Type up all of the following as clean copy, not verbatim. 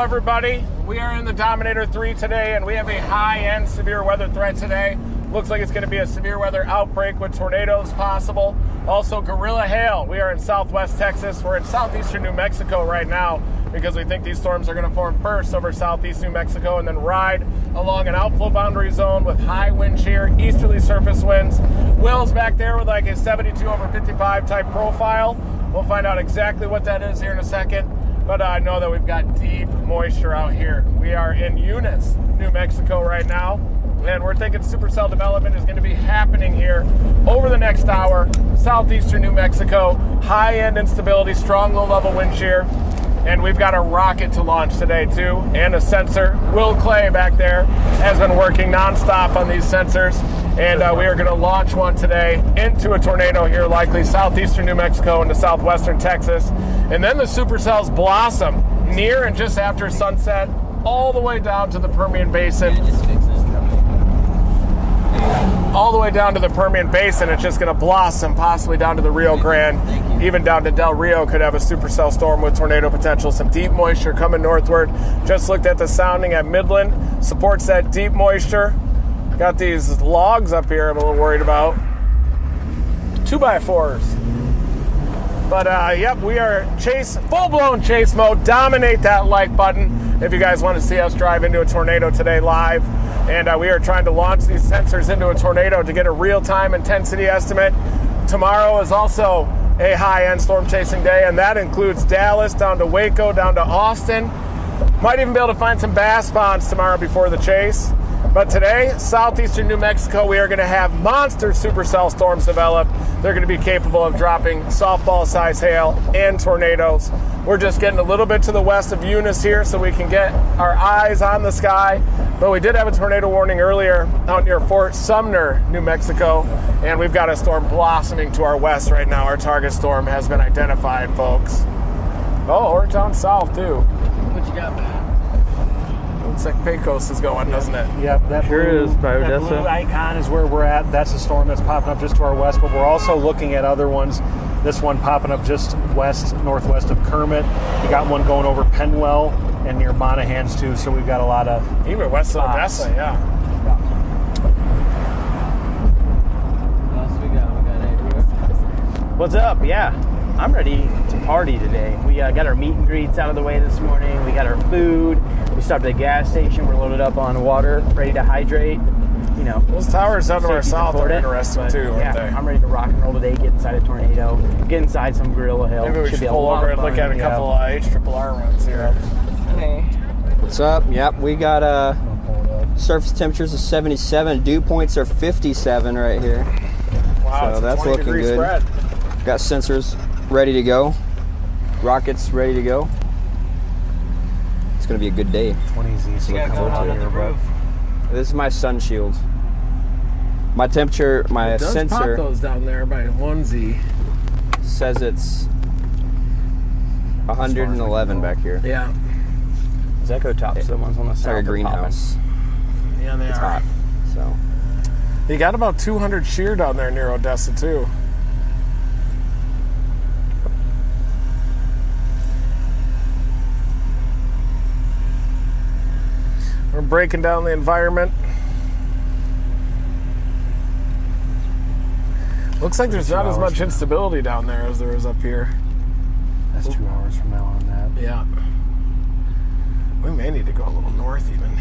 everybody. We are in the Dominator 3 today, and we have a high-end severe weather threat today. Looks like it's going to be a severe weather outbreak with tornadoes possible. Also, guerrilla hail. We are in southwest Texas. We're in southeastern New Mexico right now because we think these storms are going to form first over southeast New Mexico and then ride along an outflow boundary zone with high wind shear, easterly surface winds. Will's back there with like a 72/55 type profile. We'll find out exactly what that is here in a second. But I know that we've got deep moisture out here. We are in Eunice, New Mexico right now, and we're thinking supercell development is going to be happening here over the next hour. Southeastern New Mexico, high-end instability, strong low-level wind shear, and we've got a rocket to launch today too, and a sensor. Will Clay back there has been working nonstop on these sensors, and we are going to launch one today into a tornado here, likely southeastern New Mexico into southwestern Texas. And then the supercells blossom near and just after sunset all the way down to the Permian Basin. All the way down to the Permian Basin, it's just going to blossom, possibly down to the Rio Grande, even down to Del Rio could have a supercell storm with tornado potential. Some deep moisture coming northward. Just looked at the sounding at Midland. Supports that deep moisture. Got these logs up here I'm a little worried about. 2x4s. But, yep, we are full-blown chase mode. Dominate that like button if you guys want to see us drive into a tornado today live. And we are trying to launch these sensors into a tornado to get a real-time intensity estimate. Tomorrow is also a high-end storm chasing day, and that includes Dallas, down to Waco, down to Austin. Might even be able to find some bass ponds tomorrow before the chase. But today, southeastern New Mexico, we are going to have monster supercell storms develop. They're going to be capable of dropping softball-sized hail and tornadoes. We're just getting a little bit to the west of Eunice here so we can get our eyes on the sky. But we did have a tornado warning earlier out near Fort Sumner, New Mexico, and we've got a storm blossoming to our west right now. Our target storm has been identified, folks. Oh, we're down south, too. What you got? Looks like Pecos is going, doesn't it? Yep, that sure is by Odessa. That blue icon is where we're at. That's the storm that's popping up just to our west, but we're also looking at other ones. This one popping up just northwest of Kermit. We got one going over Penwell and near Monahans too, so we've got a lot of even west of Odessa, yeah. What else we got? What's up? Yeah, I'm ready to party today. We got our meet and greets out of the way this morning. We got our food. We stopped at the gas station. We're loaded up on water, ready to hydrate. You know, those towers down to our south are interesting too, aren't they? I'm ready to rock and roll today. Get inside a tornado. Get inside some guerrilla hail. Maybe we should pull over and look at a couple of HRRR runs here. Hey. What's up? Yep, we got surface temperatures of 77. Dew points are 57 right here. Wow, so that's looking good. Spread. Got sensors ready to go. Rockets ready to go. It's going to be a good day. 20s east. This is my sun shield. My temperature, my sensor. Pop those down there by 1Z. Says it's 111 back here. Yeah. Does that go top? The ones on the It's south like a greenhouse. Yeah, they it's are. hot. So. You got about 200 shear down there near Odessa too. We're breaking down the environment. Looks like there's not as much instability down there as there is up here. That's 2 hours from now on that. Yeah. We may need to go a little north even.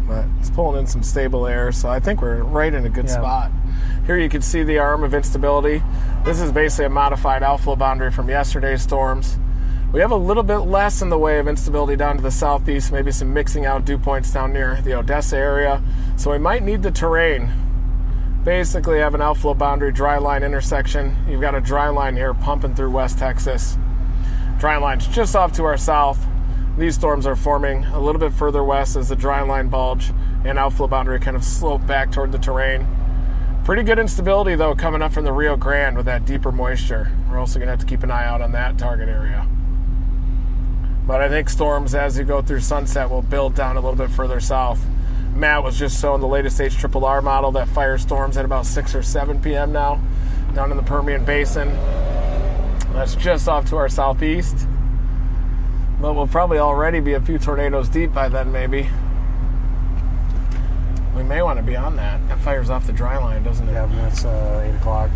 But it's pulling in some stable air, so I think we're right in a good spot. Here you can see the arm of instability. This is basically a modified outflow boundary from yesterday's storms. We have a little bit less in the way of instability down to the southeast, maybe some mixing out dew points down near the Odessa area. So we might need the terrain. Basically have an outflow boundary dry line intersection. You've got a dry line here pumping through West Texas. Dry line's just off to our south. These storms are forming a little bit further west as the dry line bulge and outflow boundary kind of slope back toward the terrain. Pretty good instability though coming up from the Rio Grande with that deeper moisture. We're also gonna have to keep an eye out on that target area. But I think storms, as you go through sunset, will build down a little bit further south. Matt was just showing the latest HRRR model that firestorms at about 6 or 7 p.m. now, down in the Permian Basin. That's just off to our southeast. But we'll probably already be a few tornadoes deep by then, maybe. We may want to be on that. That fires off the dry line, doesn't it? Yeah, that's 8 o'clock.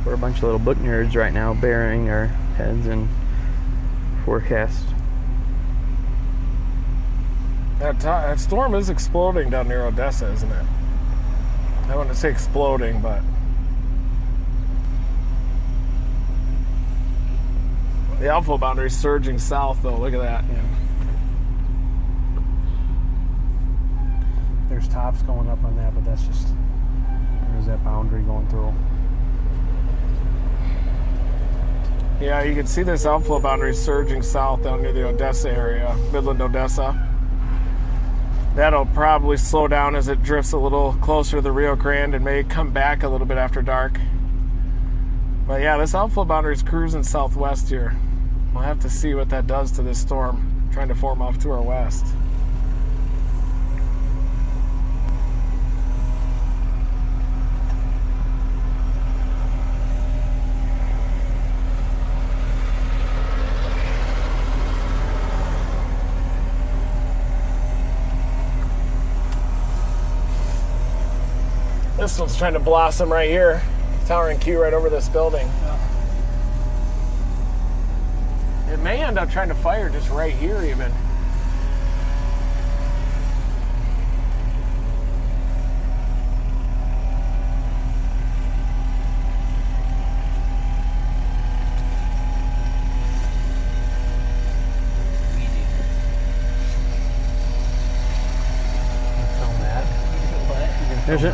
We're a bunch of little book nerds right now, burying our heads in forecast. That storm is exploding down near Odessa, isn't it? I wouldn't say exploding, but the outflow boundary is surging south, though. Look at that. Yeah. There's tops going up on that, but that's just, there's that boundary going through. Yeah, you can see this outflow boundary surging south down near the Odessa area, Midland, Odessa. That'll probably slow down as it drifts a little closer to the Rio Grande and may come back a little bit after dark. But yeah, this outflow boundary is cruising southwest here. We'll have to see what that does to this storm trying to form off to our west. This one's trying to blossom right here. Towering Q right over this building. It may end up trying to fire just right here even. There's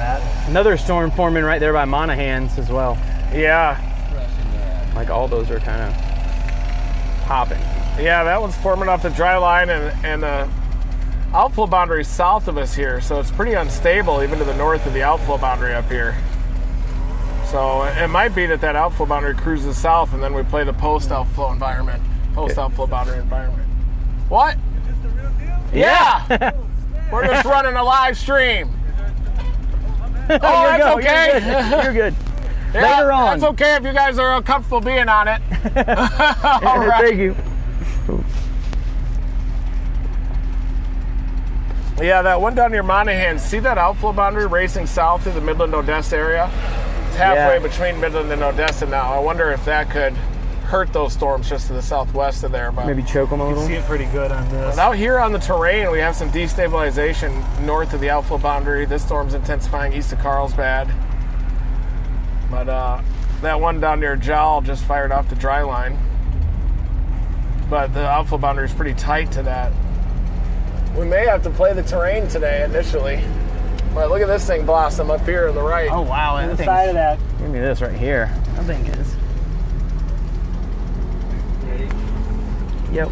another storm forming right there by Monahans as well. Yeah. Like all those are kind of popping. Yeah, that one's forming off the dry line and the outflow boundary south of us here, so it's pretty unstable even to the north of the outflow boundary up here. So it might be that outflow boundary cruises south and then we play the post-outflow environment, post-outflow boundary environment. What? Is this the real deal? Yeah! We're just running a live stream. Oh, that's go. okay. You're good. Yeah, Later on. that's okay if you guys are comfortable being on it. All right. Thank you. Yeah, that one down near Monahan, see that outflow boundary racing south through the Midland, Odessa area? It's halfway between Midland and Odessa now. I wonder if that could hurt those storms just to the southwest of there. But Maybe choke them a You little. see it pretty good on this. out here on the terrain, we have some destabilization north of the outflow boundary. This storm's intensifying east of Carlsbad. But that one down near Jowl just fired off the dry line. But the outflow boundary is pretty tight to that. We may have to play the terrain today initially. But look at this thing blossom up here on the right. Oh, wow. On the side of that. Give me this right here. That thing is. Yep.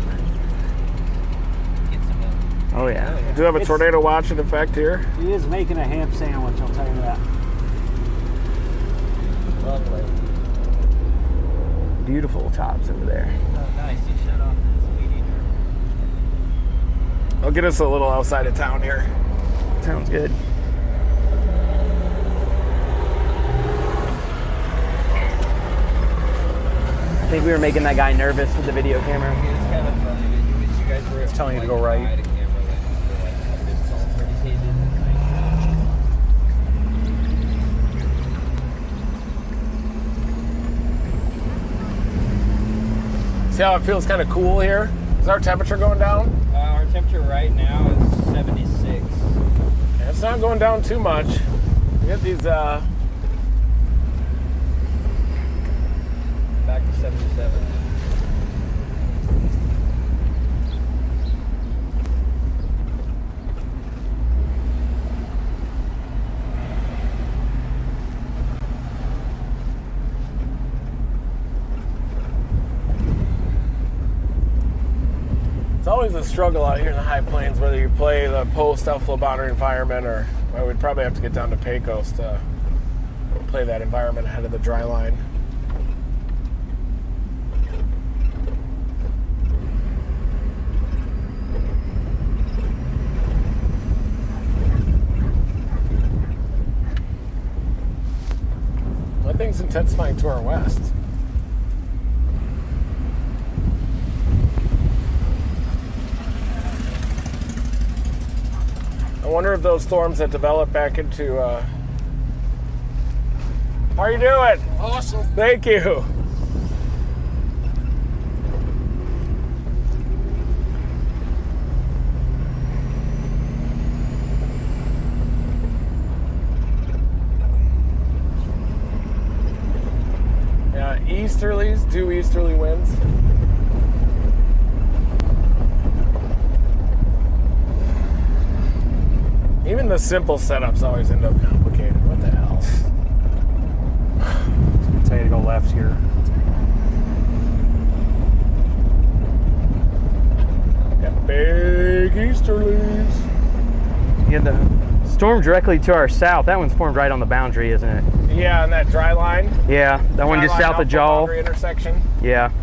Oh, yeah. We do have a tornado watch in effect here. He is making a ham sandwich, I'll tell you that. Lovely. Beautiful tops over there. Oh, nice. You shut off this weed eater. I'll get us a little outside of town here. Sounds good. I think we were making that guy nervous with the video camera. It's kind of funny. I wish you guys were It's telling you to go right. behind a camera lens for like this all irritated. See how it feels kind of cool here? Is our temperature going down? Our temperature right now is 76. Yeah, it's not going down too much. We get these Back to 77. It's always a struggle out here in the high plains, whether you play the post outflow boundary environment or well, we'd probably have to get down to Pecos to play that environment ahead of the dry line. One thing's intensifying to our west. I wonder if those storms that develop back into, how are you doing? Awesome. Thank you. Yeah, easterlies, due easterly winds. Even the simple setups always end up complicated. What the hell? I'll tell you to go left here. Got big easterlies. Yeah, the storm directly to our south. That one's formed right on the boundary, isn't it? Yeah, and that dry line. Yeah, that one just south of Jaw. Boundary intersection. Yeah.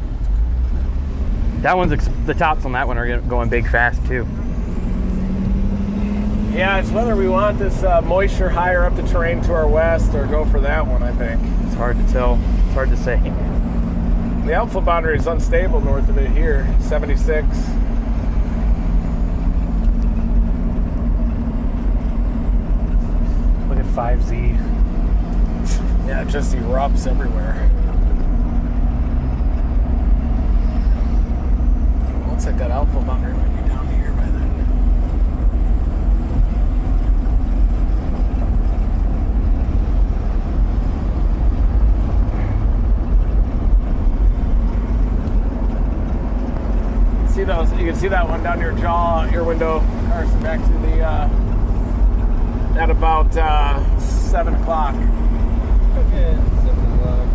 That one's, the tops on that one are going big fast too. Yeah, it's whether we want this moisture higher up the terrain to our west or go for that one, I think. It's hard to tell. It's hard to say. The outflow boundary is unstable north of it here, 76. Look at 5Z. Yeah, it just erupts everywhere. Looks like that outflow boundary might be down to here by then. See those? You can see that one down your jaw, your window, Carson, back to the at about 7 o'clock. Okay, 7 o'clock.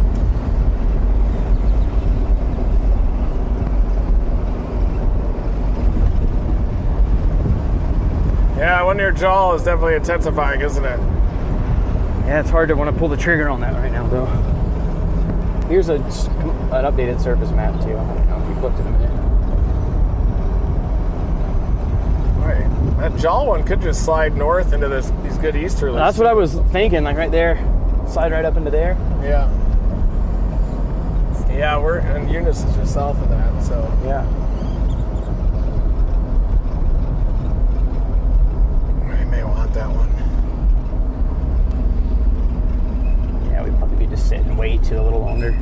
Yeah, one near jaw is definitely intensifying, isn't it? Yeah, it's hard to want to pull the trigger on that right now, though. Here's an updated surface map too. I don't know if you flipped it a minute. Right. That jaw one could just slide north into these good easterlies. That's what I was thinking, like right there. Slide right up into there. Yeah. Yeah, and Eunice is just south of that, so. Yeah. We may want that one. Yeah, we'd probably be just sit and wait too a little longer.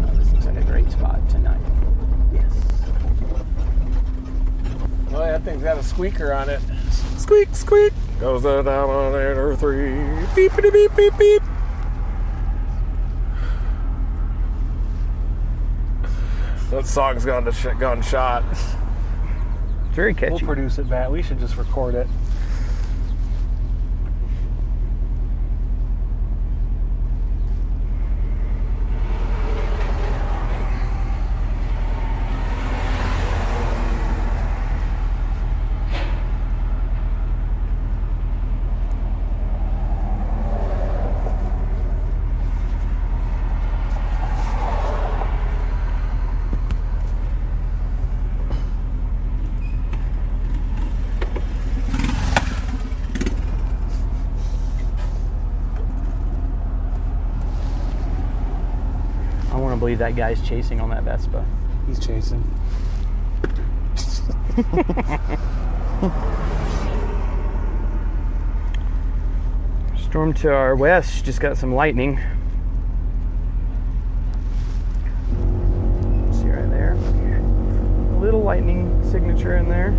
Oh, this looks like a great spot tonight. Yes. Well, that thing's got a squeaker on it. Squeak, squeak. Goes down on 8 or 3. Beep, beep, beep, beep, beep. That song's gone shot. It's very catchy. We'll produce it, Matt. We should just record it. I believe that guy's chasing on that Vespa. He's chasing. Storm to our west just got some lightning. See right there. A little lightning signature in there.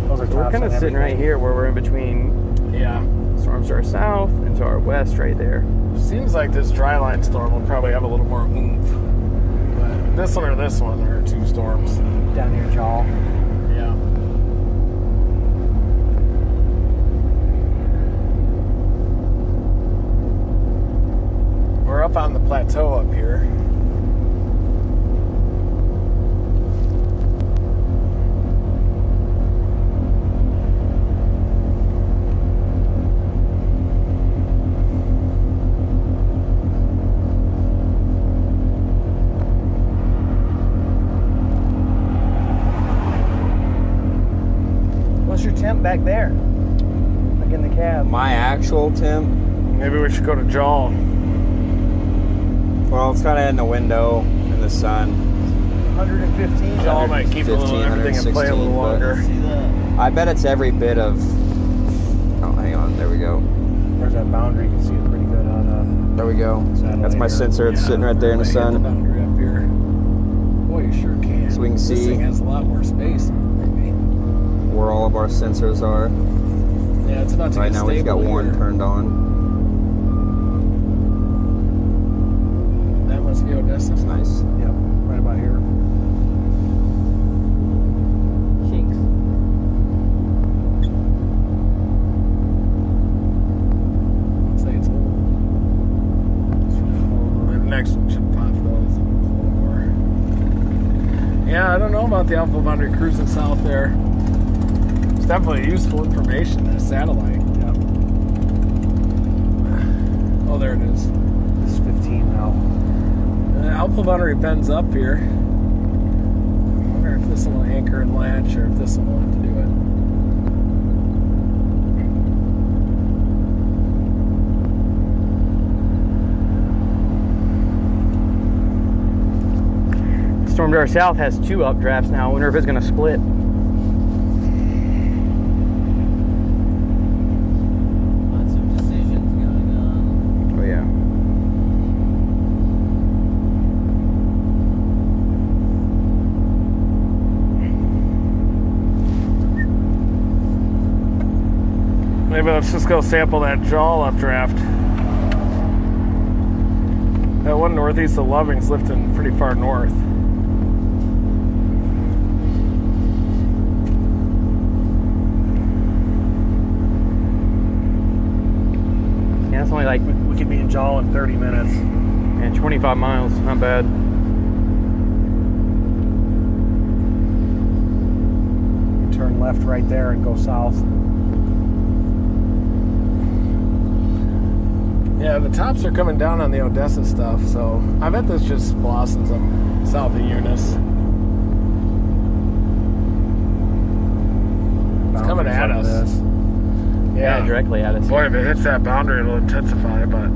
Those are So we're tops kind of on sitting right everything. here where we're in between Yeah. storms to our south and to our west right there. Seems like this dry line storm will probably have a little more oomph. But this one or this one are two storms. Down near Jaw. Yeah. We're up on the plateau up here. temp back there. Like in the cab. My actual temp, Maybe we should go to Jol. well, it's kind of in the window in the sun. 115. Jol might keep a little 15, everything in play a little 116, but- longer. I bet it's every bit of. Oh, hang on. There we go. There's that boundary. You can see it pretty good on There we go. Satellite That's my here. sensor. It's sitting right there in the Hit the sun. boundary up here. Boy, you sure can. So we can This see- thing has a lot more space. Maybe. Where all of our sensors are. Yeah, it's about to Right get now, we've got stable one here. turned on. That must be Odessa. Nice. Yep, right about here. Kinks. I'd say it's old. The next one should pop those a little more. Yeah, I don't know about the Alpha Boundary cruising south there. It's definitely useful information, that satellite. Yep. Oh, there it is. It's 15 now. Alpha Boundary bends up here. I wonder if this will anchor and latch or if this one will have to do it. Storm to our south has 2 updrafts now. I wonder if it's going to split. Lots of decisions going on. Oh, yeah. Maybe let's just go sample that Jol updraft. That one northeast of Loving's lifting pretty far north. Yeah, it's only like We could be in Jol in 30 minutes. 25 miles. Not bad. Turn left right there and go south. Yeah, the tops are coming down on the Odessa stuff, so I bet this just blossoms up south of Eunice. It's coming at Boundaries like us. this. Yeah, directly at us. Boy, if it hits that boundary, it'll intensify, but...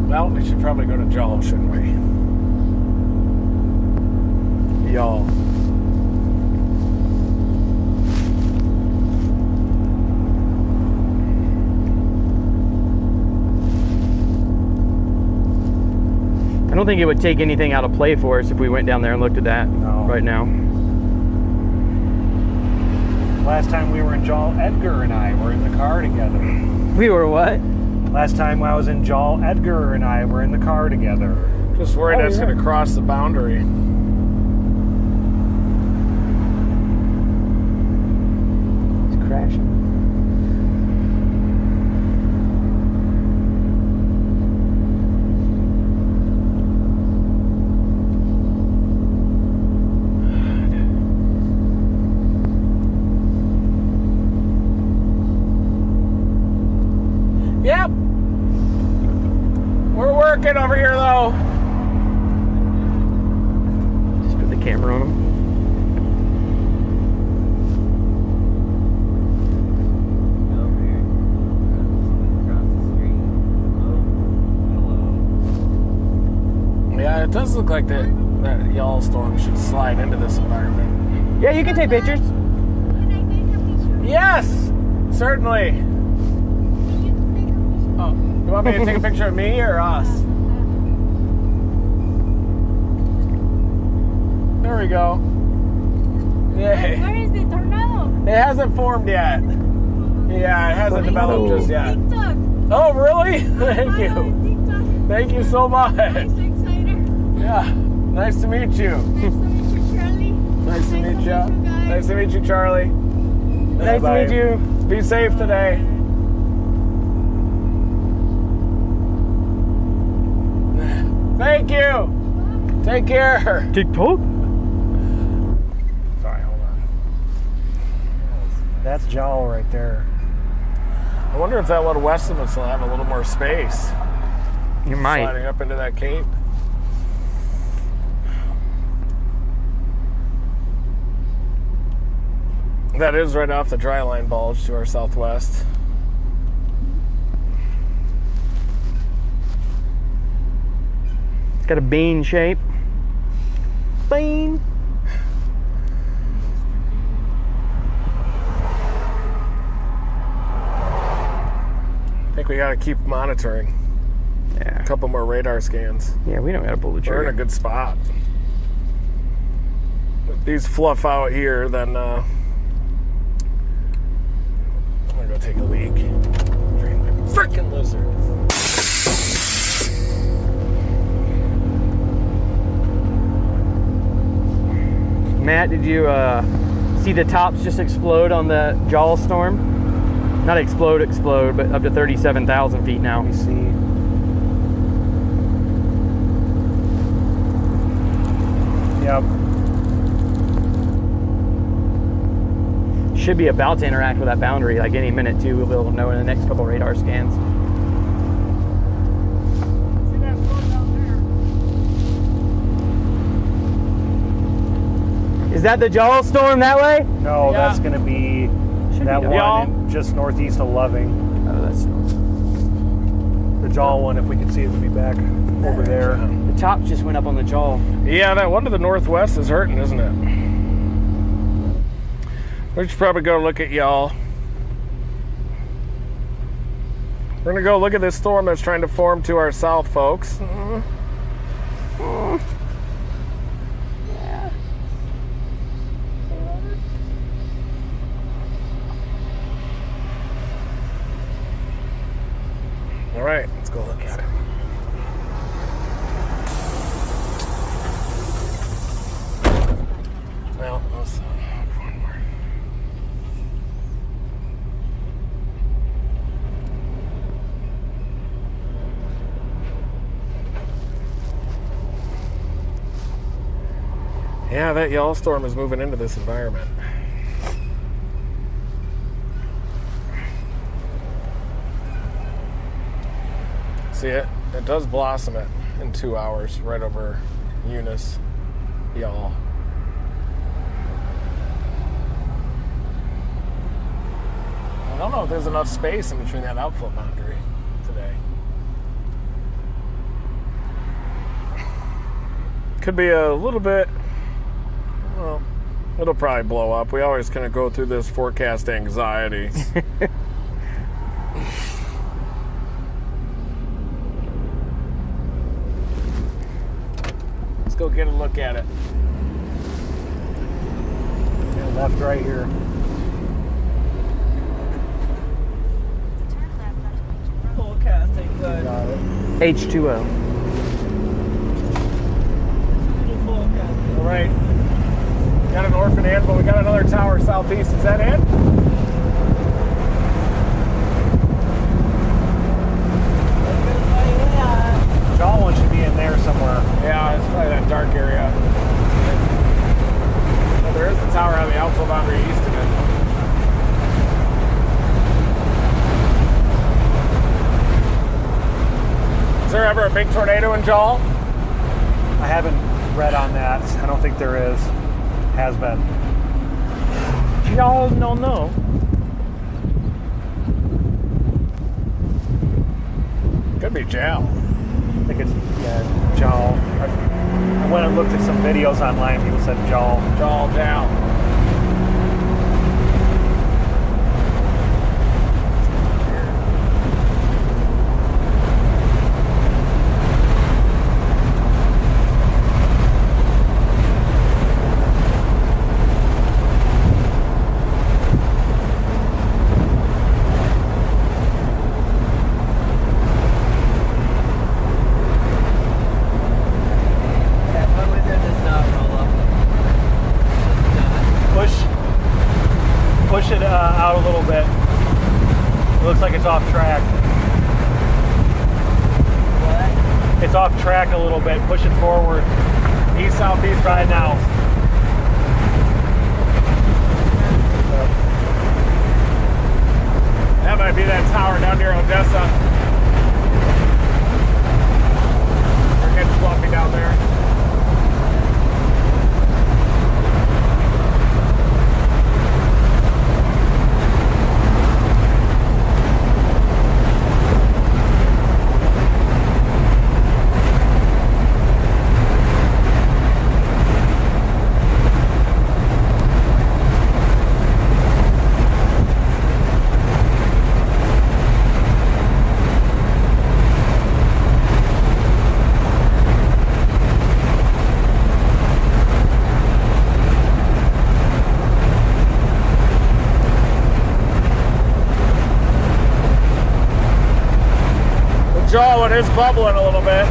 Well, we should probably go to Jol, shouldn't we? Y'all. I don't think it would take anything out of play for us if we went down there and looked at that No. right now. Last time we were in Jol, Edgar and I were in the car together. We were what? Last time I was in Jol, Edgar and I were in the car together. Just worried Oh, that's yeah. going to cross the boundary. It's crashing. Yep. We're working over here, though. Just put the camera on them. Over here. Across the street. Hello. Yeah, it does look like that y'all storm should slide into this environment. Yeah, you can take pictures. Yes, certainly. Oh, you want me to take a picture of me or us? There we go. Yay. Where is the tornado? It hasn't formed yet. Yeah, it hasn't developed just yet. TikTok. Oh, really? Thank you. TikTok. Thank you so much. I'm so excited. Yeah, nice to meet you. Nice to meet you, Charlie. Nice to meet you. guys. Nice to meet you, Charlie. Nice to meet you. Be safe today. Thank you. Take care. TikTok? Sorry, hold on. That's Jol right there. I wonder if that one west of us will have a little more space. You might. Sliding up into that cape. That is right off the dry line bulge to our southwest. It's got a bean shape. Bean. I think we got to keep monitoring. Yeah. A couple more radar scans. Yeah, we don't got to pull the We're in trigger. a good spot. If these fluff out here, then I'm gonna go take a leak. Drain my freaking lizard. Matt, did you see the tops just explode on the jaw storm? Not explode, but up to 37,000 feet now. Let me see. Yep. Should be about to interact with that boundary like any minute too. We'll be able to know in the next couple radar scans. See that storm down there? Is that the jaw storm that way? No, Yeah. that's going to be that be one Y'all. in just northeast of Loving. Oh, that's The jaw one, if we could see it, would be back over there. the top just went up on the jaw. Yeah, that one to the northwest is hurting, isn't it? We should probably go look at y'all. We're gonna go look at this storm that's trying to form to our south, folks. All right, let's go look at it. Well, let's one more. Yeah, that y'all storm is moving into this environment. See it? It does blossom it in 2 hours right over Eunice, y'all. I don't know if there's enough space in between that outflow boundary today. Could be a little bit, well, it'll probably blow up. We always kind of go through this forecast anxiety. Let's go get a look at it. Yeah, left, right here. Forecasting good. Got it. H2O. Forecasting. All right. Got an orphan in, but we got another tower southeast. Is that it? Jaw one should be in there somewhere. Yeah, it's probably that dark area. Well, there is the tower on the outflow boundary east of it. Is there ever a big tornado in Jaw? I haven't read on that. I don't think there is. Has been. Y'all don't know. Could be Jaw. I think it's, yeah, jaw. I went and looked at some videos online. People said jaw. Jaw down. Yeah, my window does not roll up. Does Push it out a little bit. It looks like it's off track. not. What? It's off track a little bit. Push it forward. East, southeast right now. Have might be that tower down near Odessa. We're getting fluffy down there. Joe, it is bubbling a little bit.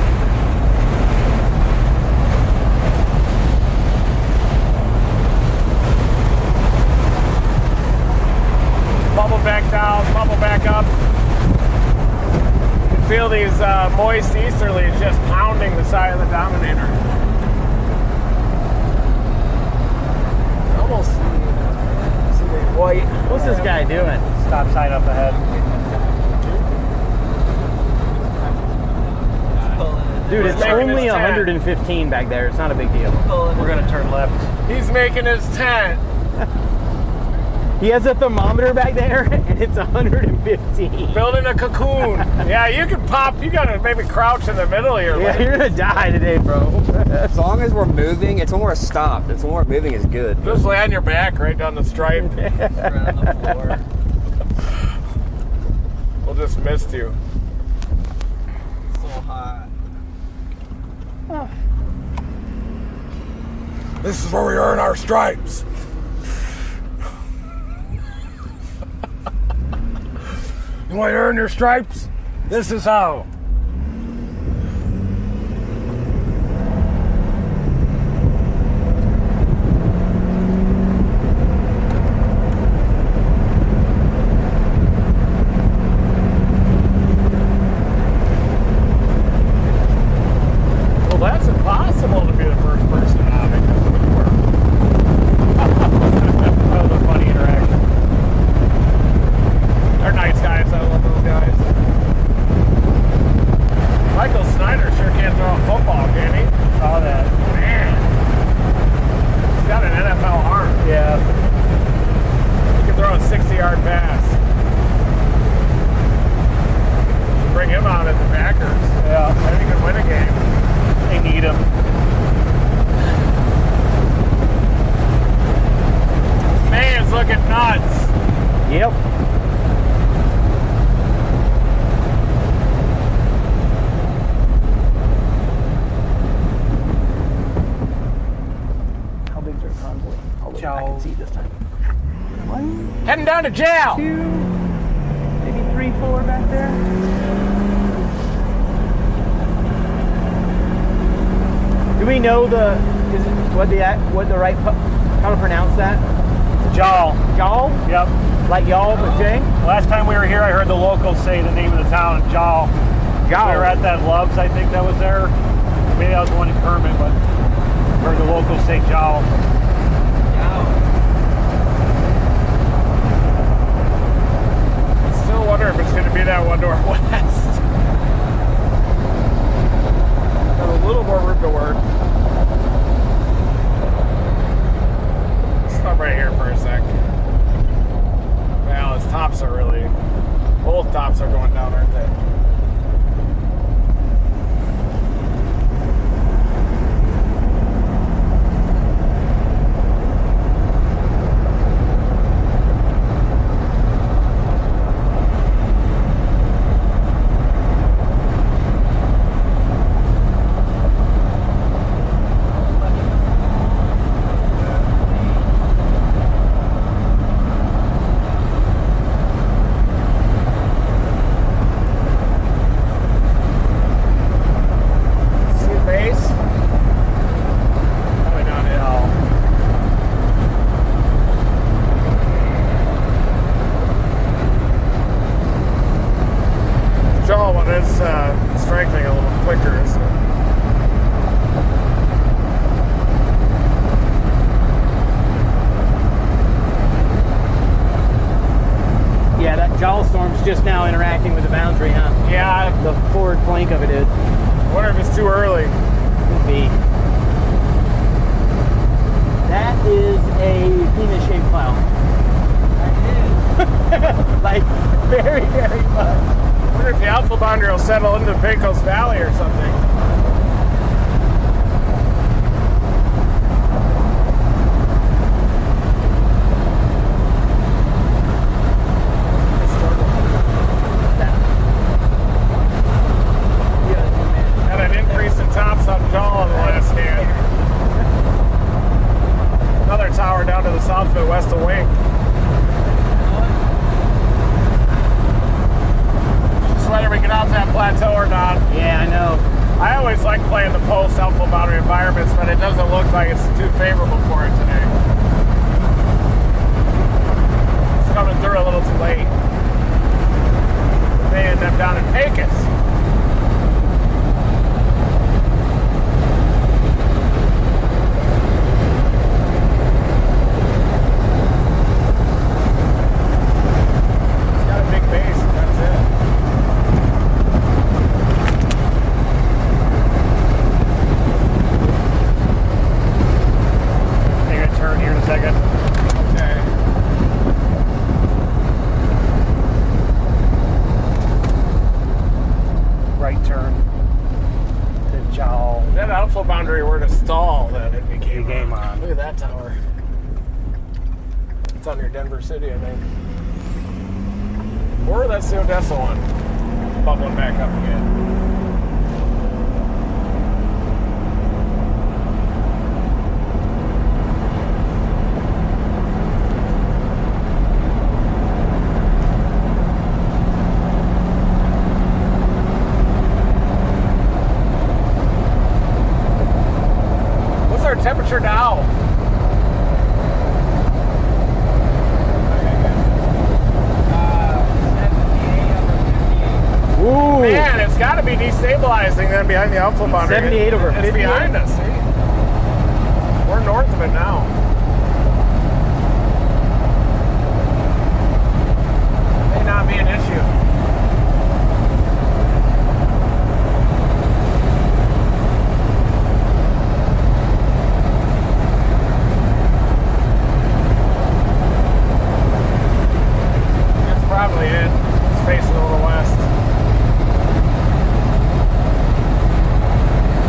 Bubble back down, bubble back up. You can feel these moist easterlies just pounding the side of the Dominator. Almost see the white. What's this guy doing? Stop sign up ahead. Dude, it's making only his tent. 115 back there. It's not a big deal. We're gonna turn left. He's making his tent. He has a thermometer back there, and it's 115. Building a cocoon. Yeah, you can pop. You gotta maybe crouch in the middle here. Yeah, you're gonna die today, bro. As long as we're moving, it's when we're stopped. It's when we're moving is good. Just lay on your back right down the stripe. Right on the floor. We'll just mist you. So hot. This is where we earn our stripes. You want to earn your stripes? This is how. Well, that's impossible to be the first person out because we were. That was a funny interaction. They're nice guys. I love those guys. Michael Snyder sure can't throw a football, can he? Saw that. Man. He's got an NFL arm. Yeah. He can throw a 60-yard pass. Bring him out at the Packers. Yeah. I think he could win a game. They need him. Man's looking nuts. Yep. How big's our convoy? Oh, wait, I can see this time. One, Heading down to jail. two, maybe 3, 4 back there. Do we know what the right how to pronounce that? Jal. Y'all? Yep. Like y'all, but Jay? Last time we were here, I heard the locals say the name of the town, Jal. Jal. We were at that Love's, I think that was there. Maybe that was the one in Kermit, but I heard the locals say Jal. Still wonder if it's going to be that one northwest. Got a little more room to work. Stop right here for a sec. Well, his tops are really, both tops are going down, aren't they? just now interacting with the boundary, huh? Yeah, The forward flank of it is. I wonder if it's too early. Could be. That is a penis-shaped cloud. Like, very, very much. I wonder if the alpha boundary will settle into Pecos Valley or something. Had an increase in tops on jaw in the last scan. Another tower down to the south of it, west of Wink. Just whether we get off that plateau or not. Yeah, I know. I always like playing the post alpha boundary environments, but it doesn't look like it's too favorable for it today. It's coming through a little too late. They end up down in Pecos. It's got a big base, and that's it. Take a turn here in a second. Okay. Right turn to Jowl. If that alpha boundary were to stall, then it'd be game, Game on. Look at that tower. It's on near Denver City, I think. Or that's the Odessa one. Bubbling back up again. What's our temperature now? Ooh. Man, it's got to be destabilizing then behind the alpha boundary. 78 over It's 58? behind us. See? We're north of it now. May not be an issue. That's probably it. It's facing a little west.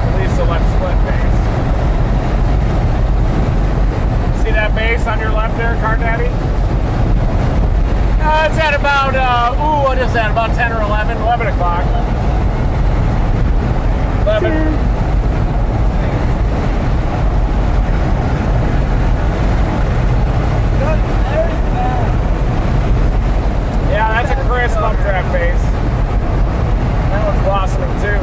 At least the left split base. See that base on your left there, Car Daddy? It's at about, what is that? About 10 or 11? 11 o'clock. 11. Yeah, that's a crisp updraft base. That one's blossoming too.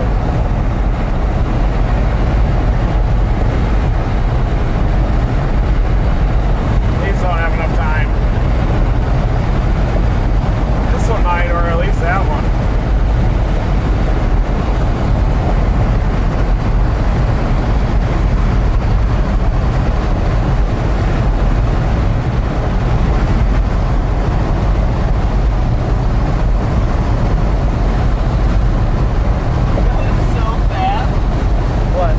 These don't have enough time. This one might, or at least that one. What?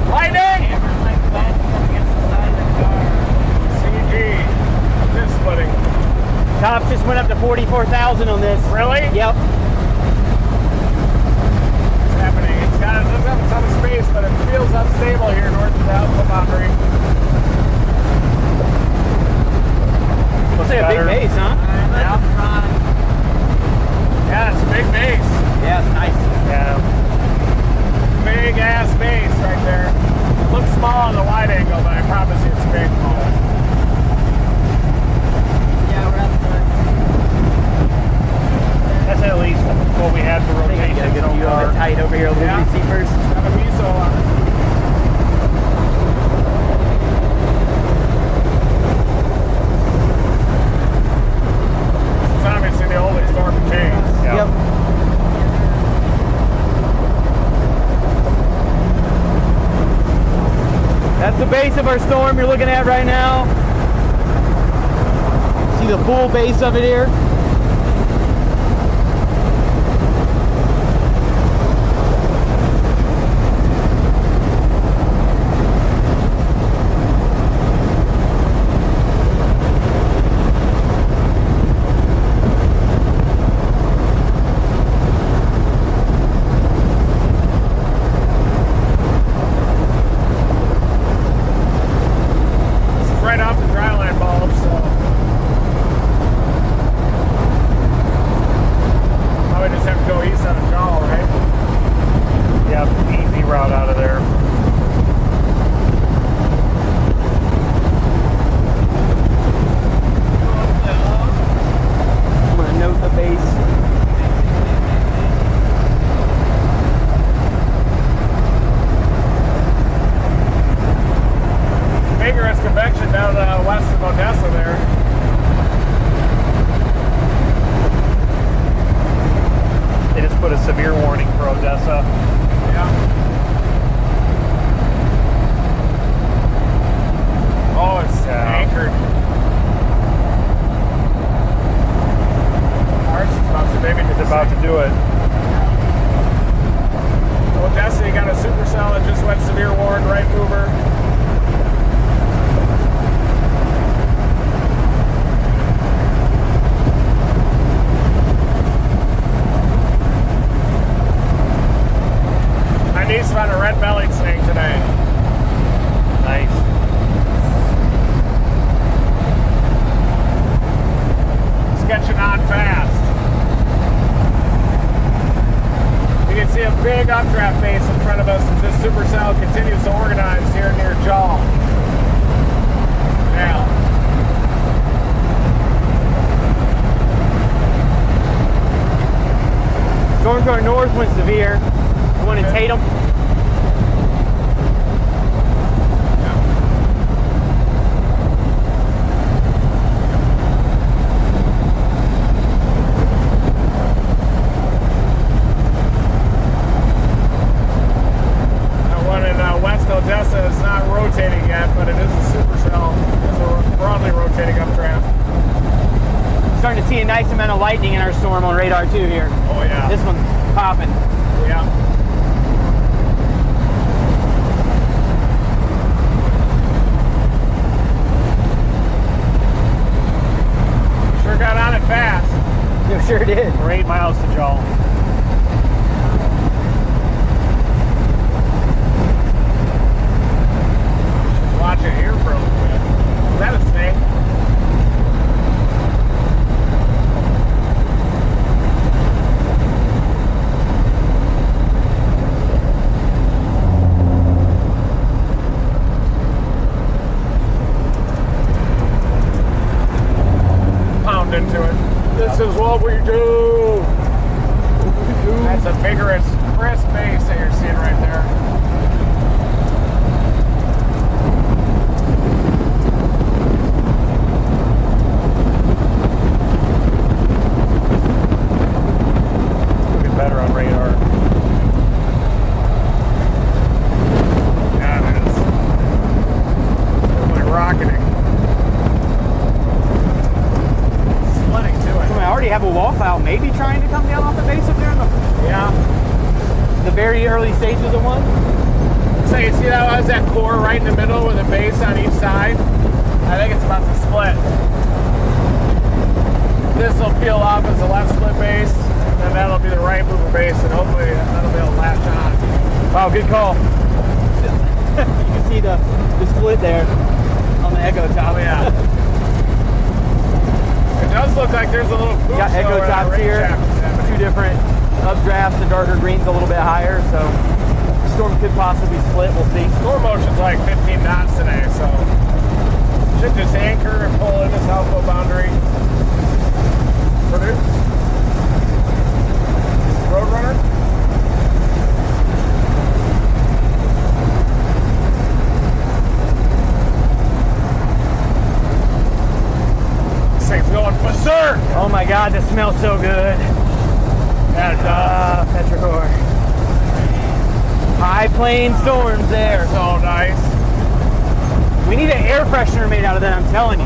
Lightning! CG. This splitting. Tops just went up to 44,000 on this. Really? Yep. It's happening. It doesn't have a ton of space, but it feels unstable here north of the alpha boundary. Looks like a big better. base, huh? Yeah, it's a big base. Yeah, it's nice. Yeah. Big ass base right there. Looks small on the wide angle, but I promise you it's big. That's at least what we had for I think I rotation can get a so good view of far. it tight over here. Yeah. Let me see first. Got a miso on it. It's obviously the oldest storm chains. Yeah. Yep. base of our storm you're looking at right now. See the full base of it here. Right off the dryland bulb, so probably just have to go east out of Jaw, right? Yeah, easy route out of there. I'm gonna note the base. Vigorous convection down west of Odessa there. They just put a severe warning for Odessa. Yeah. Oh, it's anchored. Ours is about to maybe It's about to do it. Odessa, you got a supercell that just went severe warning, right mover. My niece found a red-bellied snake today. Nice. Sketching on fast. You can see a big updraft base in front of us as this supercell continues to organize here near Jaw. Now, Storm to our north went severe. The one in Tatum. the one in west Odessa is not rotating yet, but it is a supercell. It's a broadly rotating updraft. Starting to see a nice amount of lightning in our storm on radar too here. Oh yeah. This one's popping. Yeah. Sure got on it fast. You sure did. We're 8 miles to Jaw. Just watch it here for a little bit. Is that a snake? Pound into it. This is what we do. That's a vigorous, crisp base that you're seeing right there. Looking better on radar. Yeah, it is. Definitely rocketing. Splitting to it. I already have a wall cloud maybe trying to come down off the base up there in Yeah. the very early stages of one. So you see that has that core right in the middle with a base on each side? I think it's about to split. This will peel off as a left split base, and then that'll be the right mover base, and hopefully that'll be able to latch on. Wow, good call. You can see the split there on the echo top. Oh yeah. It does look like there's a little boost. Got echo over that tops rain here, shaft that's happening. two different updrafts, the darker green's a little bit higher, so the storm could possibly split, we'll see. Storm motion's like 15 knots today, so should just anchor and pull in this alpha boundary. Produce. Roadrunner. This thing's going berserk. Oh my God, that smells so good. Yeah, it does. Petrichor. High plane storms there. So nice. We need an air freshener made out of that, I'm telling you.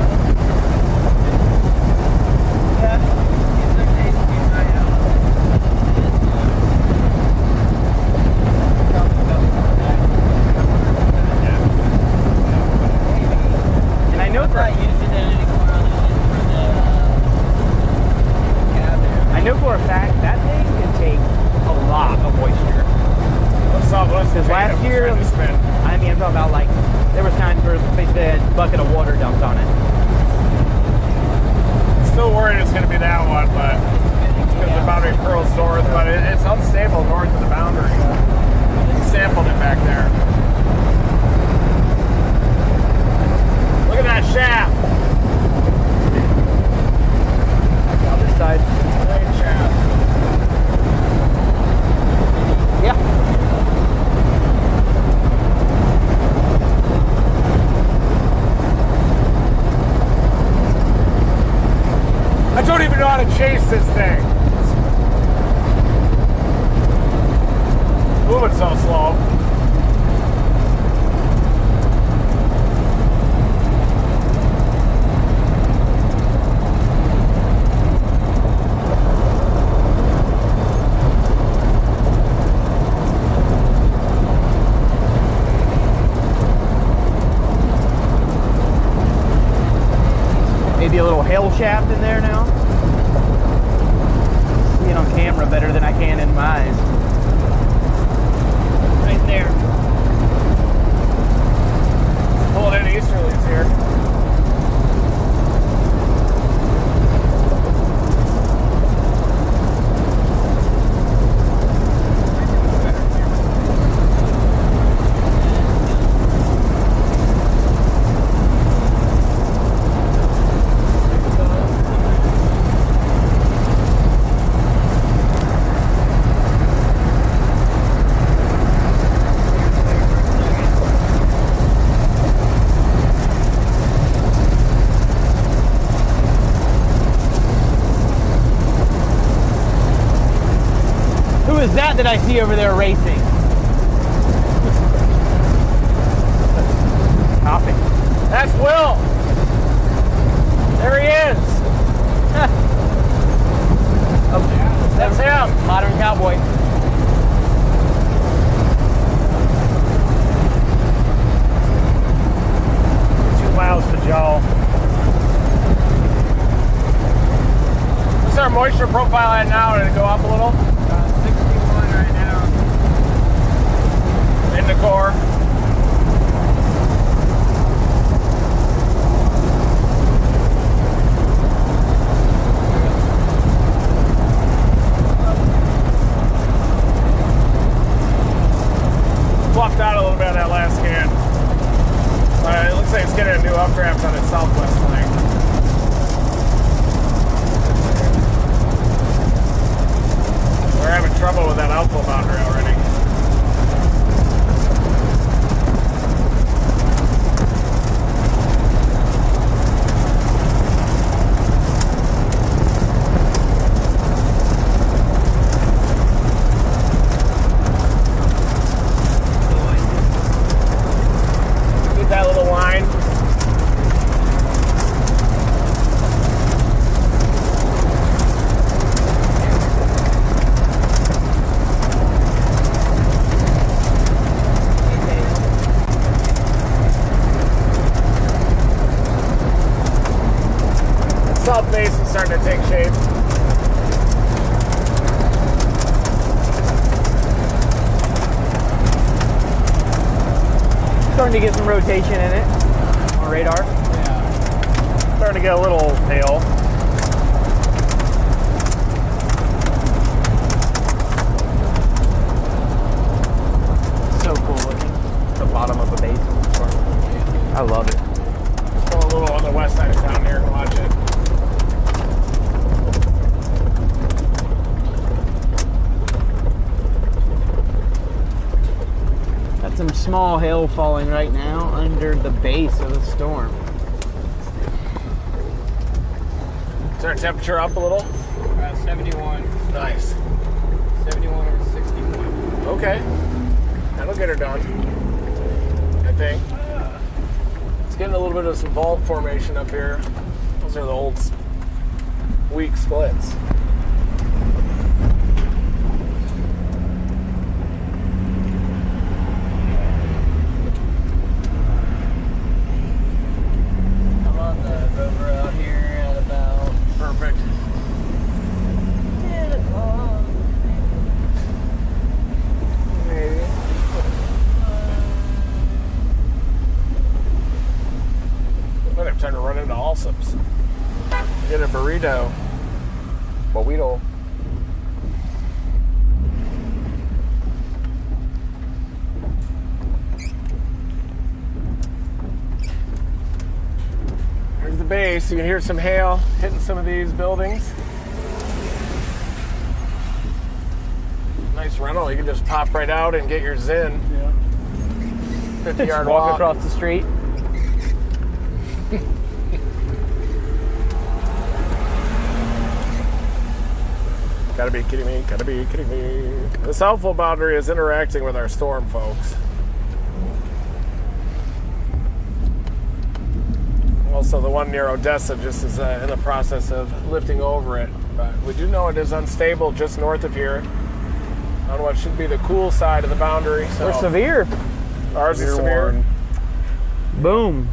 And I know for a fact that thing can take a lot of moisture. Because last year, I mean, I'm talking about like, there was times where basically a bucket of water dumped on it. Still worried it's going to be that one, but because the boundary curls north, but it's unstable north of the boundary. We sampled it back there. Look at that shaft. Other side. Great shaft. Yeah. I don't even know how to chase this thing. Moving so slow. Maybe a little hail shaft in there now. See it on camera better than I can in my eyes. Right there. Pulling in easterlies here. Who is that I see over there racing? Topping. That's Will. There he is. Oh, That's him. modern cowboy. 2 miles to Joe. What's our moisture profile at now? Did it go up a little? 61 right now. In the core. Fluffed out a little bit on that last scan. It looks like it's getting a new updraft on its southwest flank. We're having trouble with that outflow boundary already. Get that little line. South base is starting to take shape. Starting to get some rotation in it on radar. Starting to get a little pale. So cool looking. The bottom of a base. I love it. Go a little on the west side of town here and watch it. Got some small hail falling right now under the base of the storm. Is our temperature up a little? 71. Nice. 71 over 61. Okay. That'll get her done, I think. getting a little bit of some vault formation up here. Those are the old weak splits. I'm on the rover out here at about Perfect. 10 o'clock. Maybe. Might have time to run into Allsup's. Get a burrito. Burrito. There's the base. You can hear some hail hitting some of these buildings. Nice rental. You can just pop right out and get your Zen. Yeah. 50-yard Walk walk. across the street. Gotta be kidding me, gotta be kidding me. The south flow boundary is interacting with our storm, folks. Also, the one near Odessa just is in the process of lifting over it. But we do know it is unstable just north of here on what should be the cool side of the boundary. So We're severe. ours is severe. warning. Boom.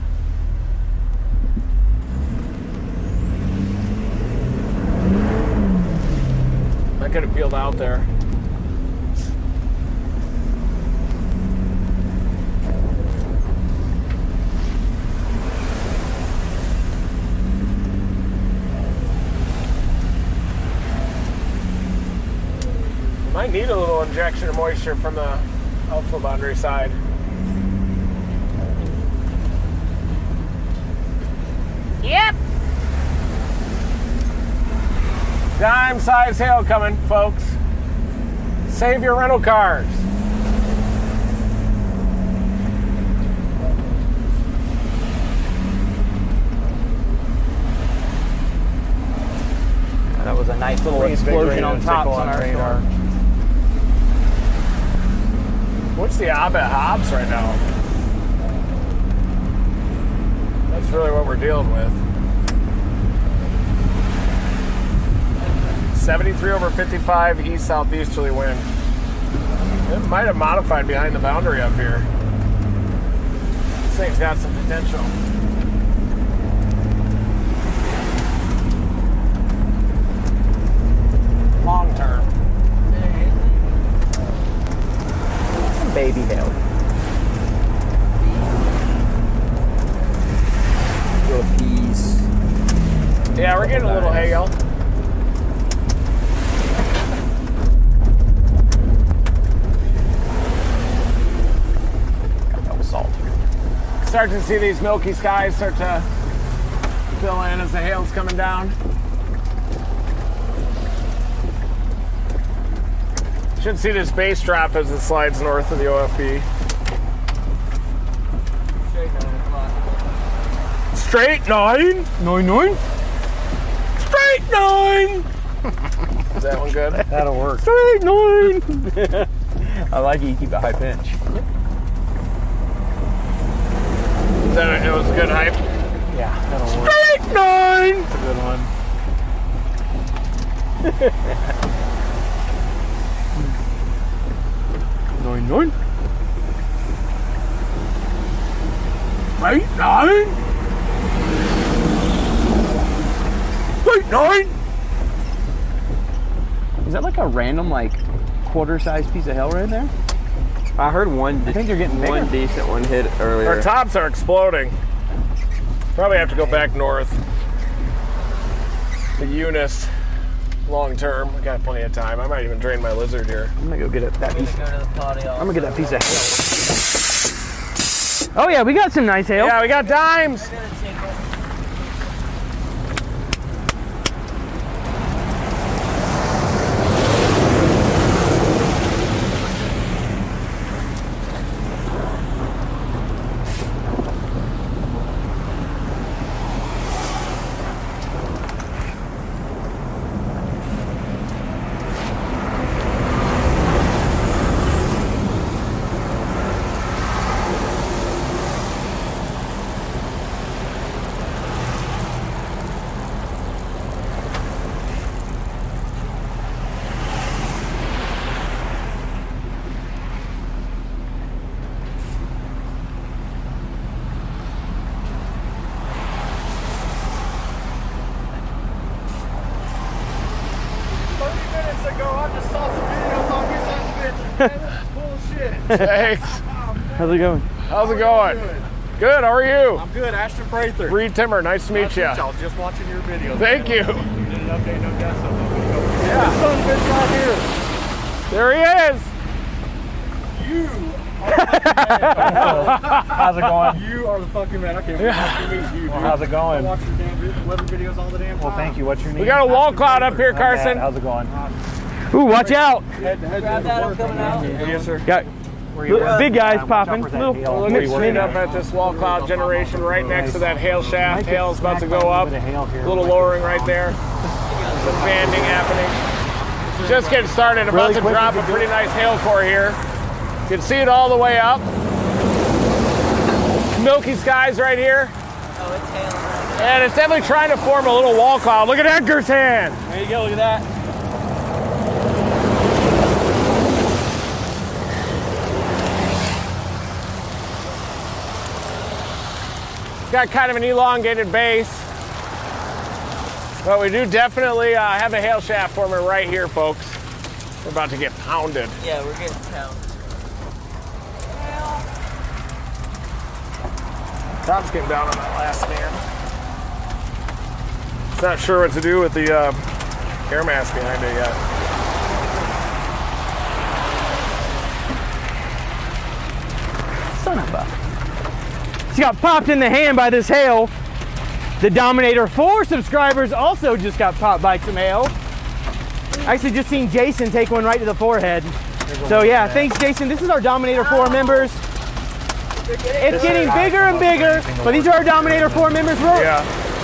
I could have peeled out there. Might need a little injection of moisture from the outflow boundary side. Yep. Dime size hail coming, folks. Save your rental cars. That was a nice little explosion on tops on our radar. storm. What's the ob at Hobbs right now? That's really what we're dealing with. 73 over 55 east southeasterly wind. It might have modified behind the boundary up here. This thing's got some potential. Long term. Some baby hail. Little peas. Yeah, we're getting a little hail. Got double salt here. Start to see these milky skies start to fill in as the hail's coming down. Should see this base drop as it slides north of the OFB. Straight 9, come on. Straight 9. 9. Straight 9. Is that one good? That'll work. Straight 9. I like it. You keep a high pitch. It was a good hype. Yeah, that'll work. Straight 9. That's a good one. Nine. Straight 9. Straight 9. Is that like a random, like, quarter-sized piece of hail right there? I heard one. I think they're getting bigger. one decent one hit earlier. Our tops are exploding. Probably have to go back north to Eunice long term. We got plenty of time. I might even drain my lizard here. I'm gonna go get that I'm piece. gonna go to the potty. I'm gonna get that piece of hail. Oh yeah, we got some nice hail. Yeah, we got dimes. I'm gonna take it. Thanks. How's it going? How's it going? Good, how are you? I'm good, Ashton Prather. Reed Timmer, nice to meet you. I was just watching your video. Thank you. Did an update on Odessa. Yeah. This son of a bitch right here. There he is. You How's it going? You are the fucking man. I can't wait to meet you, dude. Well, how's it going? I watch your damn weather videos all the damn time. Well, thank you. What's your name? We got a wall cloud up here, I'm Matt. Carson. How's it going? Ooh, watch out. Grab that, I'm coming out. Yes, sir. Got big guys popping. Little mixed Looking up in. at this wall cloud generation right next to that hail shaft. Hail's about to go up. A little lowering right there. Some banding happening. Just getting started. About to drop a pretty nice hail core here. You can see it all the way up. Milky skies right here. Oh, it's hailing. And it's definitely trying to form a little wall cloud. Look at Edgar's hand. There you go, look at that. It's got kind of an elongated base. But we do definitely have a hail shaft forming right here, folks. We're about to get pounded. Yeah, we're getting pounded. Tom's getting down on that last stand. It's not sure what to do with the air mass behind it yet. Son of a. She got popped in the hand by this hail. The Dominator 4 subscribers also just got popped by some hail. I actually just seen Jason take one right to the forehead. So yeah, thanks Jason. This is our Dominator 4 members. It's getting bigger and bigger, but these are our Dominator 4 members.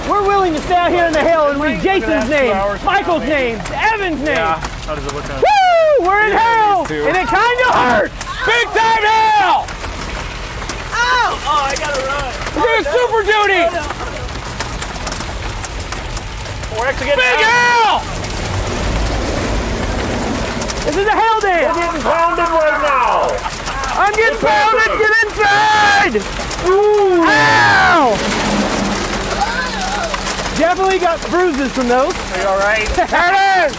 We're willing to stay out here in the hail and read Jason's name, Michael's name, Evan's name. How does it look? Woo! We're in hell, and it kind of hurts. Big time hail! Oh, I gotta run. We're doing Super Duty! We're actually getting big hail! This is a hail dance. We're getting pounded right now. I'm getting pounded. Get inside. Ooh. Ow! Definitely got bruises from those. Are you all right? There it is!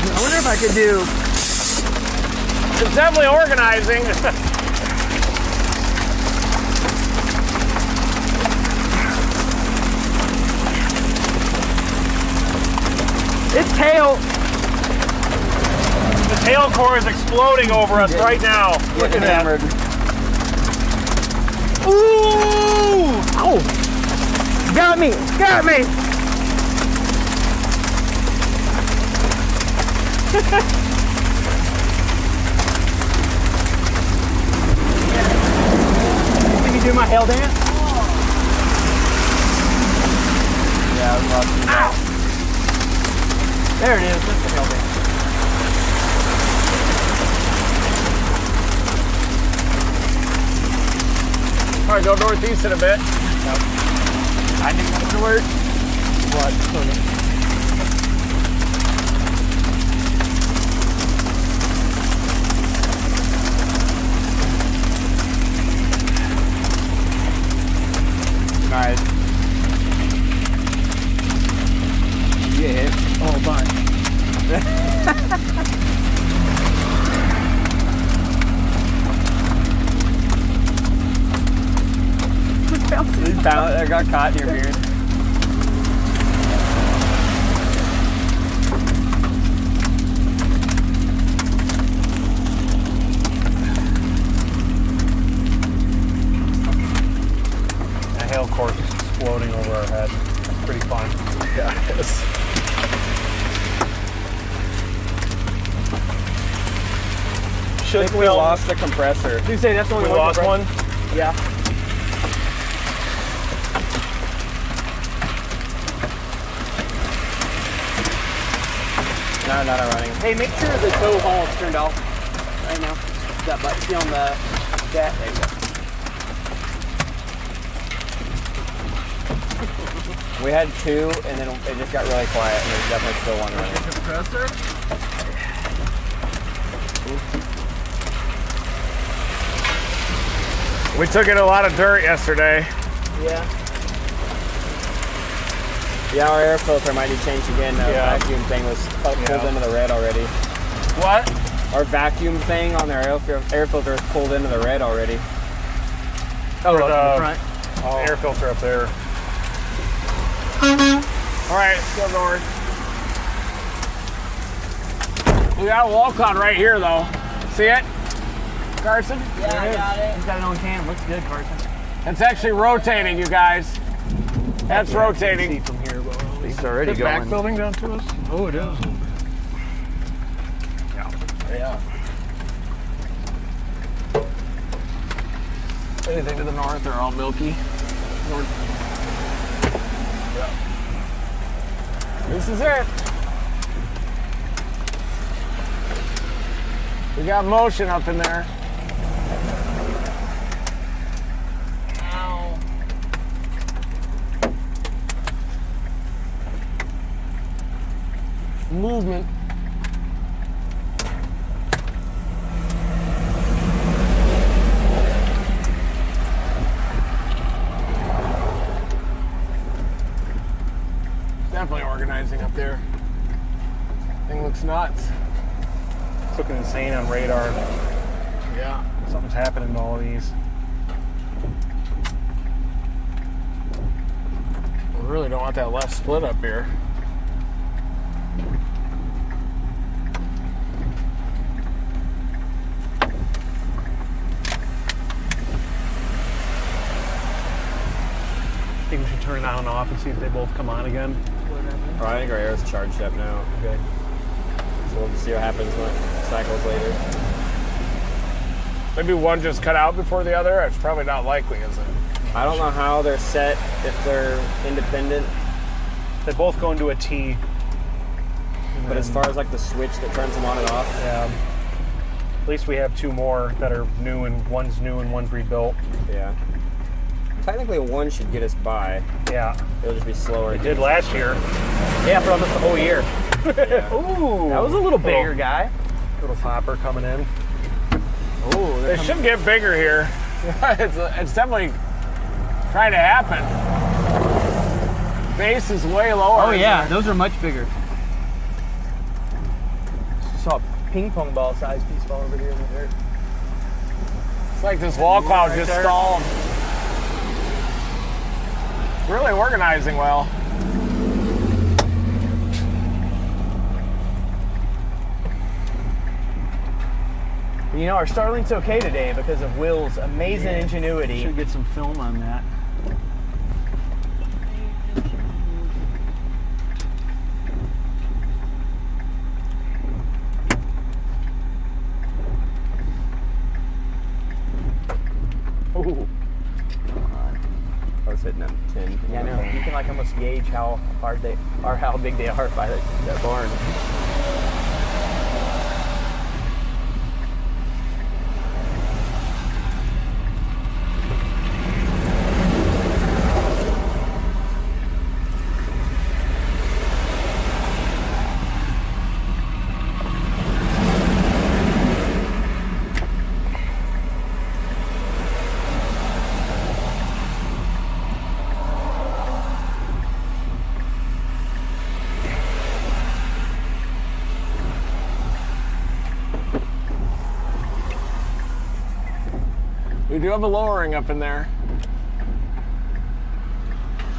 I wonder if I could do. It's definitely organizing. It's hail. The tail core is exploding over us right now. Look at that. Ooh! Oh! Got me! Got me! Can you do my hail dance? Yeah, I'm watching that. There it is. That's the hail dance. All right, go northeast in a bit. I knew that would work. What? Nice. You get hit. Oh, bunch. I got caught in your beard. The hail core is exploding over our head. It's pretty fun. Yeah, it is. Should we lost the compressor? You say that's the only We lost one? Yeah. No, not running. Hey, make sure the tow haul is turned off right now. That button, see on the that. There you go. We had two, and then it just got really quiet, and there's definitely still one running. Compressor? We took in a lot of dirt yesterday. Yeah. Yeah, our air filter might need changed again. The Yeah. vacuum thing was pulled into the red already. What? Our vacuum thing on their air filter is pulled into the red already. Oh, Where's, up in the front. Air filter up there. All right, let's go north. We got a wall cloud right here, though. See it, Carson? Yeah, I got it. He's got it on cam. Looks good, Carson. It's actually rotating, you guys. That's See rotating. from here. He's already Is it going. backbuilding down to us? Oh, it is. Yeah. Anything to the north, they're all milky. North. Yeah. This is it. We got motion up in there. Ow. Movement. Definitely organizing up there. Thing looks nuts. It's looking insane on radar. Yeah. Something's happening to all these. We really don't want that left split up here. I think we should turn it on and off and see if they both come on again. Oh, I think our air is charged up now. Okay. So we'll see what happens when it cycles later. Maybe one just cut out before the other. It's probably not likely, is it? I don't know how they're set if they're independent, They both go into a T. but as far as like the switch that turns them on and off, At least we have two more that are new and one's rebuilt. yeah. Technically, one should get us by. Yeah. It'll just be slower. It did last year. Yeah, for almost the whole year. Yeah. Ooh. That was a little bigger guy. Little popper coming in. Oh, It should get bigger here. It's definitely trying to happen. Base is way lower. oh yeah, isn't it? those are much bigger. Just saw a ping pong ball size piece fall over here in the dirt. It's like this wall cloud Right just there. stalled. Really organizing well. You know, our Starlink's okay today because of Will's amazing ingenuity. Should get some film on that. Ooh. I was hitting them 10. Yeah, I know. You can like almost gauge how hard they are, how big they are by that barn. We do have a lowering up in there.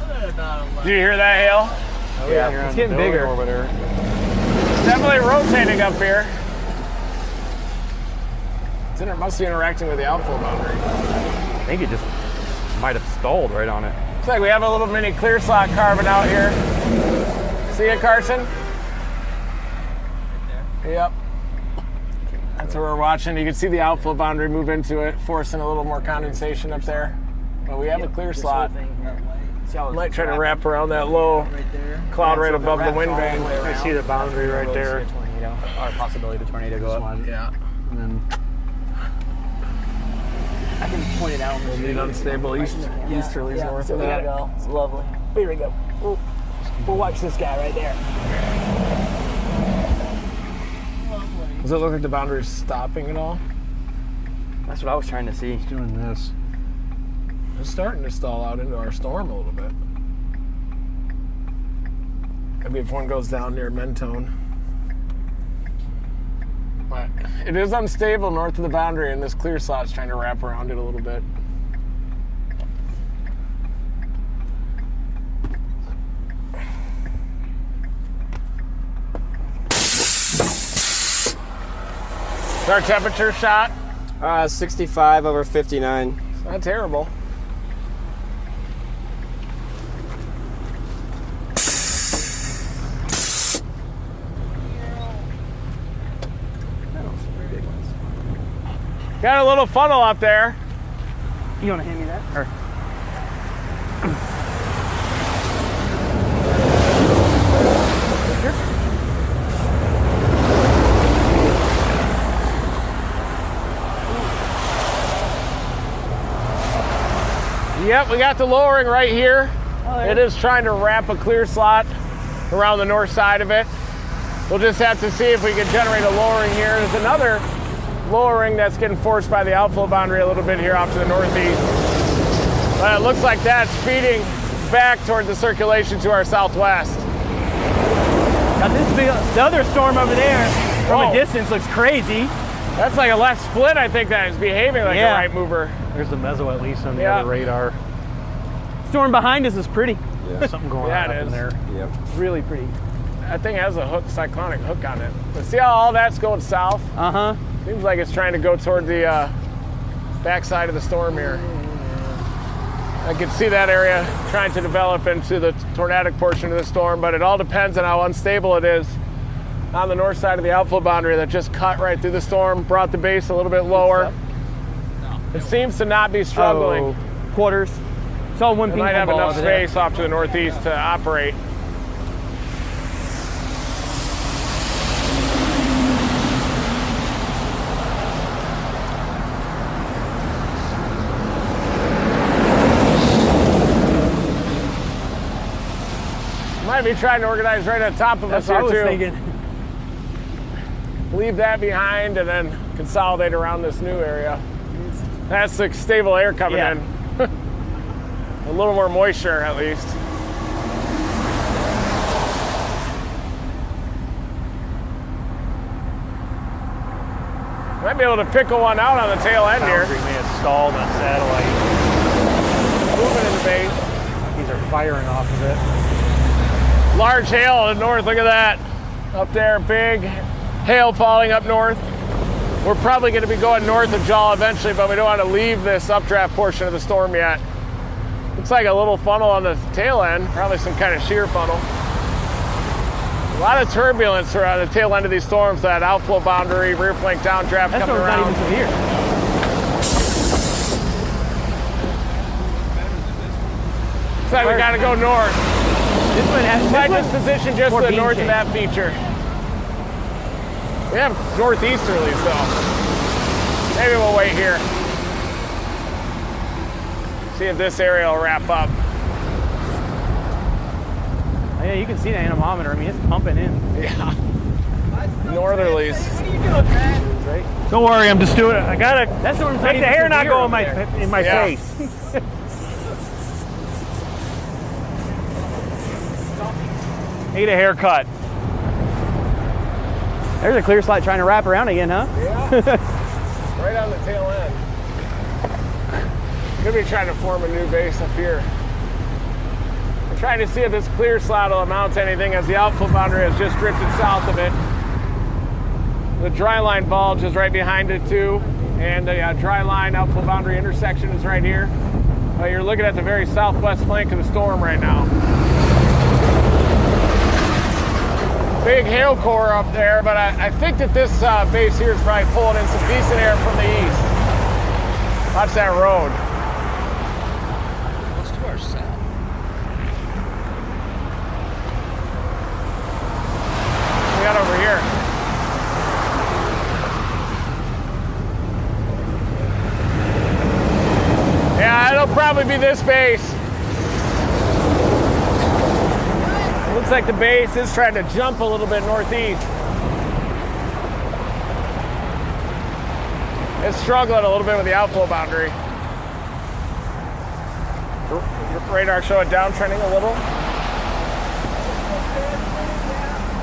About 11. Do you hear that, Hale? Oh, Yeah, you're it's on getting building bigger. Orbiter. It's definitely rotating up here. It must be interacting with the outflow boundary. I think it just might have stalled right on it. Looks like we have a little mini clear slot carving out here. See it, Carson? Yep. That's what we're watching. You can see the outflow boundary move into it, forcing a little more condensation up there. But we have a clear slot. Might try to wrap around that low cloud right above the wind band. I see the boundary right there. Tornado, or possibility of a tornado go up. Yeah. And then I can point it out. We'll need unstable easterlies north of There we that. go. It's lovely. Here we go. We'll watch this guy right there. Does it look like the boundary's stopping at all? That's what I was trying to see. doing this. It's starting to stall out into our storm a little bit. Maybe if one goes down near Mentone. But it is unstable north of the boundary, and this clear slot's trying to wrap around it a little bit. Is our temperature shot? 65 over 59. It's not terrible. Got a little funnel up there. You want to hand me that? Or Yep, we got the lowering right here. Oh, It is trying to wrap a clear slot around the north side of it. We'll just have to see if we can generate a lowering here. There's another lowering that's getting forced by the outflow boundary a little bit here off to the northeast. But it looks like that's feeding back toward the circulation to our southwest. got this big, the other storm over there from Whoa. a distance looks crazy. That's like a left split, I think, that is behaving like Yeah. a right mover. There's the meso at least on the Yeah. other radar. Storm behind us is pretty. Something going Yeah, on it up in is. there. Yep. Really pretty. That thing has a hook, cyclonic hook on it. But see how all that's going south? Uh-huh. Seems like it's trying to go toward the backside of the storm here. I can see that area trying to develop into the tornadic portion of the storm, but it all depends on how unstable it is on the north side of the outflow boundary that just cut right through the storm, brought the base a little bit lower. It seems to not be struggling. Oh, quarters. Saw one It ping might pong have ball enough over there. space off to the northeast to operate. Might be trying to organize right on top of That's us what I here was too. thinking. Leave that behind and then consolidate around this new area. That's the stable air coming Yeah. in. A little more moisture at least. Might be able to pickle one out on the tail end here. Boundary may have stalled on satellite. Moving in the base. These are firing off of it. Large hail in the north, look at that. Up there, big hail falling up north. We're probably going to be going north of Jaw eventually, but we don't want to leave this updraft portion of the storm yet. Looks like a little funnel on the tail end, probably some kind of shear funnel. A lot of turbulence around the tail end of these storms, that outflow boundary, rear flank downdraft That coming storm's not around. even severe. Looks like we got to go north. This one has Like this position just more to the beam north of change. that feature. We have northeasterly, so maybe we'll wait here. See if this area will wrap up. Oh, yeah, you can see the anemometer. I mean, it's pumping in. Yeah. Northerlies. What are you doing, man? Don't worry, I'm just doing it. I gotta That storm's make the even hair not severe go over in there. my Yeah. face. Need a haircut. There's a clear slot trying to wrap around again, huh? Yeah. Right on the tail end. Could be trying to form a new base up here. We're trying to see if this clear slot will amount to anything as the outflow boundary has just drifted south of it. The dry line bulge is right behind it too. And the dry line outflow boundary intersection is right here. You're looking at the very southwest flank of the storm right now. Big hail core up there, but I think that this base here is probably pulling in some decent air from the east. Watch that road. What's to our south? We got over here. Yeah, it'll probably be this base. Looks like the base is trying to jump a little bit northeast. It's struggling a little bit with the outflow boundary. radar show it downtrending a little?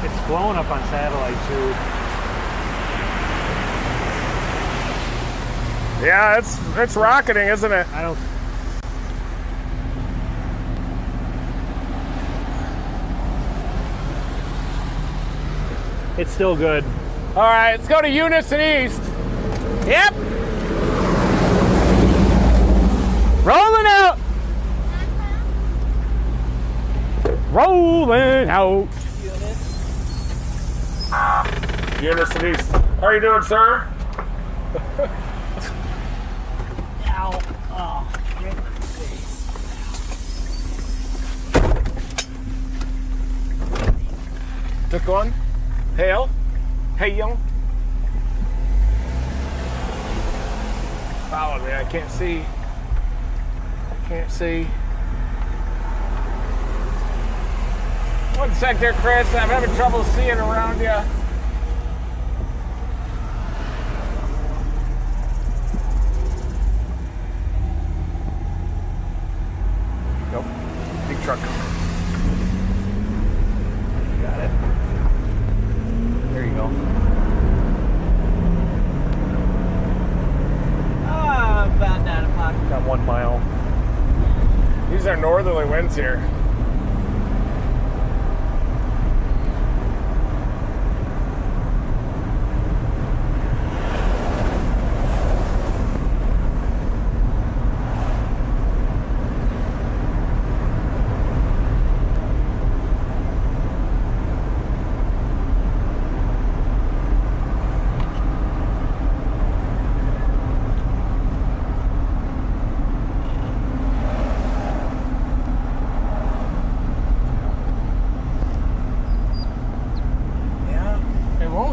It's blowing up on satellite too. Yeah, it's rocketing, isn't it? I don't. It's still good. All right, let's go to Unison East. Yep. Rolling out. Rolling out. Unison East. How are you doing, sir? Ow. Oh, Took one. Hail. Hey, young. Follow me. I can't see. Can't see. One sec there, Chris. I'm having trouble seeing around you. Nope. Big truck coming. Got it. There you go. about 9 o'clock. Got 1 mile. These are northerly winds here.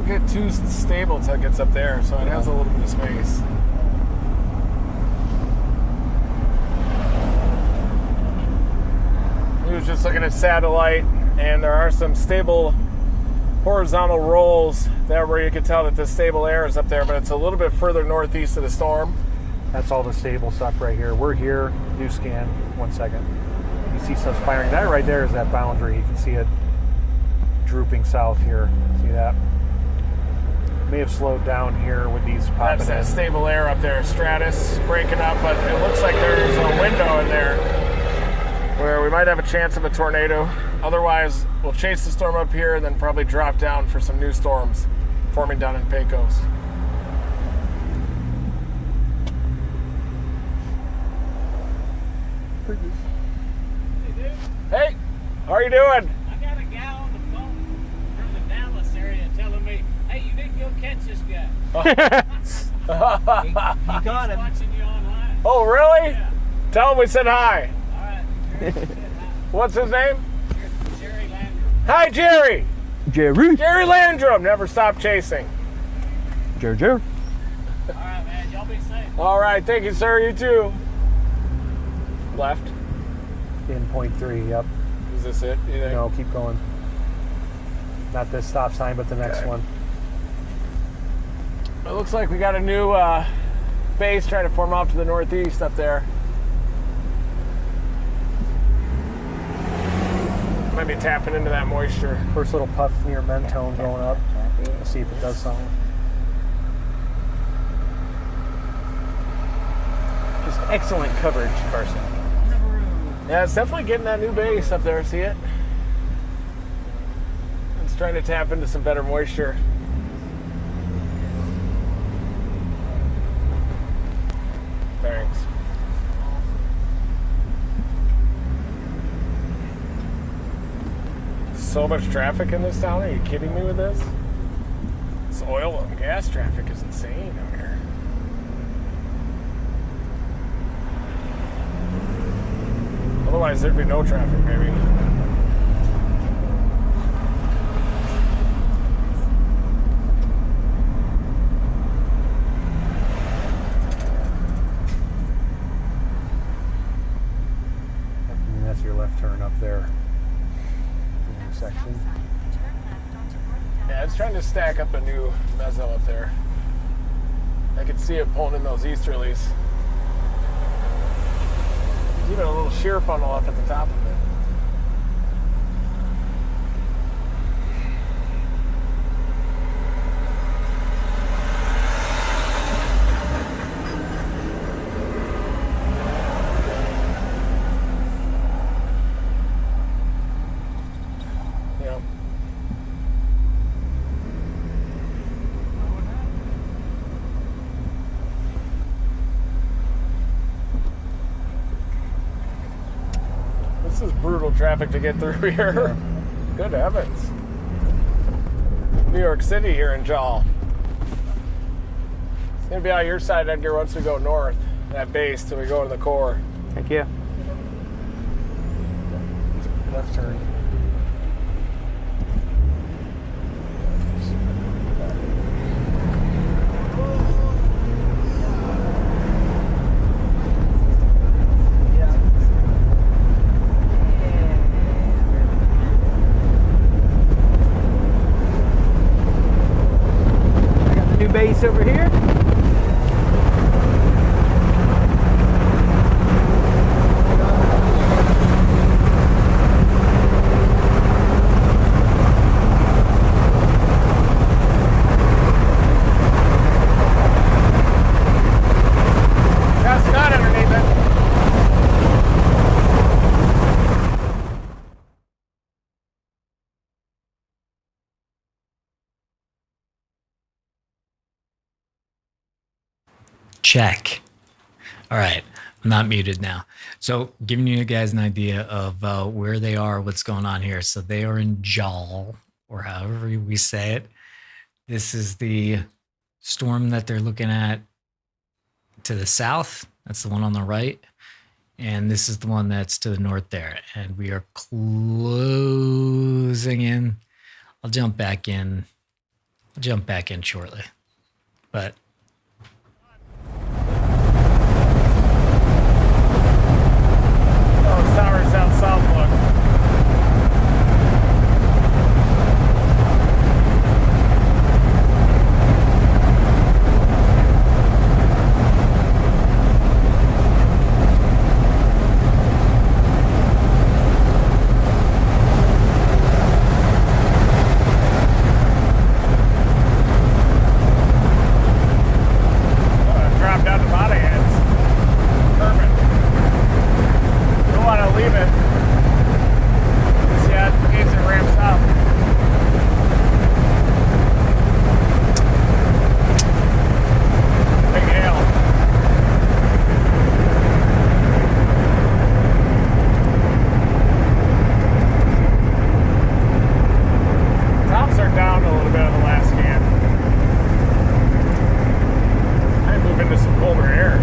Get too stable until it gets up there, so it has a little bit of space. He was just looking at satellite, and there are some stable horizontal rolls there where you can tell that the stable air is up there, but it's a little bit further northeast of the storm. That's all the stable stuff right here. We're here. New scan. 1 second. You see stuff firing. That right there is that boundary. You can see it drooping south here. See that? May have slowed down here with these popping That's that in. stable air up there, stratus breaking up, but it looks like there's a window in there where we might have a chance of a tornado. Otherwise, we'll chase the storm up here and then probably drop down for some new storms forming down in Pecos. Hey, how are you doing? I got a guy on the phone from the Dallas area telling me, hey, you need to go catch this guy. He caught him. Watching you online. Oh, really? Yeah. Tell him we said hi. All right. Jerry said hi. What's his name? Jerry Landry. Hi, Jerry. Jerry. Jerry Landrum. Never stop chasing. Jerry. All right, man. Y'all be safe. All right. Thank you, sir. You too. Left. In 0.3, yep. Is this it? You think? No, keep going. Not this stop sign, but the next Okay. one. It looks like we got a new base trying to form off to the northeast up there. Might be tapping into that moisture. First little puff near Mentone going up. Let's see if it does something. Just excellent coverage, Carson. Yeah, it's definitely getting that new base up there. See it? It's trying to tap into some better moisture. Thanks. So much traffic in this town. Are you kidding me with this? This oil and gas traffic is insane out here. Otherwise, there'd be no traffic, maybe. And that's your left turn up there. The next section. Yeah, it's trying to stack up a new mezzo up there. I could see it pulling in those easterlies. Even a little shear funnel up at the top of it. Yeah. This is brutal traffic to get through here. Good heavens. New York City here in Jal. It's going to be out your side, Edgar, once we go north. That base till we go to the core. Thank you. Left turn. New base over here. That's not underneath it. Check. All right, I'm not muted now. So giving you guys an idea of where they are, what's going on here. So they are in Jal, or however we say it. This is the storm that they're looking at to the south. That's the one on the right. And this is the one that's to the north there. And we are closing in. I'll jump back in. I'll jump back in shortly. But Oh, towers down south, look. Drop down to Monahan's. Perfect. Don't want to leave it. See how it needs it ramps up. Big hail. Tops are down a little bit on the last scan. I move into some colder air.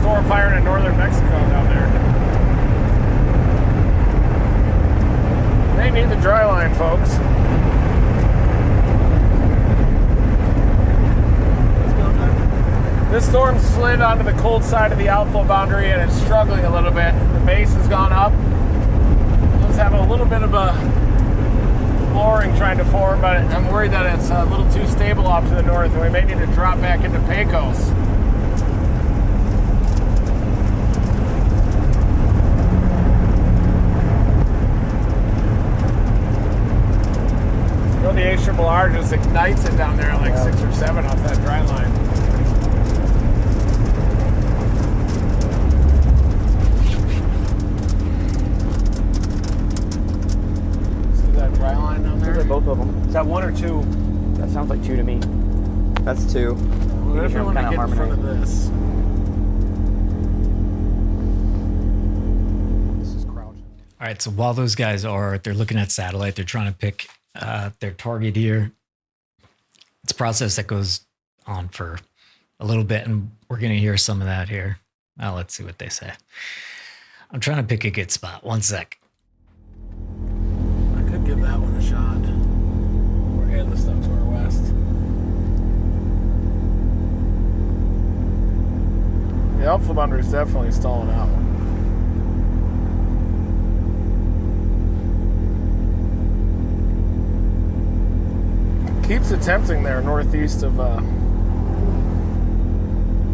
Storm fire in northern Mexico down there. They need the dry line, folks. This storm slid onto the cold side of the outflow boundary and it's struggling a little bit. The base has gone up. It's having a little bit of a flooring trying to form, but I'm worried that it's a little too stable off to the north and we may need to drop back into Pecos. You know, the ARRR just ignites it down there at like 6 or 7 off that dry line. See that dry line down there? Both of them. Is that one or two? That sounds like two to me. That's two. What if we want to get in front of this? This is crouching. all right, so while those guys they're looking at satellite, they're trying to pick their target here. It's a process that goes on for a little bit, and we're going to hear some of that here. Well, let's see what they say. I'm trying to pick a good spot. One sec. I could give that one a shot. The outflow boundary is definitely stalling out. Keeps attempting there northeast of. You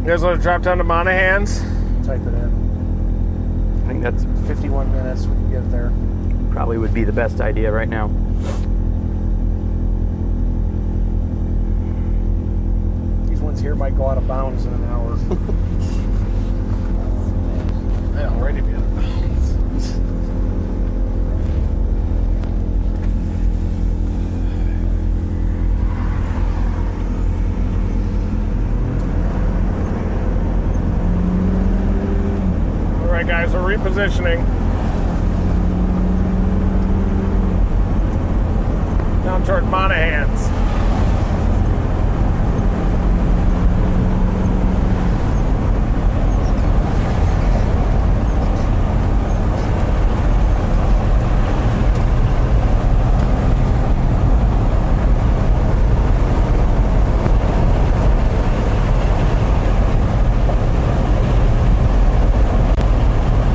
guys want to drop down to Monahans? Type it in. I think that's 51 minutes. We can get there. probably would be the best idea right now. These ones here might go out of bounds in an hour. They already be out of bounds. All right, guys, we're repositioning. Down toward Monahans.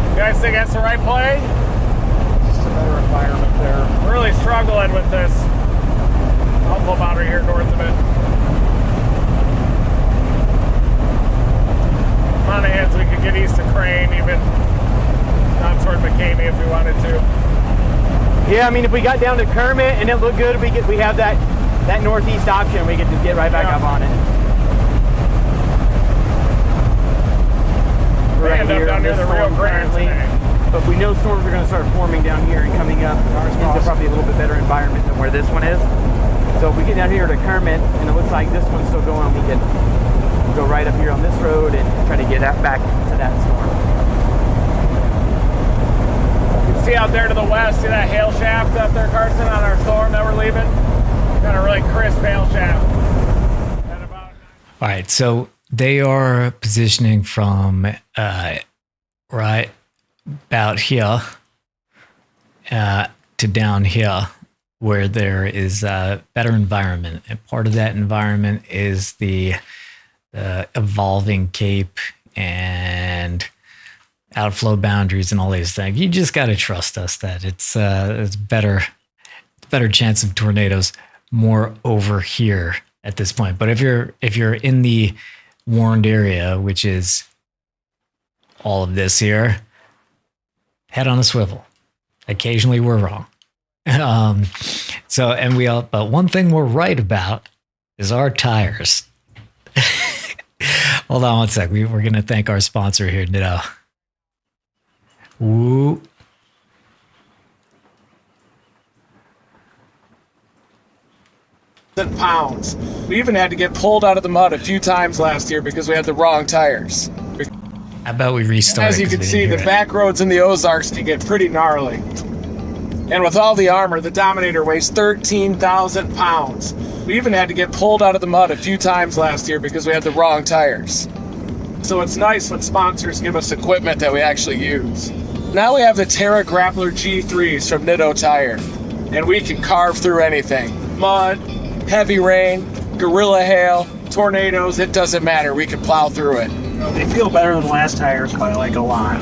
You guys think that's the right play? Just a better environment there. We're really struggling with this outflow boundary here north of it. Monahans, we could get east of Crane, even down toward McCamey if we wanted to. Yeah, I mean, if we got down to Kermit and it looked good, we have that northeast option. We could just get right back up on it. They end up down near the Rio Grande today. But we know storms are going to start forming down here and coming up into probably a little bit better environment than where this one is. So if we get down here to Kermit and it looks like this one's still going, we can go right up here on this road and try to get that back to that storm. You can see out there to the west, see that hail shaft up there, Carson, on our storm that we're leaving? Got a really crisp hail shaft. All right, so they are positioning from right about here to down here, where there is a better environment. And part of that environment is the evolving Cape and outflow boundaries and all these things. You just got to trust us that it's better chance of tornadoes more over here at this point. But if you're in the warned area, which is all of this here, head on a swivel. Occasionally we're wrong. But one thing we're right about is our tires. Hold on one sec. We're going to thank our sponsor here, Nitto. Woo. Pounds. We even had to get pulled out of the mud a few times last year because we had the wrong tires. How about we restart? As you can see, the back roads in the Ozarks can get pretty gnarly. And with all the armor, the Dominator weighs 13,000 pounds. We even had to get pulled out of the mud a few times last year because we had the wrong tires. So it's nice when sponsors give us equipment that we actually use. Now we have the Terra Grappler G3s from Nitto Tire, and we can carve through anything. Mud, heavy rain, gorilla hail, tornadoes, it doesn't matter. We can plow through it. They feel better than last tires by like a lot.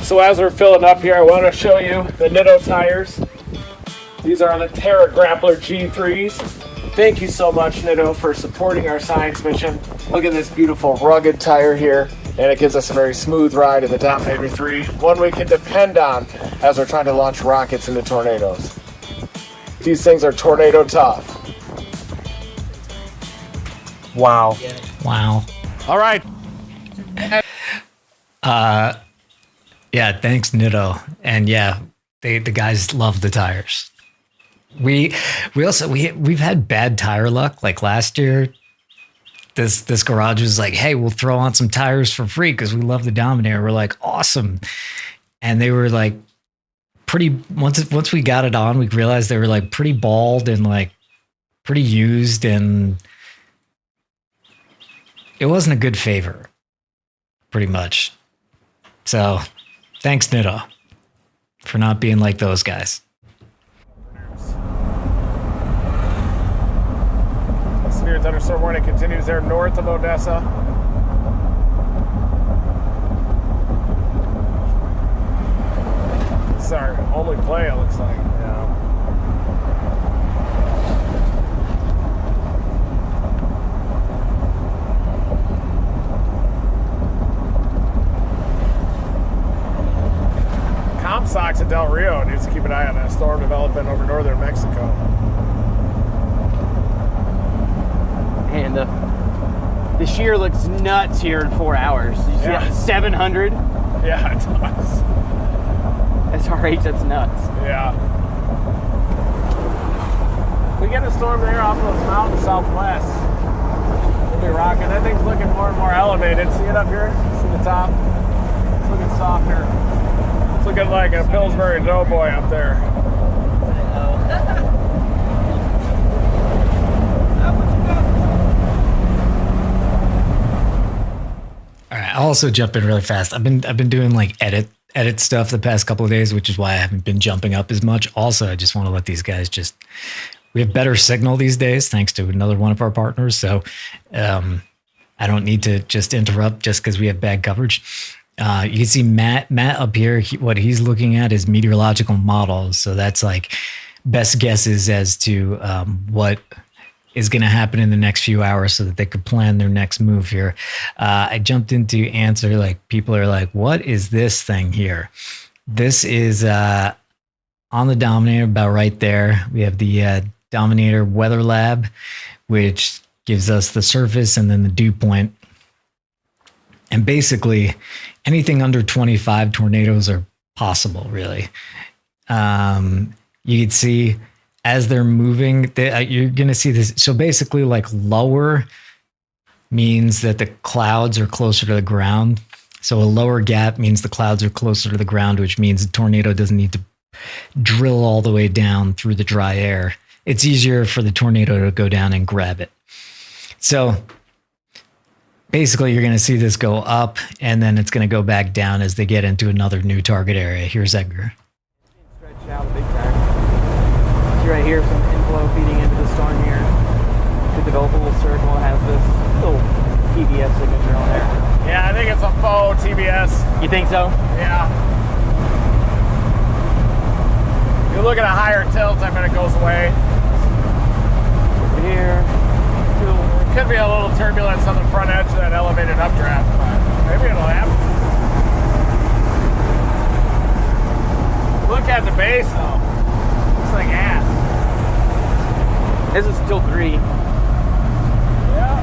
So as we're filling up here, I want to show you the Nitto tires. These are the Terra Grappler G3s. Thank you so much, Nitto, for supporting our science mission. Look at this beautiful rugged tire here, and it gives us a very smooth ride in the Dominator 3, one we can depend on as we're trying to launch rockets into tornadoes. These things are tornado tough. Wow. Wow. All right. Yeah, thanks, Nitto. And yeah, the guys love the tires. We've had bad tire luck. Like last year, this garage was like, hey, we'll throw on some tires for free because we love the Dominator. We're like, awesome. And they were like pretty, once we got it on, we realized they were like pretty bald and like pretty used, and it wasn't a good favor, pretty much. So thanks, Nitto, for not being like those guys. Severe thunderstorm warning continues there north of Odessa. only play, it looks like. Yeah. Comstocks at Del Rio needs to keep an eye on that storm developing over northern Mexico. And the shear looks nuts here in 4 hours. You see that? 700 Yeah, it does. SRH, that's nuts. Yeah. We get a storm there off those mountains southwest. We'll be rocking. That thing's looking more and more elevated. See it up here? See the top? It's looking softer. It's looking like a Pillsbury Doughboy up there. All right, I'll also jump in really fast. I've been doing like edit stuff the past couple of days, which is why I haven't been jumping up as much. Also, I just want to let these guys we have better signal these days thanks to another one of our partners. So I don't need to just interrupt just because we have bad coverage. You can see Matt up here. What he's looking at is meteorological models. So that's like best guesses as to what is going to happen in the next few hours so that they could plan their next move here. I jumped into answer, like people are like, what is this thing here? This is on the Dominator, about right there. We have the Dominator Weather Lab, which gives us the surface and then the dew point. And basically anything under 25 tornadoes are possible, really. You can see as they're moving, you're going to see this. So basically, like lower means that the clouds are closer to the ground. So a lower gap means the clouds are closer to the ground, which means the tornado doesn't need to drill all the way down through the dry air. It's easier for the tornado to go down and grab it. So basically, you're going to see this go up, and then it's going to go back down as they get into another new target area. Here's Edgar. Stretch out big time. See right here, some inflow feeding into the storm here. Could develop a little circle. It has this little TBS signature on there. Yeah, I think it's a faux TBS. You think so? Yeah. You look at a higher tilt, I bet it goes away. Over here. Could be a little turbulence on the front edge of that elevated updraft, but maybe it'll happen. Look at the base, though. Looks like ass. This is still 3. Yeah.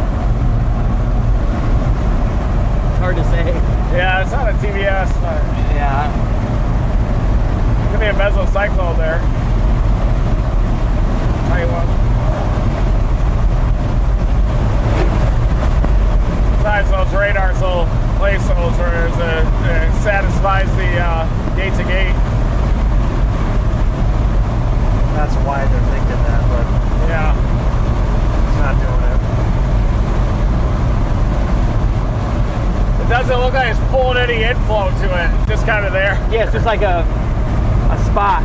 It's hard to say. Yeah, it's not a TBS, but Yeah. could be a mesocyclone there. Tell you what. Besides, those radars will place those where it satisfies the gate-to-gate. That's why they're thinking that, but Yeah. it's not doing it. It doesn't look like it's pulling any inflow to it. Just kind of there. Yeah, it's just like a spot.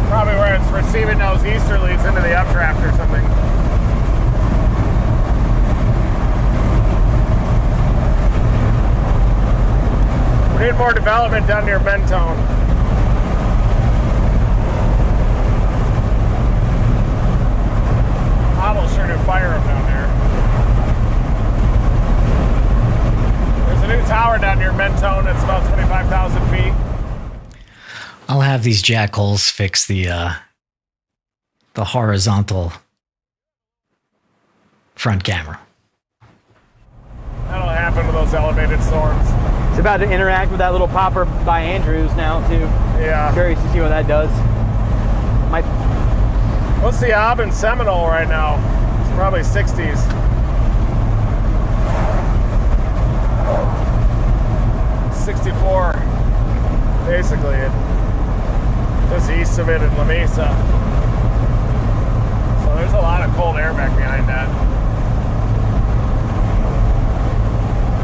Probably where it's receiving those easterlies into the updraft or something. We need more development down near Mentone. Hobbs sure to fire up down there. There's a new tower down near Mentone that's about 25,000 feet. I'll have these jackholes fix the horizontal front camera. That'll happen with those elevated storms. It's about to interact with that little popper by Andrews now, too. Yeah. Curious to see what that does. Might. What's the Hobbs and Seminole right now? It's probably 60s. It's 64, basically. Just east of it in La Mesa. So there's a lot of cold air back behind that.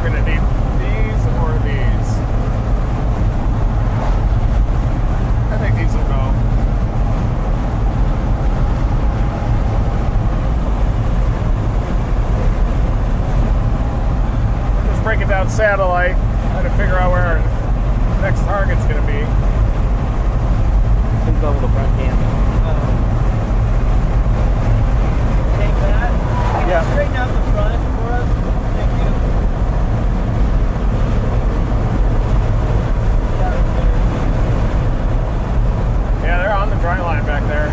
We're gonna need these or these. I think these will go. Just break it down satellite, try to figure out where next target's going to be. Please level the front cam. Take that. Yeah. Straighten out the front for us. Thank you. Yeah, they're on the dry line back there.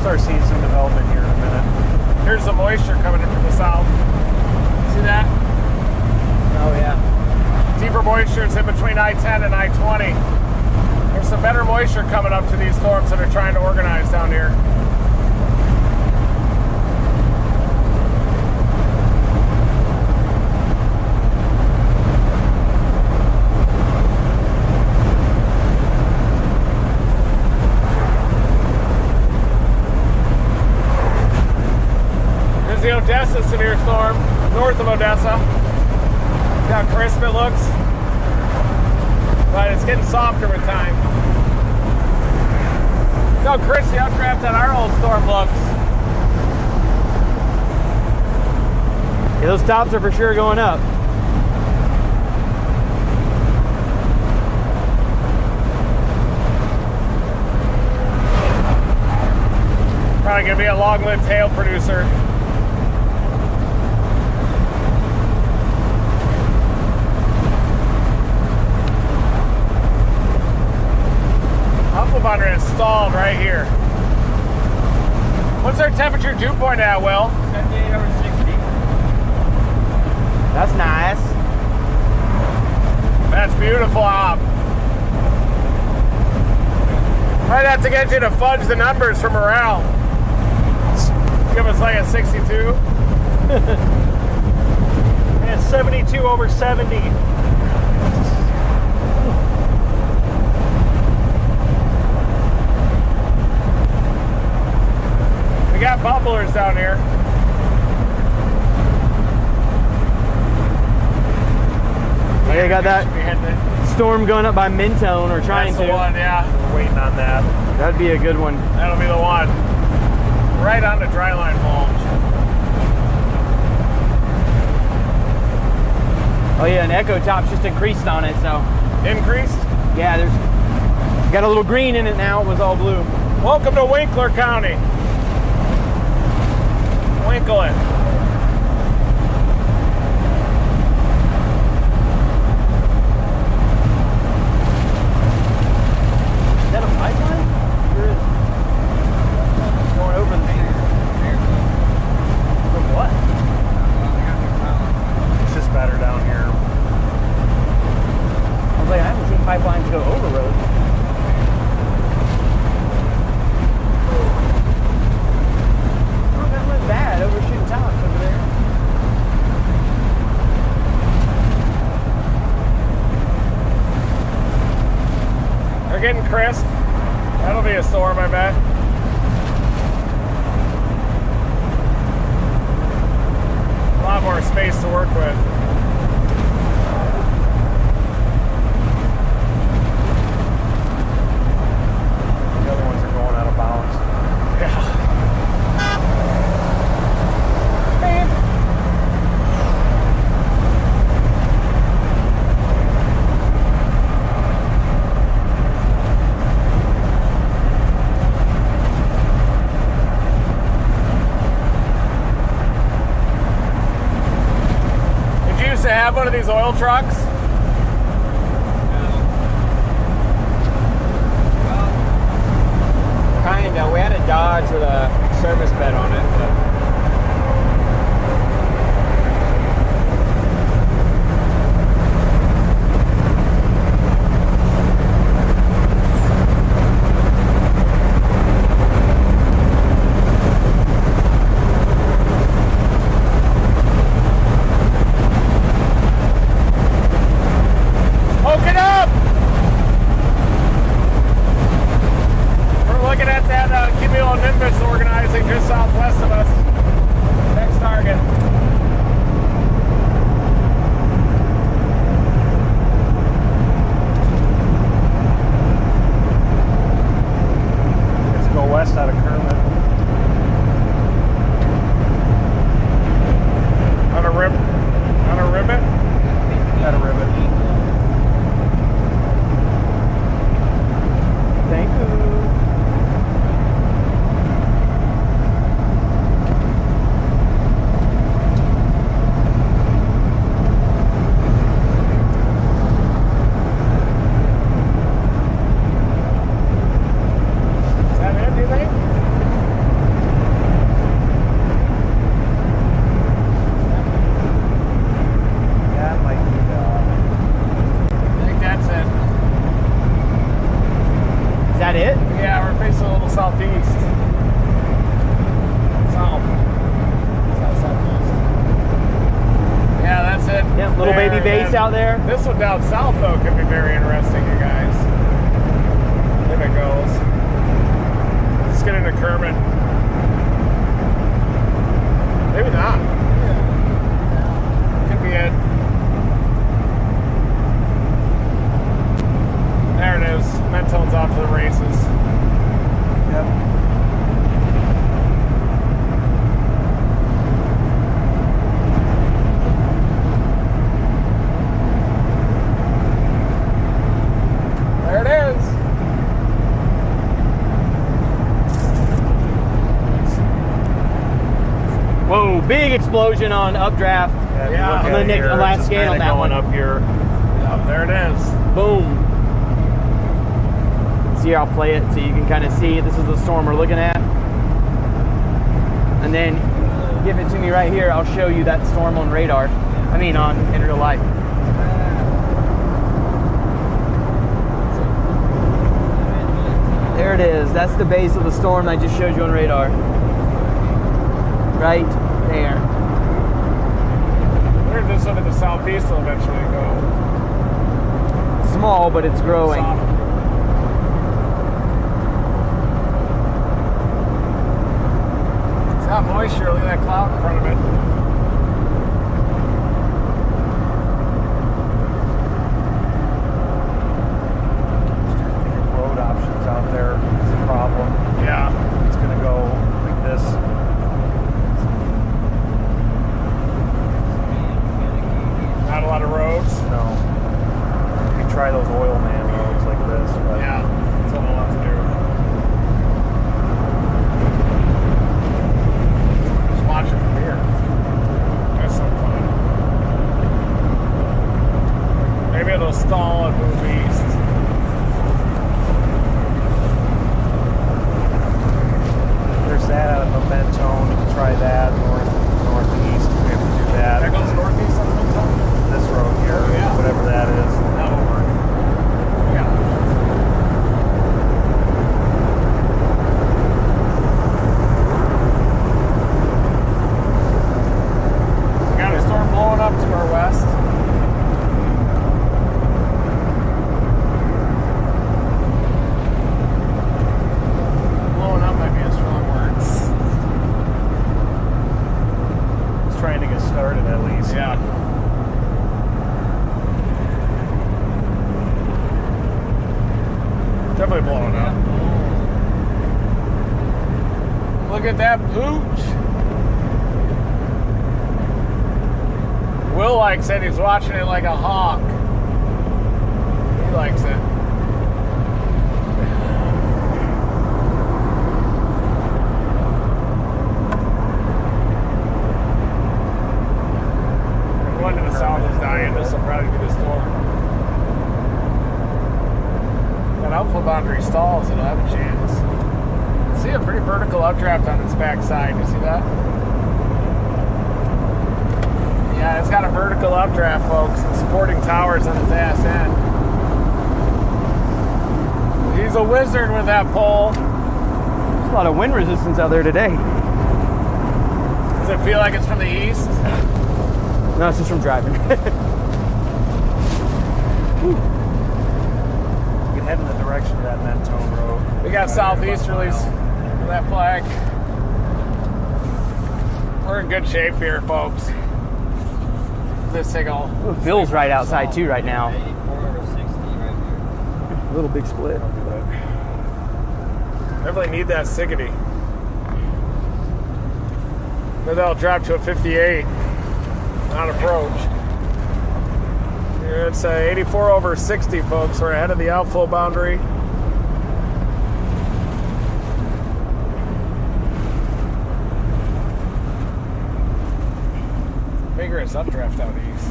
Start seeing some development here in a minute. Here's the moisture coming in from the south. See that? Oh yeah. Deeper moisture is in between I-10 and I-20. There's some better moisture coming up to these storms that are trying to organize down here. Here's the Odessa severe storm, north of Odessa. See how crisp it looks? But it's getting softer with time. See how crispy, how trapped that our old storm looks. Yeah, those tops are for sure going up. Probably gonna be a long-lived hail producer. Butter is stalled right here. What's our temperature dew point at, Will? 78 over 60. That's nice. That's beautiful, Hob. Might have to get you to fudge the numbers for morale. Give us like a 62. And 72 over 70. We got bubblers down here. Oh, yeah, got that storm going up by Mentone, or trying That's to. the one, yeah. We're waiting on that. That'd be a good one. That'll be the one. Right on the dry line bulge. Oh yeah, and Echo Top's just increased on it, so. Increased? Yeah, there's got a little green in it now. It was all blue. Welcome to Winkler County. Winkle it. Is that a pipeline? Sure is. Going over the From what? It's just better down here. I was like, I haven't seen pipelines go over roads. Oh, that wasn't bad. Overshooting tops over there. They're getting crisp. That'll be a storm, I bet. A lot more space to work with. The other ones are going out of bounds. Yeah. Did you used to have one of these oil trucks? Kinda. We had a Dodge with a service bed on it. But Poke it up! We're looking at that cumulonimbus organizing just southwest of us. Little baby base out there. This one down south, though, could be very interesting, you guys. If it goes. Let's get into Kermit. Maybe not. Could be it. There it is. Mentone's off to the races. Yep. There it is. Whoa, big explosion on updraft. Yeah. On the last scan on that going one. up here. Yep, there it is. Boom. See here, I'll play it so you can kind of see. This is the storm we're looking at. And then give it to me right here. I'll show you that storm on radar. I mean, in real life. There it is. That's the base of the storm I just showed you on radar. Right there. Where does this one to the southeast will eventually go? Small, but it's growing. Soft. It's got moisture. Look at that cloud in front of it. Road options out there is a problem. Yeah. It's going to go like this. Not a lot of roads. No. You can try those oil man roads like this, but Yeah. That's what we'll have to do. Just watch it from here. That's so fun. Maybe it'll stall and move east. there's that out of Mentone. You can try that northeast. We have to do that. That goes northeast on the Mentone? This road here, Oh, yeah. whatever that is. That'll work. Yeah. We got a storm blowing up to our west. Blowing up might be a strong word. It's trying to get started at least. Yeah. Definitely blowing up. Look at that pooch. Will likes it. He's watching it like a hawk. He likes it. One to the south is dying. This will probably be the storm. That outflow boundary stalls, it'll have a chance. See a pretty vertical updraft on its backside. You see that? Yeah, it's got a vertical updraft, folks. It's supporting towers on its ass end. He's a wizard with that pole. There's a lot of wind resistance out there today. Does it feel like it's from the east? No, it's just from driving. You can head in the direction of that Mentone road. We got southeasterlies for that flag. We're in good shape here, folks. This thing all Phil's right outside too right now. 84 over 60 right here. A little big split. definitely need that Siggety. Maybe that'll drop to a 58 on approach. Here it's 84 over 60, folks. We're ahead of the outflow boundary. Vigorous updraft out east.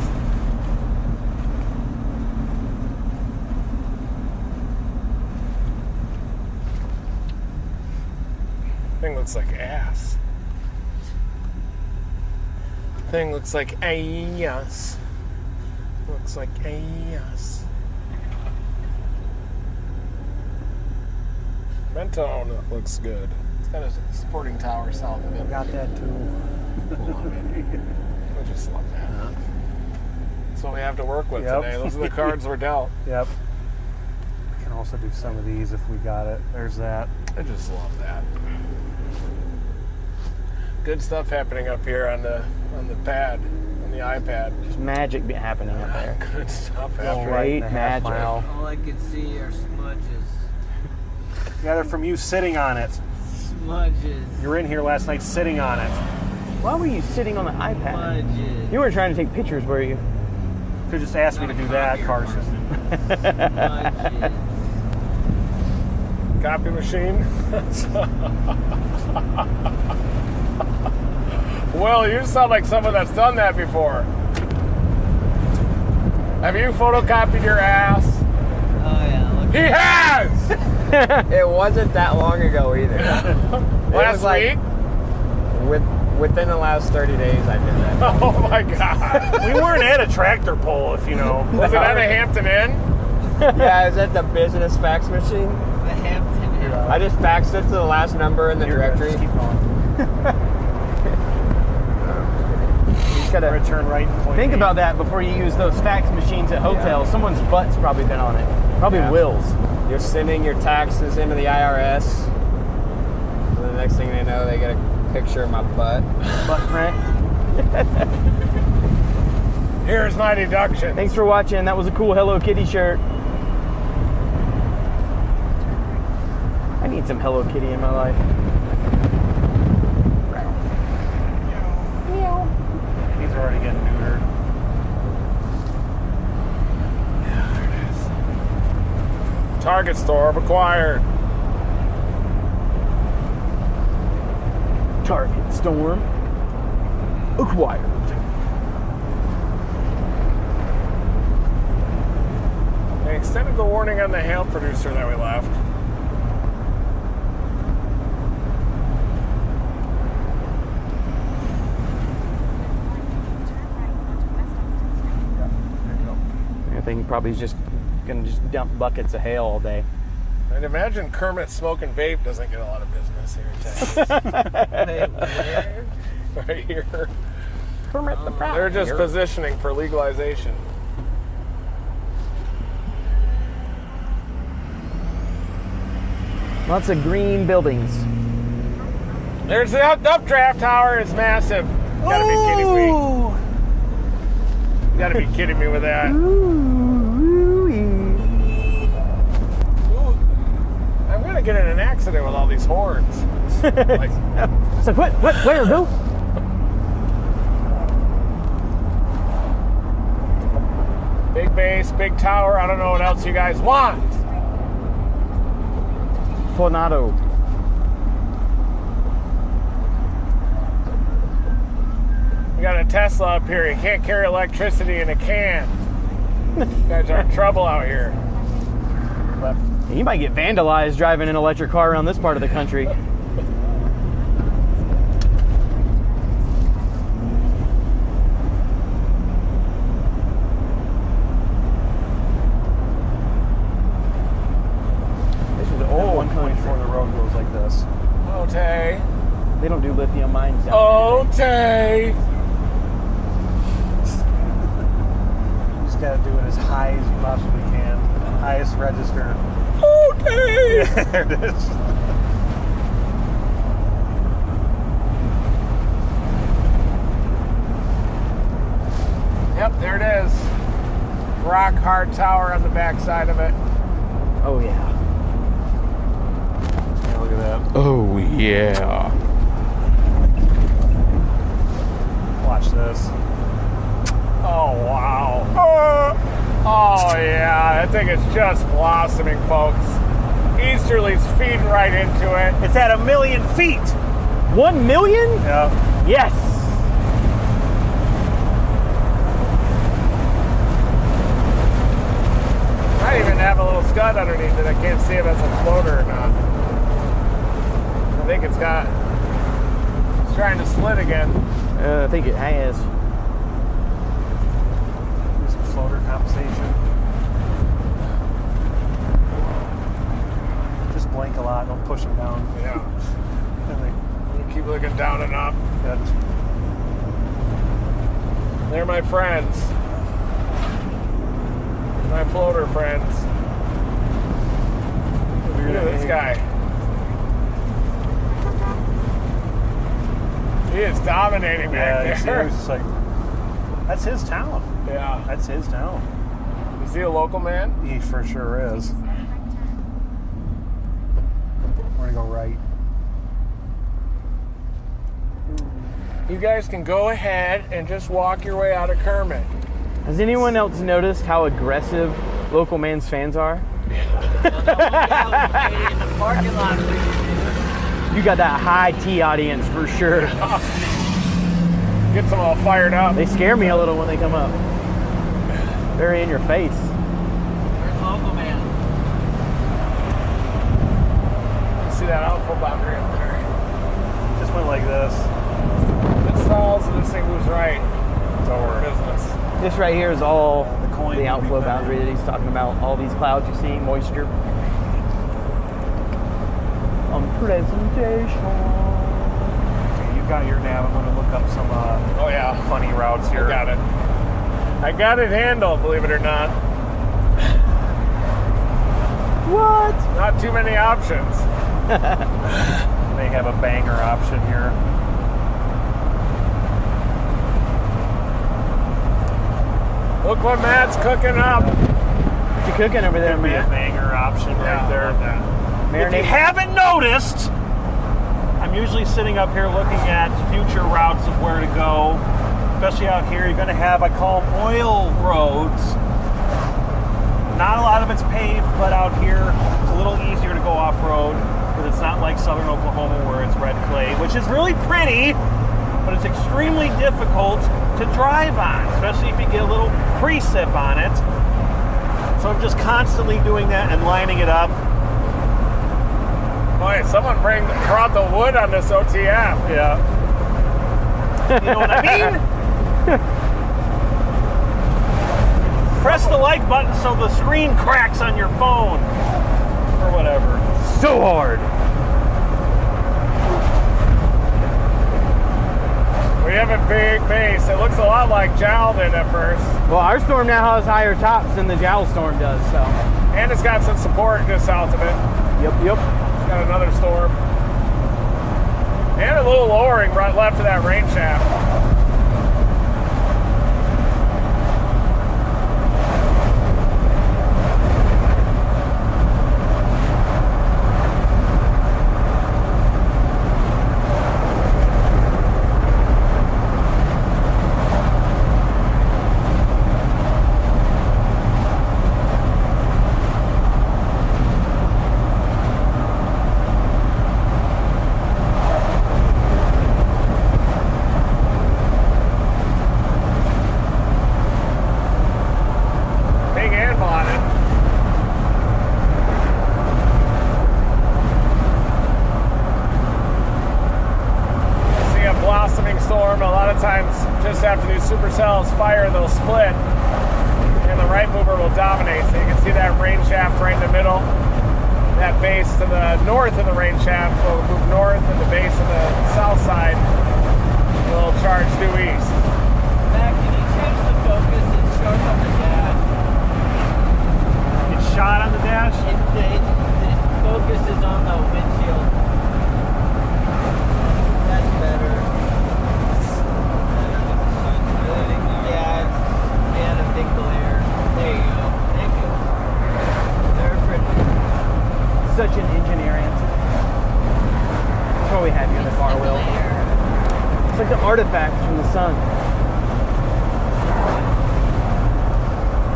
Thing looks like ass. Thing looks like ass. Looks like ass. Mentone looks good. It's got a supporting tower south of it. Got that too. I just love that. So have to work with Yep. today. Those are the cards we're dealt. Yep. We can also do some of these if we got it. There's that. I just love that. Good stuff happening up here on the pad, on the iPad. Just magic be happening up there. Good stuff Going happening. right in Straight a half magic. mile. All I could see are smudges. Yeah, they're from you sitting on it. Smudges. You were in here last night sitting on it. Why were you sitting on the iPad? Smudges. You weren't trying to take pictures, were you? Could just ask me to do that, Carson. Smudges. Copy machine. Well, you sound like someone that's done that before. Have you photocopied your ass? Oh yeah, look. He has! It wasn't that long ago either. Last week? Within the last 30 days, I did that. Oh my God. We weren't at a tractor pull, if you know. Was it at a Hampton Inn? Yeah, is that the business fax machine? The Hampton Inn. I just faxed it to the last number in the You're good. directory. Just keep going. You just gotta Return right in point think B. about that before you use those fax machines at hotels. Someone's butt's probably been on it. Probably Yeah. Will's. You're sending your taxes into the IRS. And the next thing they know, they get a picture of my butt. Butt print. Here's my deduction. Thanks for watching. That was a cool Hello Kitty shirt. I need some Hello Kitty in my life. He's already getting neutered. Target store acquired. Target storm acquired. They extended the warning on the hail producer that we left. I think probably just gonna just dump buckets of hail all day. I'd imagine Kermit smoking vape doesn't get a lot of business here in Texas. Hey, where? Right here. Kermit the Frog. They're just positioning for legalization. Lots of green buildings. There's the updraft tower. It's massive. You gotta be kidding me. You gotta be kidding me with that. Ooh, I'm gonna get in an accident with all these horns. Like, It's like, what, where, go? big base, big tower. I don't know what else you guys want. Tornado. We got a Tesla up here. You can't carry electricity in a can. You guys are in trouble out here. Left. You might get vandalized driving an electric car around this part of the country. This is At old 1.4, the road goes like this. Otay. They don't do lithium mines down Otay. You just got to do it as high as you possibly can. Highest register. Otay. There it is. Yep, there it is. Rock hard tower on the back side of it. there. Oh yeah. Yeah, look at that. Oh yeah. Watch this. Oh, wow. Oh, yeah. That thing is just blossoming, folks. Easterly's feeding right into it. It's at 1 million feet. 1 million? Yeah. Yes. Might even have a little scud underneath it. I can't see if it's a floater or not. I think it's trying to split again. I think it has. There's some floater compensation. Just blink a lot. Don't push them down. Yeah. And they- You keep looking down and up. yeah, just- They're my friends. My floater friends. Look at this guy. He is dominating back there. It's like, that's his town. Yeah. That's his town. Is he a local man? He for sure is. We're gonna go right. You guys can go ahead and just walk your way out of Kermit. Has anyone else noticed how aggressive local man's fans are? In the parking lot. You got that high T audience for sure. Gets them all fired up. They scare me a little when they come up. They're in your face. Where's local man? See that outflow boundary up there? Just went like this. If it stalls and this thing moves right, it's over business. This right here is all coin the will outflow be better. boundary that he's talking about. All these clouds you see, moisture. Presentation. Okay, you got your nav. I'm gonna look up some Oh yeah, funny routes here. I got it. I got it handled, believe it or not. What? Not too many options. They have a banger option here. Look what Matt's cooking up. What you cooking over there, There'd be a man? banger option right there. If you Marinate. haven't noticed, I'm usually sitting up here looking at future routes of where to go. Especially out here, you're going to have, I call them oil roads. Not a lot of it's paved, but out here, it's a little easier to go off-road because it's not like southern Oklahoma where it's red clay, which is really pretty, but it's extremely difficult to drive on, especially if you get a little precip on it. So I'm just constantly doing that and lining it up. Boy, someone brought the wood on this OTF. Yeah. You know what I mean? Press the like button so the screen cracks on your phone. Or whatever. So hard. We have a big base. It looks a lot like Jowl did at first. Well, our storm now has higher tops than the Jowl storm does, so. And it's got some support just south of it. Yep. Got another storm. And a little lowering right left of that rain shaft. Just after these supercells fire, they'll split, and the right mover will dominate. So you can see that rain shaft right in the middle. That base to the north of the rain shaft will move north, and the base of the south side will charge due east. Matt, can you change the focus? It's short on the dash. It's shot on the dash? The focus is on the windshield. That's better. Yeah, it's a big glare. There you go. Thank you. They're pretty. Such an engineer answer. That's why we have you in the car wheel. It's like the artifact from the sun.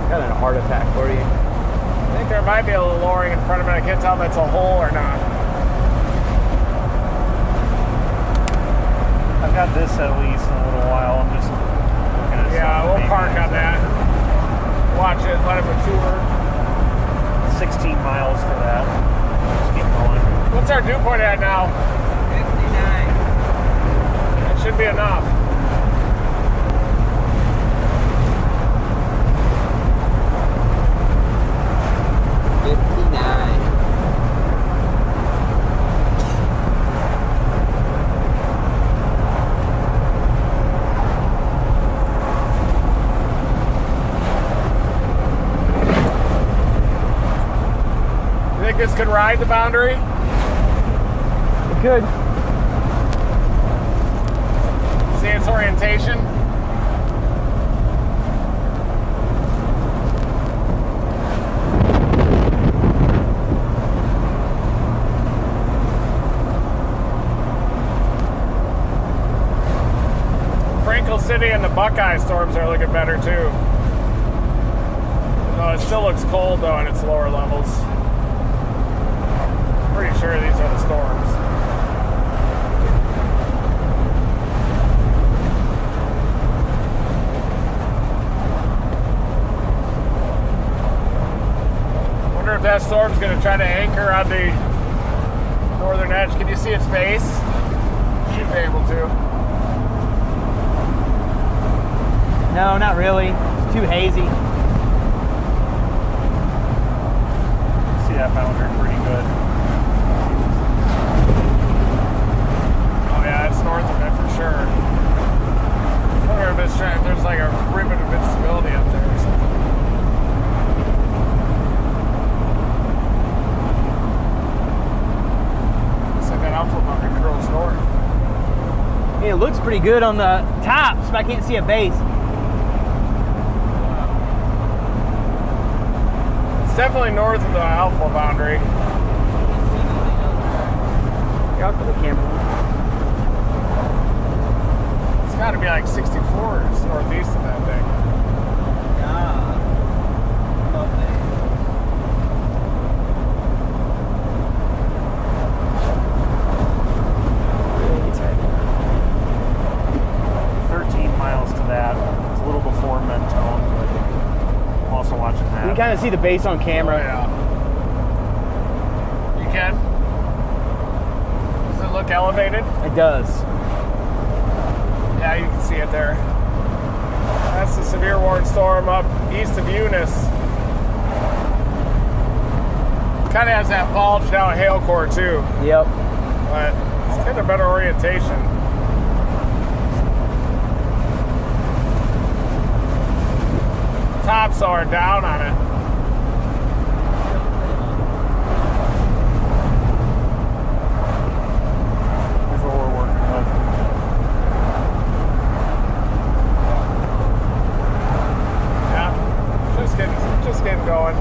Got an artifact for you. I think there might be a little lowering in front of it. I can't tell if it's a hole or not. I've got this at least in a little while. I'm just looking at Yeah, some we'll maybe park on that. Watch it, let it mature. 16 miles for that. Just keep going. What's our dew point at now? 59. That should be enough. think this could ride the boundary? It could. See its orientation? City and the Buckeye storms are looking better too. No, it still looks cold though in its lower levels. Pretty sure these are the storms. Wonder if that storm's going to try to anchor on the northern edge. Can you see its base? Should be able to. No, not really. It's too hazy. See that boundary pretty good. Oh yeah, it's north of it for sure. I wonder if it's trying, there's like a ribbon of instability up there or something. Looks like that alpha boundary curls north. Yeah, it looks pretty good on the tops, but I can't see a base. It's definitely north of the alpha boundary. Yeah, I'll put the camera. It's got to be like 64 northeast of that thing. Okay. 13 miles to that. It's a little before Mentone, but I'm also watching that. You can kind of see the base on camera. Oh, yeah. You can? Does it look elevated? It does. Yeah, you can see it there. That's the severe warning storm up east of Eunice. Kind of has that bulged out hail core too, Yep. but it's kind of better orientation. Tops are down on it. Here's what we're working with. Yeah, just getting going.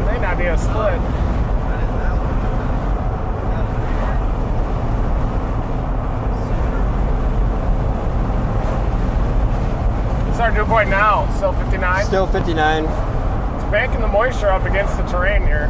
May not be a split. What's our dew point now? Still 59? Still 59. It's banking the moisture up against the terrain here.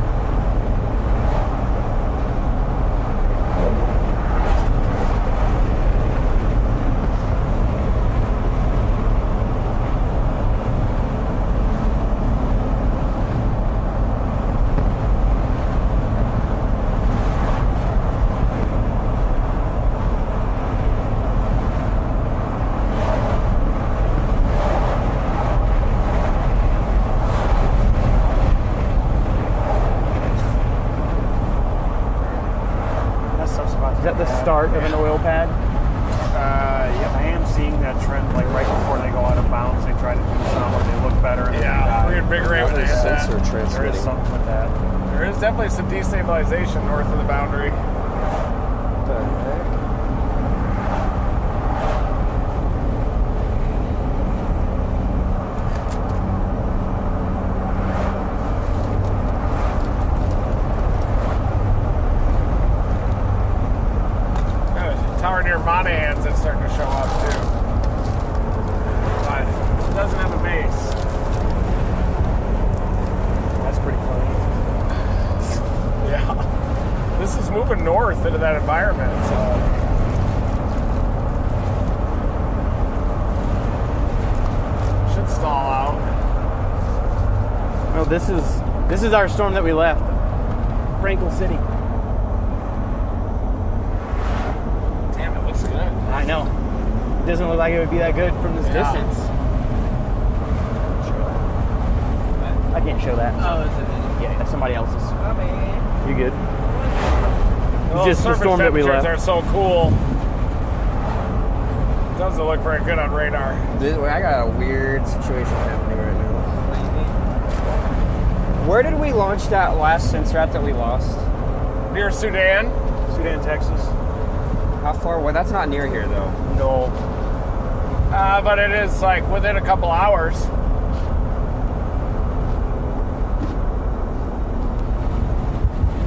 Is that the start of an oil pad? Yeah, I am seeing that trend. Like right before they go out of bounds, they try to do some, or they look better. And Yeah, reinvigorate when they hit that. Sensor there is transmitting. something with that. There is definitely some destabilization north of the boundary. What the heck? Tower near Monahan's that's starting to show up too. But it doesn't have a base. That's pretty funny. Yeah. This is moving north into that environment, so. Should stall out. No, this is our storm that we left. Frankel City. Damn, it looks good. I know. It doesn't look like it would be that good from this Yeah. distance. I can't show that. Oh, it's a video. Yeah, that's somebody else's. Oh, man. You good? Well, Just the surface storm that we temperatures left. are so cool. Doesn't look very good on radar. I got a weird situation happening right now. Where did we launch that last sensor at that we lost? Near Sudan. Sudan, Texas. How far? Well, that's not near here though. No. But it is like within a couple hours.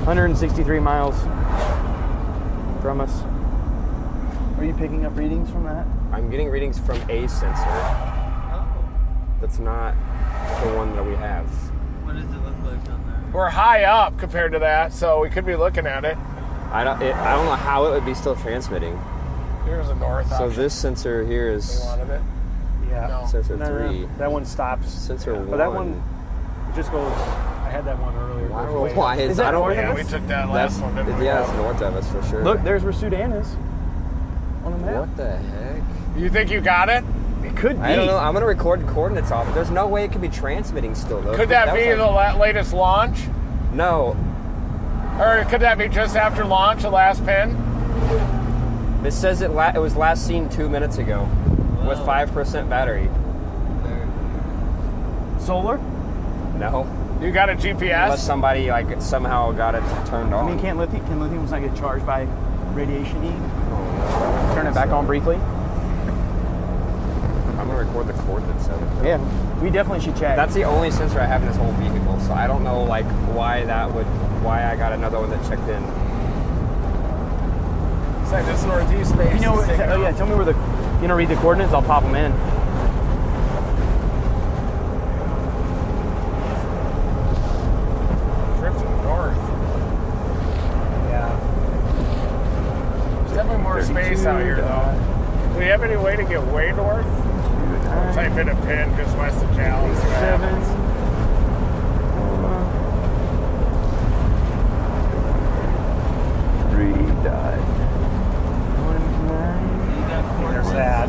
163 miles from us. Are you picking up readings from that? I'm getting readings from a sensor. That's not the one that we have. What does it look like on there? We're high up compared to that, so we could be looking at it. I don't know how it would be still transmitting. Here's a north So option. this sensor here You is wanted it? Yeah. No. sensor No, 3. that one stops. Sensor 1. But that one just goes. I had that one earlier. I Goes don't know way why up. it's, Is that I don't. north of Yeah, us? we took that That's, last one, didn't we? yeah, it's north of us for sure. Look, there's where Sudan is. On the map. What the heck? You think you got it? It could be. I don't know. I'm gonna record the coordinates off. There's no way it could be transmitting still though. Could that be was like- the latest launch? No. Or could that be just after launch, the last pin? It says it was last seen 2 minutes ago with 5% battery. Solar? No. You got a Unless GPS? somebody like somehow got it turned I on. mean, can lithium not get charged by radiation heat? Turn it back on briefly? I'm gonna record the coordinates of it. Yeah. We definitely should check. That's the only sensor I have in this whole vehicle, so I don't know like why I got another one that checked in. It's like this northeast space. You know, is taking off. tell me where read the coordinates, I'll pop them in. Drifting north. Yeah. There's definitely more space out here, though. Do we have any way to get way north? Type in a pin just west of Challenge. 7. There's that.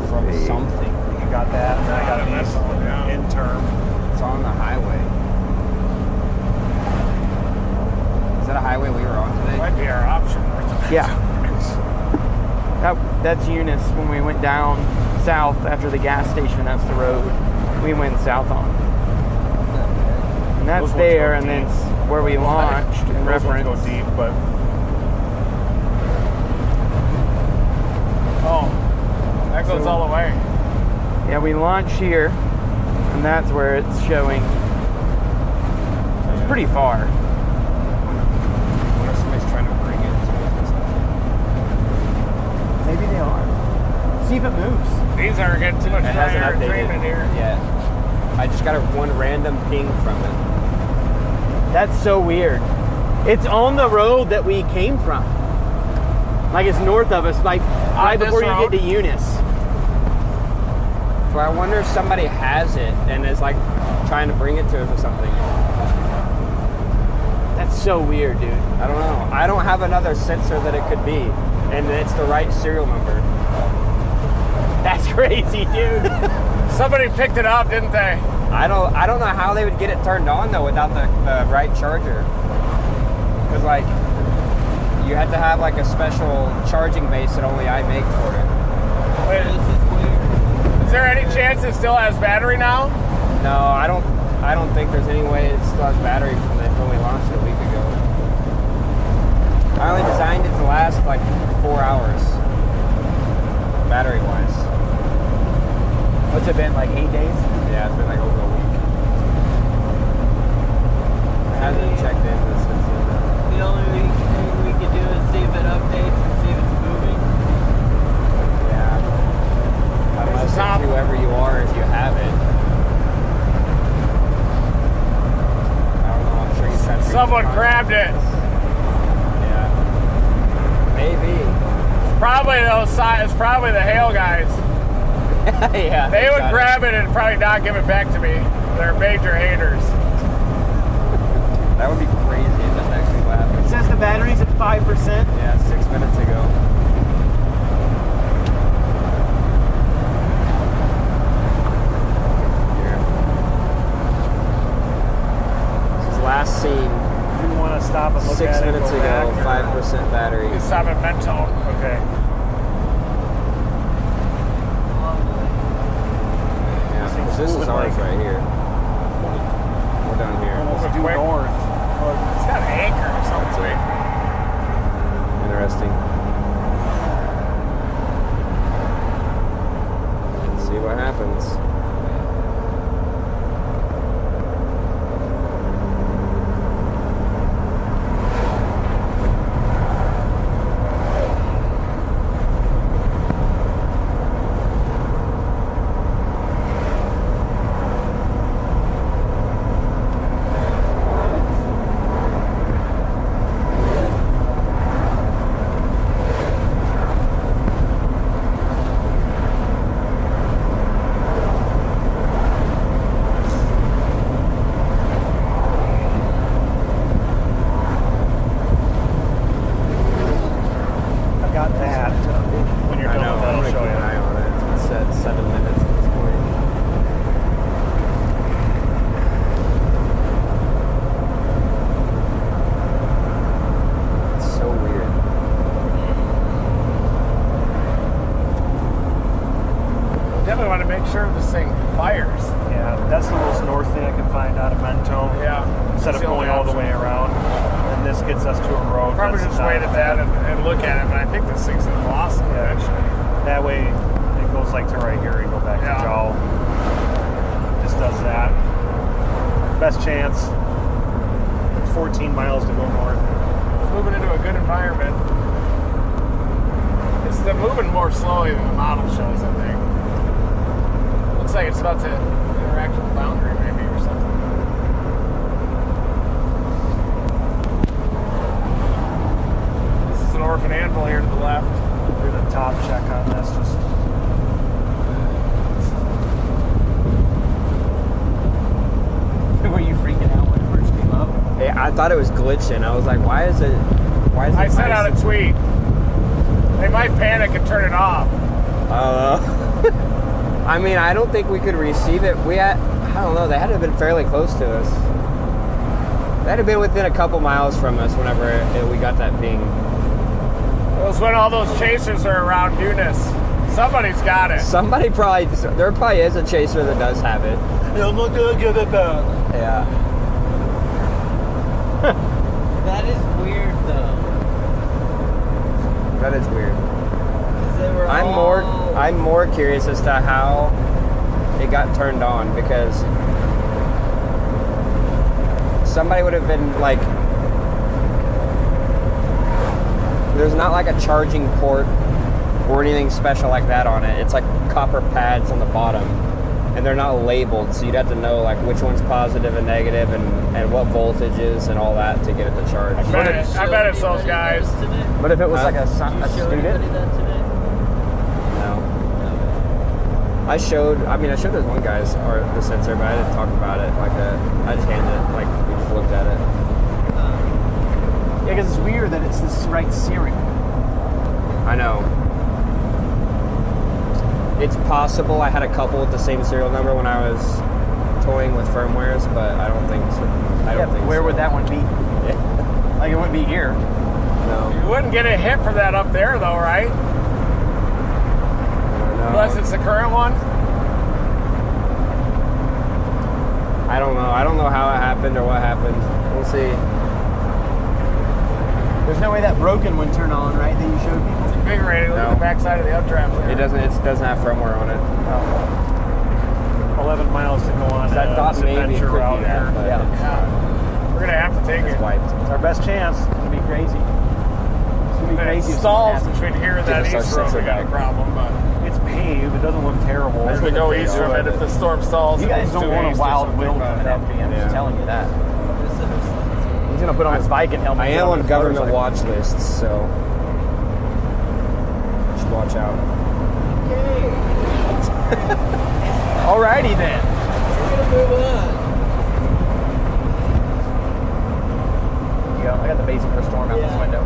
From something. You got that, and then I got an interim. It's on the highway. Is that a highway we were on today? Might be our option north of Yeah. That's Eunice. When we went down south after the gas station, that's the road we went south on. And that's Those ones there, go and then deep. it's where we launched in Those ones reference. go deep, but Oh, that goes all the way. Yeah, we launched here, and that's where it's showing. It's pretty far. What if somebody's trying to bring it to Maybe they are. See if it moves. These are getting too much it? It dry hasn't air updated train in here. yet. I just got one random ping from it. That's so weird. It's on the road that we came from. Like it's north of us, like right this before you road? get to Eunice. So I wonder if somebody has it and is like trying to bring it to us or something. That's so weird, dude. I don't know. I don't have another sensor that it could be, and it's the right serial number. That's crazy, dude. Somebody picked it up, didn't they? I don't know how they would get it turned on though without the right charger. Because like you have to have like a special charging base that only I make for it. Wait, is there any chance it still has battery now? No, I don't think there's any way it still has battery from when we launched it a week ago. I only designed it to last like 4 hours, battery wise. What's it been, like 8 days? Yeah, it's been like over a week. It hasn't checked in since then. The only thing we could do is see if it updates and see if it's moving. Yeah. Unless it's whoever you are, if you have it. I don't know, I'm sure you tried to reach Someone the car. grabbed it. Yeah. Maybe. Probably it's probably the hail guys. Yeah. They would got it. grab it and probably not give it back to me. They're major haters. That would be crazy if that actually It happened. says the battery's at 5%. Yeah, 6 minutes ago. Here. This is last seen you want to stop and look 6 at it. minutes go ago, back, or- 5% battery. You stop at Mentone. Okay. Yeah, this is moving ours like- right here. We're down here. definitely want to make sure this thing fires. Yeah, that's the most north thing I can find out of Mentone. Yeah. Instead of It's the going only all the option. way around. And this gets us to a road. Probably that's just not- wait at that and look at it, but I think this thing's gonna blossom Yeah. eventually. That way, it goes like to right here and go back Yeah. to Jowl. Just does that. Best chance. 14 miles to go north. It's moving into a good environment. It's moving more slowly than the model shows, I think. Looks like it's about to interact with the boundary maybe or something. This is an orphan anvil here to the left. Do the top check on this. Just Were you freaking out when it first came up? Hey, I thought it was glitching. I was like, why is it? I sent out a tweet. They might panic and turn it off. I mean, I don't think we could receive it. I don't know. They had to have been fairly close to us. They had to have been within a couple miles from us whenever we got that ping. Well, it's when all those chasers are around Eunice. Somebody's got it. There probably is a chaser that does have it. I'm not gonna give it back. Yeah. That is weird though. That is weird. 'Cause they were all- I'm more curious as to how it got turned on, because somebody would have been like, there's not like a charging port or anything special like that on it. It's like copper pads on the bottom, and they're not labeled, so you'd have to know like which one's positive and negative and what voltage is and all that to get it to charge. I bet it's those guys. But if it was like a Did you show student, anybody that today? no. I showed those one guy's the sensor, but I didn't talk about it like that. I just handed it, like we just looked at it. Yeah, because it's weird that it's this right serial. I know. It's possible I had a couple with the same serial number when I was toying with firmwares, but I don't think so. I don't think where so. would that one be? Yeah. Like it wouldn't be here. No. You wouldn't get a hit for that up there, though, right? No. Unless it's the current one. I don't know. I don't know how it happened or what happened. We'll see. There's no way that broken would turn on, right? That you showed people. It's invigorating. Look at No. the backside of the updraft there. It doesn't have firmware on it. 11 miles to go on That thought this maybe adventure could out be that, here. but Yeah. Yeah. We're gonna have to take it's it. wiped. It's our best chance. It's gonna be crazy. It's gonna be If it crazy. if stalls something between here and that Give us our east road, we sensor got a back. problem. But It's paved. It doesn't look terrible. as we go the east thing from on it, if it. the storm stalls, happens. You it guys moves don't due want a east or wild something, will but- from that. I'm just Yeah. telling you that. He's gonna put on his Viking helmet. I am on government watch lists, so should watch out. Alrighty then. We're gonna move on. Here you go. I got the basic for storm out this window.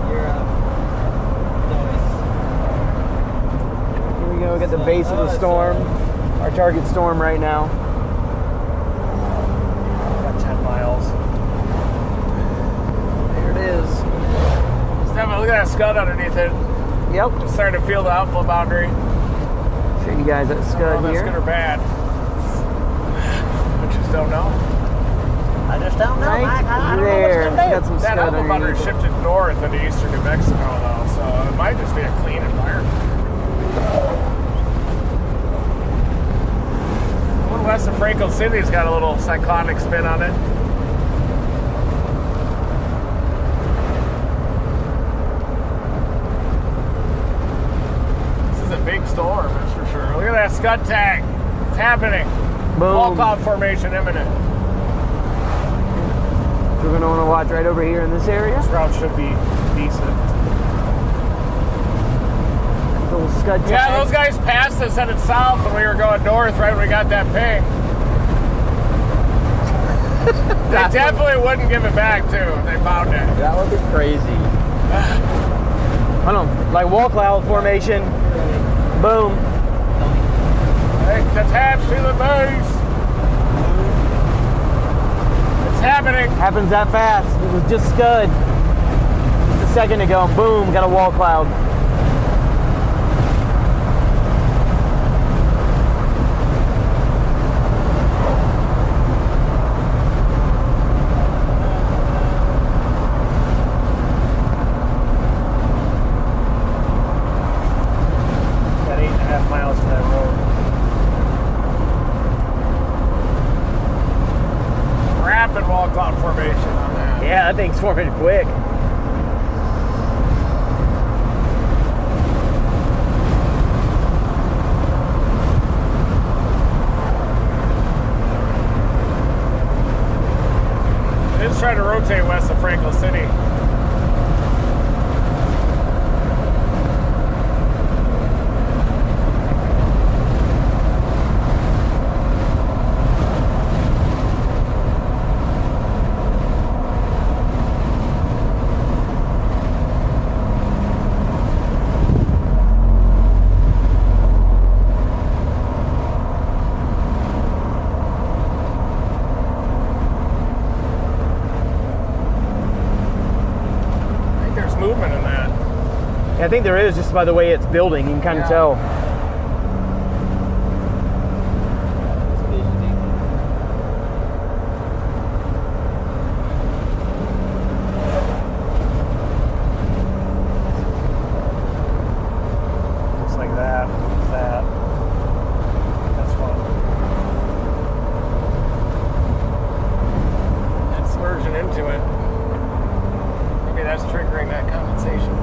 You're up. Here we go. Get the base of the storm. Our target storm right now. Got 10 miles. There it is. Stefan, look at that scud underneath it. Yep. Just starting to feel the outflow boundary. Show you guys that Oh, scud that's here. good or bad. I just don't know. I just don't know. Right I don't know there. what's gonna do. Got some That scud outflow boundary underneath it. shifted north into eastern New Mexico, though, so it might just be a clean environment. The one west of Franco City's got a little cyclonic spin on it. This is a big storm, that's for sure. Look at that scud tag. It's happening. Wall Boom. cloud formation imminent. We're gonna want to watch right over here in this area. This route should be decent. Little scud tag. Yeah, those guys passed us headed south when we were going north right when we got that ping. They definitely wouldn't give it back, too, if they found it. That would be crazy. I don't know, like wall cloud formation. Boom. Hey, attached to the base. It's happening. Happens that fast. It was just scud. Just a second ago, boom, got a wall cloud. thing's forming quick. It is trying to rotate west of Franklin City. I think there is, just by the way it's building. You can kind of tell. Looks like that. That. That's fun. It's merging into it. Maybe that's triggering that condensation.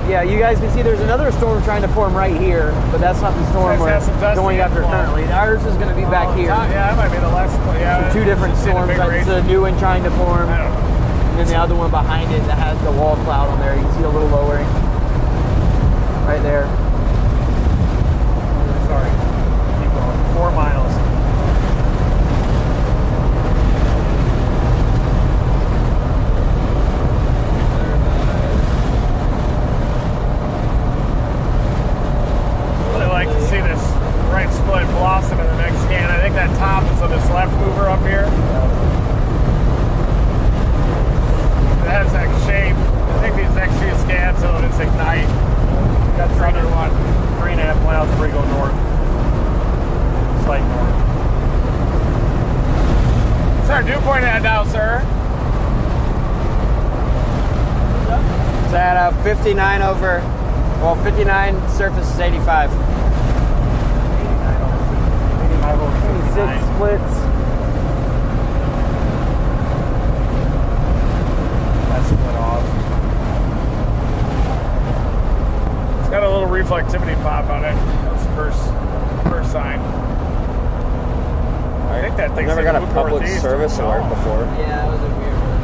Yeah, you guys can see there's another storm trying to form right here, but that's not the storm we're going after currently. Ours is going to be back here. Yeah, that might be the last one. Yeah, two different storms. It's a new one trying to form. And then the other one behind it that has the wall cloud on there. You can see a little lowering right there. Sorry. Keep going. 4 miles. Split blossom in the next scan. I think that top is on this left mover up here. It has that shape. I think these next few scans will just ignite. Got 3.5 miles before you go north. Slight north. What's our dew point at now, sir? It's at 59 over, well, 59 surface is 85. 26 splits. That's split off. It's got a little reflectivity pop on it. That's the first sign. I think that thing's never got a public northeast. service alert before. Yeah, it was a weird one.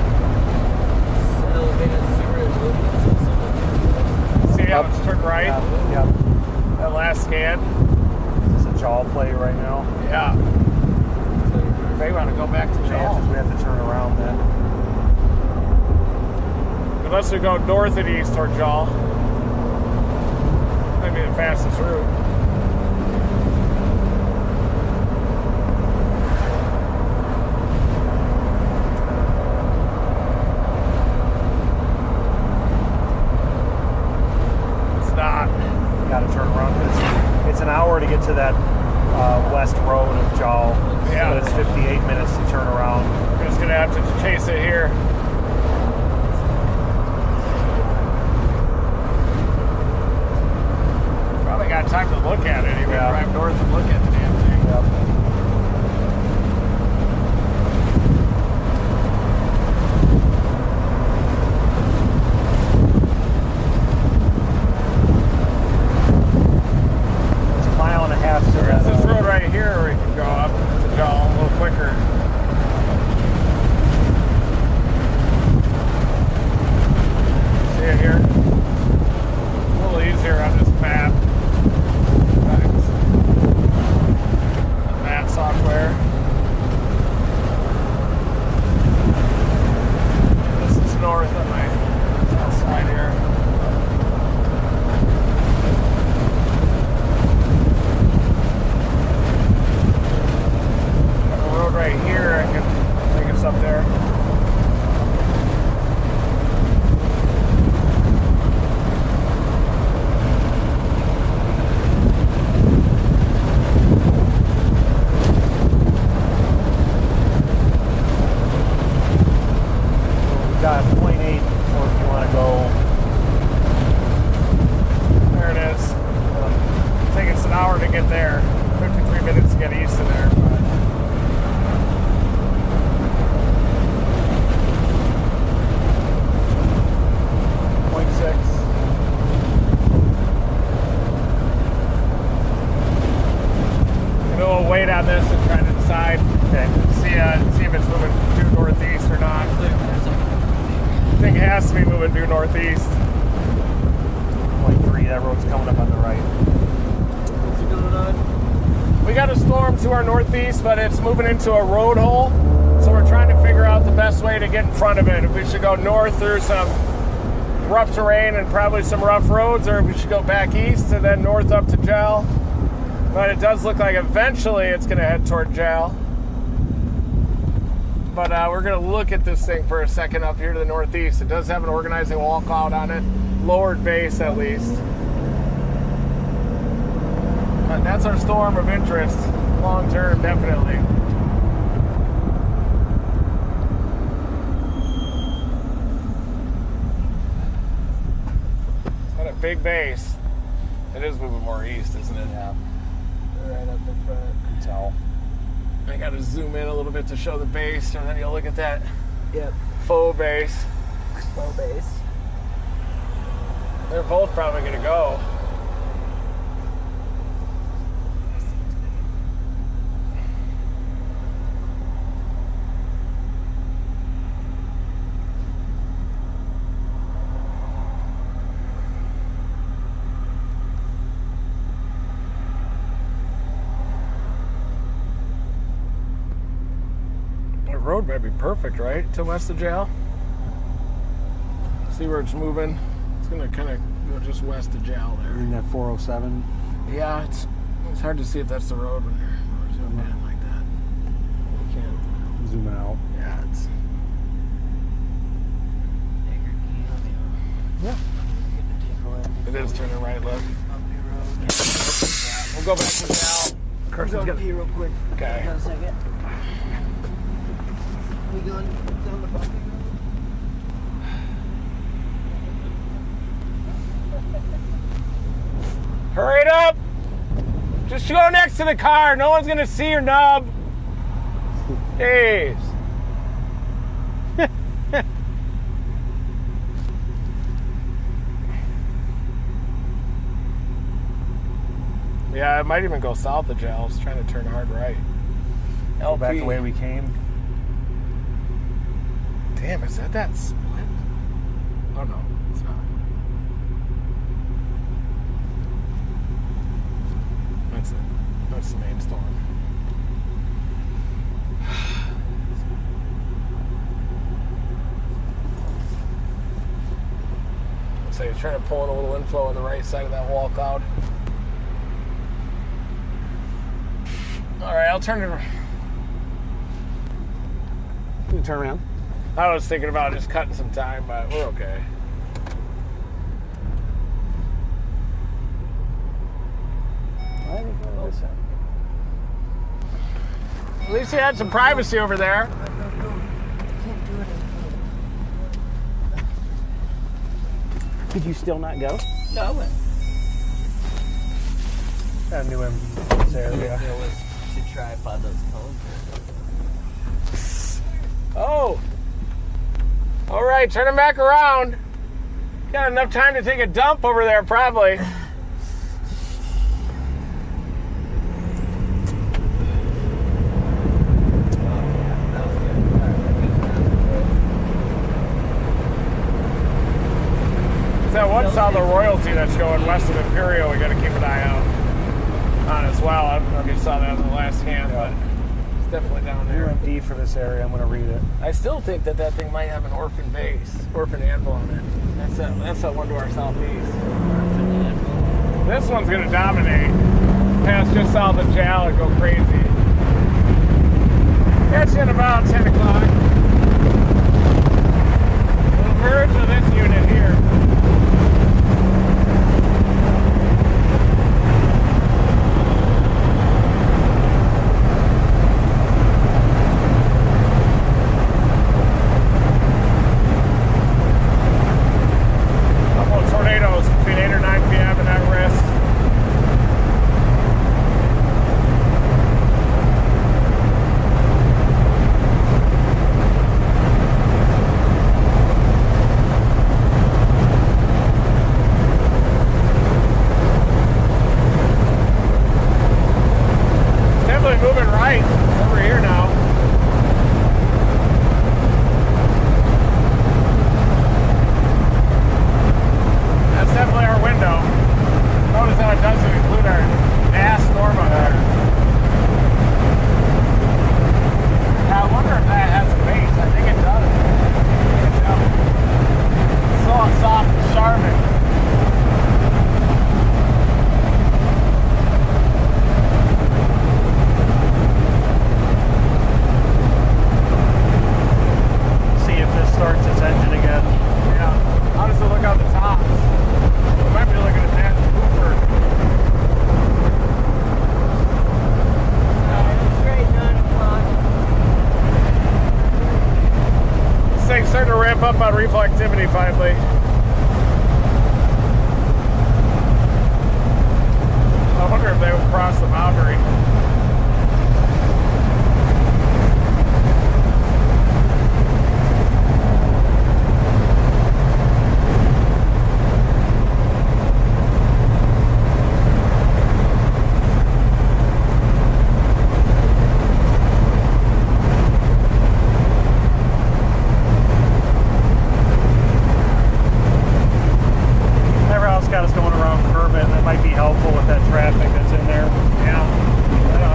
Elevated sewer movements. See how it's turned right? Yeah. That last scan. It's a jaw play right now. Yeah. They want to go back to We Jal. have to turn around then. Unless we go north and east toward Jal. Might be the fastest route. It's not. Got to turn around. It's an hour to get to that west road of Jal. Yeah. But it's 58 minutes to turn around. We're just going to have to chase it here. Probably got time to look at it. Even drive north and look at the damn thing. Yep. It's a mile and a half to There's that. this road right here where we can go up to Jal a little quicker. See it here? A little easier on this map. Thanks. The map software. This is north on my south side here. Got a road right here. I can take us up there. We've got 0.8 or if you want to go. There it is. Take us an hour to get there. 53 minutes to get east of there. But 0.6. We'll wait on this and try to decide. Okay. See if it's moving due northeast or not. I think it has to be moving due northeast. 0.3. That road's coming up on the right. What's going on? We got a storm to our northeast, but it's moving into a road hole. So we're trying to figure out the best way to get in front of it. If we should go north through some rough terrain and probably some rough roads, or if we should go back east and then north up to Jal. But it does look like eventually it's going to head toward Jal. But we're going to look at this thing for a second up here to the northeast. It does have an organizing walkout on it, lowered base at least. But that's our storm of interest, long term, definitely. It's got a big base. It is moving more east, isn't it? Yeah. Right up in front. You can tell. I got to zoom in a little bit to show the base, and then you'll look at that Yep. faux base. Low base. They're both probably going to go. The road might be perfect, right? To west of Jal. See where it's moving? It's going to kind of go just west of Jal there. In that 407. Yeah, it's hard to see if that's the road when you're zoomed in like that. You can't. Zooming out. Yeah, it's. Yeah. It is turning right. Look. We'll go back to Jal. Carson's gonna pee real quick. Okay. Got a second. We going down the bumpy road? Hurry it up! Just go next to the car. No one's gonna see your nub. Jeez. Yeah, it might even go south of Jal. It's trying to turn hard right. Go back the way we came. Damn, is that split? Oh no, it's not. That's it. That's the main storm. So he's trying to pull in a little inflow on the right side of that wall cloud. All right, I'll turn it. You can turn around. I was thinking about just cutting some time, but we're okay. At least he had some privacy over there. Could you still not go? No, I knew him there. it Yeah. was to tripod those cones. Oh. All right, turn him back around. Got enough time to take a dump over there, probably. That one solid royalty that's going west of Imperial, we got to keep an eye out on as well. I don't know if you saw that in the last hand, but it's definitely down there. UMD for this area. I'm going to read it. I still think that that thing might have an orphan base, orphan anvil on it. That's that one to our southeast. This one's going to dominate. Pass just south of Jal and go crazy. Catch you in about 10 o'clock. We'll merge with this unit here. Tornadoes between 8 or 9 p.m. and at rest. It's definitely moving right over here now. That's definitely our window. Notice how it doesn't include our ass Norma there. Now, I wonder if that has a base. I think it does. It's so soft and charming. See if this starts its engine again. Yeah. How does it look out the tops? We might be looking at that Cooper. Straight 9 o'clock. This thing's starting to ramp up on reflectivity finally. I wonder if they will cross the boundary. Whatever else got us going around Kermit, that might be helpful with that traffic that's in there. Yeah, that'll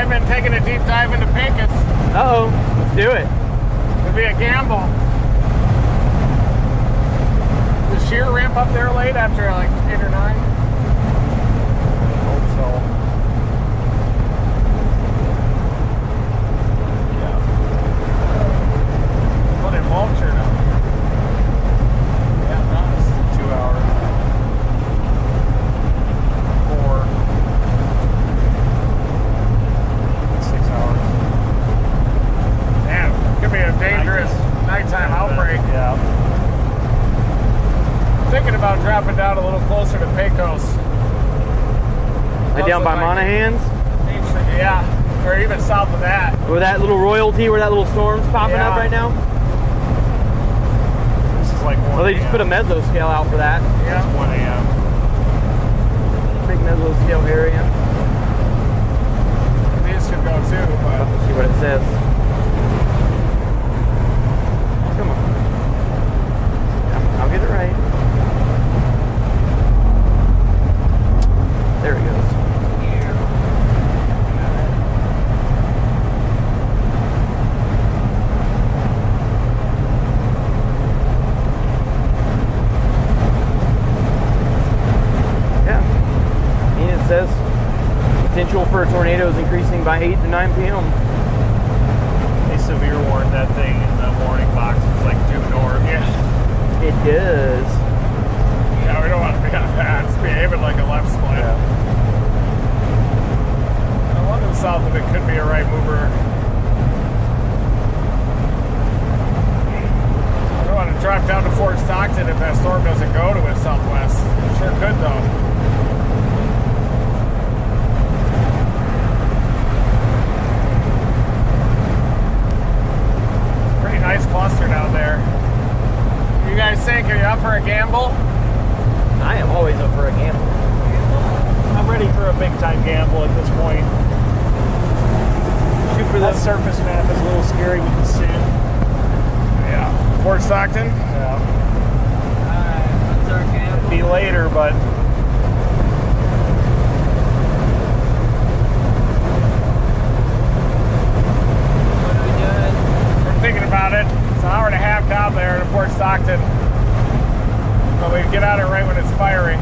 I've been taking a deep dive into Pecos. Uh-oh. Let's do it. It'll be a gamble. Does shear ramp up there late after like 8 or 9? Hope so. What a vulture now. Yeah, nice. 2 hours. 4. 6 hours. Damn, could be a dangerous nighttime outbreak. Yeah. Thinking about dropping down a little closer to Pecos. Like down by Monahan's? Yeah, or even south of that. Where that little royalty, where that little storm's popping up Yeah. right now? This is like 1 Well, they just put a mesoscale out for that. Yeah. 1 a.m. Big mesoscale area. These should go too, but Let's see what it says. Come on. Yeah, I'll get it right. There it goes. Yeah. And it says potential for tornadoes increasing by 8 to 9 p.m. They severe warned that thing in the warning box was like due north. yeah. It does. Yeah, we don't want to be on that. It's behaving like a left split. The one to the south of it could be a right mover. I don't want to drive down to Fort Stockton if that storm doesn't go to its southwest. It sure could though. Pretty nice cluster down there. You guys think, are you up for a gamble? I am always up for a gamble. I'm ready for a big time gamble at this point. Shoot for That the surface map is a little scary with the sand. Yeah. Fort Stockton? Yeah. Alright, what's our gamble? Be later, but What are we doing? We're thinking about it. It's an hour and a half down there to Fort Stockton. But we can get out of it right when it's firing.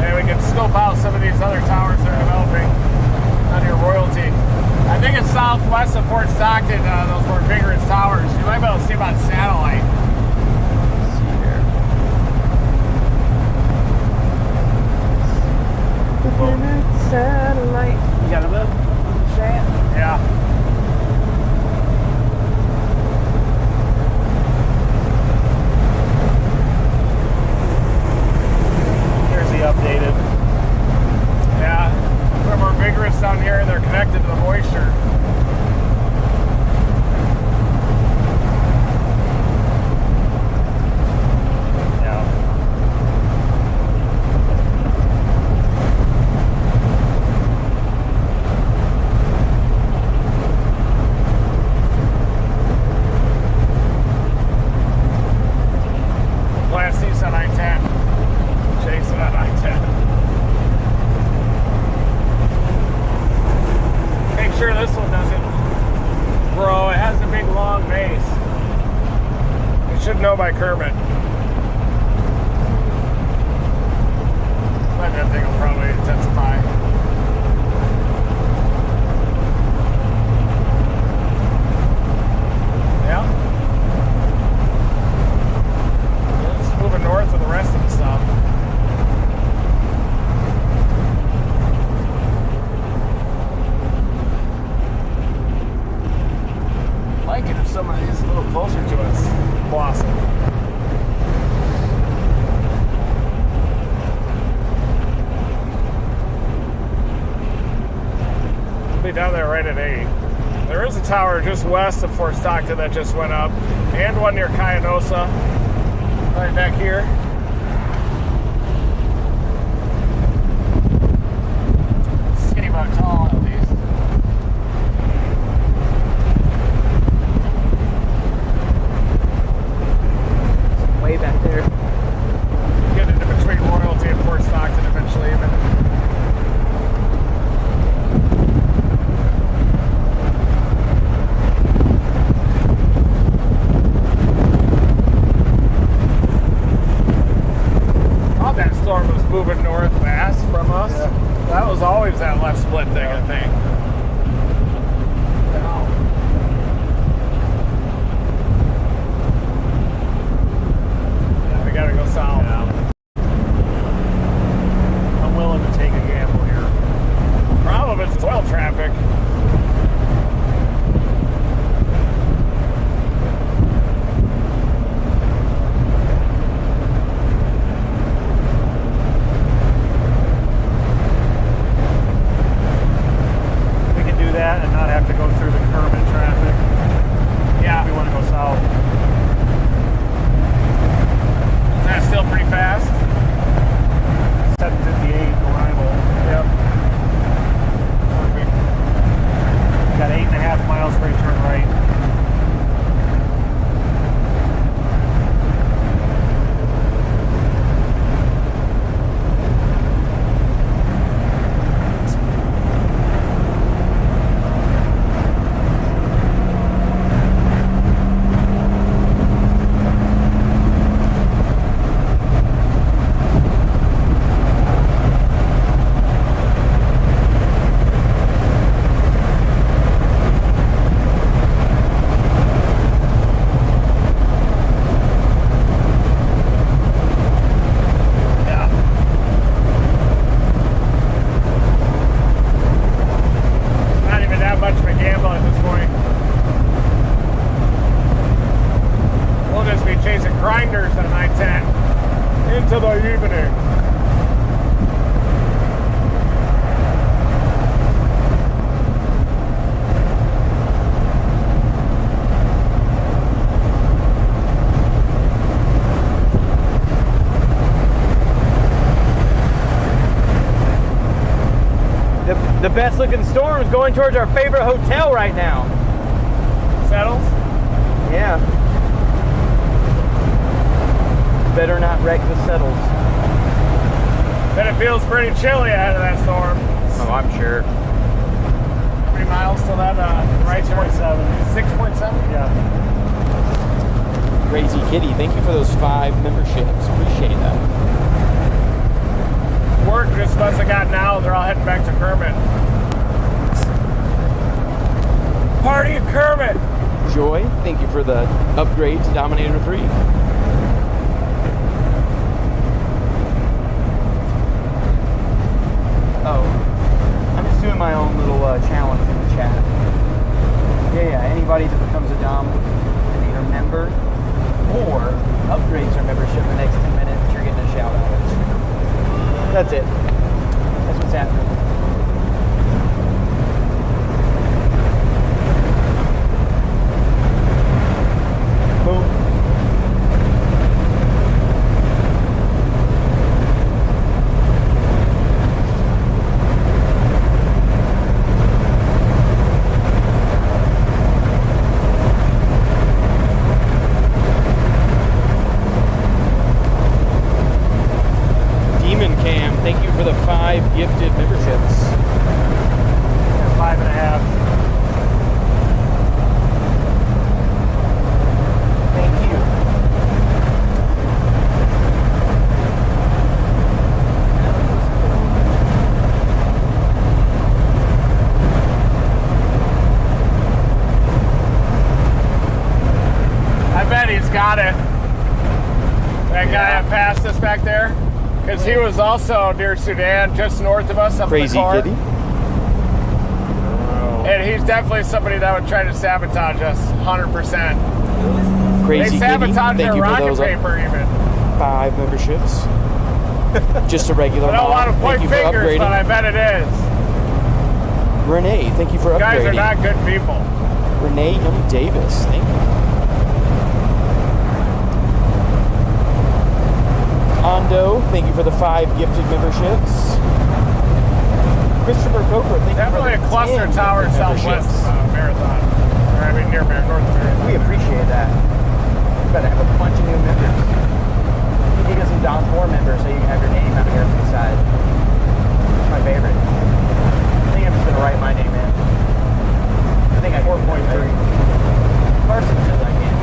And we can scope out some of these other towers that are developing on your royalty. I think it's southwest of Fort Stockton, those more vigorous towers. You might be able to see about satellite. satellite. You got a book? Yeah. here's the updated. Yeah. They're more vigorous down here and they're connected to the moisture. Yeah. Blast east on I-10. Chase it on I-10. Make sure this one doesn't grow. It has a big long base. You should know by Kermit. But that thing will probably intensify. Yeah. It's moving north with the rest of the stuff. Like it if somebody's a little closer to us. Blossom. We'll be down there right at 8. There is a tower just west of Fort Stockton that just went up, and one near Cayanosa, right back here. See about tall at least. Way back there. Get into between Royalty and Fort Stockton eventually even. fast from us. Yeah. That was always that left split thing, I think. Yeah, we gotta go south. Yeah. I'm willing to take a gamble here. Problem is it's oil traffic. We can do that and not have to go through the Kermit traffic. Yeah. If we want to go south. Is that still pretty fast? 758 arrival. Yep. Perfect. Got 8.5 miles for a turn right. Yeah. Not even that much of a gamble at this point. We'll just be chasing grinders on I-10 into the evening. The best looking storm is going towards our favorite hotel right now. Settles? Yeah. Better not wreck the settles. Then it feels pretty chilly ahead of that storm. Oh, I'm sure. 3 miles till that right turn. 6.7. 6.7? Yeah. Crazy Kitty, thank you for those 5 memberships. Appreciate that. Work just must have gotten out. They're all heading back to Kermit. Party in Kermit! Joy, thank you for the upgrade to Dominator 3. Oh, I'm just doing my own little challenge in the chat. Yeah, anybody that becomes a Dom and either member or upgrades their membership in the next 10 minutes, you're getting a shout out. That's it. That's what's happening. Boom. Demon Cam, thank you for the 5 gifted memberships. 5.5. Thank you. I bet he's got it. That guy that passed us back there. Because he was also near Sudan, just north of us up in the Crazy car. Kitty. And he's definitely somebody that would try to sabotage us, 100%. Crazy They Kitty, sabotage thank their you for rocket those paper even. 5 memberships. Just a regular I don't want to mod. point Thank you for fingers, but I upgrading. bet it is. Renee, thank you for You guys are upgrading. not good people. Renee M. Davis, thank you. Ando, thank you for the 5 gifted memberships. Christopher Coker, thank Definitely you for a the cluster 10 tower memberships. southwest marathon. Or I mean near North Marathon. We appreciate that. We better have a bunch of new members. You need to get some Dom 4 members so you can have your name out here on the side. It's my favorite. I think I'm just gonna write my name in. I think I 4.3. Carson says I can.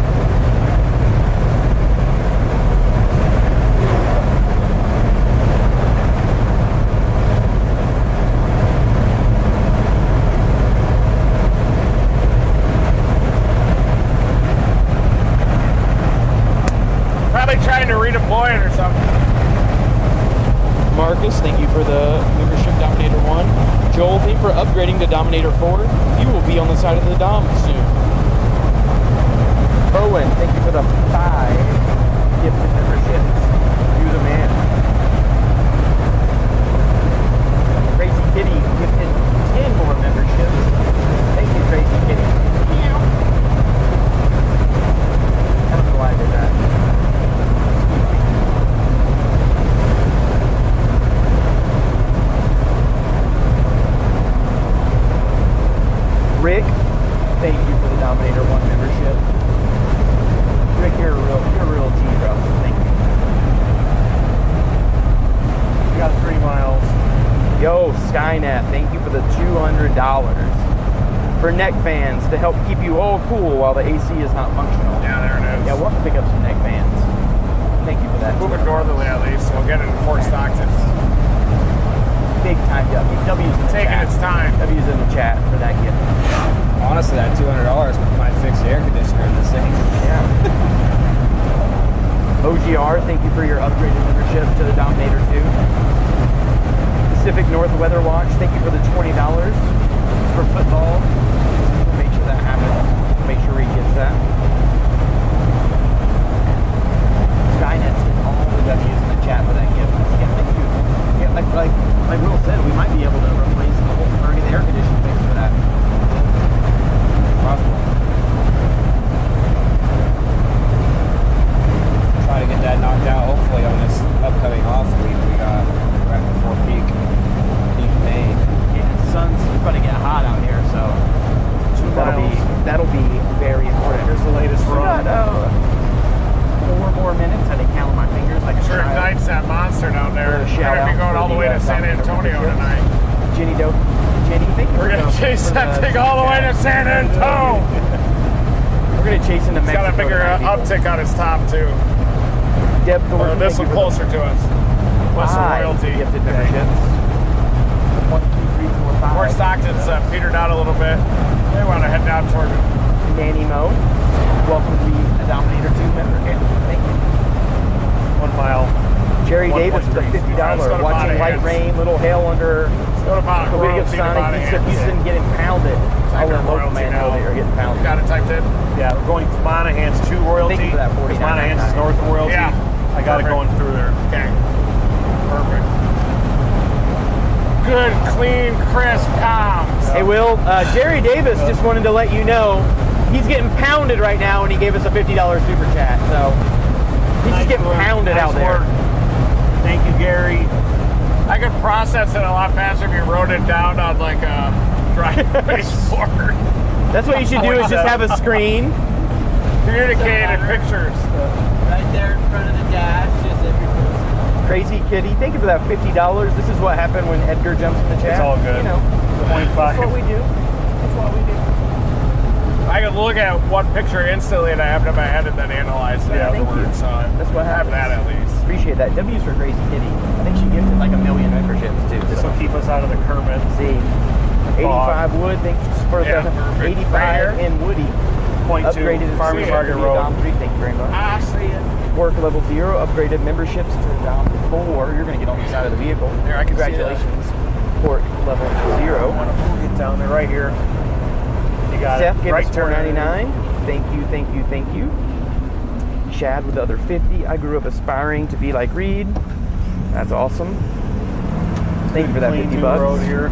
Marcus, thank you for the membership, Dominator 1. Joel, thank you for upgrading to Dominator 4. You will be on the side of the Dom soon. Bowen, thank you for the 5 gifted memberships. You the man. Crazy Kitty gifted 10 more memberships. Thank you, Crazy Kitty. Meow. I don't know why I did that. Rick, thank you for the Dominator 1 membership. Rick, you're a real G, bro. Thank you. We got 3 miles. Yo, Skynet, thank you for the $200 for neck fans to help keep you all cool while the AC is not functional. Yeah, there it is. Yeah, we'll have to pick up some neck fans. Thank you for that. Moving northerly at least. We'll get it in Fort Stockton. Big time W. W's in the Taking chat. its time. W's in the chat for that gift. Honestly, that $200 might fix the air conditioner in this thing. Yeah. OGR, thank you for your upgraded membership to the Dominator 2. Pacific North Weather Watch, thank you for the $20 for football. We'll make sure that happens. Make sure he gets that. Skynet's getting all the W's in the chat for that gift. Yeah, thank you. Yeah, like Will said, we might be able to replace the whole or get the air conditioning fix for that. Possible. Try to get that knocked out, hopefully, on this upcoming off week we got right before peak May. Yeah, the sun's about to get hot out here, so 2 miles. that'll be very important. Here's the latest We run. got 4 more minutes. I didn't count on my fingers. Like Sure ignites that monster down there. We're Shout going to be out going for all the way the, to San Dominator Antonio membership. tonight. Jenny, thank you. We're going to chase that thing all the way to San Antonio. We're gonna chase into He's Mexico. got a bigger tonight, people. uptick on his top, too. Deb Or Thornton, this thank one you for closer to us. Western the Royalty. gifted memberships. 1, 2, 3, 4, 5. Fort Stockton's petered out a little bit. They want to head down toward it. Nanny Mo, welcome to be a Dominator 2 member. Thank you. 1 mile. Jerry Davis with a 1.3. $50. Let's go to Watching light Monahan's. rain, little hail under Let's go to Mount the wig of Royalty to Sonic. Monahan's. Houston getting pounded. I'll let local man know that you're getting You pounded. got it typed in? Yeah, we're going from Monahan's to Royalty. Thank you for that because $49.99. Monahan's is north of Royalty. Yeah. I got it Perfect. going through there. Okay. Perfect. Good, clean, crisp comms. Hey, Will, Jerry Davis just wanted to let you know he's getting pounded right now, and he gave us a $50 super chat. So he's just getting pounded out there. Thank you, Gary. I could process it a lot faster if you wrote it down on like a driveway board. That's what you should do is just have a screen. Communicated pictures. Right there in front of the dash is every person. Crazy Kitty, thank you for that $50. This is what happened when Edgar jumps in the chat. It's all good. You know, 0.5. that's what we do. That's what we do. I could look at one picture instantly and I have it in my head and then analyze it Yeah, thank afterwards. you. So That's what I have happens. that at least. Appreciate that. W's for Crazy Kitty. I think she gifted like 1 million memberships too. This So. will keep us out of the Kermit. See, 85 Wood. Thanks for Yeah, the perfect. 85 Right here. and Woody. 0.2. Upgraded Farmers to Market Road. Dom 3. Thank you very much. I see it. Work level 0. Upgraded memberships to Dom 4. You're going to get on the side of the vehicle. Here, I can see Congratulations. Work level 0. Get down there right here. You got Seth it. gave Right us turn. $4.99. Thank you, thank you, thank you. Shad with the other 50. I grew up aspiring to be like Reed. That's awesome. Thank you for that Clean 50 new bucks. road here.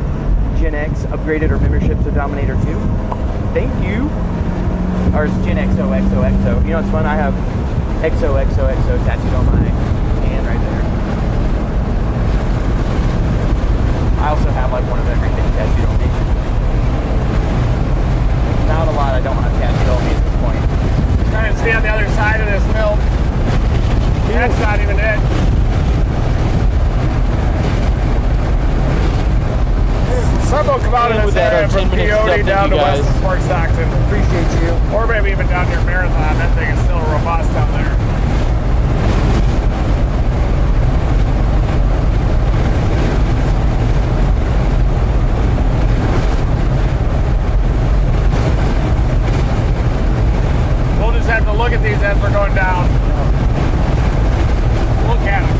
Gen X upgraded her membership to Dominator 2. Thank you. Or it's Gen XOXOXO. You know what's fun? I have XOXOXO tattooed on my hand right there. I also have like one of everything tattooed on me. Not a lot I don't have tattooed on me at this point. Trying to see on the other side of this mill. That's not even it. Some will come out of With this that, area our from 10 minutes is up. Peyote Thank down you, to guys. West Fort Stockton. Appreciate you. Or maybe even down near Marathon. That thing is still robust down there. We'll just have to look at these as we're going down. Look at them.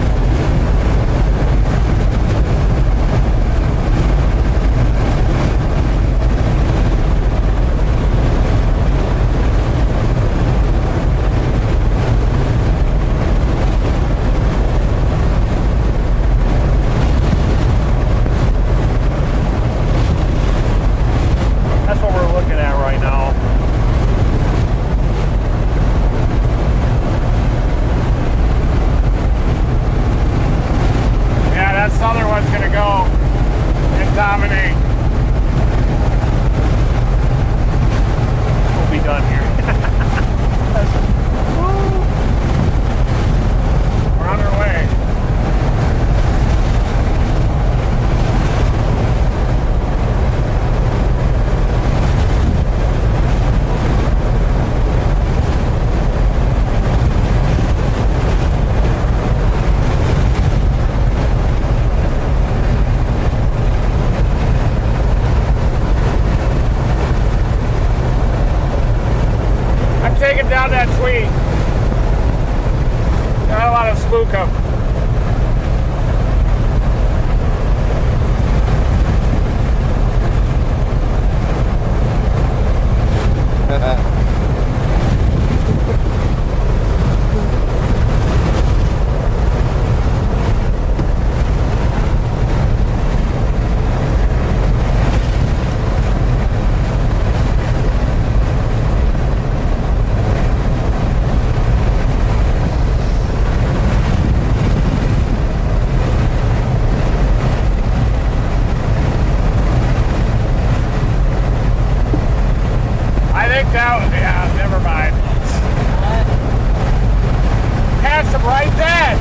awesome, right then.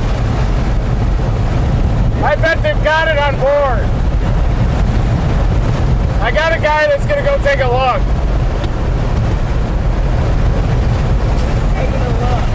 I bet they've got it on board. I got a guy that's gonna go take a look. Taking a look.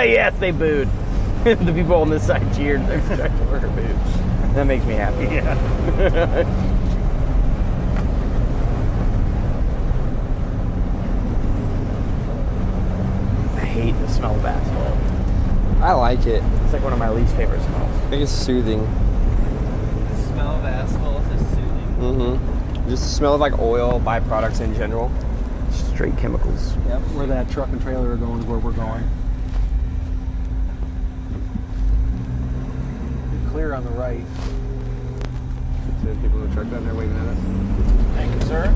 Yes, they booed. The people on this side cheered. Their construction worker booed. That makes me happy. Yeah. I hate the smell of asphalt. I like it. It's like one of my least favorite smells. I think it's soothing. The smell of asphalt is soothing. Mm-hmm. Just the smell of like oil, byproducts in general. Straight chemicals. Yep, where that truck and trailer are going is where we're going. Clear on the right. So people in the truck down there waving at us. Thank you, sir.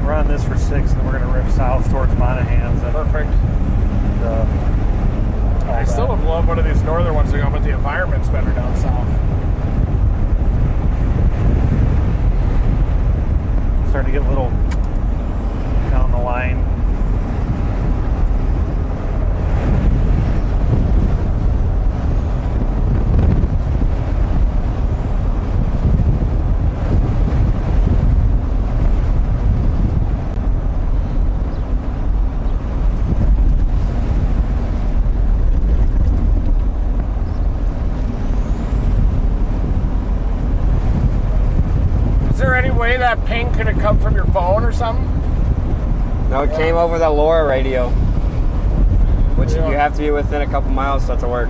We're on this for 6, and then we're going to rip south towards Monahans. Perfect. I still would love one of these northern ones to go, but the environment's better down south. Starting to get a little down the line. Way that ping could have come from your phone or something? No, it came over the LoRa radio, which you have to be within a couple miles for that to work.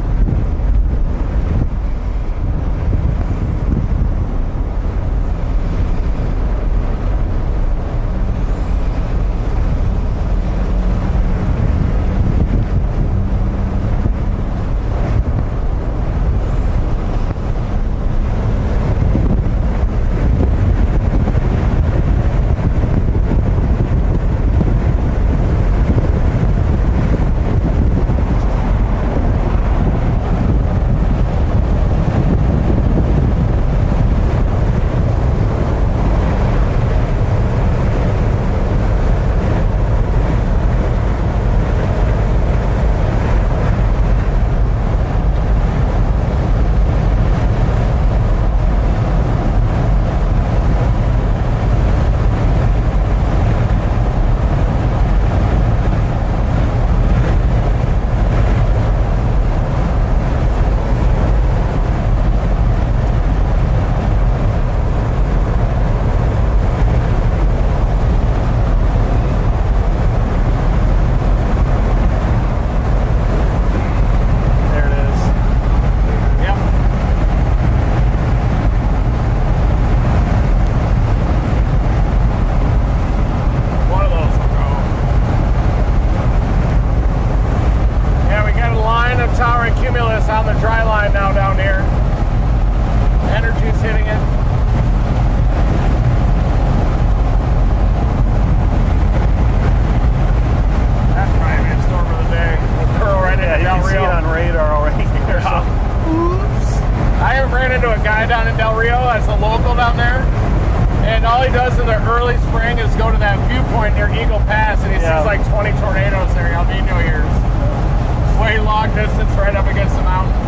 And all he does in the early spring is go to that viewpoint near Eagle Pass, and he sees like 20 tornadoes there. El Nino years. Way long distance right up against the mountains.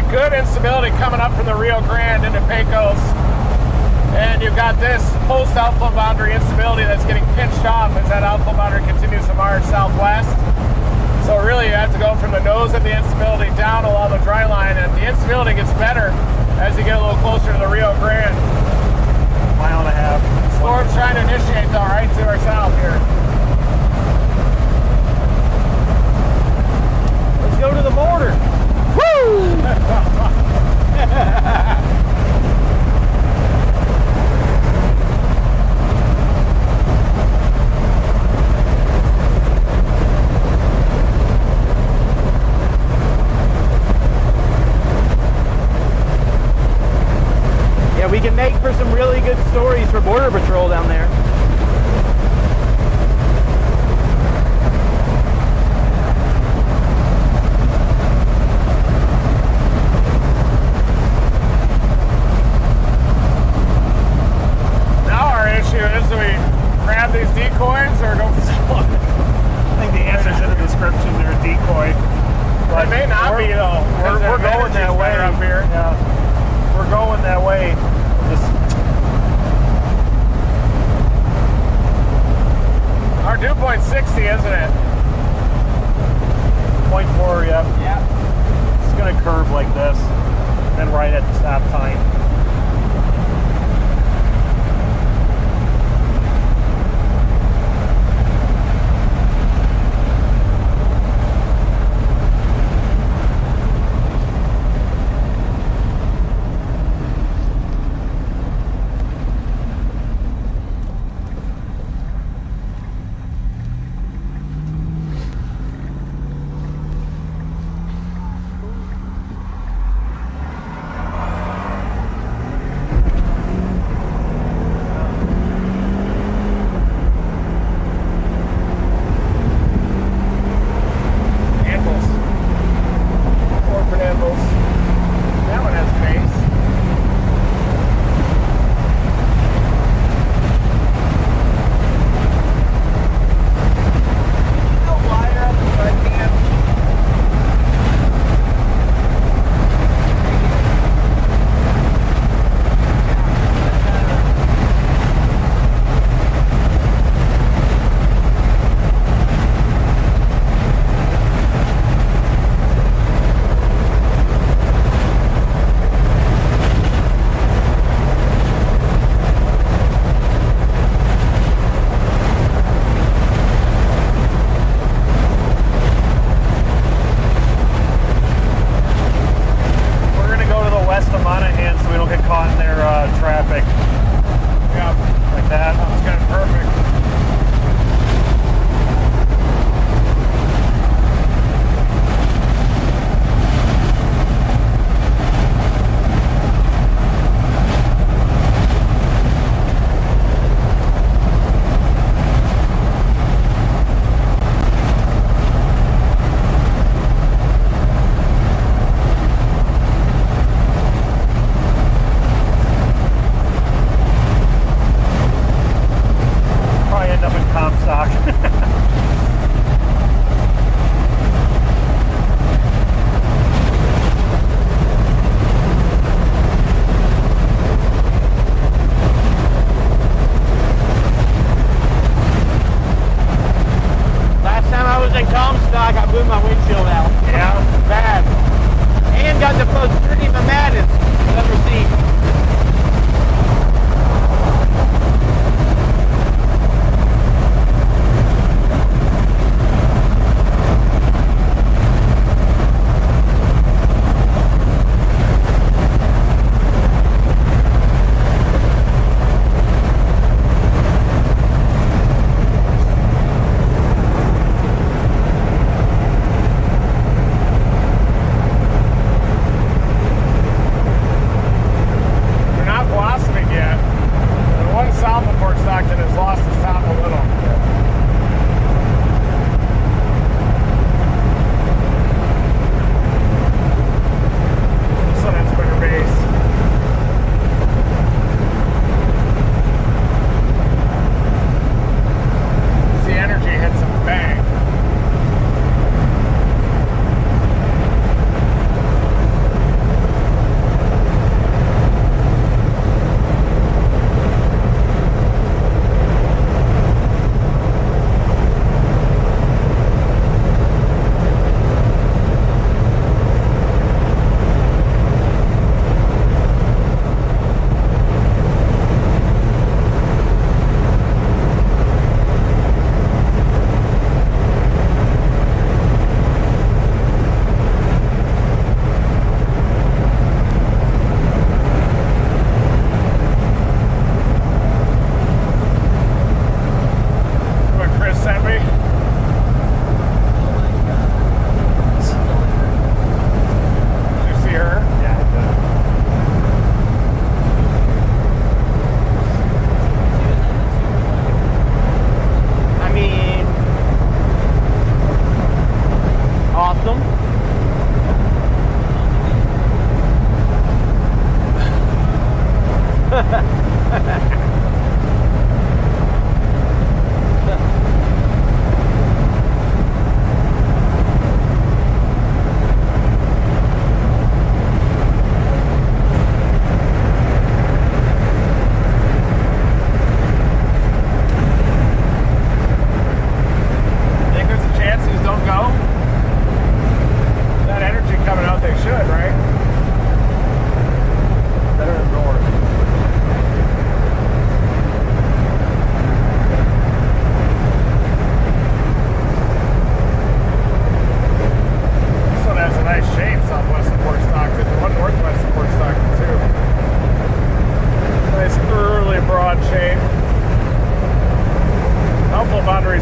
Good instability coming up from the Rio Grande into Pecos, and you've got this post-outflow boundary instability that's getting pinched off as that outflow boundary continues to march southwest. So really you have to go from the nose of the instability down along the dry line, and the instability gets better as you get a little closer to the Rio Grande. Mile and a half. Storm's trying to initiate though, right to our south here. Let's go to the border. Woo! Yeah, we can make for some really good stories for Border Patrol down there. Do we grab these decoys or go for someone? I think the answer's in the description. They're a decoy. But it may not be though. We're going that way up here. Yeah, we're going that way. Our dew point's 60, isn't it? 0.4, yeah. Yeah. It's going to curve like this, then right at the stop time. was in Comstock, I blew my windshield out. Yeah. Bad. And got the most pretty maddest I've ever seen.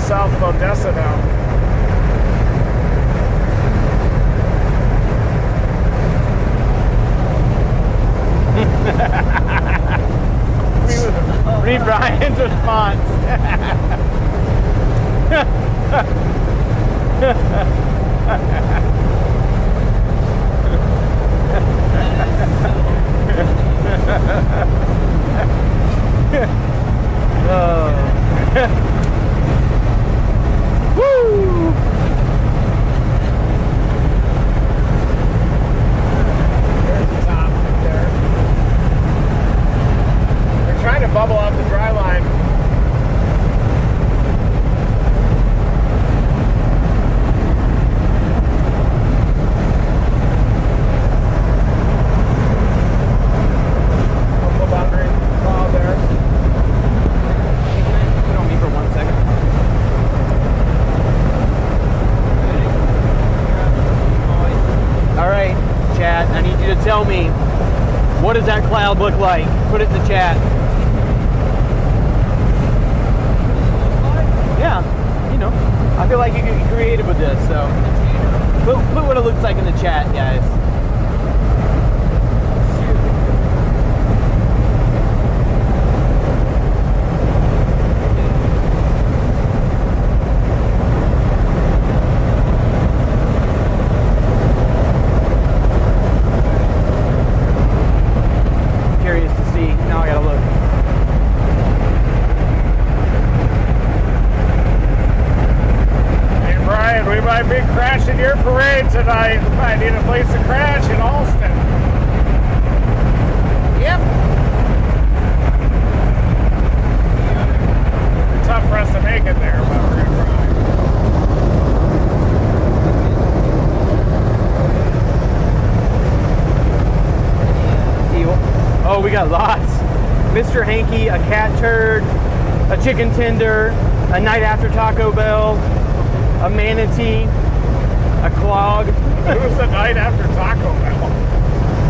south of Odessa now. Read Brian's response. Woo! There's the top right there. They're trying to bubble off the dry line. Hopeful boundary cloud there. Wait on me for 1 second. All right, Chad, I need you to tell me, what does that cloud look like? Put it in the chat. Yeah, you know, I feel like you can be creative with this, so put what it looks like in the chat, guys. Curious to see. Now I gotta look. Hey Brian, we might be crashing your parade tonight. I need a place to crash in Alston. Yep. Tough for us to make it there, but we're gonna try. Hanky, a cat turd, a chicken tender, a night after Taco Bell, a manatee, a clog. Who's the night after Taco Bell?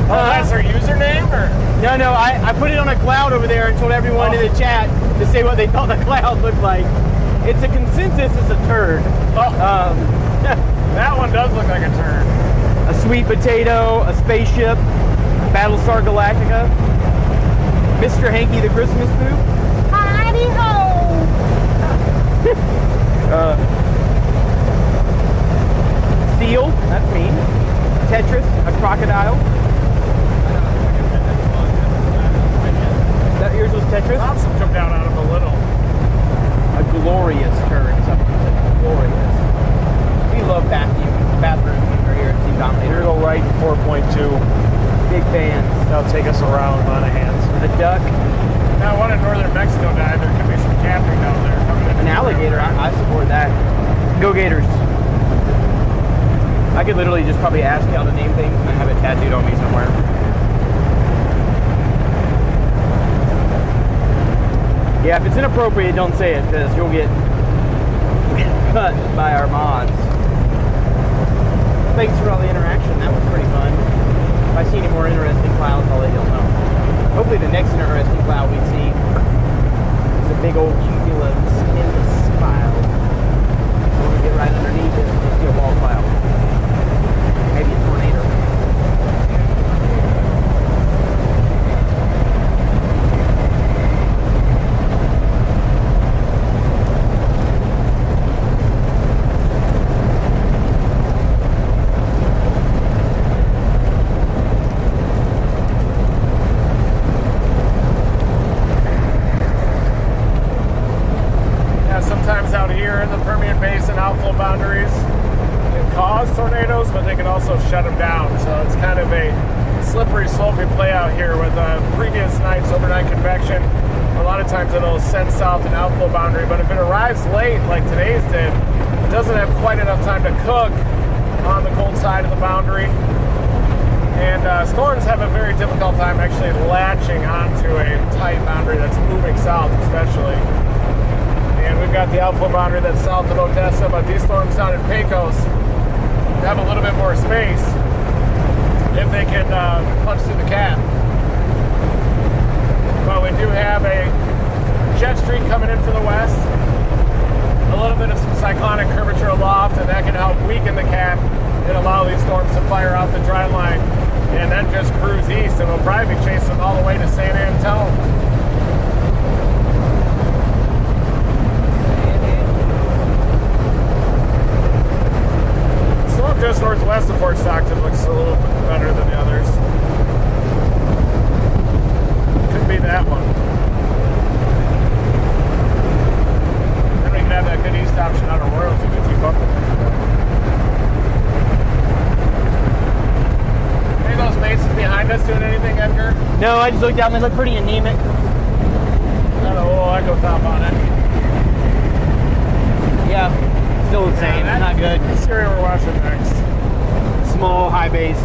Oh, that's her username, or? No, I put it on a cloud over there and told everyone in the chat to say what they thought the cloud looked like. It's a consensus, it's a turd. That one does look like a turd. A sweet potato, a spaceship, Battlestar Galactica, Mr. Hanky the Christmas poop. Howdy ho! Seal, that's me. Tetris, a crocodile. That yours was Tetris? Lots have come down out of a little. A glorious turd. Something glorious. We love bathrooms over here at Team Dominator. We're going right in 4.2. Big fans. That'll take us around Monahans. A duck, Now, one in northern Mexico died. There could be some camping down there coming in. an alligator. I support that. Go Gators. I could literally just probably ask y'all to name things and have it tattooed on me somewhere. Yeah, if it's inappropriate, don't say it, because you'll get cut by our mods. Thanks for all the interaction. That was pretty fun. If I see any more interesting clouds, I'll let y'all know. Hopefully the next interesting cloud we see is a big old cumulus cloud. We're going to get right underneath it and just see a wall cloud. Maybe a tornado. Sometimes out here in the Permian Basin, outflow boundaries can cause tornadoes, but they can also shut them down. So it's kind of a slippery slope we play out here with previous nights, overnight convection. A lot of times it'll send south an outflow boundary, but if it arrives late, like today's did, it doesn't have quite enough time to cook on the cold side of the boundary. And storms have a very difficult time actually latching onto a tight boundary that's moving south, especially. And we've got the outflow boundary that's south of Odessa, but these storms down in Pecos have a little bit more space if they can punch through the cap. But we do have a jet stream coming in from the west, a little bit of some cyclonic curvature aloft, and that can help weaken the cap and allow these storms to fire out the dry line and then just cruise east, and we'll probably be chasing them all the way to San Antone. Just northwest of Fort Stockton looks a little bit better than the others. Could be that one. Then we can have that good east option out of Royalty to keep up with it. Any of those bases behind us doing anything, Edgar? No, I just looked down. They look pretty anemic. Got a little echo top on it. Yeah, still the same. Yeah, Not good. Let's see where we're watching next. Small, high base.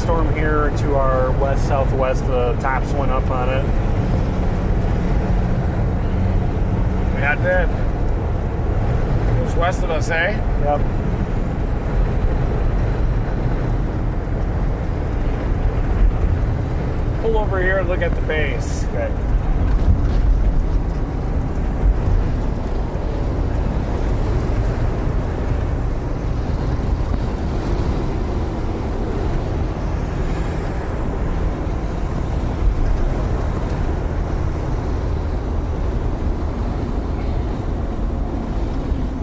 storm here to our west-southwest. The tops went up on it. Yeah, it did. It was west of us, eh? Yep. Pull over here and look at the base. Okay.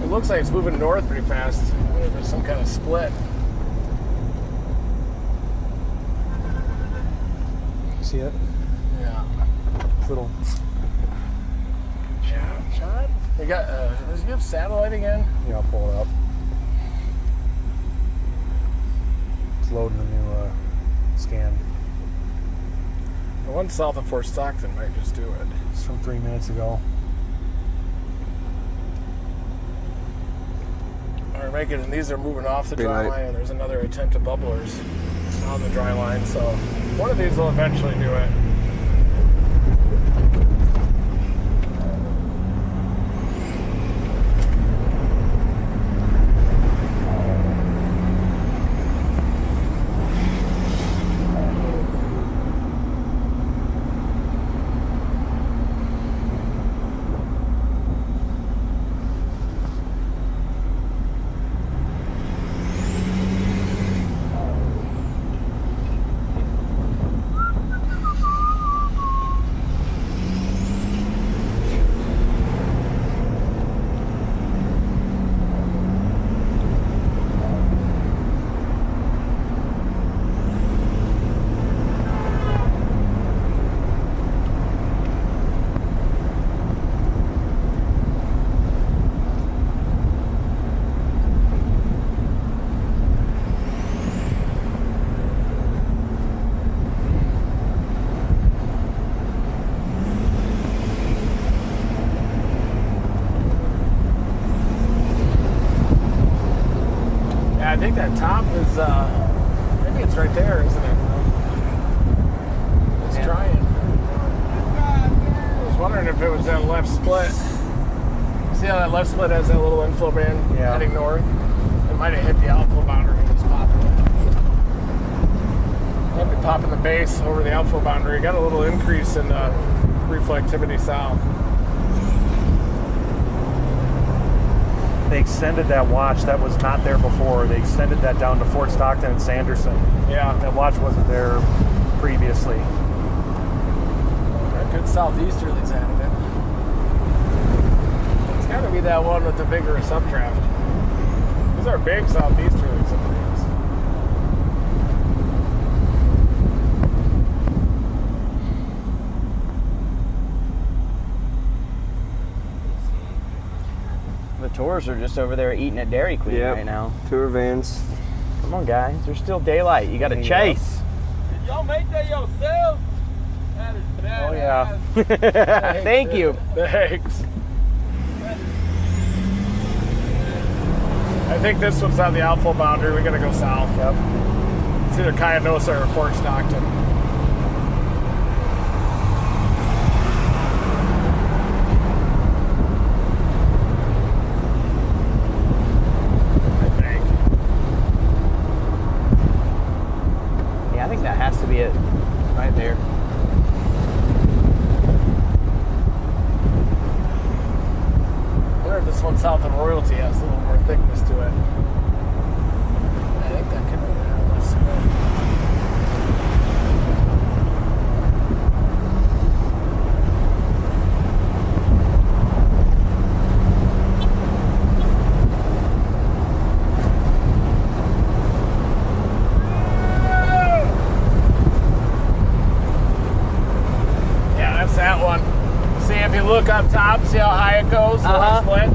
It looks like it's moving north pretty fast. There's some kind of split. See it? Yeah. It's little. Yeah. Shot? You got, does you have satellite again? Yeah, I'll pull it up. It's loading the new scan. The one south of Fort Stockton might just do it. It's from 3 minutes ago. All right, making, and these are moving off the Green dry light. line, and there's another attempt at bubblers on the dry line, so one of these will eventually do it. I think that top is, maybe it's right there, isn't it? It's trying. I was wondering if it was that left split. See how that left split has that little inflow band heading north? It might have hit the outflow boundary and just popped it. Might be popping the base over the outflow boundary. Got a little increase in reflectivity south. They extended that watch that was not there before. They extended that down to Fort Stockton and Sanderson. Yeah. That watch wasn't there previously. That good southeasterly's added it. It's got to be that one with the bigger subdraft. These are big southeasterlies, some of these. The tours are just over there eating at Dairy Queen right now. Tour vans. Come on, guys. There's still daylight. You got to chase. Did y'all make that yourself? That is badass. Oh, yeah. Thank you. Thanks. I think this one's on the outflow boundary. We got to go south. Yep. It's either Cayanosa or Fort Stockton. Yeah, I think that has to be it right there. I wonder if this one south of Royalty has a little more thickness to it. I think that could be that left split. Yeah, that's that one. See, if you look up top, see how high it goes? The left split?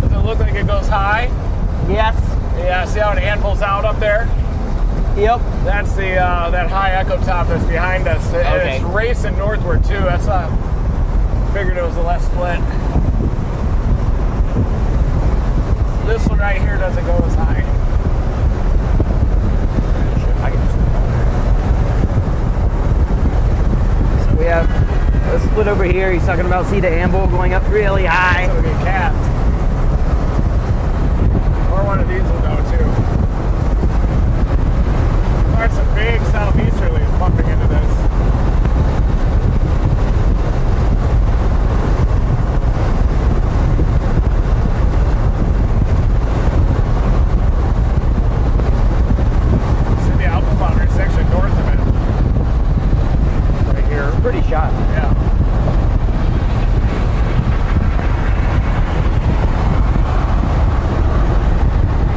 Does it look like it goes high? Yes. Yeah, see how it anvils out up there? Yep. That's the that high echo top that's behind us. And Okay. it's racing northward too. That's why I figured it was the left split. This one right here doesn't go as high. I can just split over here. He's talking about see the amble going up really high. So we get capped. Or one of these will go too. There's some big southeasterlies pumping into this. See the alpha boundary section north of it. Right here. Pretty shot. Yeah.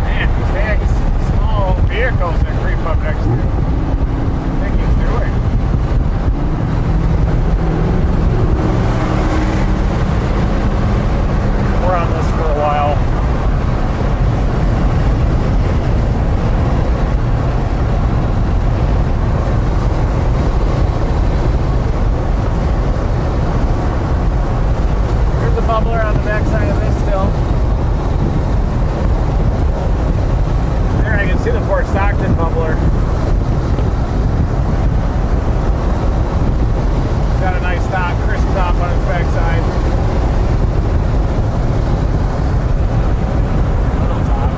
Man, these big, small vehicles that creep up next to you. What do you think he's doing? We're on this for a while. There's a bubbler on the backside of this still. There, I can see the Fort Stockton bubbler. It's got a nice top, crisp top on its backside. Little top.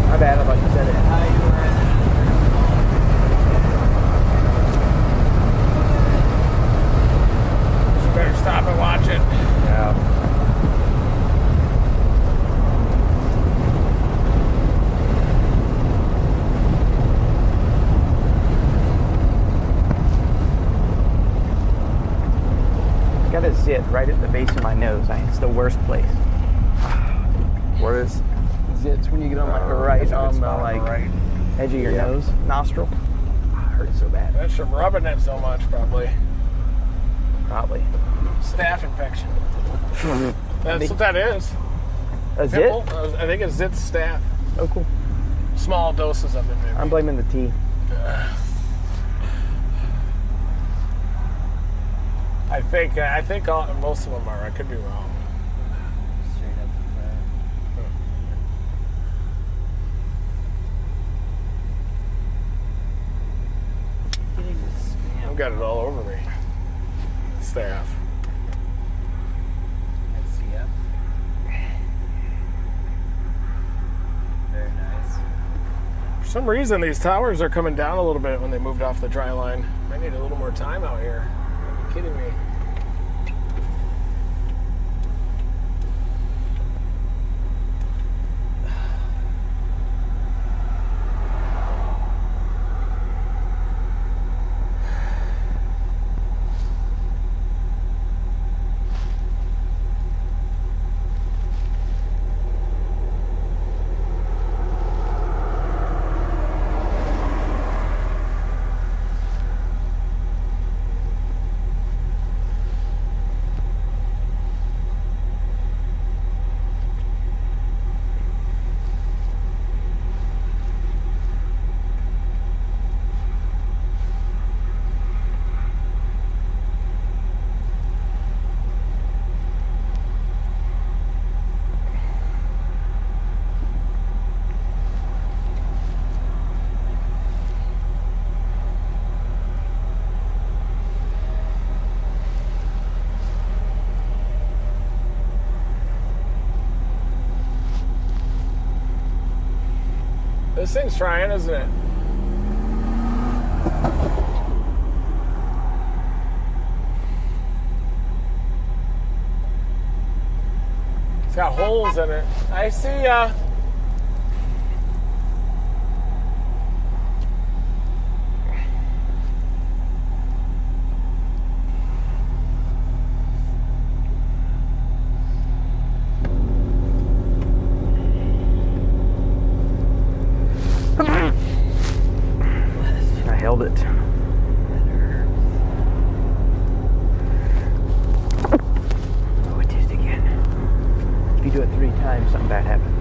My bad, I thought you said it. So better stop and watch it. Yeah. Got to zit right at the base of my nose. It's the worst place. What is? Zits when you get on like right on the like edge of your nose, nostril. Hurts so bad. That's from rubbing it so much, probably. Probably. Staph infection. That's what that is. A zit? Pimple? I think it's zit staph. Oh, cool. Small doses of it, maybe. I'm blaming the tea. I think most of them are. I could be wrong. Straight up the Getting this spam. I've got it all over me. Staph. SCF. Very nice. For some reason, these towers are coming down a little bit when they moved off the dry line. I need a little more time out here. Are you kidding me? This thing's trying, isn't it? It's got holes in it. I see ya. I held it. Oh, it did it again. If you do it 3 times, something bad happens.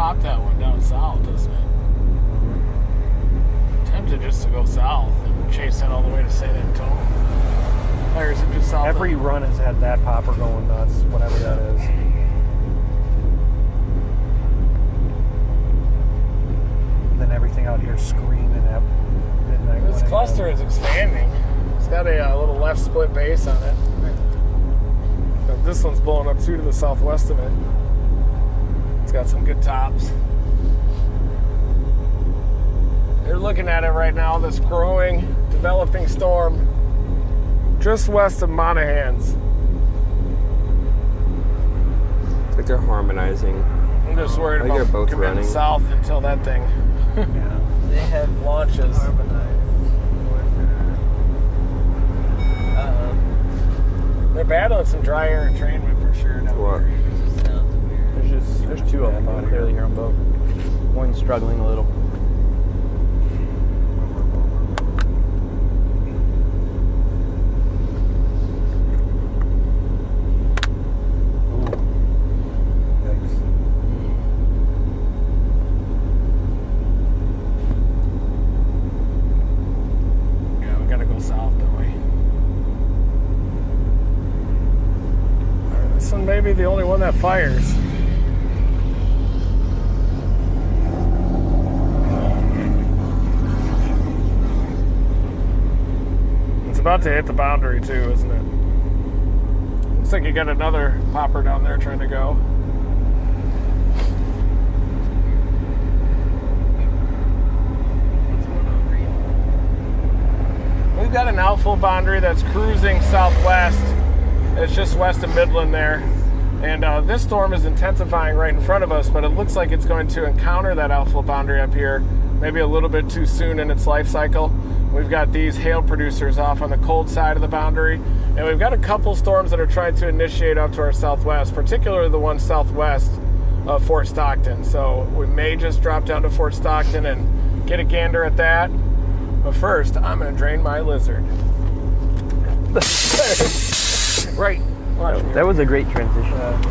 pop that one down south, doesn't it? Tempted just to go south and chase that all the way to San Antonio. Or is it just south? Every run has had that popper going nuts, whatever that is. And then everything out here screaming at midnight. This cluster is expanding. It's got a little left split base on it. But this one's blowing up too to the southwest of it. It's got some good tops. You're looking at it right now, this growing, developing storm just west of Monahans. It's like they're harmonizing. I'm just worried I think about they're both committing running. south until that thing Yeah. They have launches. They're battling some dry air entrainment for sure. down What? there. There's two of them. I can clearly hear them both. One's struggling a little. Yeah, we gotta go south, don't we? This one may be the only one that fires. It's about to hit the boundary too, isn't it? Looks like you got another popper down there trying to go. We've got an outflow boundary that's cruising southwest. It's just west of Midland there. And this storm is intensifying right in front of us, but it looks like it's going to encounter that outflow boundary up here maybe a little bit too soon in its life cycle. We've got these hail producers off on the cold side of the boundary, and we've got a couple storms that are trying to initiate up to our southwest, particularly the one southwest of Fort Stockton. So we may just drop down to Fort Stockton and get a gander at that. But first, I'm going to drain my lizard. Right. That was a great transition. And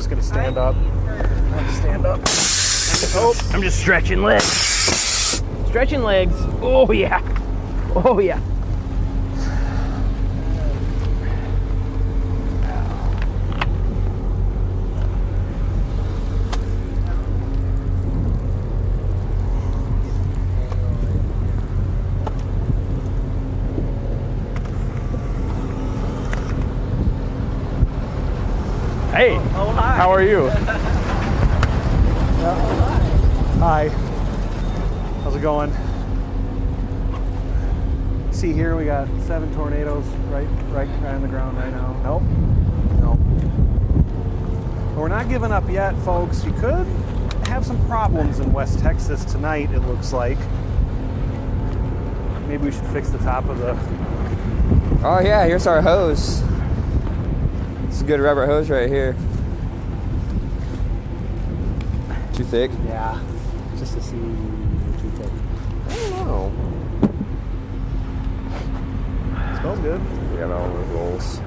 Just gonna stand up. Stand up. I'm just stretching legs. Stretching legs. Oh yeah. Oh yeah. Hey, how are you? Hi. How's it going? See here, we got 7 tornadoes right on the ground right now. Nope. Nope. But we're not giving up yet, folks. You could have some problems in West Texas tonight, it looks like. Maybe we should fix the top of the... Oh yeah, here's our hose. It's a good rubber hose right here. Too thick? Yeah. Just to see too thick. I don't know. Smells good. We got all the rolls.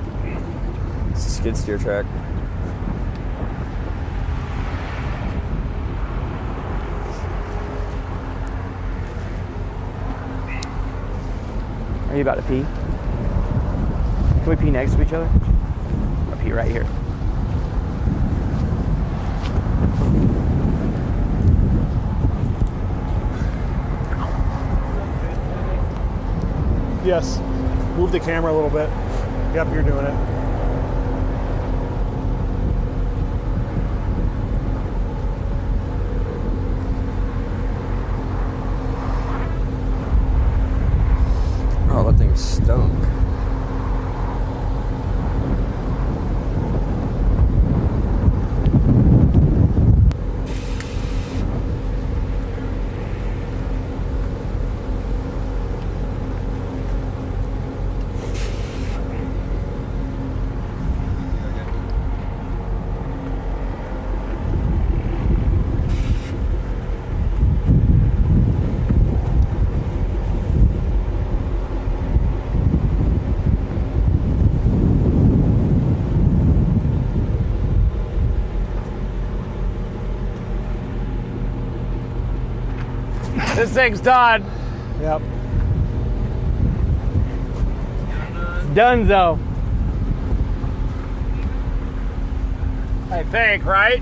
It's a skid steer track. Are you about to pee? Can we pee next to each other? I'll pee right here. Yes. Move the camera a little bit. Yep, you're doing it. Oh, that thing stunk. This thing's done. Yep. Done though. I think, right?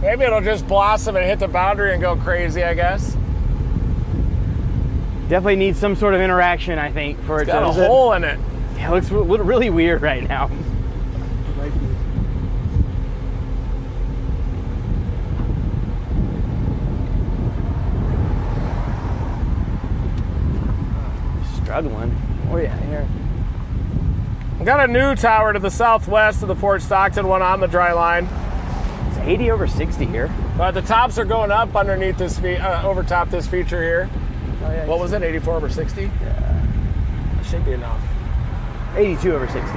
Maybe it'll just blossom and hit the boundary and go crazy, I guess. Definitely needs some sort of interaction, I think, for It's it got a to. hole in it. It looks really weird right now. Struggling. Oh yeah, here. We got a new tower to the southwest of the Fort Stockton one on the dry line. It's 80 over 60 here. But the tops are going up underneath this, over top this feature here. Oh, yeah, What was it, 84 over 60? Yeah. That should be enough. 82 over 60.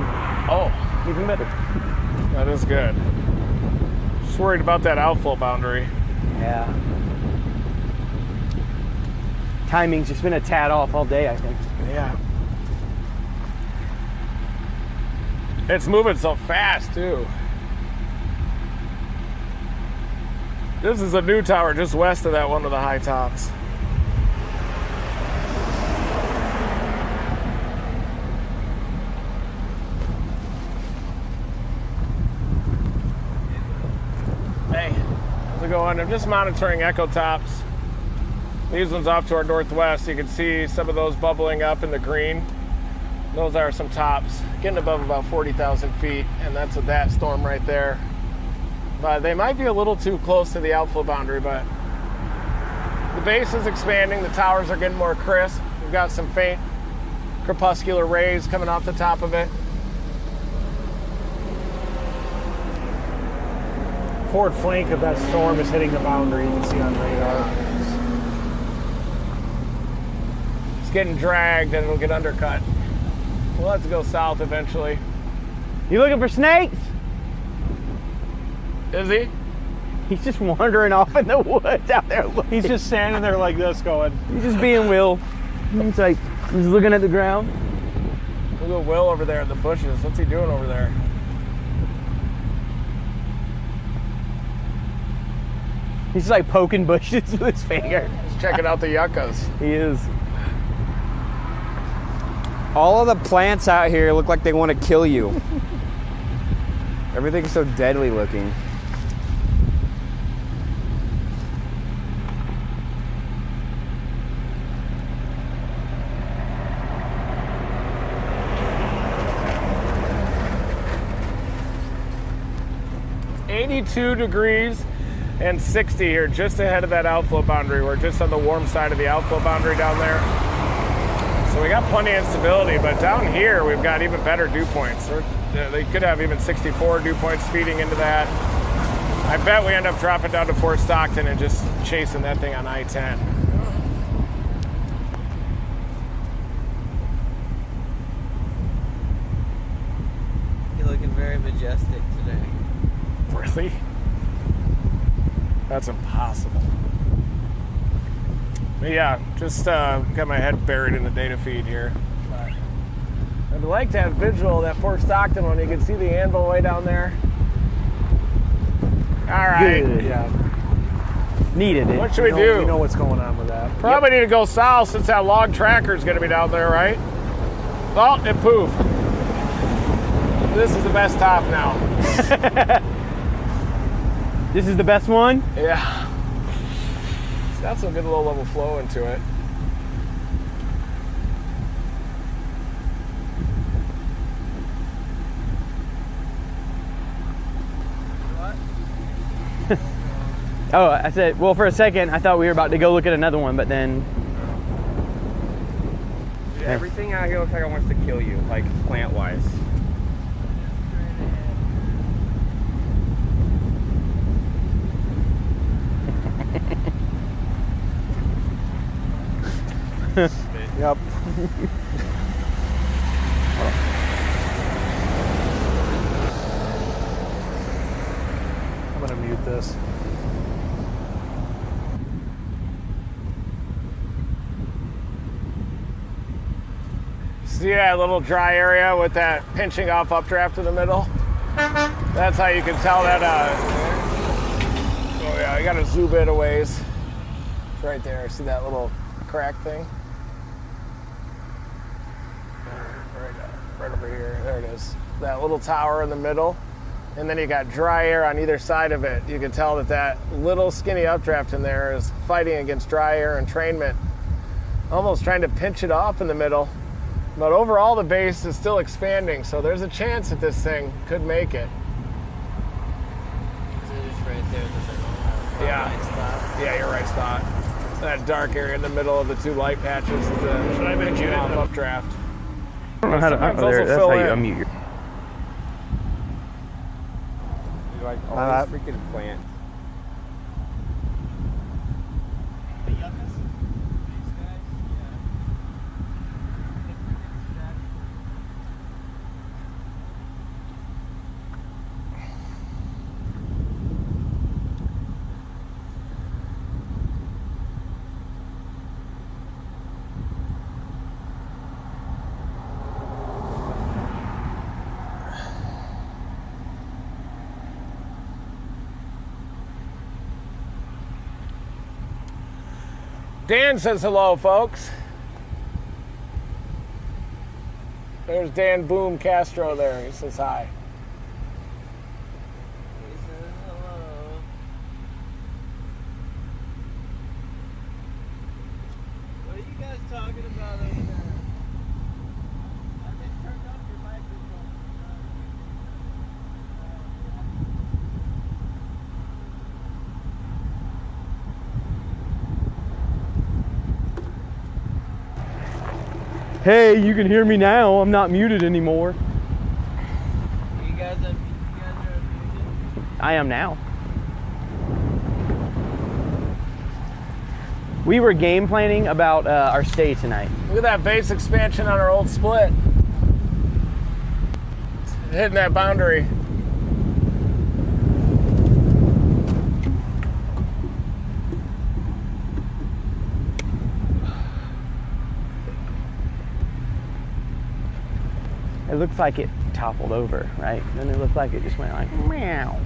Oh, Even better. that is good. Just worried about that outflow boundary. Yeah. Timing's just been a tad off all day, I think. Yeah. It's moving so fast, too. This is a new tower just west of that one with the high tops. Hey, how's it going? I'm just monitoring echo tops. These ones off to our northwest. You can see some of those bubbling up in the green. Those are some tops, getting above about 40,000 feet, and that's with that storm right there. But they might be a little too close to the outflow boundary, but the base is expanding. The towers are getting more crisp. We've got some faint crepuscular rays coming off the top of it. Forward flank of that storm is hitting the boundary. You can see on radar. It's getting dragged and it'll get undercut. We'll have to go south eventually. You looking for snakes? Is he? He's just wandering off in the woods out there looking. He's just standing there like this going. He's just being Will. He's like, he's looking at the ground. Look at Will over there in the bushes. What's he doing over there? He's just like poking bushes with his finger. He's checking out the yuccas. He is. All of the plants out here look like they want to kill you. Everything's so deadly looking. It's 82 degrees and 60 here, just ahead of that outflow boundary. We're just on the warm side of the outflow boundary down there. So we got plenty of instability, but down here we've got even better dew points. They could have even 64 dew points feeding into that. I bet we end up dropping down to Fort Stockton and just chasing that thing on I-10. You're looking very majestic today. Really? That's impossible. But yeah, just got my head buried in the data feed here. But I'd like to have visual of that Fort Stockton one. You can see the anvil way down there. All right. Good. Yeah. Needed it. What should we do? We know what's going on with that. Probably need to go south since that log tracker is going to be down there, right? Oh, it poofed. This is the best top now. This is the best one? Yeah. It's got some good low level flow into it. Oh, I said, well, for a second, I thought we were about to go look at another one, but then. Yeah, everything out here looks like it wants to kill you, like plant-wise. Yep. I'm gonna mute this. See that little dry area with that pinching off updraft in the middle? That's how you can tell that, oh yeah, you gotta zoom in a ways. right there. See that little crack thing? Right over here. There it is. That little tower in the middle. And then you got dry air on either side of it. You can tell that that little skinny updraft in there is fighting against dry air entrainment, almost trying to pinch it off in the middle. But overall, the base is still expanding, so there's a chance that this thing could make it. So just right there in the middle. Yeah. Right spot. Yeah, you're right spot. That dark area in the middle of the two light patches is the pinching off updraft. I don't know how to. Sometimes Oh, there, also that's fill how you in. unmute your. You like all these freaking plants. Dan says hello, folks. There's Dan Boom Castro there. He says hi. He says hello. What are you guys talking about over there? I think turned off your microphone. Hey, you can hear me now. I'm not muted anymore. You guys are unmuted? I am now. We were game planning about our stay tonight. Look at that base expansion on our old split. It's hitting that boundary. It looks like it toppled over, right? Then it looked like it just went like meow.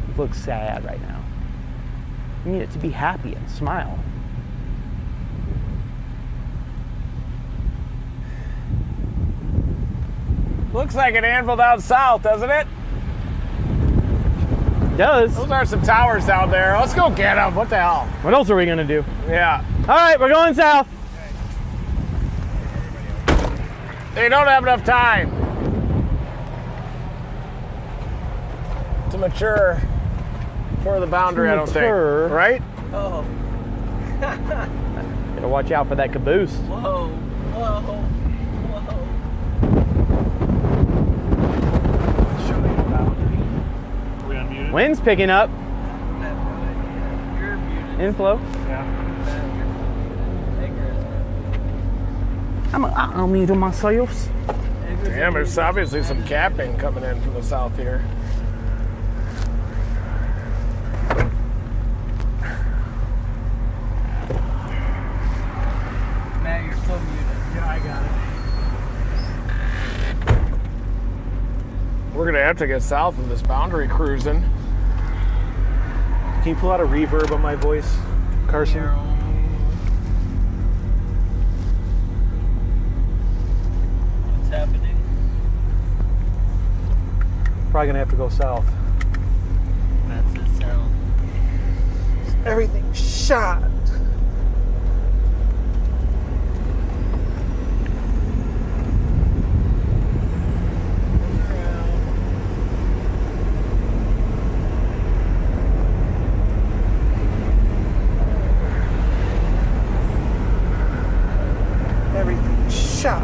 It looks sad right now. You need it to be happy and smile. Looks like it anviled out south, doesn't it? It does. Those are some towers down there. Let's go get them. What the hell? What else are we gonna do? Yeah. All right, we're going south. They don't have enough time to mature for the boundary, I don't think. Mature. Right? Oh. Gotta watch out for that caboose. Whoa. Whoa. Whoa. Are we unmuted? Wind's picking up. I have no idea. You're muted. Inflow. Yeah. I'll mute myself. Damn, there's obviously some capping coming in from the south here. Matt, you're still muted. Yeah, I got it. We're gonna have to get south of this boundary cruising. Can you pull out a reverb on my voice, Carson? What's happening? Probably gonna have to go south. That's the sound. Everything's shot. Everything's shot.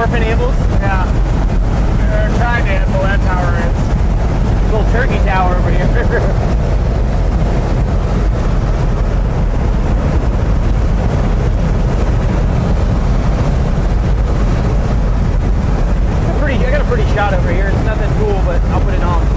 surfing handles. Yeah. They're trying to handle that tower is. Little turkey tower over here. I got a pretty shot over here. It's nothing cool, but I'll put it on.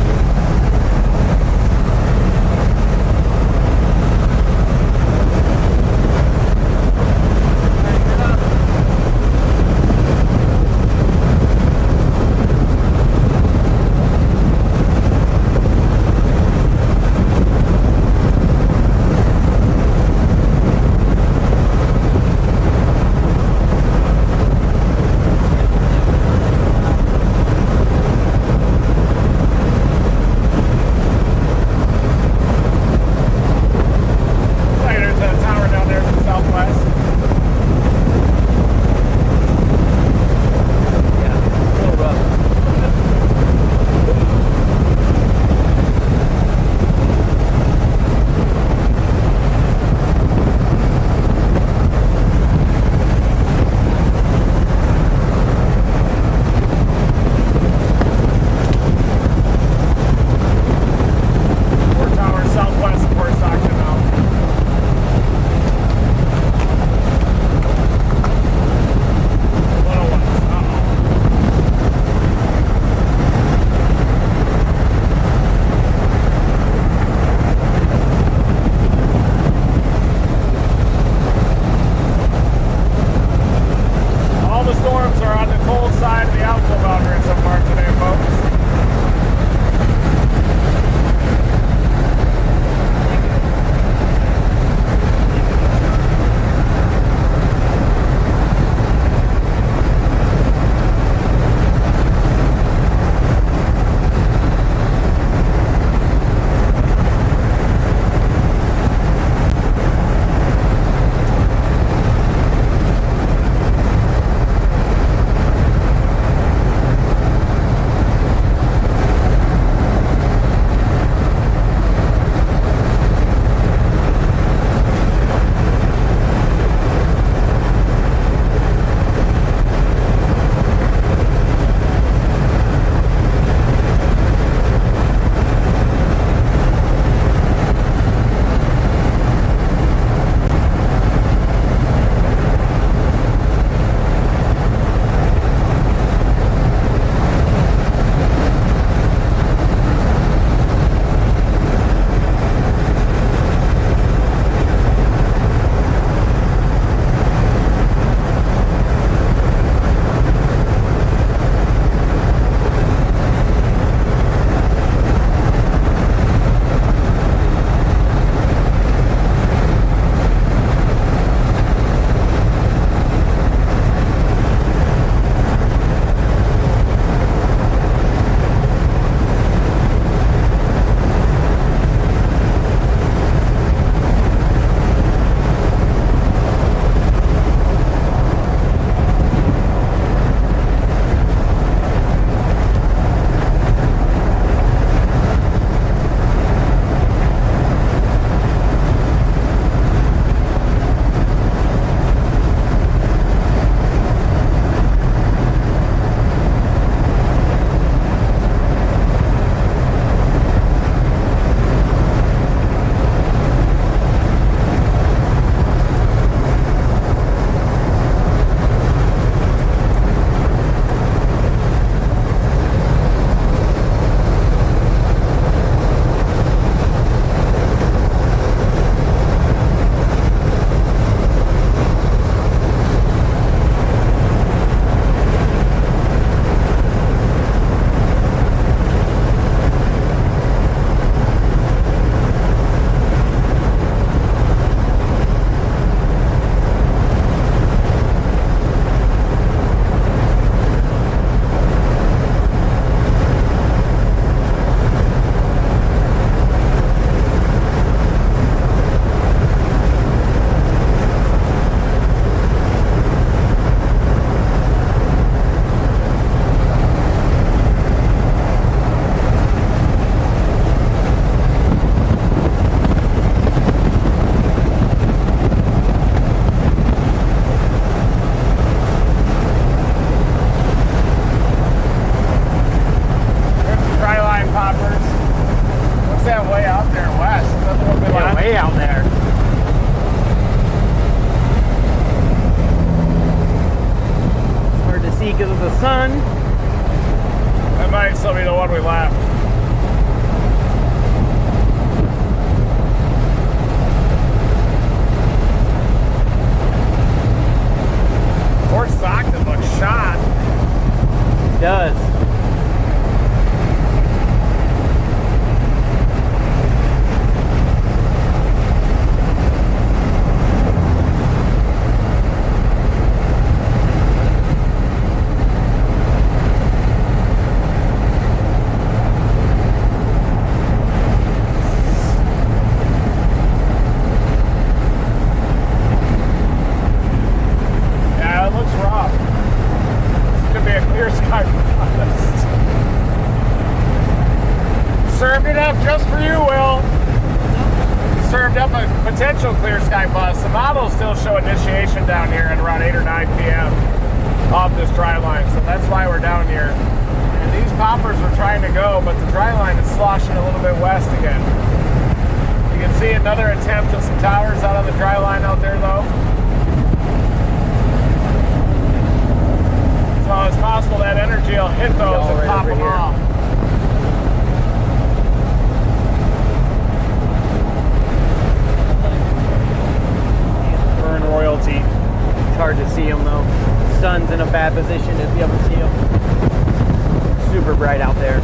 because of the sun. That might still be the one we left. Fort Stockton looks shot. It does. Just for you, Will. Served up a potential clear sky bus. The models still show initiation down here at around 8 or 9 p.m. off this dry line, so that's why we're down here. And these poppers were trying to go, but the dry line is sloshing a little bit west again. You can see another attempt of some towers out on the dry line out there, though. So it's possible that energy will hit those and pop them off. Royalty. It's hard to see them though. The sun's in a bad position to be able to see them. Super bright out there.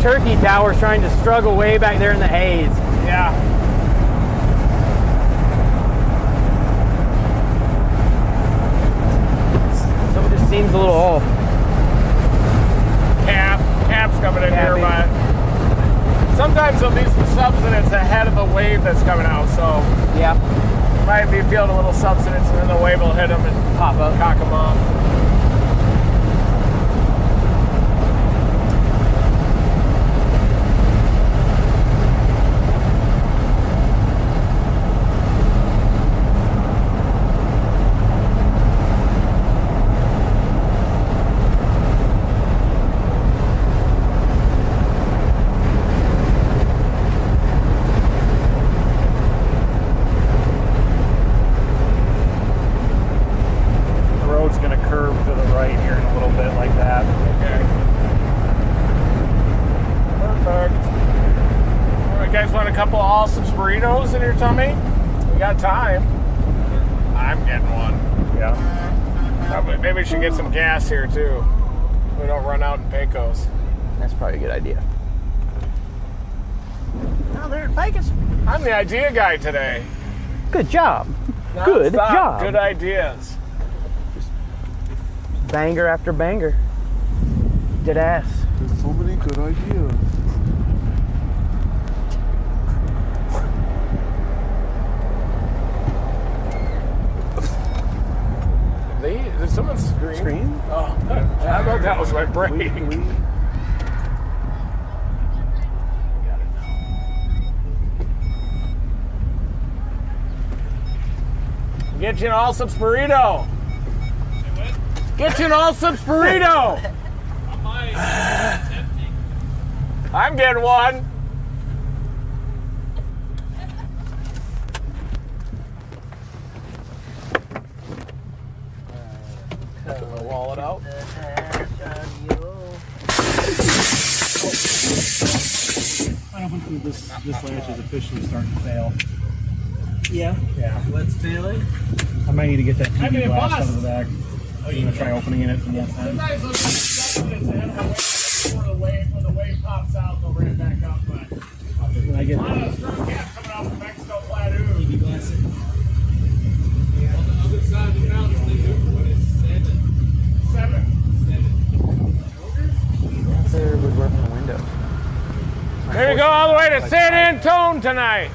Turkey towers trying to struggle way back there in the haze. Yeah. Something just seems a little off. Cap's coming in here, but sometimes there'll be some subsidence ahead of the wave that's coming out, so yeah, might be feeling a little subsidence, and then the wave will hit them and pop up, cock them off. Burritos in your tummy? We got time. I'm getting one. Yeah. Maybe we should get some gas here too. We don't run out in Pecos. That's probably a good idea. Oh, they're in Pecos. I'm the idea guy today. Good job. Good job. Good ideas. Just banger after banger. Dead ass. There's so many good ideas. Did someone scream? Oh, I thought that was my brake. Get you an all-subs burrito. Get you an all-subs burrito. I'm getting one. Put my wallet out. Hopefully this latch is officially starting to fail. Yeah. Yeah. What's failing? I might need to get that I mean, TV glass out boss. of the back. I'm going to try opening it from that side. Sometimes those seconds ahead of the wave, when the wave pops out, they'll bring it back up. But When I get a lot of strong gas coming off from Mexico Flat Ooze. other side of the mountains, they do what is 7. There would work in the window. There you go, all the way to San Antone tonight.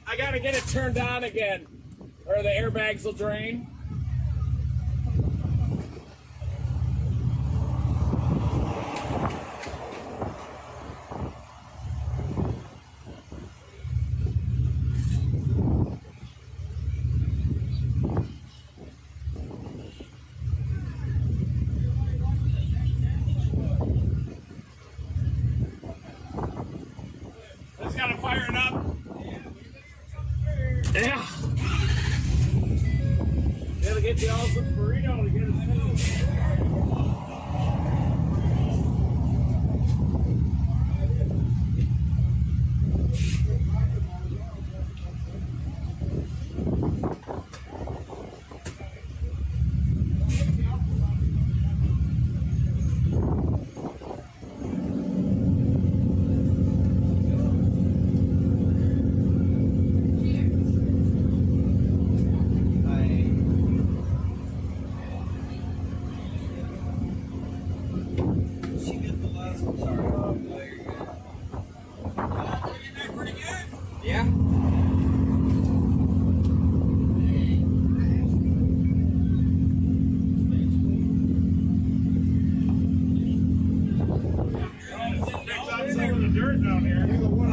I gotta get it turned on again, or the airbags will drain. Just gotta fire it up. Yeah. Gotta get the awesome burrito to get it filled. Yeah.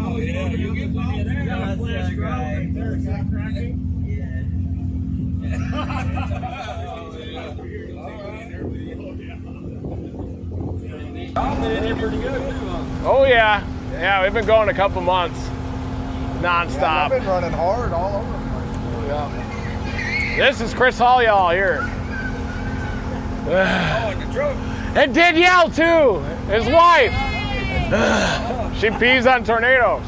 Oh, yeah, you get plenty of that. Got a flash right there. Is that cracking? Oh yeah, yeah. We've been going a couple months, nonstop. Yeah, I've been running hard all over. Yeah. This is Chris Hall, y'all here. And Danielle too, his wife. She pees on tornadoes.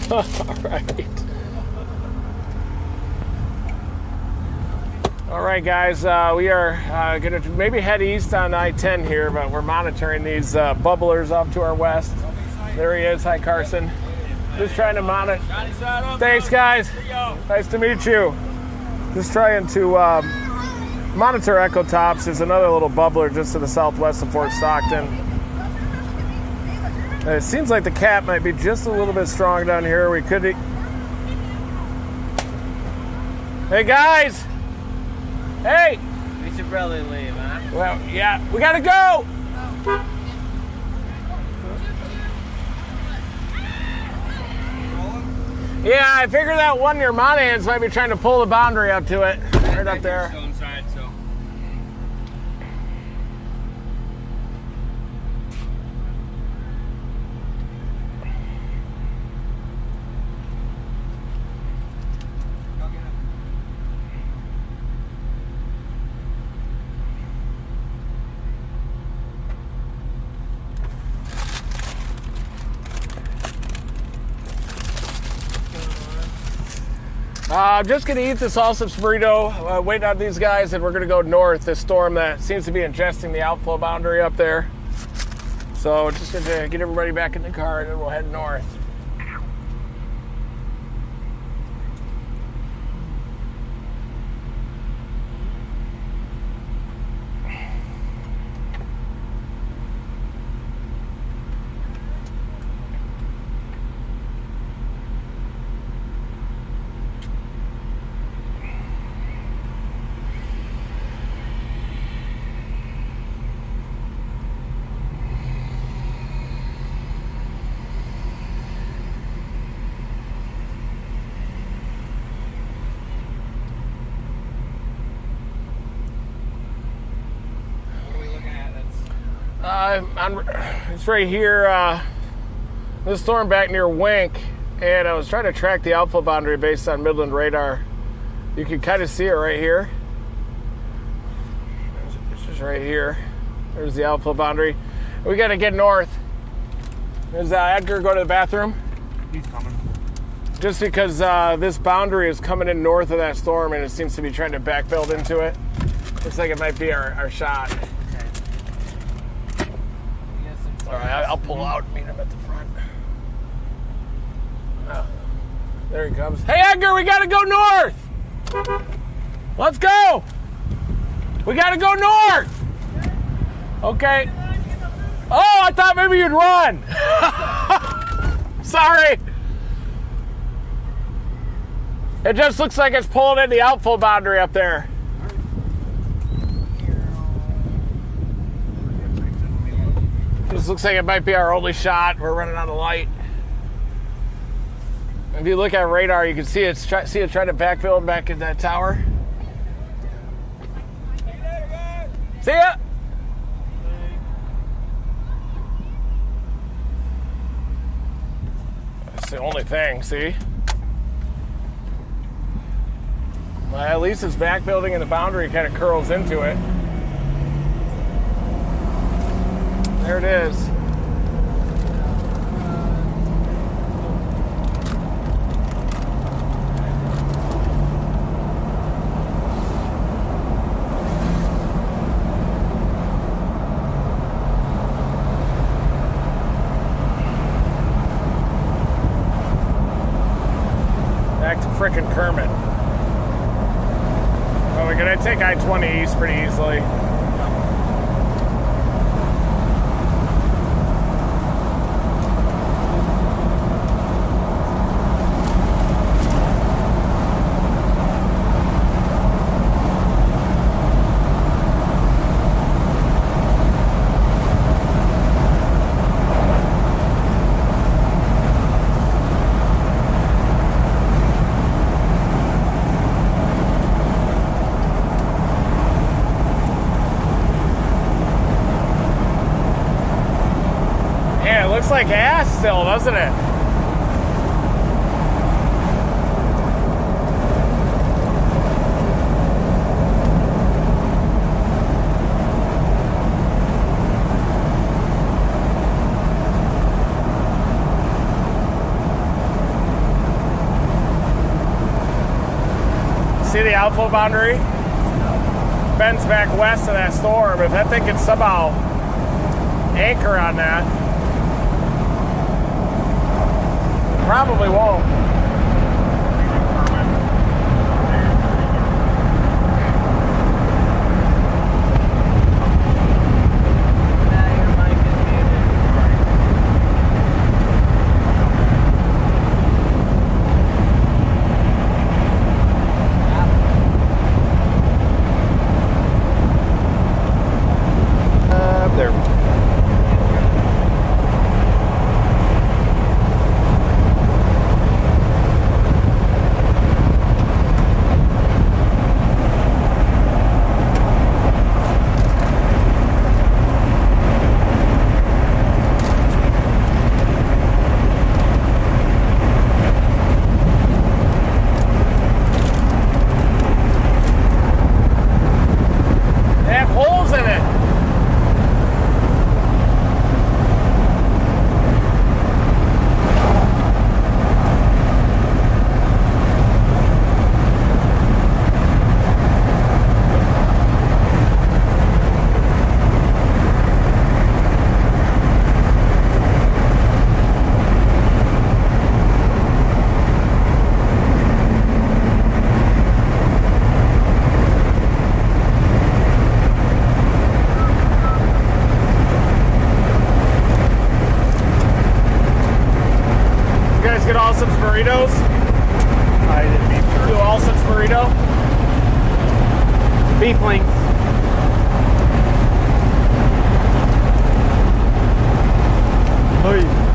All right. All right, guys, we are going to maybe head east on I-10 here, but we're monitoring these bubblers off to our west. There he is. Hi, Carson. Just trying to monitor. Thanks, guys. Nice to meet you. Just trying to monitor Echo Tops. There's another little bubbler just to the southwest of Fort Stockton. And it seems like the cap might be just a little bit strong down here. We could. Hey, guys. Hey! We should probably leave, huh? Well, yeah, we gotta go! Yeah, I figured that one near Monahans might be trying to pull the boundary up to it. Right up there. I'm just going to eat this Allsup's burrito, waiting on these guys, and we're going to go north. This storm that seems to be ingesting the outflow boundary up there. So just going to get everybody back in the car, and then we'll head north. It's right here, this storm back near Wink, and I was trying to track the outflow boundary based on Midland radar. You can kind of see it right here. It's just right here. There's the outflow boundary. We got to get north. Is Edgar go to the bathroom? He's coming. Just because this boundary is coming in north of that storm, and it seems to be trying to backbuild into it. Looks like it might be our shot. All right, I'll pull out and meet him at the front. There he comes. Hey, Edgar, we got to go north. Let's go. We got to go north. Okay. Oh, I thought maybe you'd run. Sorry. It just looks like it's pulling in the outflow boundary up there. This looks like it might be our only shot. We're running out of light. If you look at radar, you can see it trying to backfill back in that tower. See ya. That's the only thing, see? Well, at least it's backbuilding and the boundary kind of curls into it. There it is. Back to frickin' Kermit. Well, we're gonna take I-20 east pretty easily. Looks like ass still, doesn't it? See the outflow boundary? Bends back west of that storm. If that thing can somehow anchor on that, probably won't. Burritos? I did beef jerky. Do all such burrito? Beef links. Hey.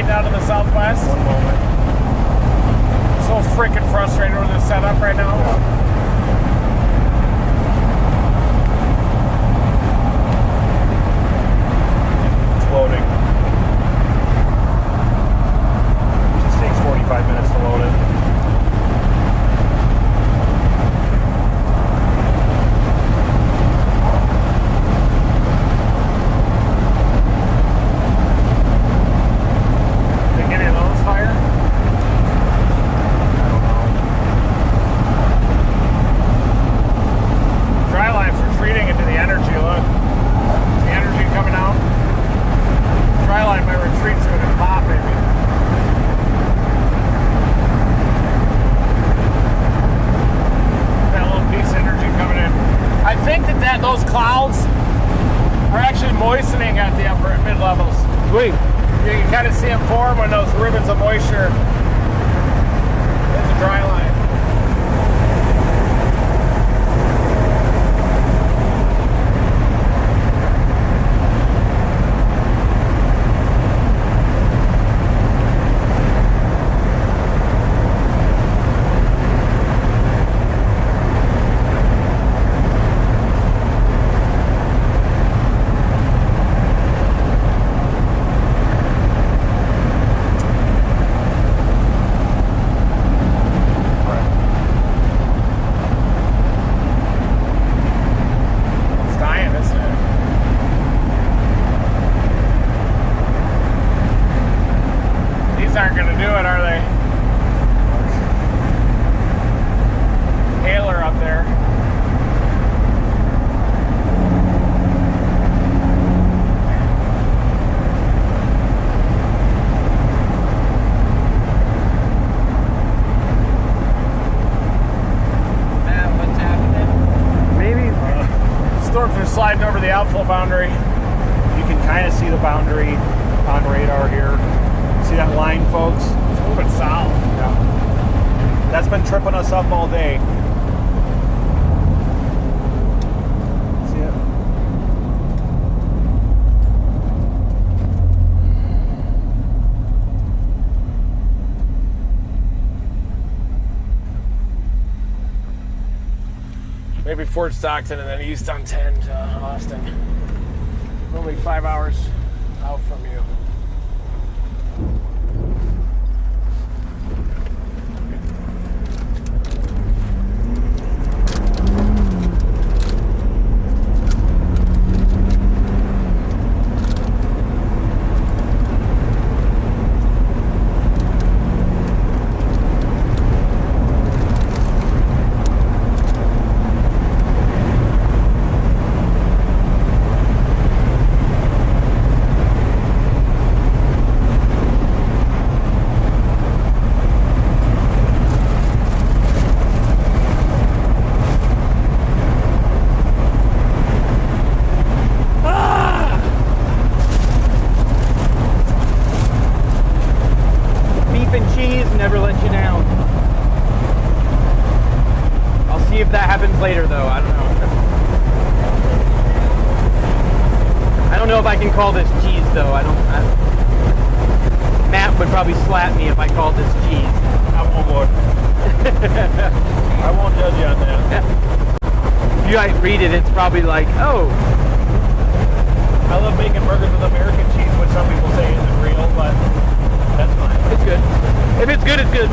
Down to the southwest. One moment. So freaking frustrated with this setup right now. It's loading. You can kind of see them form when those ribbons of moisture hit the dry line. Aren't going to do it, are they? Hailer up there. Matt, what's happening? Maybe Storms are sliding over the outflow boundary. you can kind of see the boundary on radar here. See that line, folks? It's moving south. Yeah. That's been tripping us up all day. See it? Maybe Fort Stockton and then east on 10 to Austin. Only 5 hours out from you. Later though, I don't know. I don't know if I can call this cheese though. Matt would probably slap me if I called this cheese. I won't, boy. I won't judge you on that. If you guys read it, it's probably like, oh. I love making burgers with American cheese, which some people say isn't real, but that's fine. It's good. If it's good, it's good.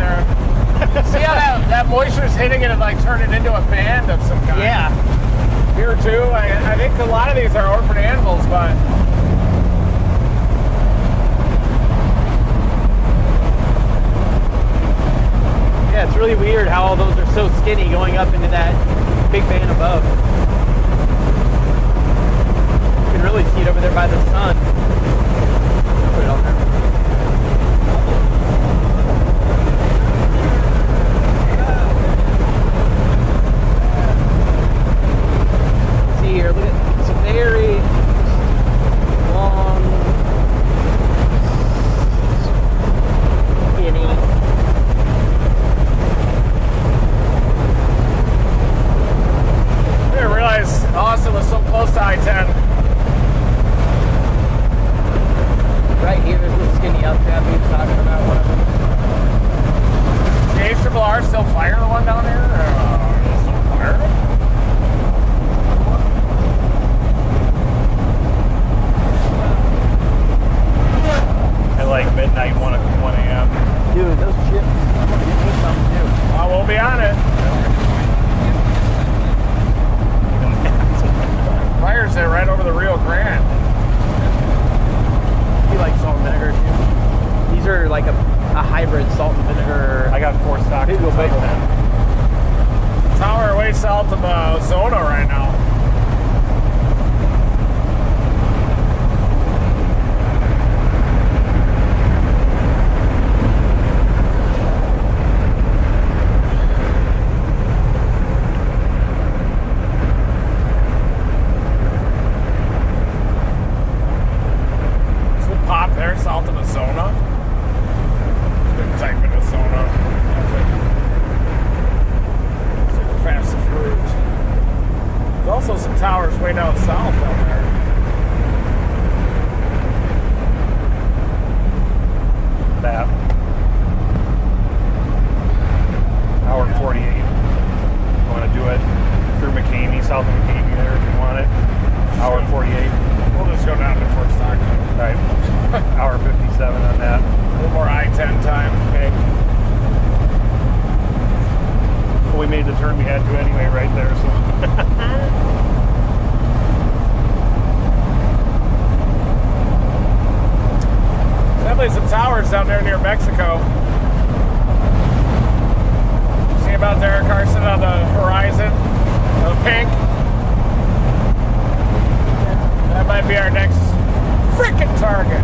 there. See how that moisture's hitting it and like turn it into a band of some kind. Yeah. Here too. I think a lot of these are orphan animals, but Yeah, it's really weird how all those are so skinny going up into that big band above. You can really see it over there by the sun. Put it on there. See here, look at it's a very long, skinny. I didn't realize Austin was so close to I-10. Right here is the skinny updraft he was talking about. One of them. Is the HRRR still firing the one down here? Is it still firing? At like midnight, 1 a.m. Dude, those chips. I'm gonna get me some too. We'll be on it. Fire's there right over the Rio Grande. You like salt and vinegar too? These are like a hybrid salt and vinegar. I got 4 stocks. Maybe we'll both then. Tower way south of Zona right now. South of Arizona. Didn't type in Arizona. Super fastest route. There's also some towers way down south down there. That. Hour 48. Want to do it through McCamey, south of McCamey there if you want it. Hour 48. We'll just go down to Fort Stockton. Right. Hour 57 on that. A little more I-10 time. Okay. Well, we made the turn we had to anyway right there, so. Definitely some towers down there near Mexico. See about there, Carson, on the horizon? The pink. That might be our next frickin' target.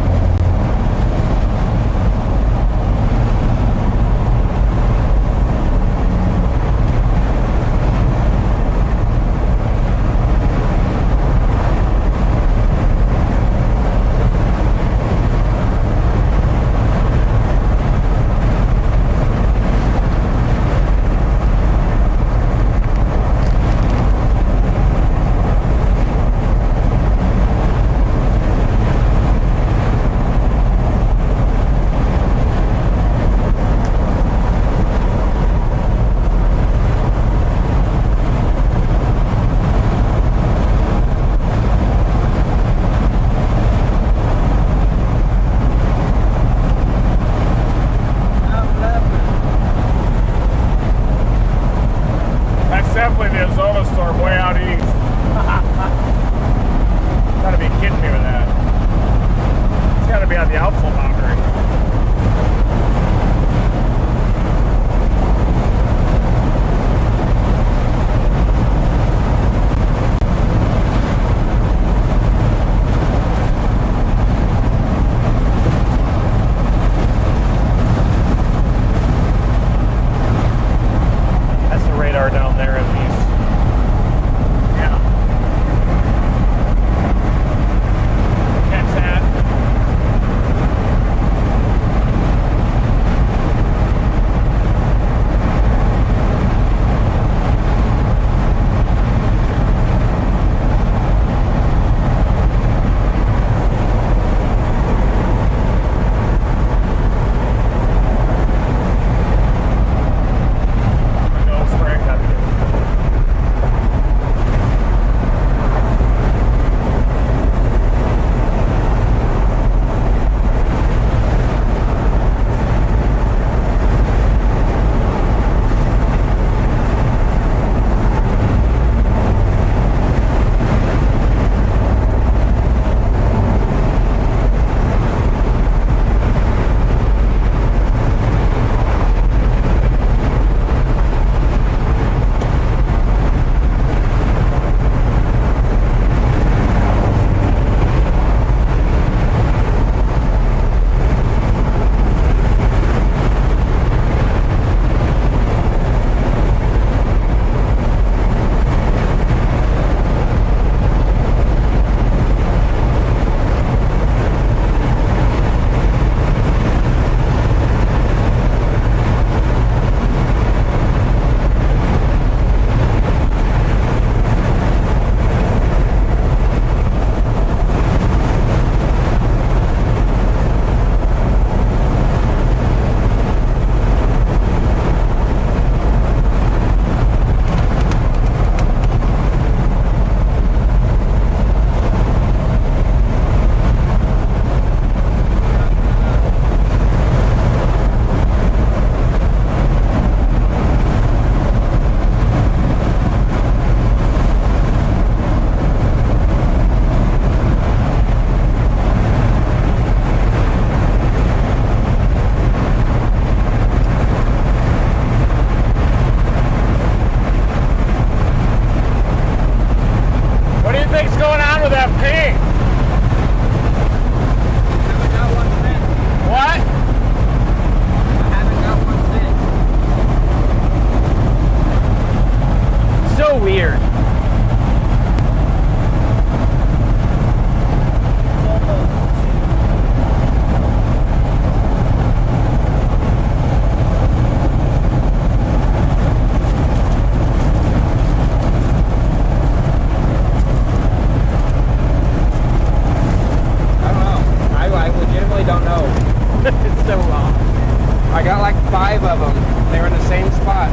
5 of them. They were in the same spot.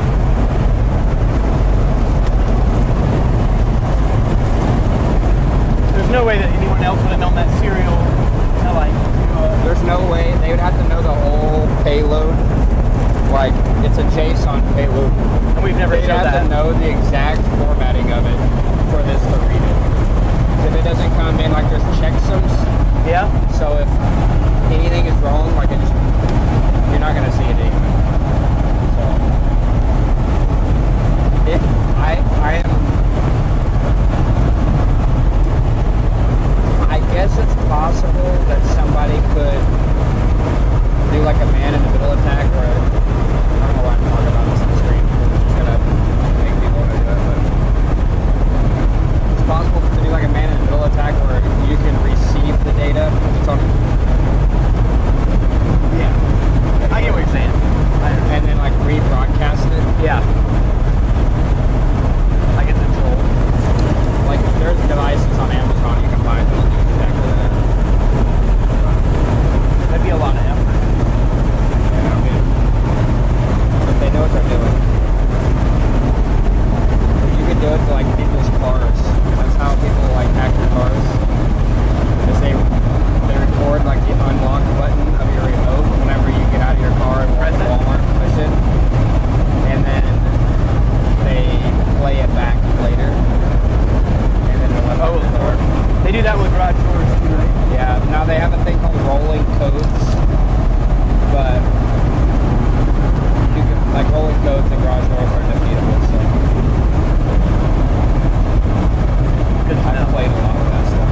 There's no way that anyone else would have known that serial. There's no way. They would have to know the whole payload. Like, it's a JSON payload. And we've never They'd showed have that. to know the exact formatting of it for this to read it. If it doesn't come in, like, there's checksums. Yeah. So if anything is wrong, like, you're not going to see it anyway. So, I guess it's possible that somebody could do like a man-in-the-middle attack, or I don't know why I'm talking about this on the screen. It's just gonna make people want to do it, but it's possible to do like a man-in-the-middle attack where you can receive the data. Yeah. I get what you're saying. And then like rebroadcast it. Yeah. I get the troll. Like there's devices on Amazon you can buy that will do exactly that. That'd be a lot of effort. Yeah, I mean, but they know what they're doing. You could do it to like people's cars. That's how people like hack your cars. Because they record like the unlock button of your remote whenever you get out of your car and walk to Walmart and push it. And then they play it back later. And then they'll let it record. They do that with garage doors too, right? Yeah, now they have a thing called rolling codes, but you can, like rolling codes and garage doors are defeatable, so I've played a lot of that stuff.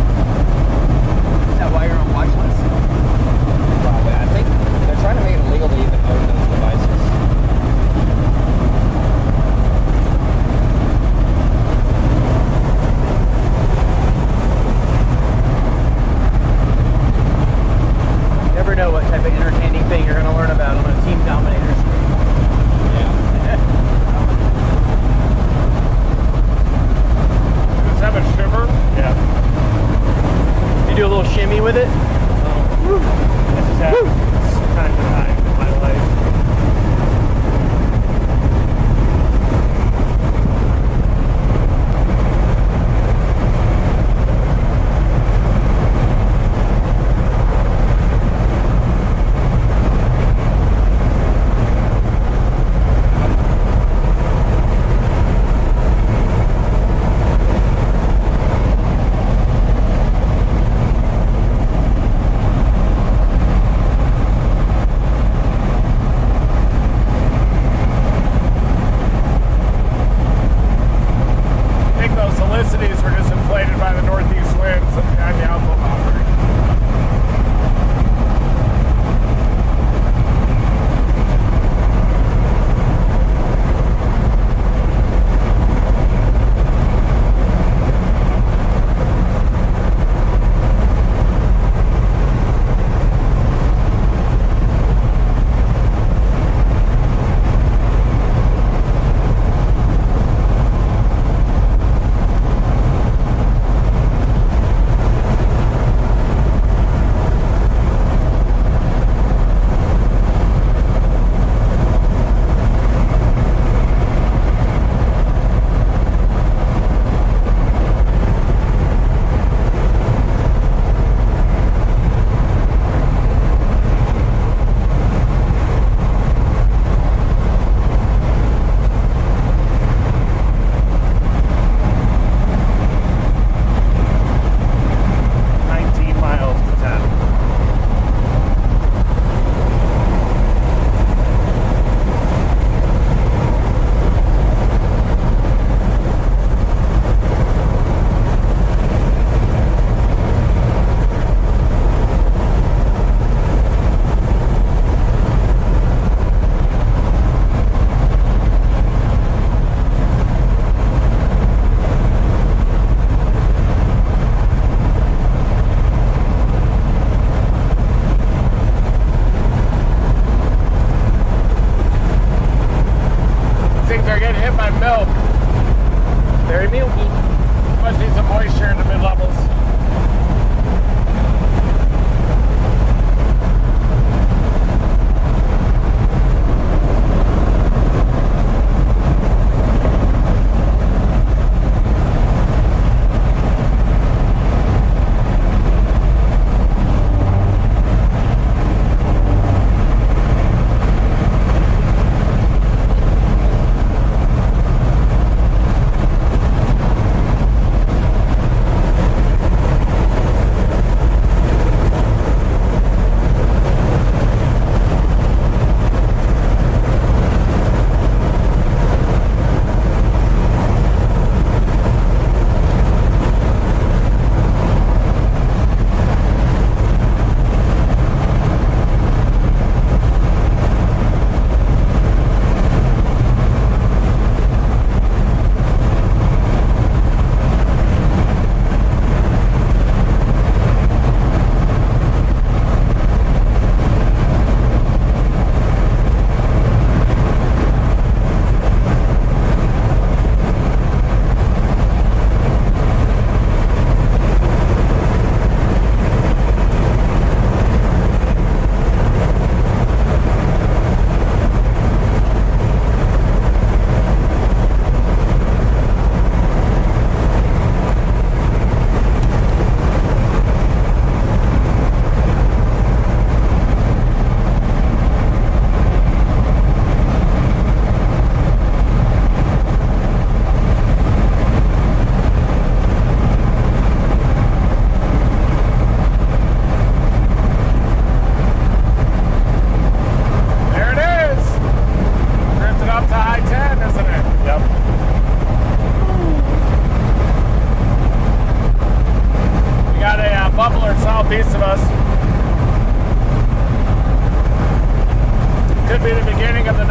Is that why you're on watch list? Probably. I think they're trying to make it illegal to even own those devices. Never know what type of entertaining thing you're going to learn about on a Team Dominator screen. Yeah. Does this have a shiver? Yeah. You do a little shimmy with it. This is at time to time in my life.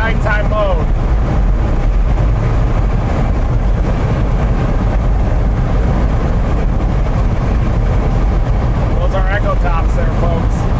nighttime mode. Those are echo tops there, folks.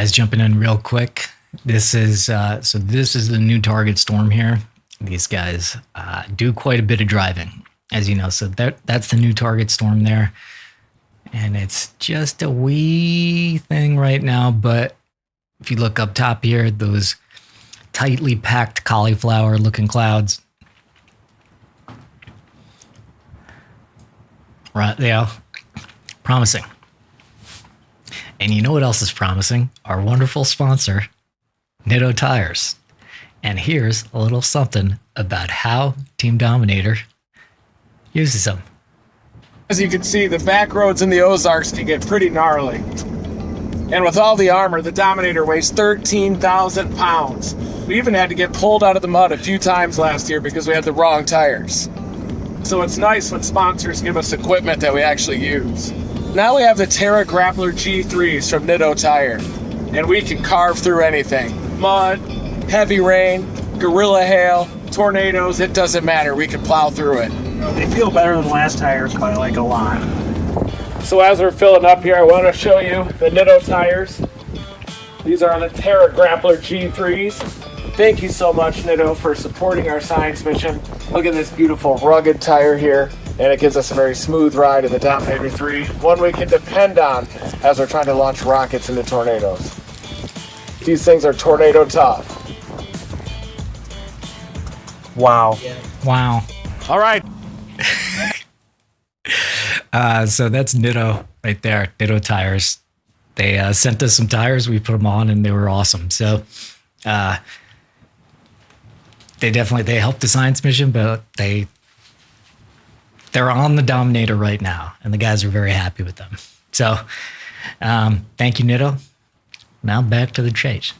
guys, jumping in real quick. This is this is the new target storm here. These guys do quite a bit of driving, as you know. So that's the new target storm there, and it's just a wee thing right now. But if you look up top here, those tightly packed cauliflower-looking clouds, right? Yeah, promising. And you know what else is promising? Our wonderful sponsor, Nitto Tires. And here's a little something about how Team Dominator uses them. As you can see, the back roads in the Ozarks can get pretty gnarly. And with all the armor, the Dominator weighs 13,000 pounds. We even had to get pulled out of the mud a few times last year because we had the wrong tires. So it's nice when sponsors give us equipment that we actually use. Now we have the Terra Grappler G3s from Nitto Tire, and we can carve through anything. Mud, heavy rain, gorilla hail, tornadoes, it doesn't matter. We can plow through it. They feel better than last tires by like a lot. So as we're filling up here, I want to show you the Nitto tires. These are on the Terra Grappler G3s. Thank you so much, Nitto, for supporting our science mission. Look at this beautiful rugged tire here, and it gives us a very smooth ride in the Dominator 3, one we can depend on as we're trying to launch rockets into tornadoes. These things are tornado tough. Wow. Wow. All right. So that's Nitto right there, Nitto Tires. They sent us some tires, we put them on, and they were awesome. So they helped the science mission, but they're on the Dominator right now, and the guys are very happy with them. So thank you, Nitto. Now back to the chase.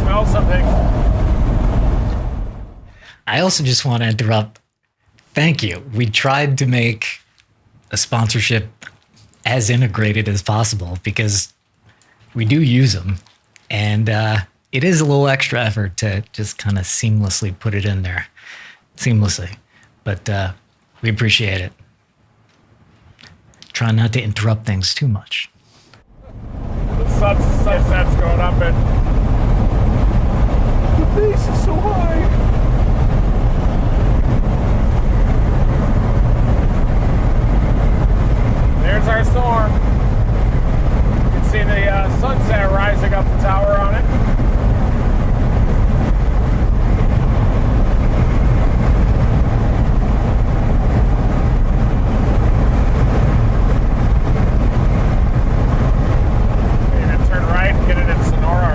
Smell something. I also just want to interrupt. Thank you. We tried to make a sponsorship as integrated as possible because we do use them, and it is a little extra effort to just kind of seamlessly put it in there, but we appreciate it. Try not to interrupt things too much. The sunset's going up, and the base is so high. There's our storm. You can see the sunset rising up the tower on it. We're gonna turn right and get it in Sonora.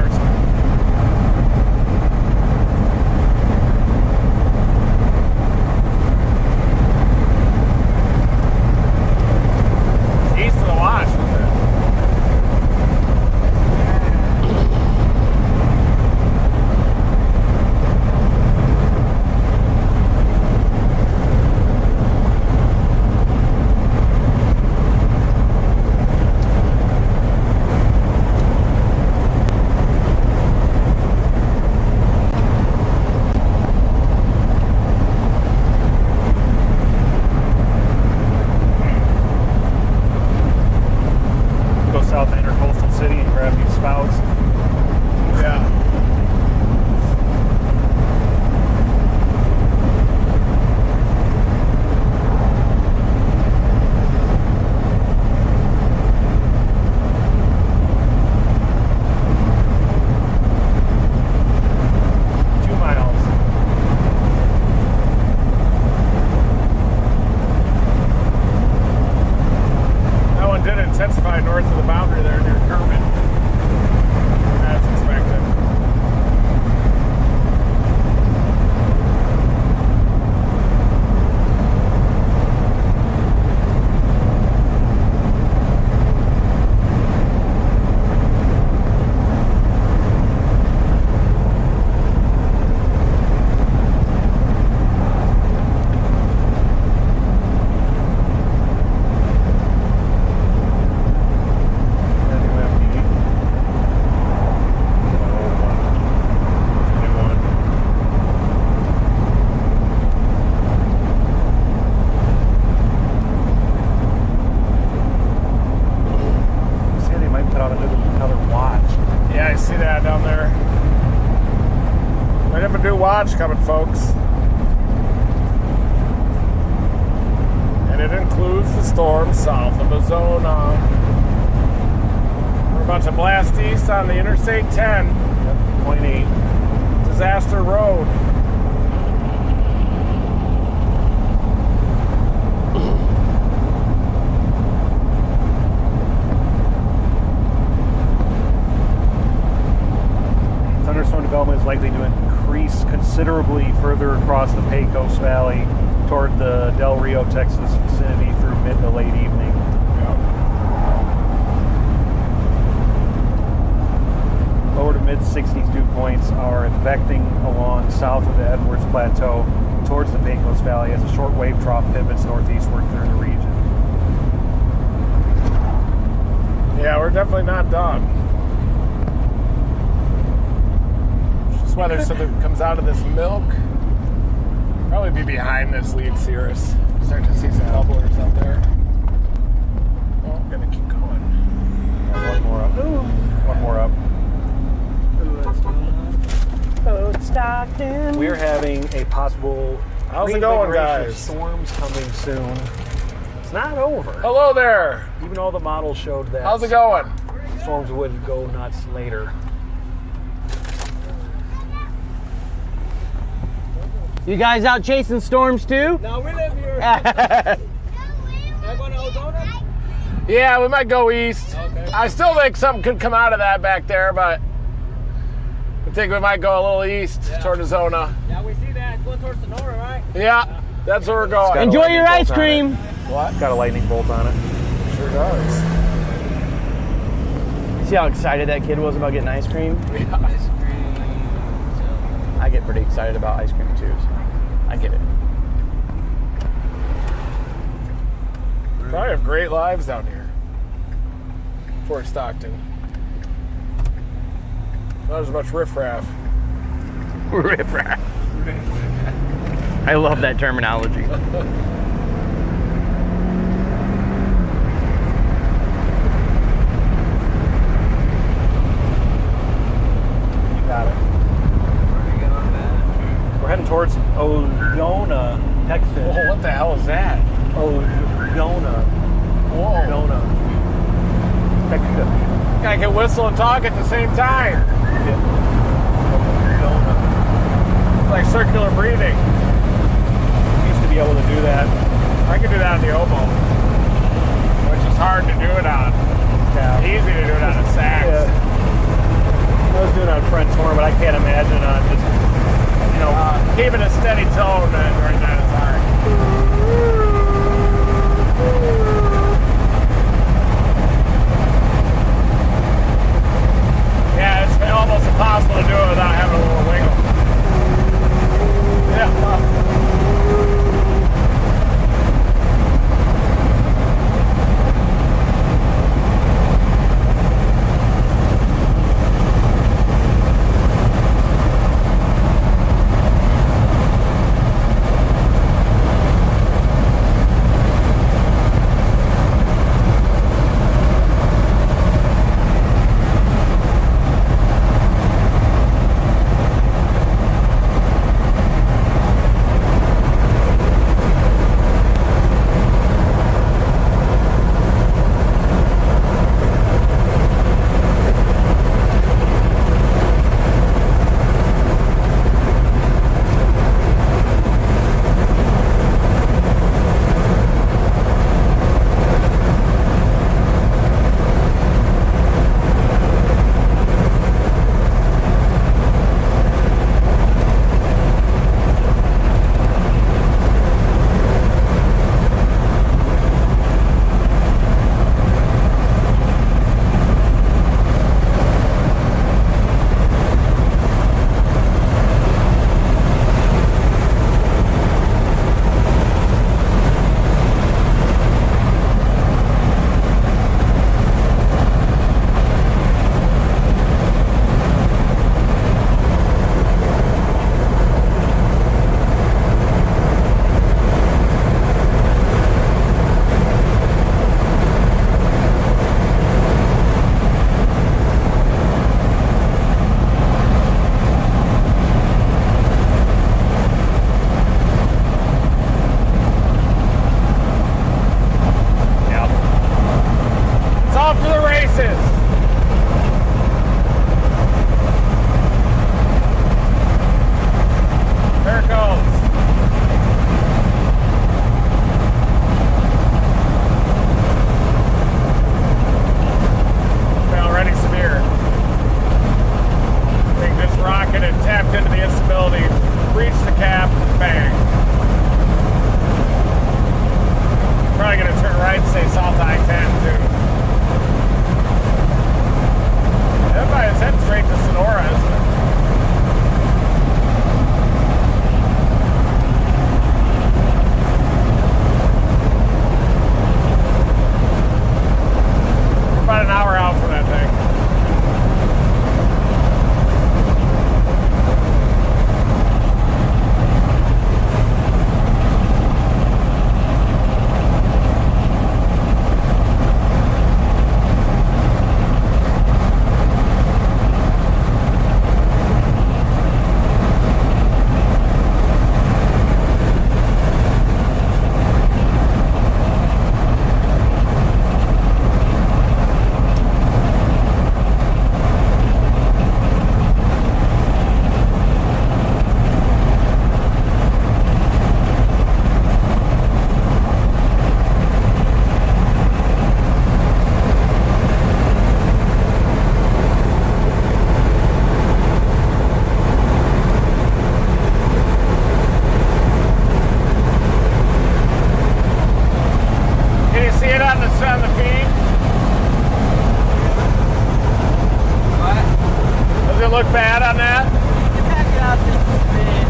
watch coming, folks. And it includes the storm south of Ozona. We're about to blast east on the Interstate 10. 0.8. Disaster Road. Thunderstorm development is likely to increase considerably further across the Pecos Valley toward the Del Rio, Texas vicinity through mid to late evening. Lower to mid 60s dew points are infecting along south of the Edwards Plateau towards the Pecos Valley as a short wave trough pivots northeastward through the region. Yeah, we're definitely not done. This weather something comes out of this milk. Probably be behind this lead cirrus. Start to see some bubblers up there. Oh, I'm gonna keep going. One more up. Ooh. One more up. We're having a possible How's it going, guys? storms coming soon. It's not over. Hello there. Even though the model showed that How's it going? storms would go nuts later. You guys out chasing storms too? No, we live here. Y'all going to Ozona? Yeah, we might go east. Okay. I still think something could come out of that back there, but I think we might go a little east toward Ozona. Yeah, we see that. It's going towards the north, right? Yeah, that's where we're going. Enjoy your ice cream. What? Got a lightning bolt on it. Sure does. See how excited that kid was about getting ice cream? Ice cream. I get pretty excited about ice cream too, so I get it. Probably have great lives down here. Fort Stockton. Not as much riffraff. Riffraff. I love that terminology. You got it. We're heading towards Ozona, Texas. Whoa, what the hell is that? Ozona. Whoa. Ozona. Texas. I can whistle and talk at the same time. Ozona. It's like circular breathing. Used to be able to do that. I can do that on the oboe, which is hard to do it on. Yeah. Easy to do it on a sax. Yeah. I was doing it on French horn, but I can't imagine on just, Keeping a steady tone during that is hard. Yeah, it's almost impossible to do it without having a little wiggle. Yeah. look bad on that? Back it out just a bit.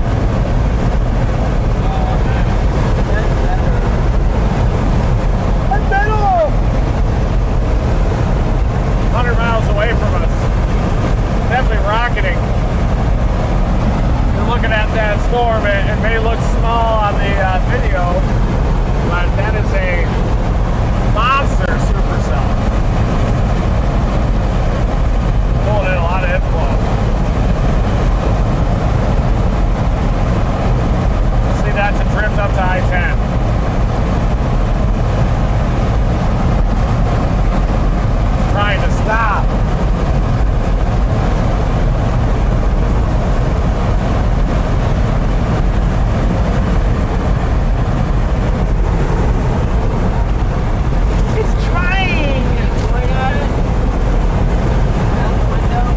Oh, man. That's better. That's better! 100 miles away from us. Definitely rocketing. You're looking at that storm. It may look small on the video, but that is a monster supercell. Pulling in a lot of inflow. See, that's a drift up to I-10. Trying to stop. It's trying. Going at it. Out the window.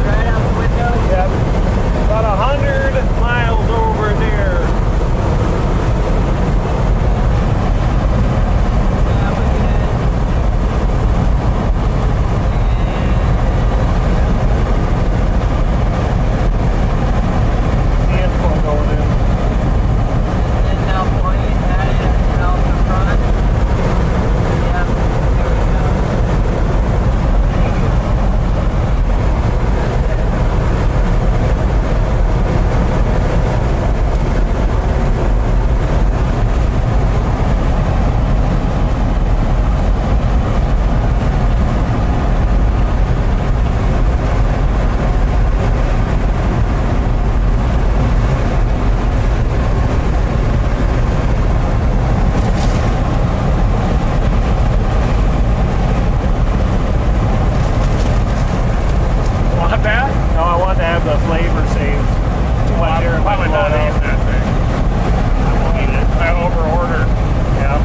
Right out the window. Yep. About 100 miles over there. That was good. The info going in. And now pointing at it out the front. Yep. There we go. Thank you. Want that? No, I want to have the flavor saved. Too much air in my Probably not photo. eating that thing. I won't eat it. I over-ordered. Yeah.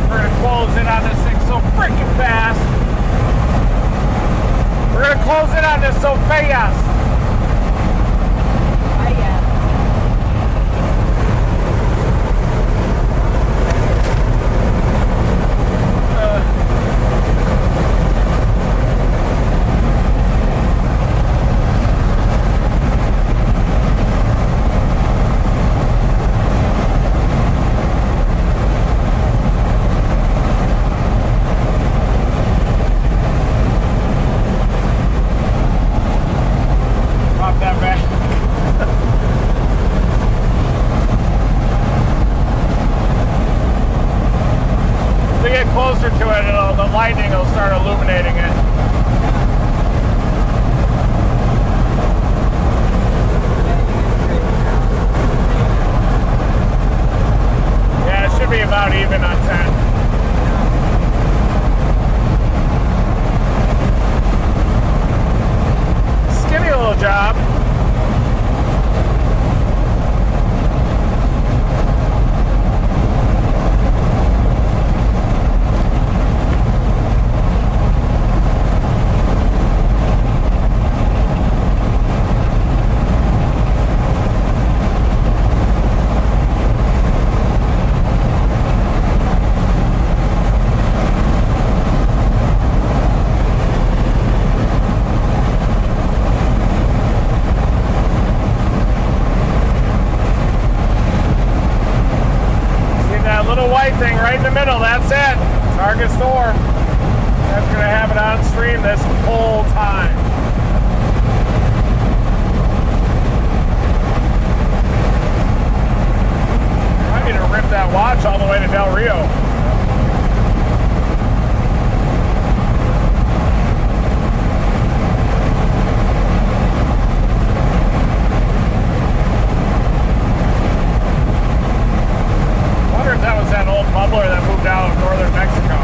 We're gonna close in on this thing so freaking fast. We're gonna close in on this so fast. Drop that back. As we get closer to it, the lightning will start illuminating it. Yeah, it should be about even on 10. Just give me a little job. Thing right in the middle, that's it. Target storm. That's gonna have it on stream this whole time. I need to rip that watch all the way to Del Rio. That was that old bubbler that moved out of northern Mexico.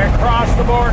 And crossed the border.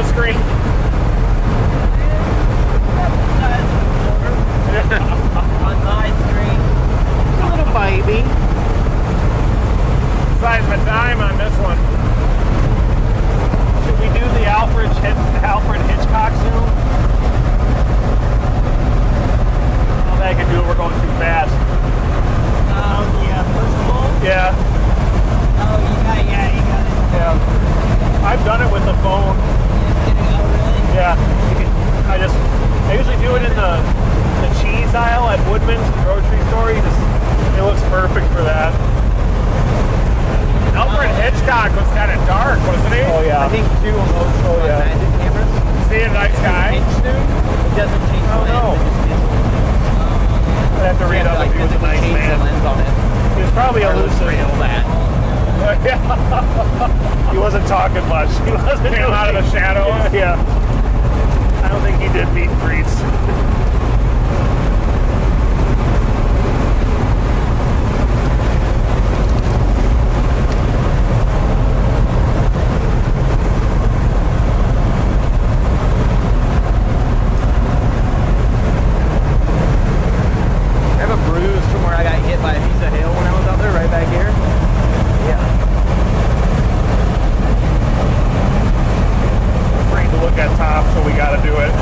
the screen? On my screen. A little baby. Size of a dime on this one. Should we do the Alfred Hitchcock zoom? All that I can do it, we're going too fast. Yeah, first of all. Yeah, Oh, you got it. yeah. I've done it with the phone. Really? Yeah. I usually do it in the cheese aisle at Woodman's grocery store. It looks perfect for that. Alfred Hitchcock was kind of dark, wasn't he? Oh yeah. I think two of those Magic cameras. Is he a nice guy? It doesn't change the Oh, lens. no. It just is. I'd have to read up if he was a nice change the man. lens on it. He was probably elusive. Real that. He wasn't talking much. He wasn't Came out of the shadows. Yeah. I don't think he did meet and greets. I have a bruise from where I got hit by a piece of hail when I was out there, right back here. Yeah. Afraid to look at top, so we got to do it.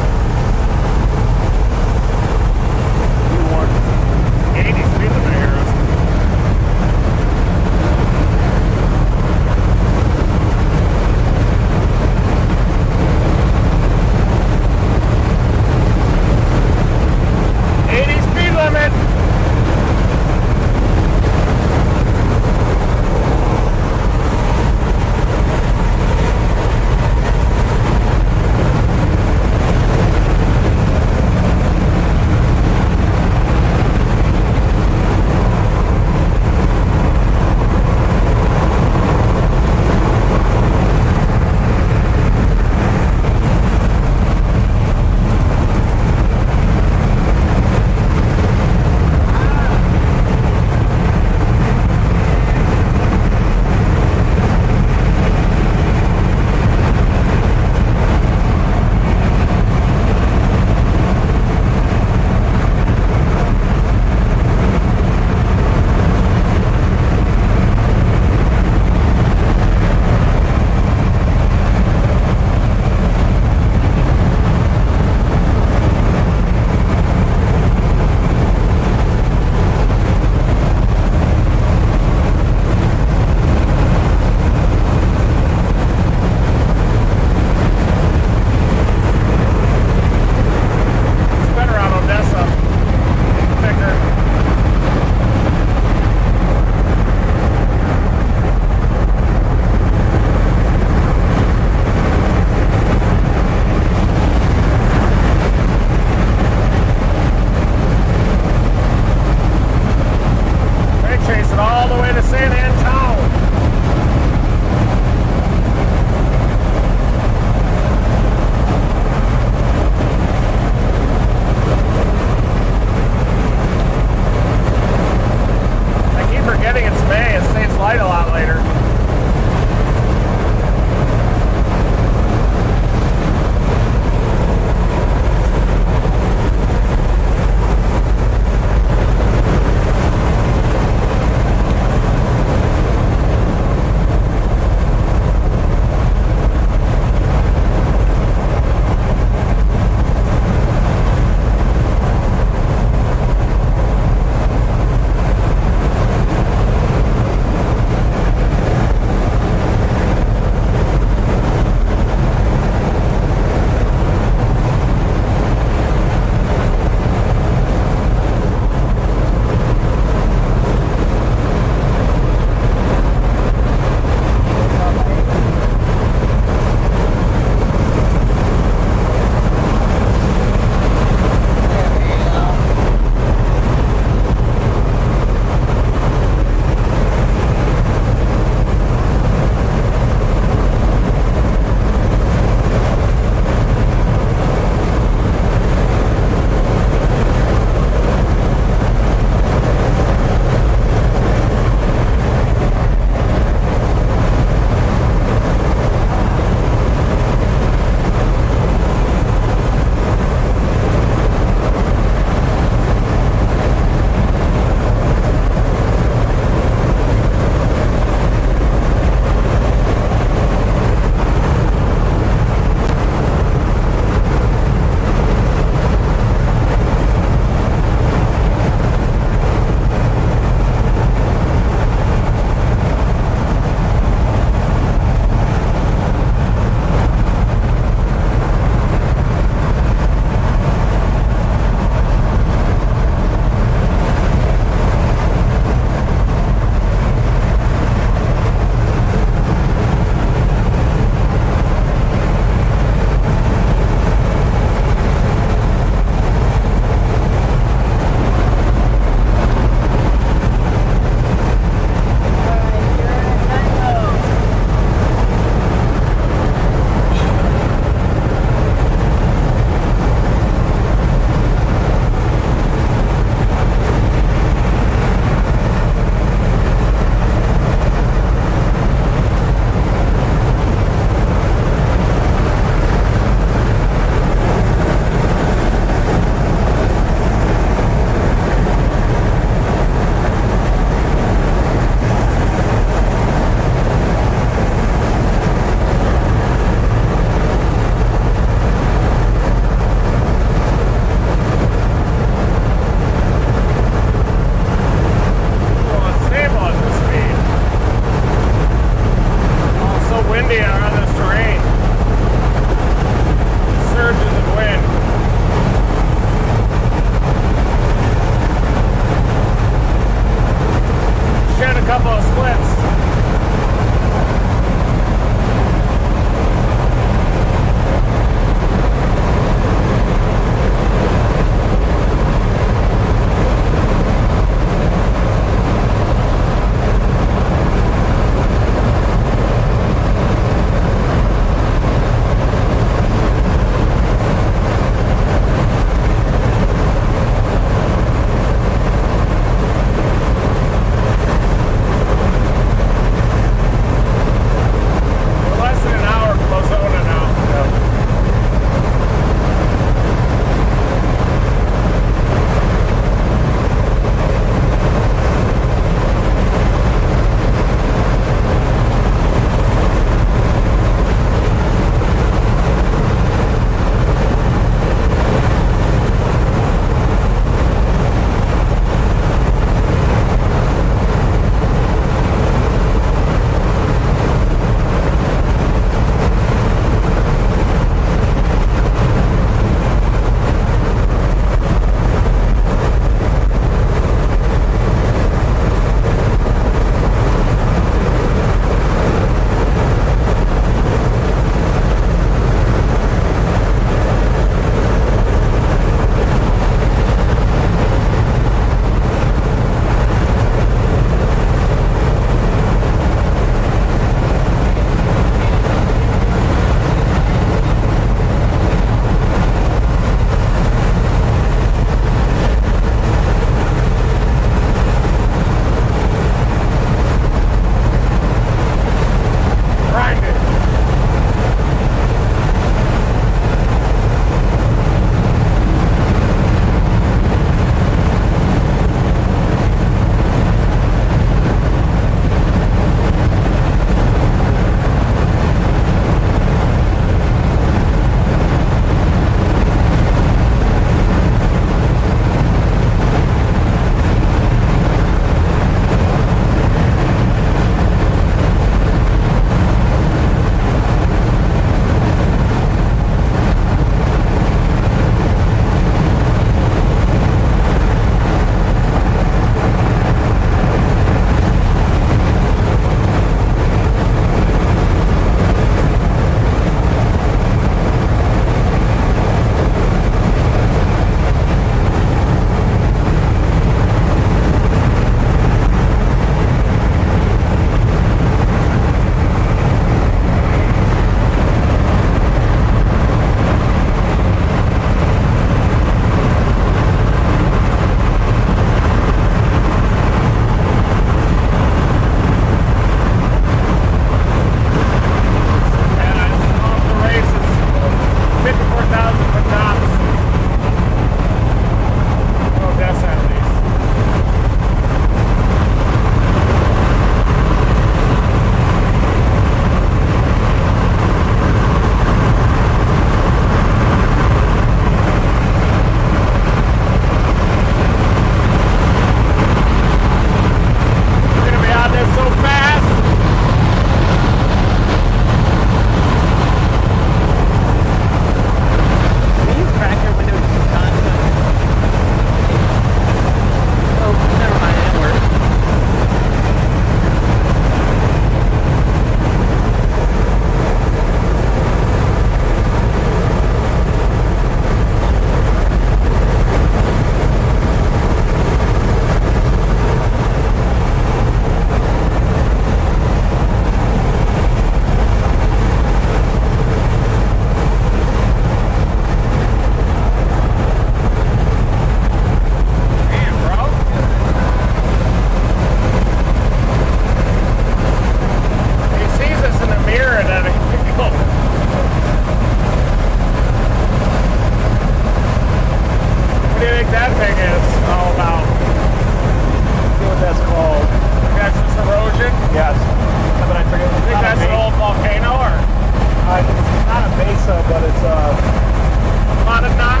a lot of knock.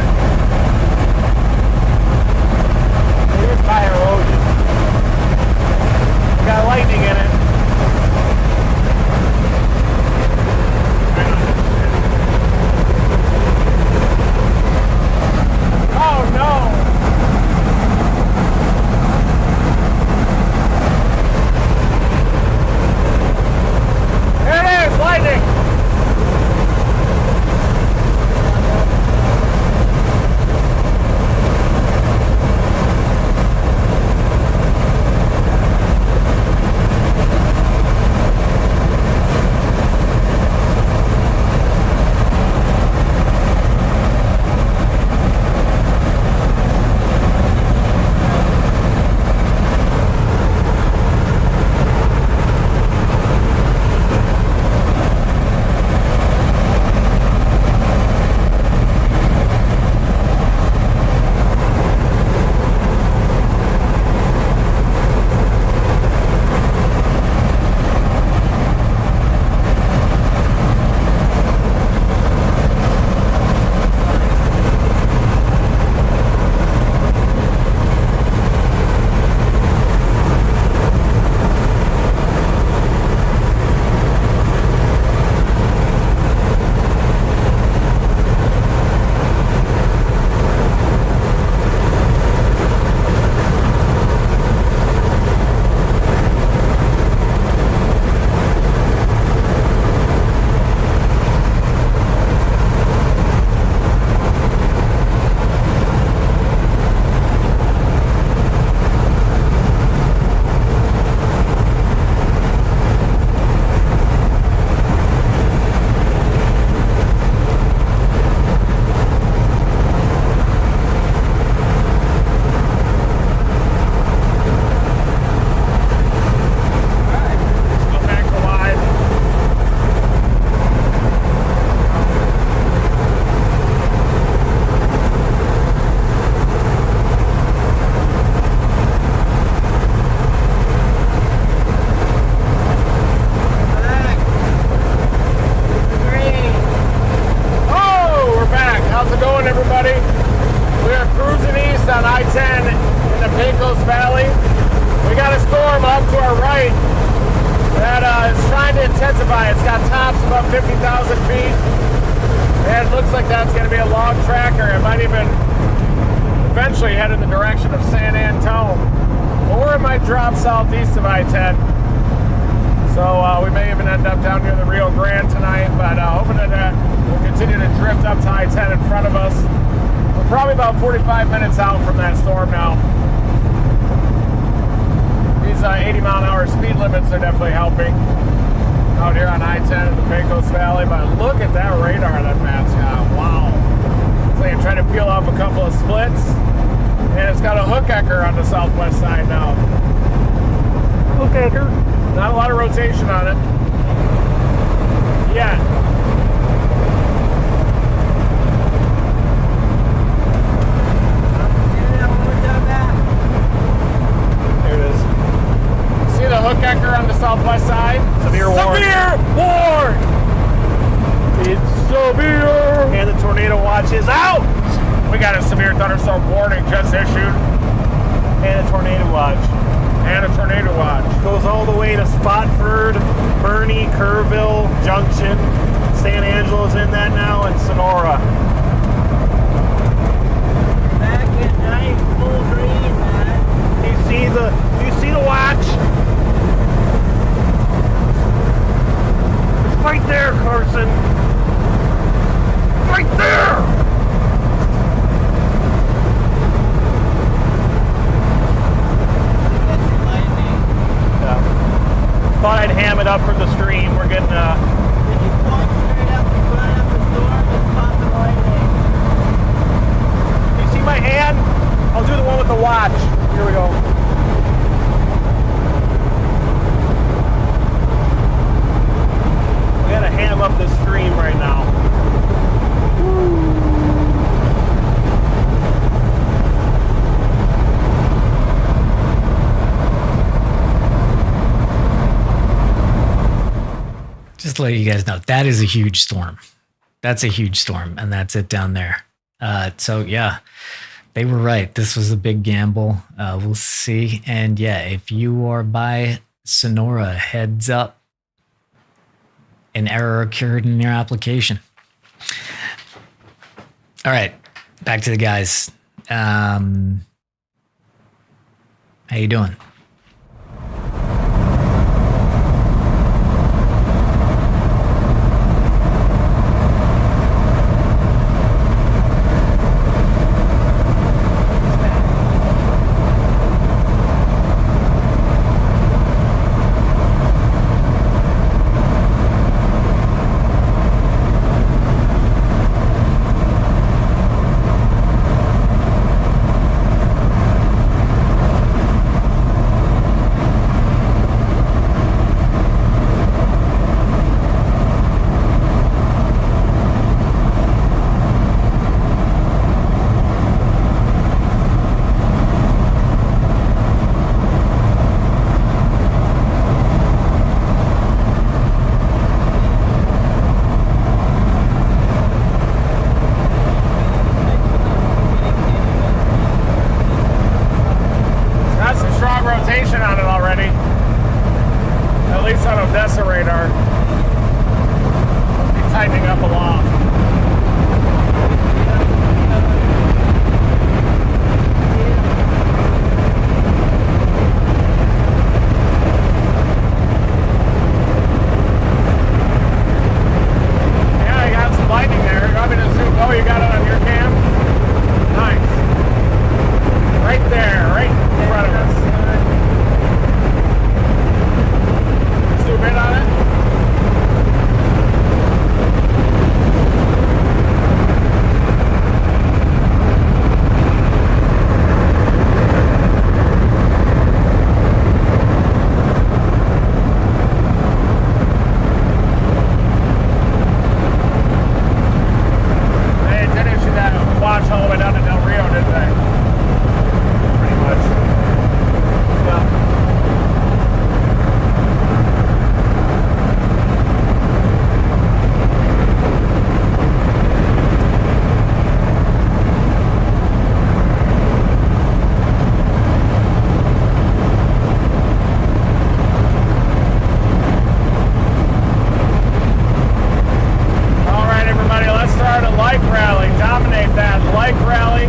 Here's by erosion. We got lightning in it. Oh no! There it is, lightning! It's got tops above 50,000 feet. And it looks like that's going to be a long tracker. It might even eventually head in the direction of San Antone. Or it might drop southeast of I-10. So we may even end up down near the Rio Grande tonight. But hoping that we'll continue to drift up to I-10 in front of us. We're probably about 45 minutes out from that storm now. These 80-mile-an-hour speed limits are definitely helping out here on I-10 in the Pecos Valley. But look at that radar that Matt's got. Wow. It's like I'm trying to peel off a couple of splits. And it's got a hook ecker on the southwest side now. Hook ecker. Not a lot of rotation on it. Yeah. There it is. See the hook ecker on the southwest side? Severe warning. Severe warning! It's severe! And the tornado watch is out! We got a severe thunderstorm warning just issued. And a tornado watch. And a tornado watch. Goes all the way to Spotsford, Bernie, Kerrville, Junction. San Angelo's in that now, and Sonora. Back at night, full breeze, man. Do you see the watch? It's right there, Carson. Right there! Thought I'd ham it up for the stream. We're getting If you point straight up in front of the storm, it's popping lightning. You see my hand? I'll do the one with the watch. Here we go. We gotta ham up this stream right now. Just to let you guys know, that is a huge storm. That's a huge storm, and that's it down there. So yeah, they were right. This was a big gamble. We'll see. And yeah, if you are by Sonora, heads up. An error occurred in your application. All right, back to the guys. How you doing? On it already, at least on Odessa radar. Be tightening up a lot. Yeah, you got some lightning there. You want me to zoom? Oh, you got it on your cam? Nice. Right there, right in front of us. Zoom in on it. They didn't issue that watch all the way down to Del Rio, did they? Pretty much. Yeah. All right, everybody, let's start a like rally. Dominate that like rally.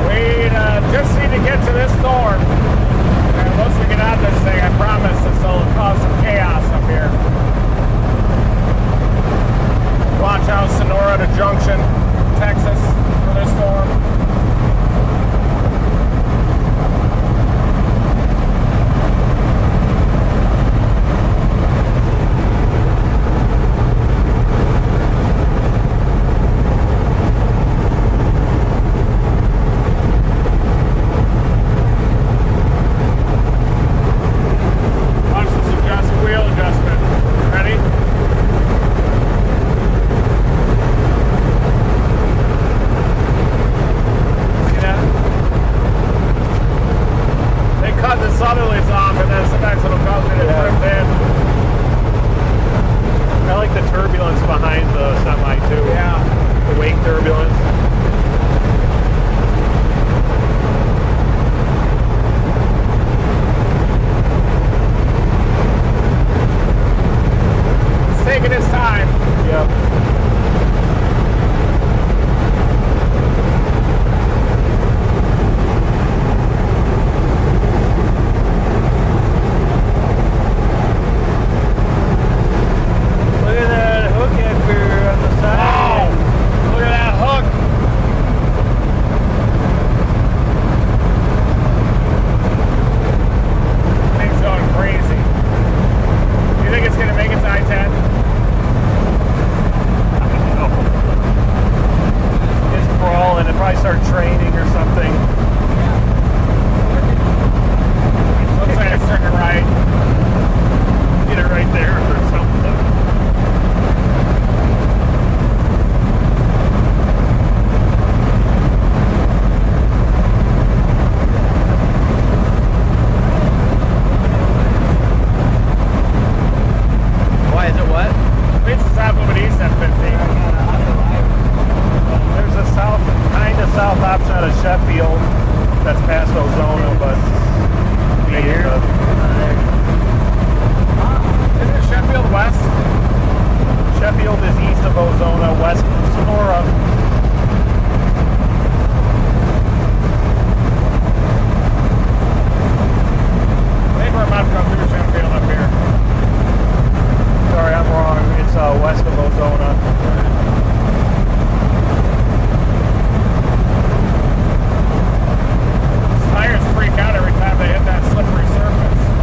We just need to get to this storm. And once we get out of this thing, I promise this will cause some chaos up here. Watch out, Sonora to Junction, Texas, for this storm. Watch this wheel adjustment. Ready? kind of south option out of Sheffield. That's past Ozona, but Right here? Isn't Sheffield west? Sheffield is east of Ozona, west of Sonora. I think we're about to go through Sheffield up here. Sorry, I'm wrong. It's west of Ozona. Tires freak out every time they hit that slippery surface.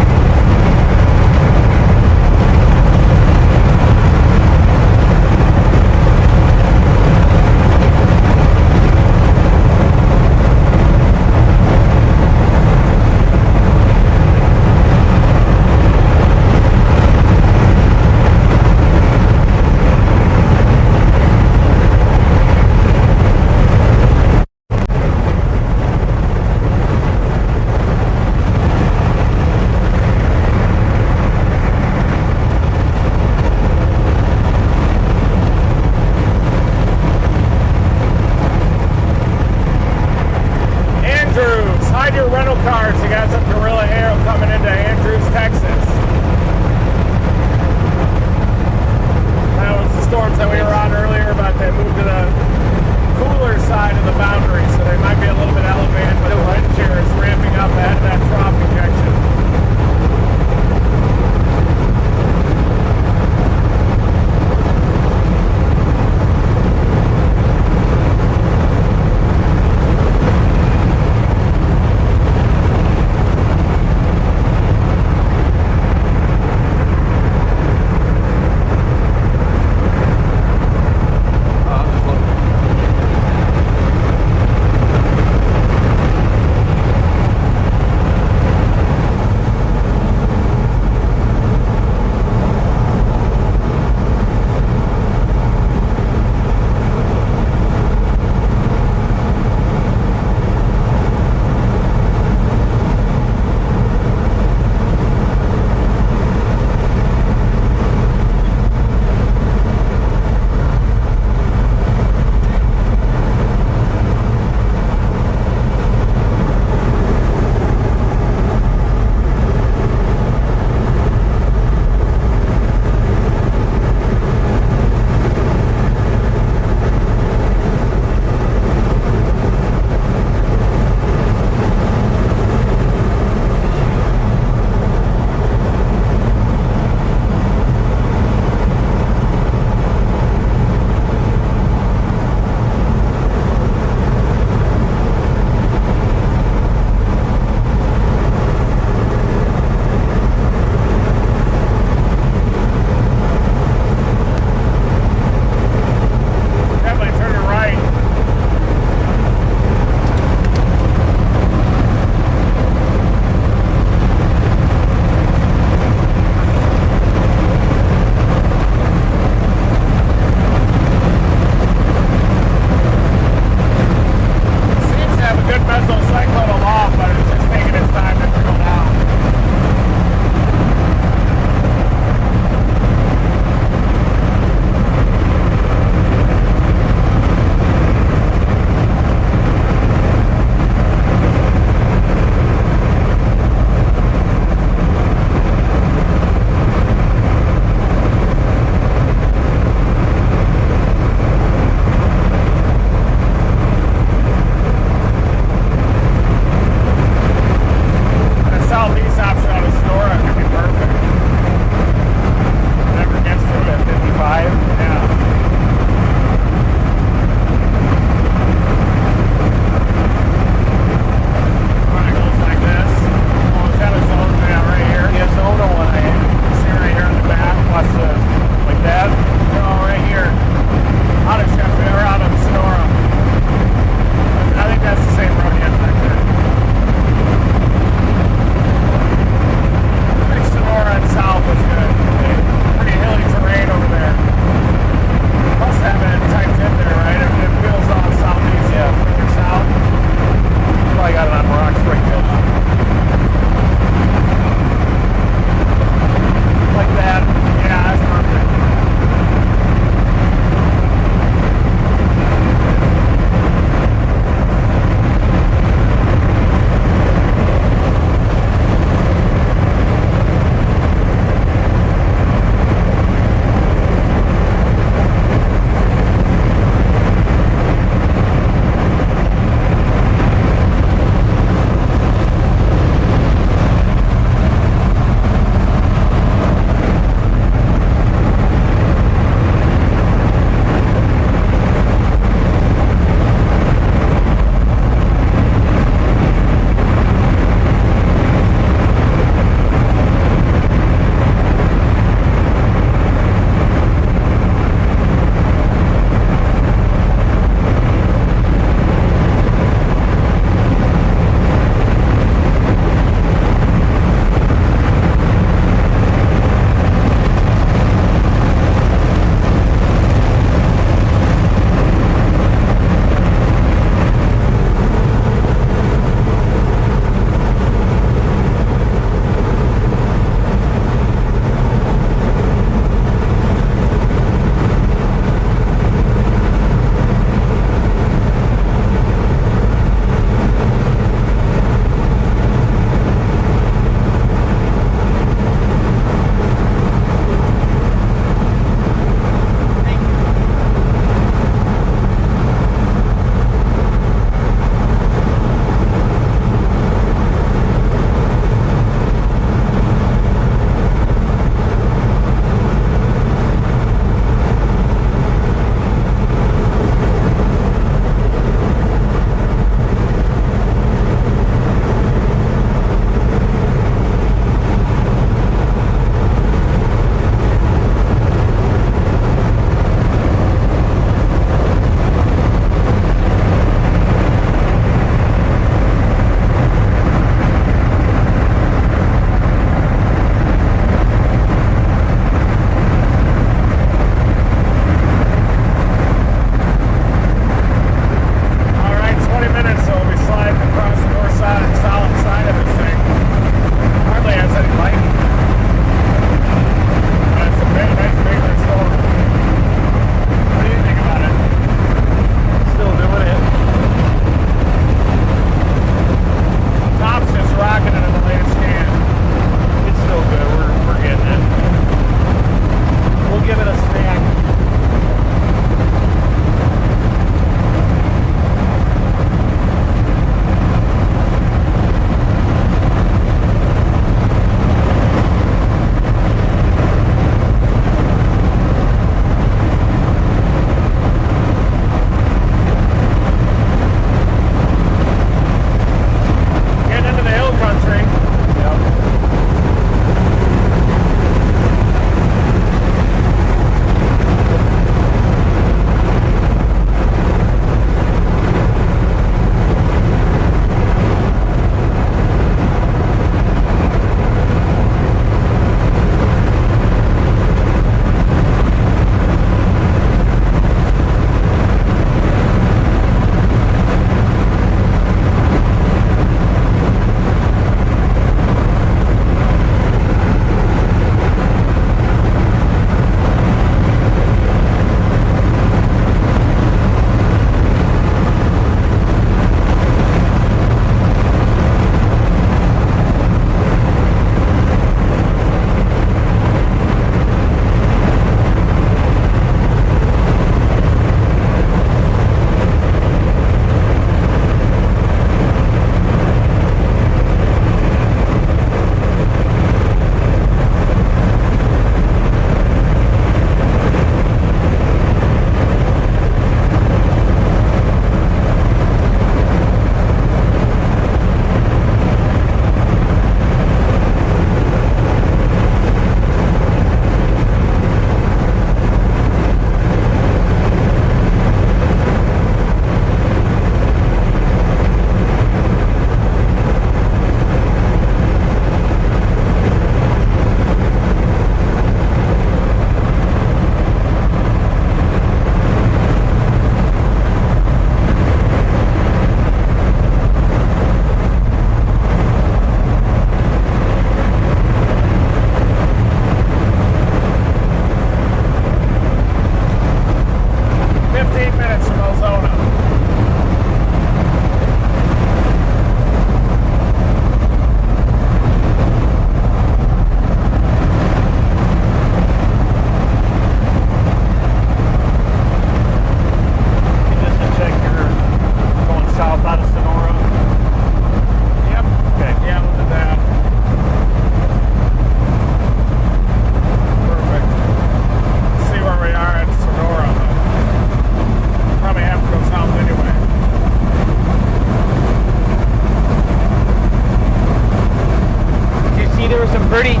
pretty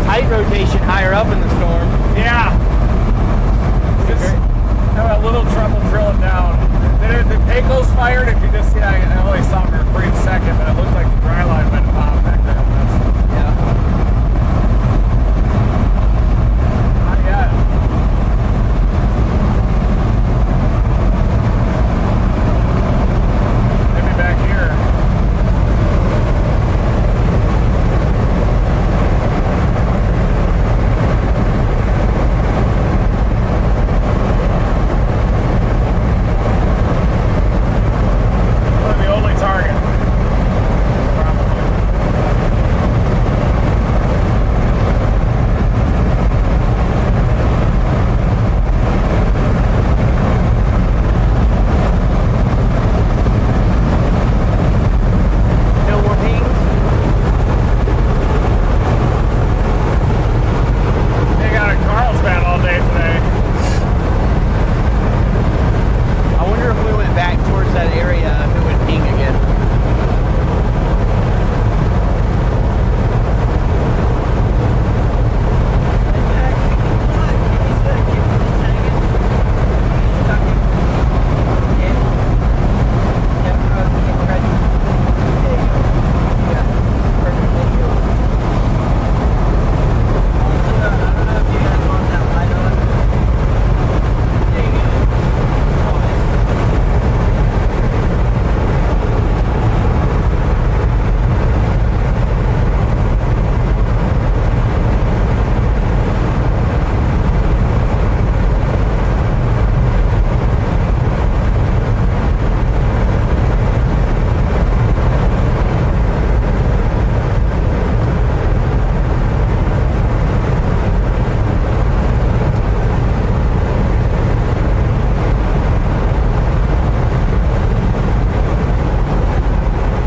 tight rotation higher up in the storm. Yeah. Just have a little trouble drilling down. The Pecos fired, if you just see, I only saw for a brief second, but it looked like the dry line might have popped back there. Yeah. Not yet. Maybe back here. Probably the only target. Probably. No more pings. They got a Carlsbad all day today. I wonder if we went back towards that area, if it would ping again.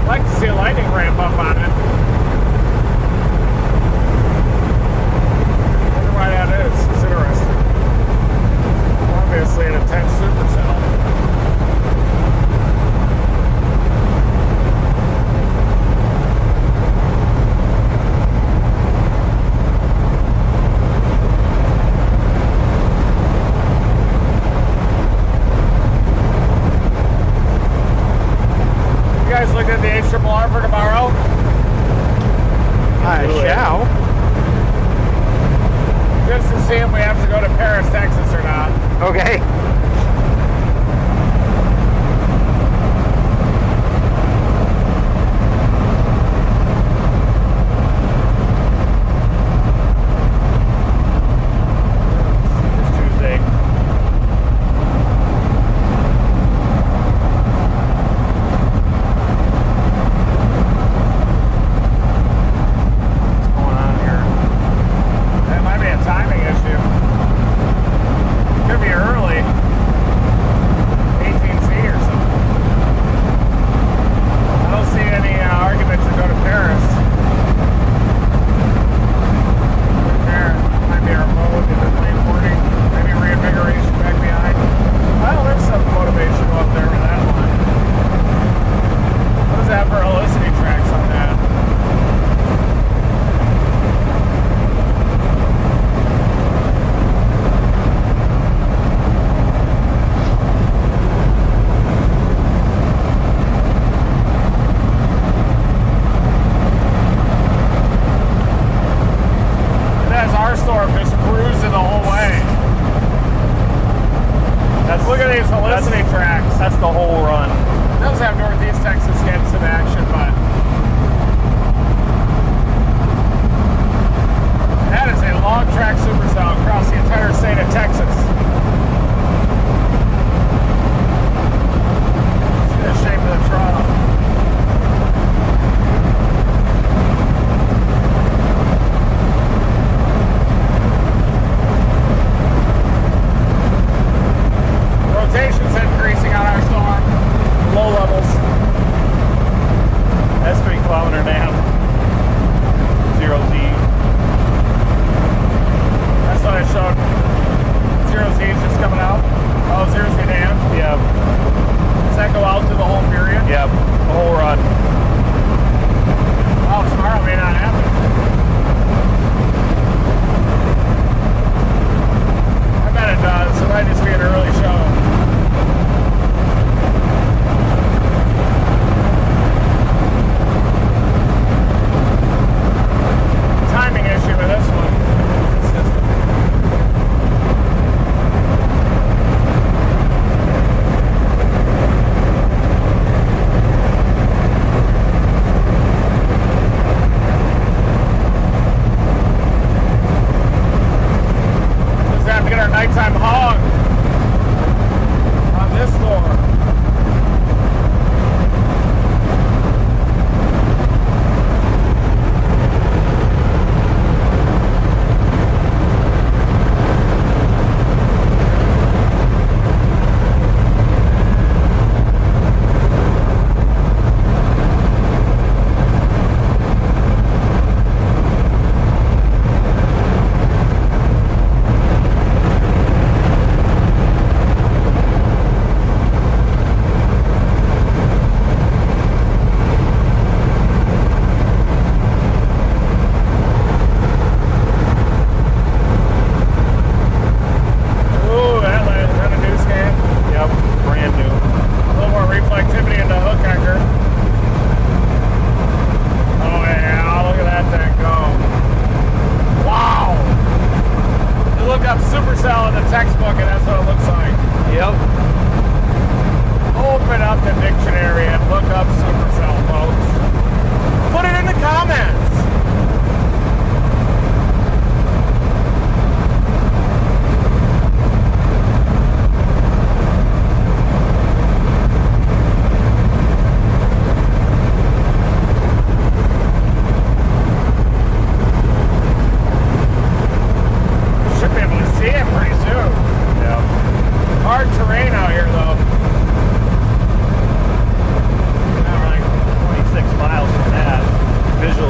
I'd like to see a lightning ramp up on it. Wonder why that is. It's interesting. Obviously an intense supercell. You guys looked at the HRRR for tomorrow? I shall. Just to see if we have to go to Paris, Texas or not. Okay. It's Tuesday. What's going on here? That might be a timing issue. Could be early.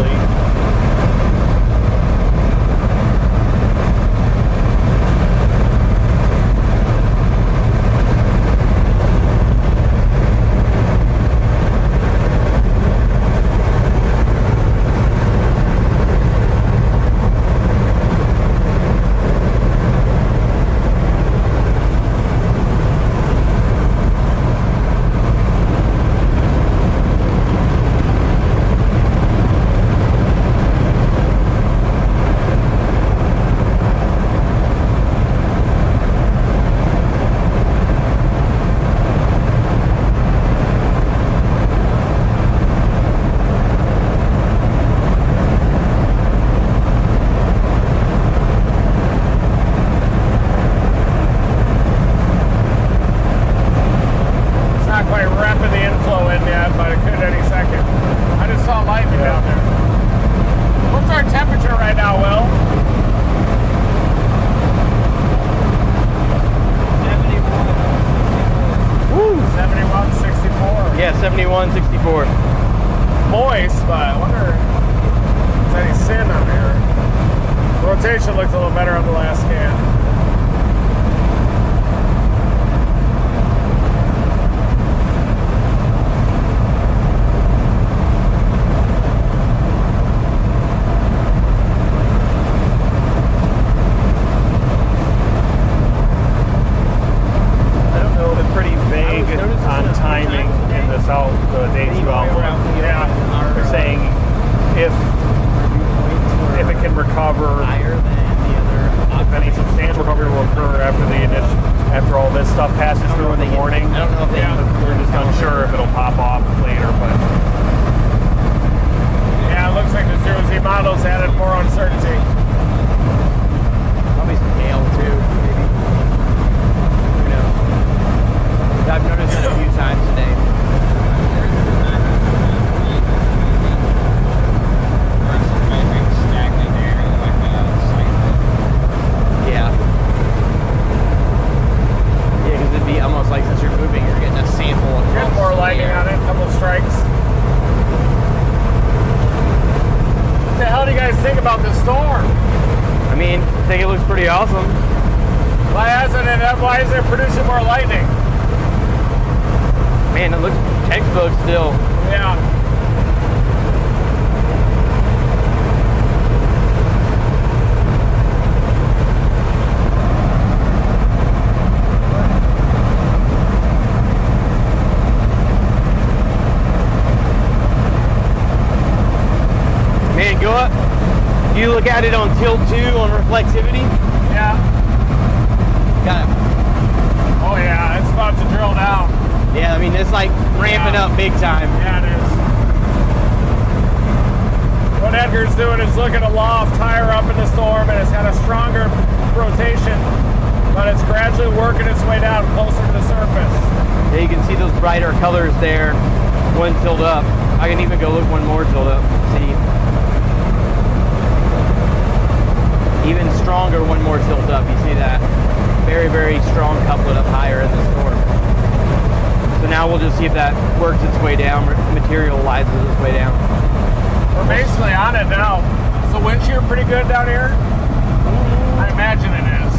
chilly. Yeah, 71, 64. Moist, but I wonder if there's any sin on here. Rotation looked a little better on the last scan. Awesome. Why is it producing more lightning? Man, it looks textbook still. Yeah. Man, go up. You look at it on tilt 2 on reflectivity. Yeah. Got it. Oh yeah, it's about to drill down. Yeah, I mean it's like ramping up big time. Yeah, it is. What Edgar's doing is looking aloft higher up in the storm, and it's got a stronger rotation, but it's gradually working its way down closer to the surface. Yeah, you can see those brighter colors there. One tilt up. I can even go look one more tilt up. See. Even stronger, one more tilt up. You see that? Very, very strong couplet up higher in the storm. So now we'll just see if that works its way down, materializes its way down. We're basically on it now. Is the wind shear pretty good down here? I imagine it is.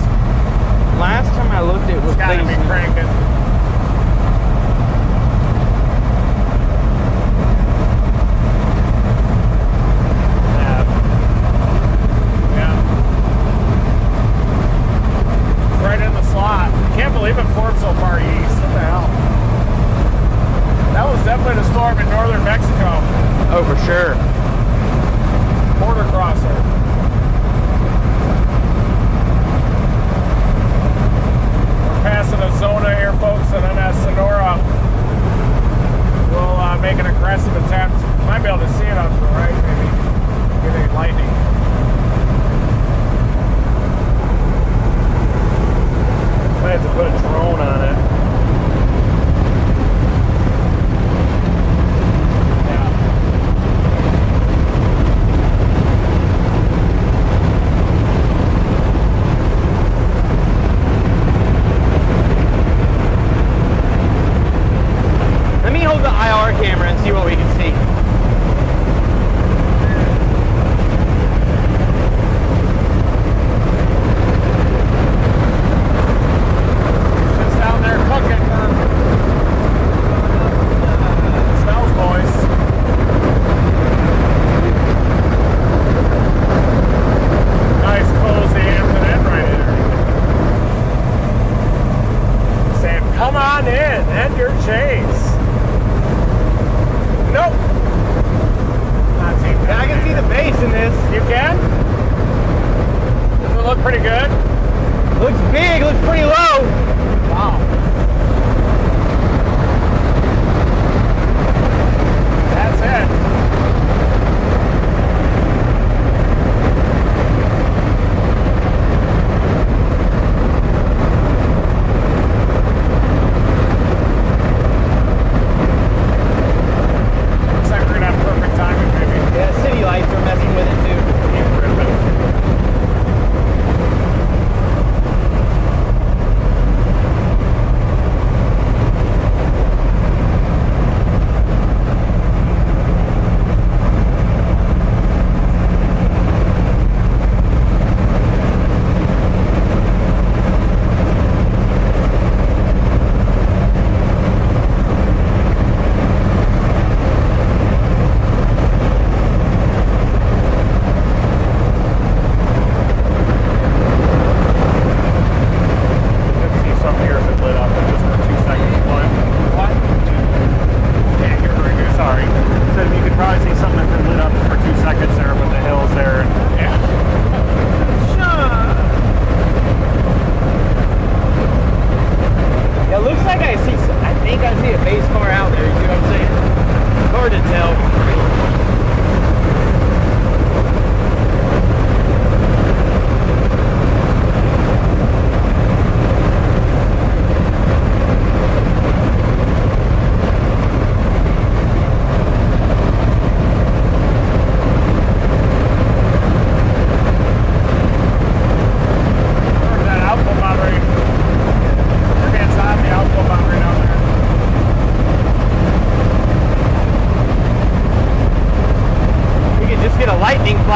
Last time I looked, it was gotta be cranking. Can't believe it formed so far east. What the hell? That was definitely the storm in northern Mexico. Oh, for sure. Border crosser. We're passing a zona here, folks.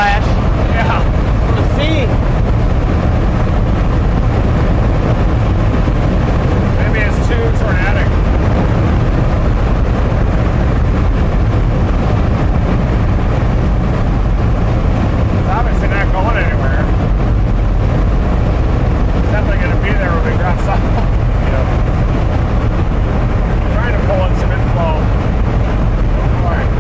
flash. Yeah. Let's see. Maybe it's too tornadic. It's obviously not going anywhere. It's definitely going to be there when we drop south. Trying to pull in some inflow. All right.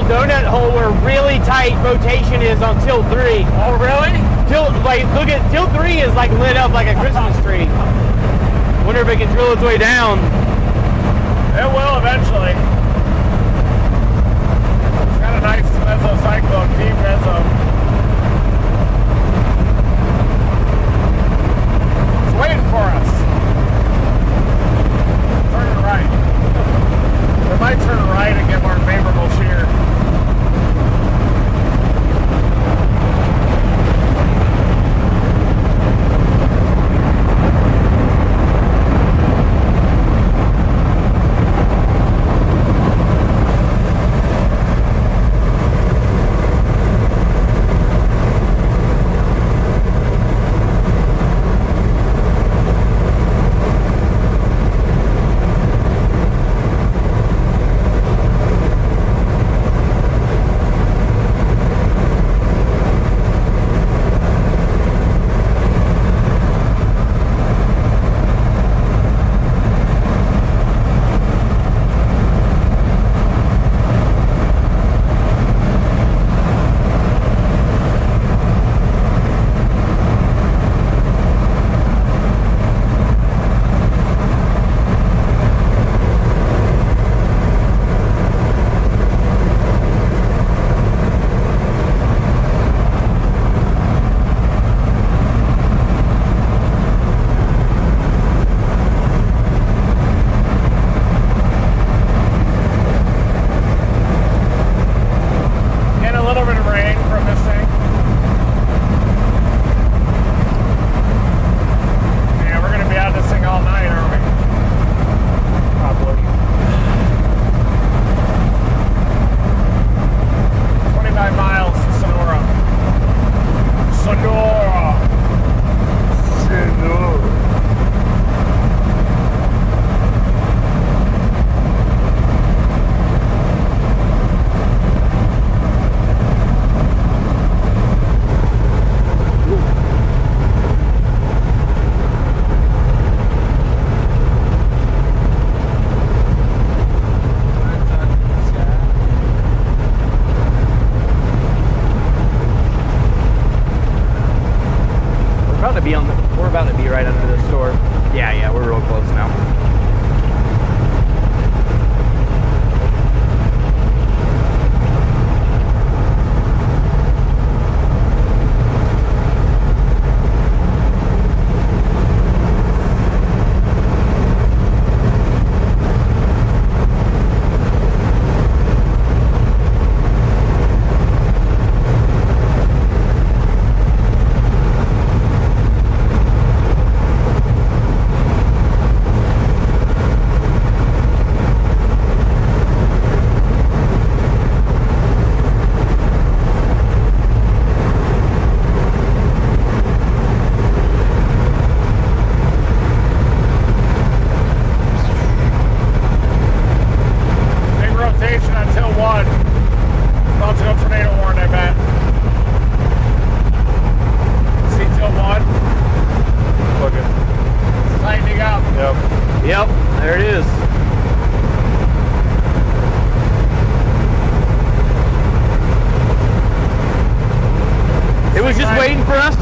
donut hole where really tight rotation is on tilt 3. Oh, really? Tilt, like, look at, tilt 3 is like lit up like a Christmas tree. Wonder if it can drill its way down. It will eventually. It's got a nice mesocyclone, deep meso. It's waiting for us. Turn right. It might turn right and get more favorable shear. to be we're about to be right under the store. Yeah, we're real close now.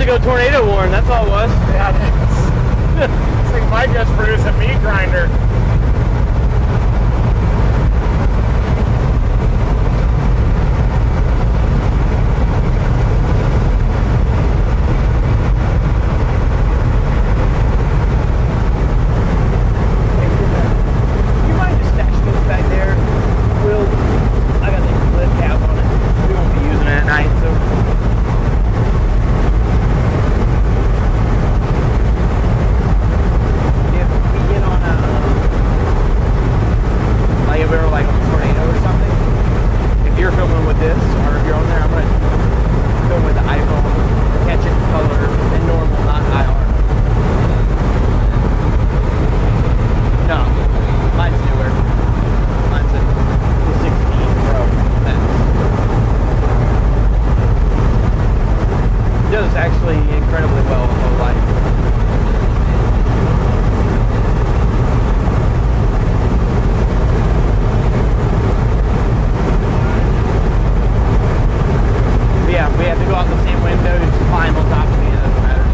Go tornado warn, that's all it was. Yeah, this thing might just produce a meat grinder. You mind just stashing those back there? I got the lid cap on it. We won't be using it at night, so. If we were like on a tornado or something, if you're filming with this or if you're on there, I'm going to film with the iPhone, catch it in color and normal, not IR. No, mine's newer. Mine's a 16 Pro. It does actually incredibly well in low light. Yeah, we have to go out the same window to just climb on top of me. It doesn't matter.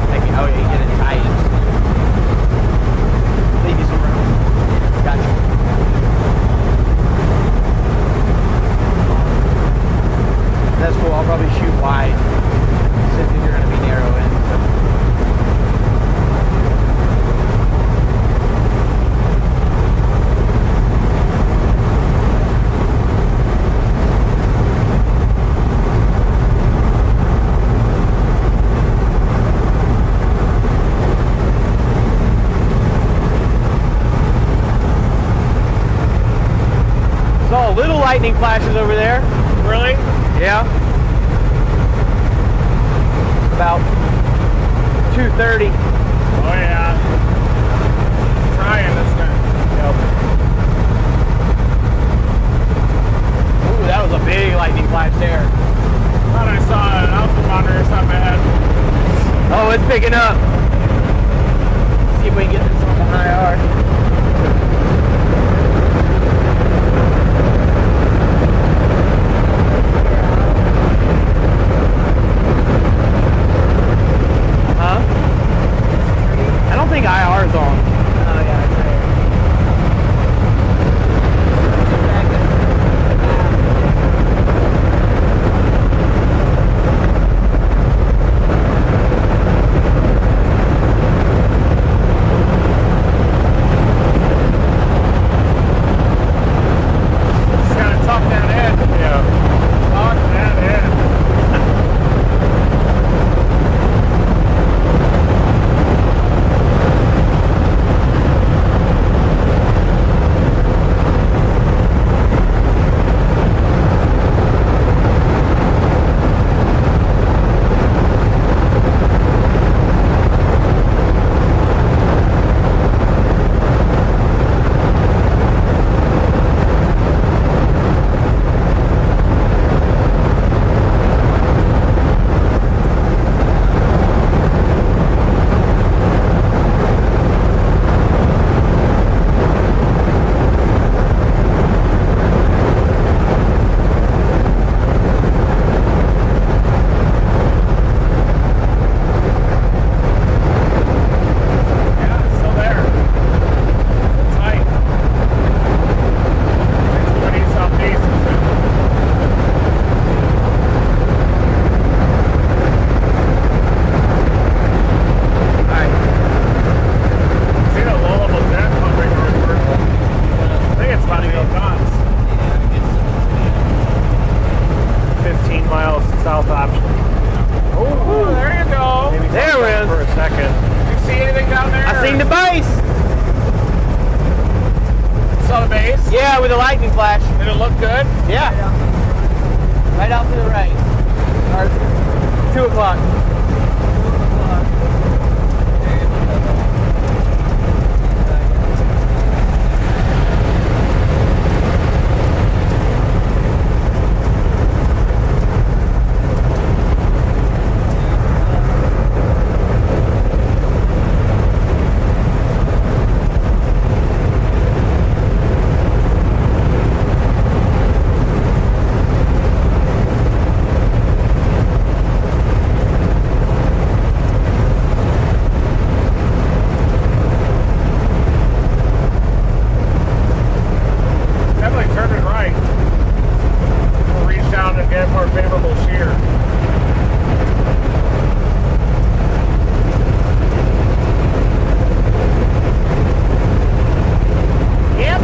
Maybe, oh yeah, you get it tight. Leave you some room. Gotcha. That's cool. I'll probably shoot wide since you're going to be narrow in. So. Saw little lightning flashes over there. Really? Yeah. About 2:30. Oh yeah. Trying this thing. Yep. Ooh, that was a big lightning flash there. Thought I saw an alpha monitor or something ahead. Oh, it's picking up. Let's see if we can get this on the IR. I don't think IR's on. Oh yeah, it's right. south option. Oh, there you go. Maybe There come it back is. for a second. You see anything down there? I seen the base. Saw the base? Yeah, with a lightning flash. Did it look good? Yeah. Right out to the right. Or 2 o'clock. Definitely turned it right. We'll reach down and get a more favorable shear. Yep.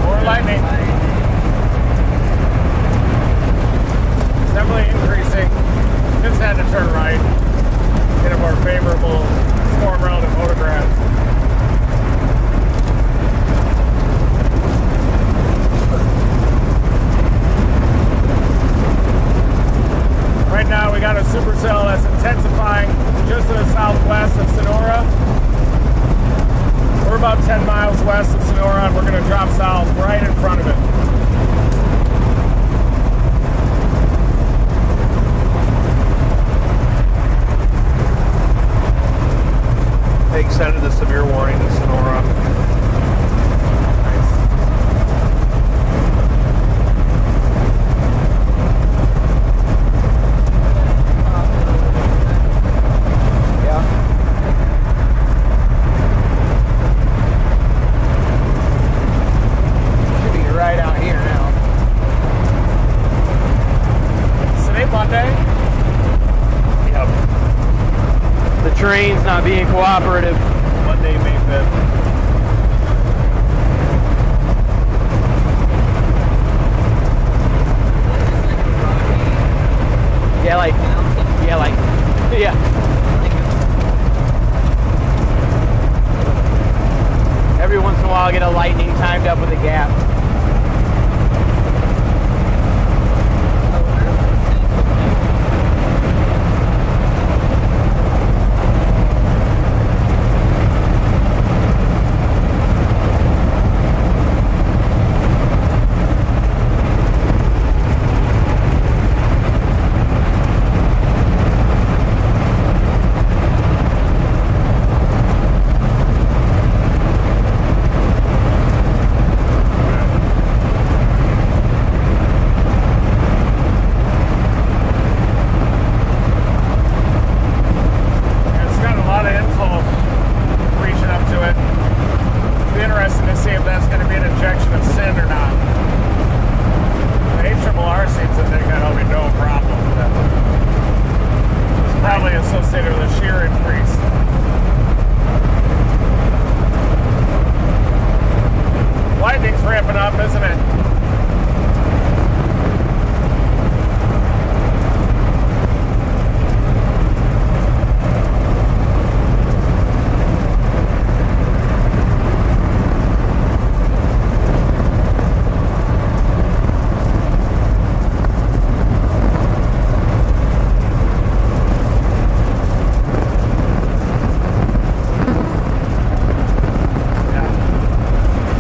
More lightning. It's definitely increasing. Just had to turn right. Get a more favorable storm relative photograph. Right now we got a supercell that's intensifying just to the southwest of Sonora. We're about 10 miles west of Sonora and we're going to drop south right in front of it. They extended the severe warning to Sonora. Should be right out here now. Is today Monday? Yep. The train's not being cooperative. Monday, May 5th. Yeah, yeah. Every once in a while I get a lightning timed up with a gap. It's got a lot of info reaching up to it. It'll be interesting to see if that's going to be an injection of sin or not. The ARRR seems to think that'll be no problem with that. It's probably associated with a shear increase. Lightning's ramping up, isn't it?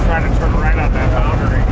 Trying to turn right on that boundary.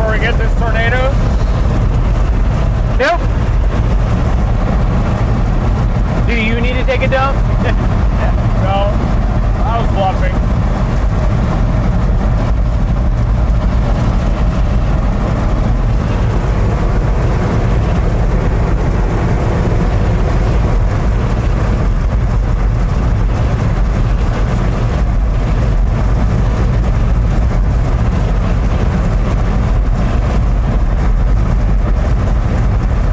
before we get this tornado? Nope. Do you need to take a dump? No, I was bluffing.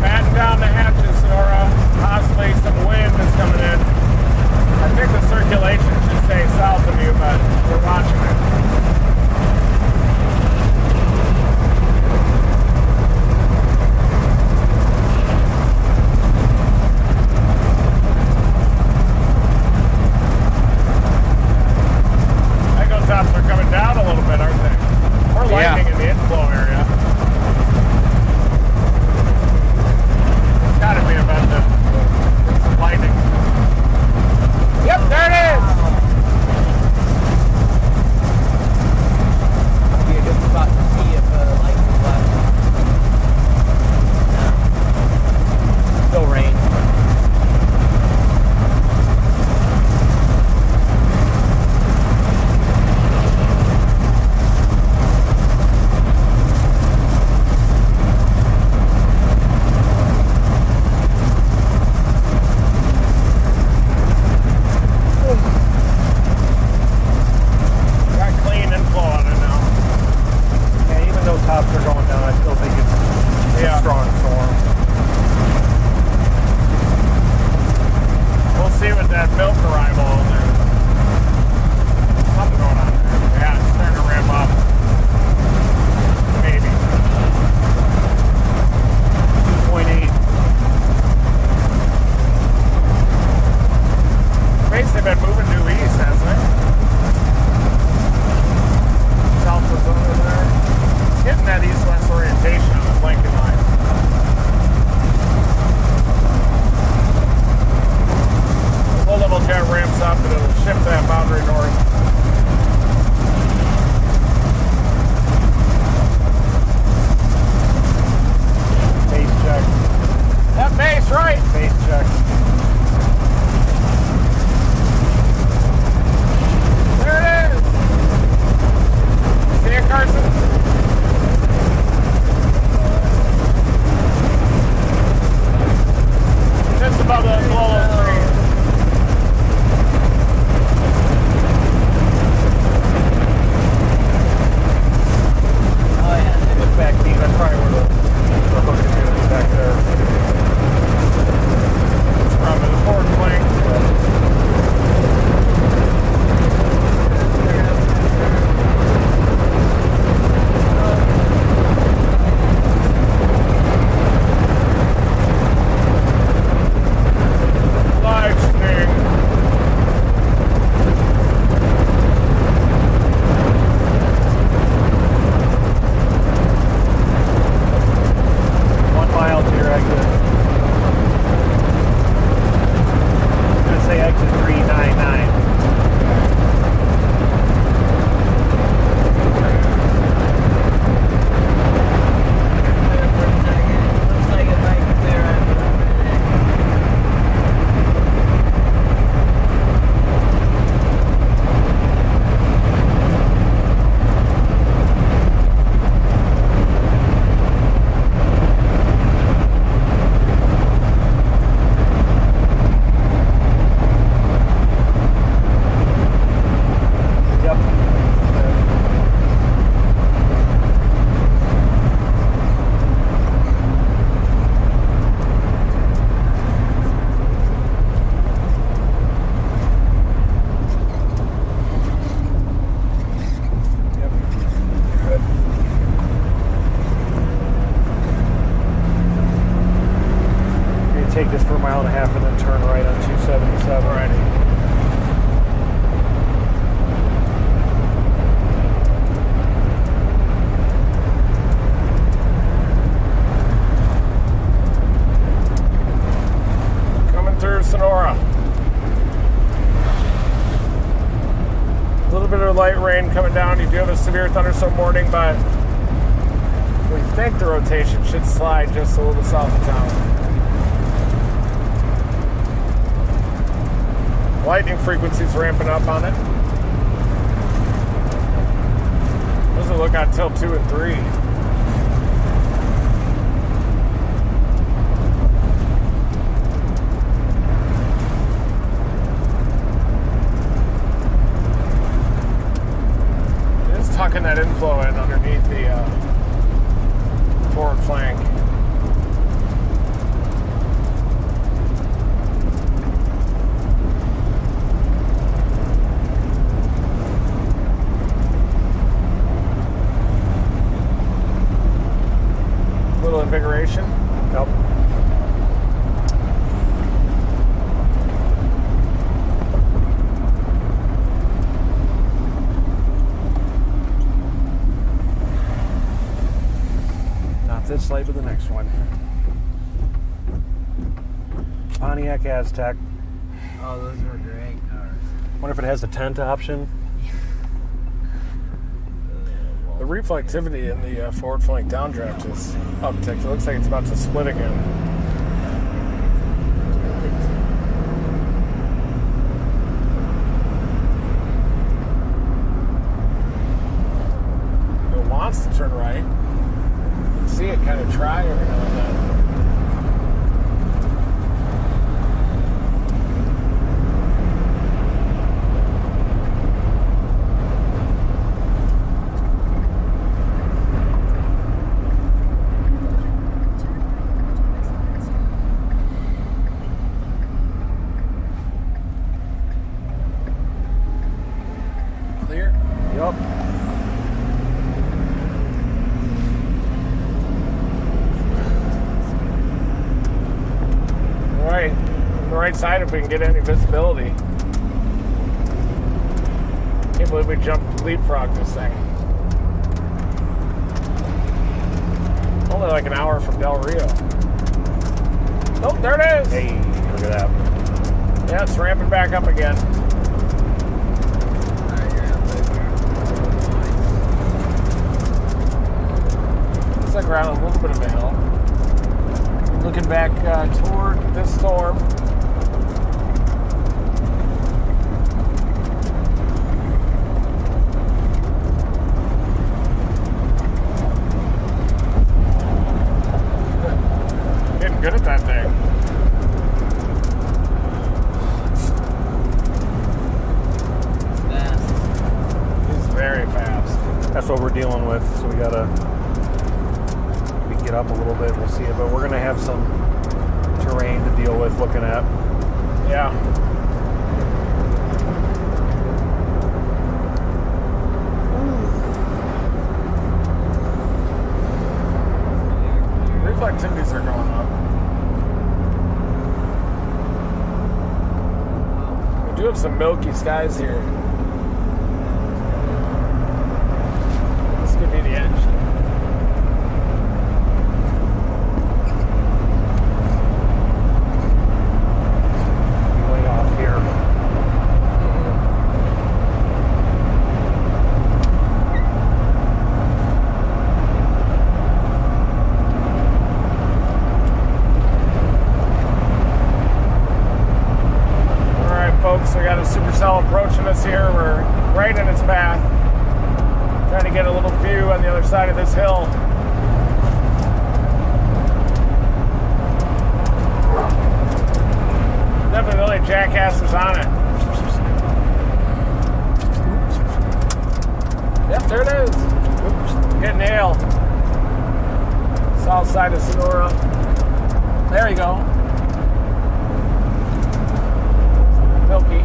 Batten down the hatches, Sonora. Possibly some wind is coming in. I think the circulation should stay south of you, but we're watching it. Echo tops are coming down a little bit, aren't they? More lightning in the inflow area. It's got to be about the lightning. Yep, there it is. Be a good spot to see if lightning flash. Still rain. Got clean inflow on it now. And even though tops are going down, I still think it's a strong storm. We'll see with that milk arrival. There's something going on there. Yeah, it's starting to ramp up. Maybe. 2.8. Basically been moving due east, hasn't it? South was over there. It's hitting that east-west orientation on the blanket line. Low-level jet ramps up and it'll shift that boundary north. Base check. That base, right? Base check. There it is. See it, Carson? Just above the glow tree. Oh yeah. Look back, Dean. That's probably where the hook is going to be back there. It's probably the forward flank. Lightning. One mile to your exit. I'm going to say exit 399. Looks like it might be clear after a minute. Yep. You're going to take this for a mile and a half and then turn right on 277. Alrighty. Coming through Sonora. A little bit of light rain coming down. You do have a severe thunderstorm warning, but We think the rotation should slide just a little south of town. Lightning frequency's ramping up on it. Doesn't look on till 2 and 3. Tucking that inflow in underneath the forward flank. Little invigoration. Yep. This slide to the next one. Pontiac Aztec. Oh, those were great cars. Wonder if it has a tent option. The reflectivity in the forward flank downdraft is upticked. It looks like it's about to split again. It wants to turn right. See it kind of try every now and then. Clear? Yep. Right, on the right side if we can get any visibility. Can't believe we jumped leapfrog this thing. Only like an hour from Del Rio. Oh, there it is! Hey, look at that. Yeah, it's ramping back up again. Looks like we're on a little bit of a hill. Looking back toward this storm. Getting good at that thing. Fast. It's very fast. That's what we're dealing with, so we gotta get up a little bit, we'll see it, but we're gonna have some terrain to deal with looking at. Yeah. Reflectivities are going up. We do have some milky skies here. This could be the edge. We got a supercell approaching us here. We're right in its path. Trying to get a little view on the other side of this hill. Definitely the only jackasses on it. Yep, there it is. Oops, getting nailed. South side of Sonora. There you go. Milky.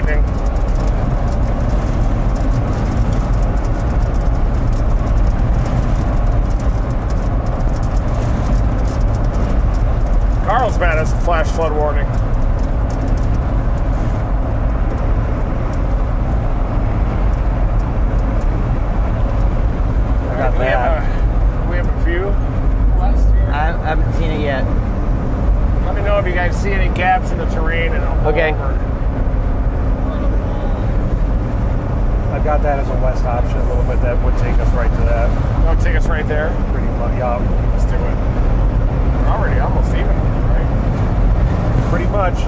lightning. Carlsbad has a flash flood warning. Got that. We have a view west here. I haven't seen it yet. Let me know if you guys see any gaps in the terrain and I'll pull Okay. over. I've got that as a west option a little bit. That would take us right to that. That'll take us right there. Pretty much, yeah. Let's do it. We're already almost even, right? Pretty much.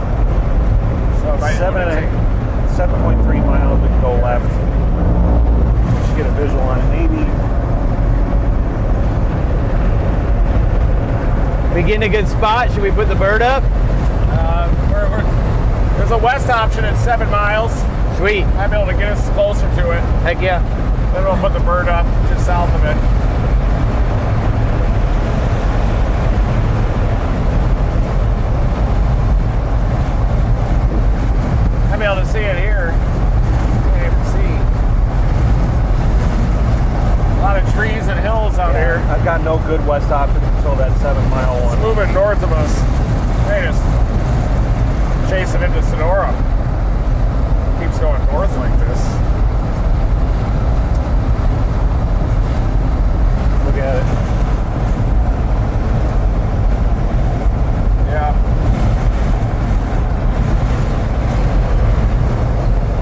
So right 7.3 miles, we can go left. We should get a visual on it, maybe. We getting a good spot? Should we put the bird up? There's a west option at 7 miles. Sweet. I'll be able to get us closer to it. Heck yeah. Then we'll put the bird up just south of it. I'll be able to see it here. You can't even see. A lot of trees and hills out here. I've got no good west option until that 7 mile It's one. moving north of us. They just chasing into Sonora. Keeps going north like this. Look at it. Yeah.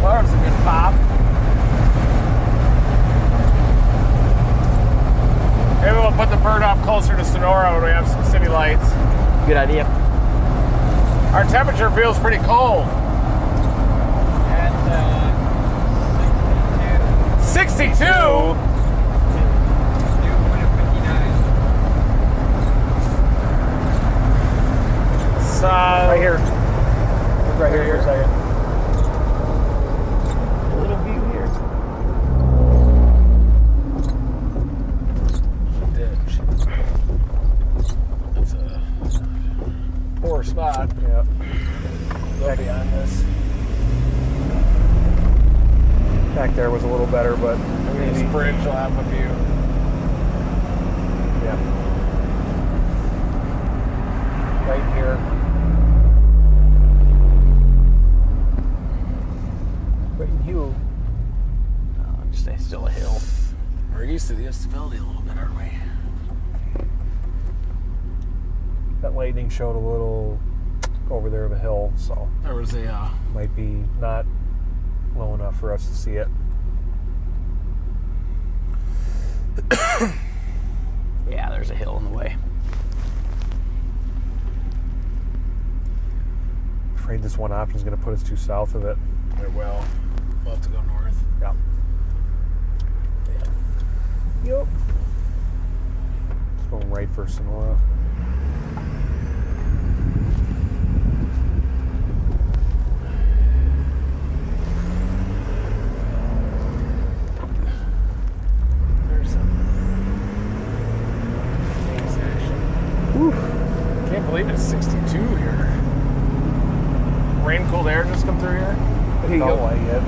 Well, that was a good pop. Maybe we'll put the bird up closer to Sonora when we have some city lights. Good idea. Our temperature feels pretty cold. At 62. 62? New 59. It's, Right here. Look right here for a second. A little view here. It's a poor spot. Yeah. Go beyond this. Back there was a little better, but This maybe. bridge will have a view. Yeah. Right here. Right you. Just still a hill. We're used to the stability a little bit, aren't we? That lightning showed a little over there of a hill, so There was a might be not low enough for us to see it. Yeah, there's a hill in the way. Afraid this one option is going to put us too south of it. well. We'll have to go north. Yeah. Yep. Just going right for Sonora. There's some things action. Whew. Can't believe it's 62 here. Rain cooled air just come through here. It felt like it.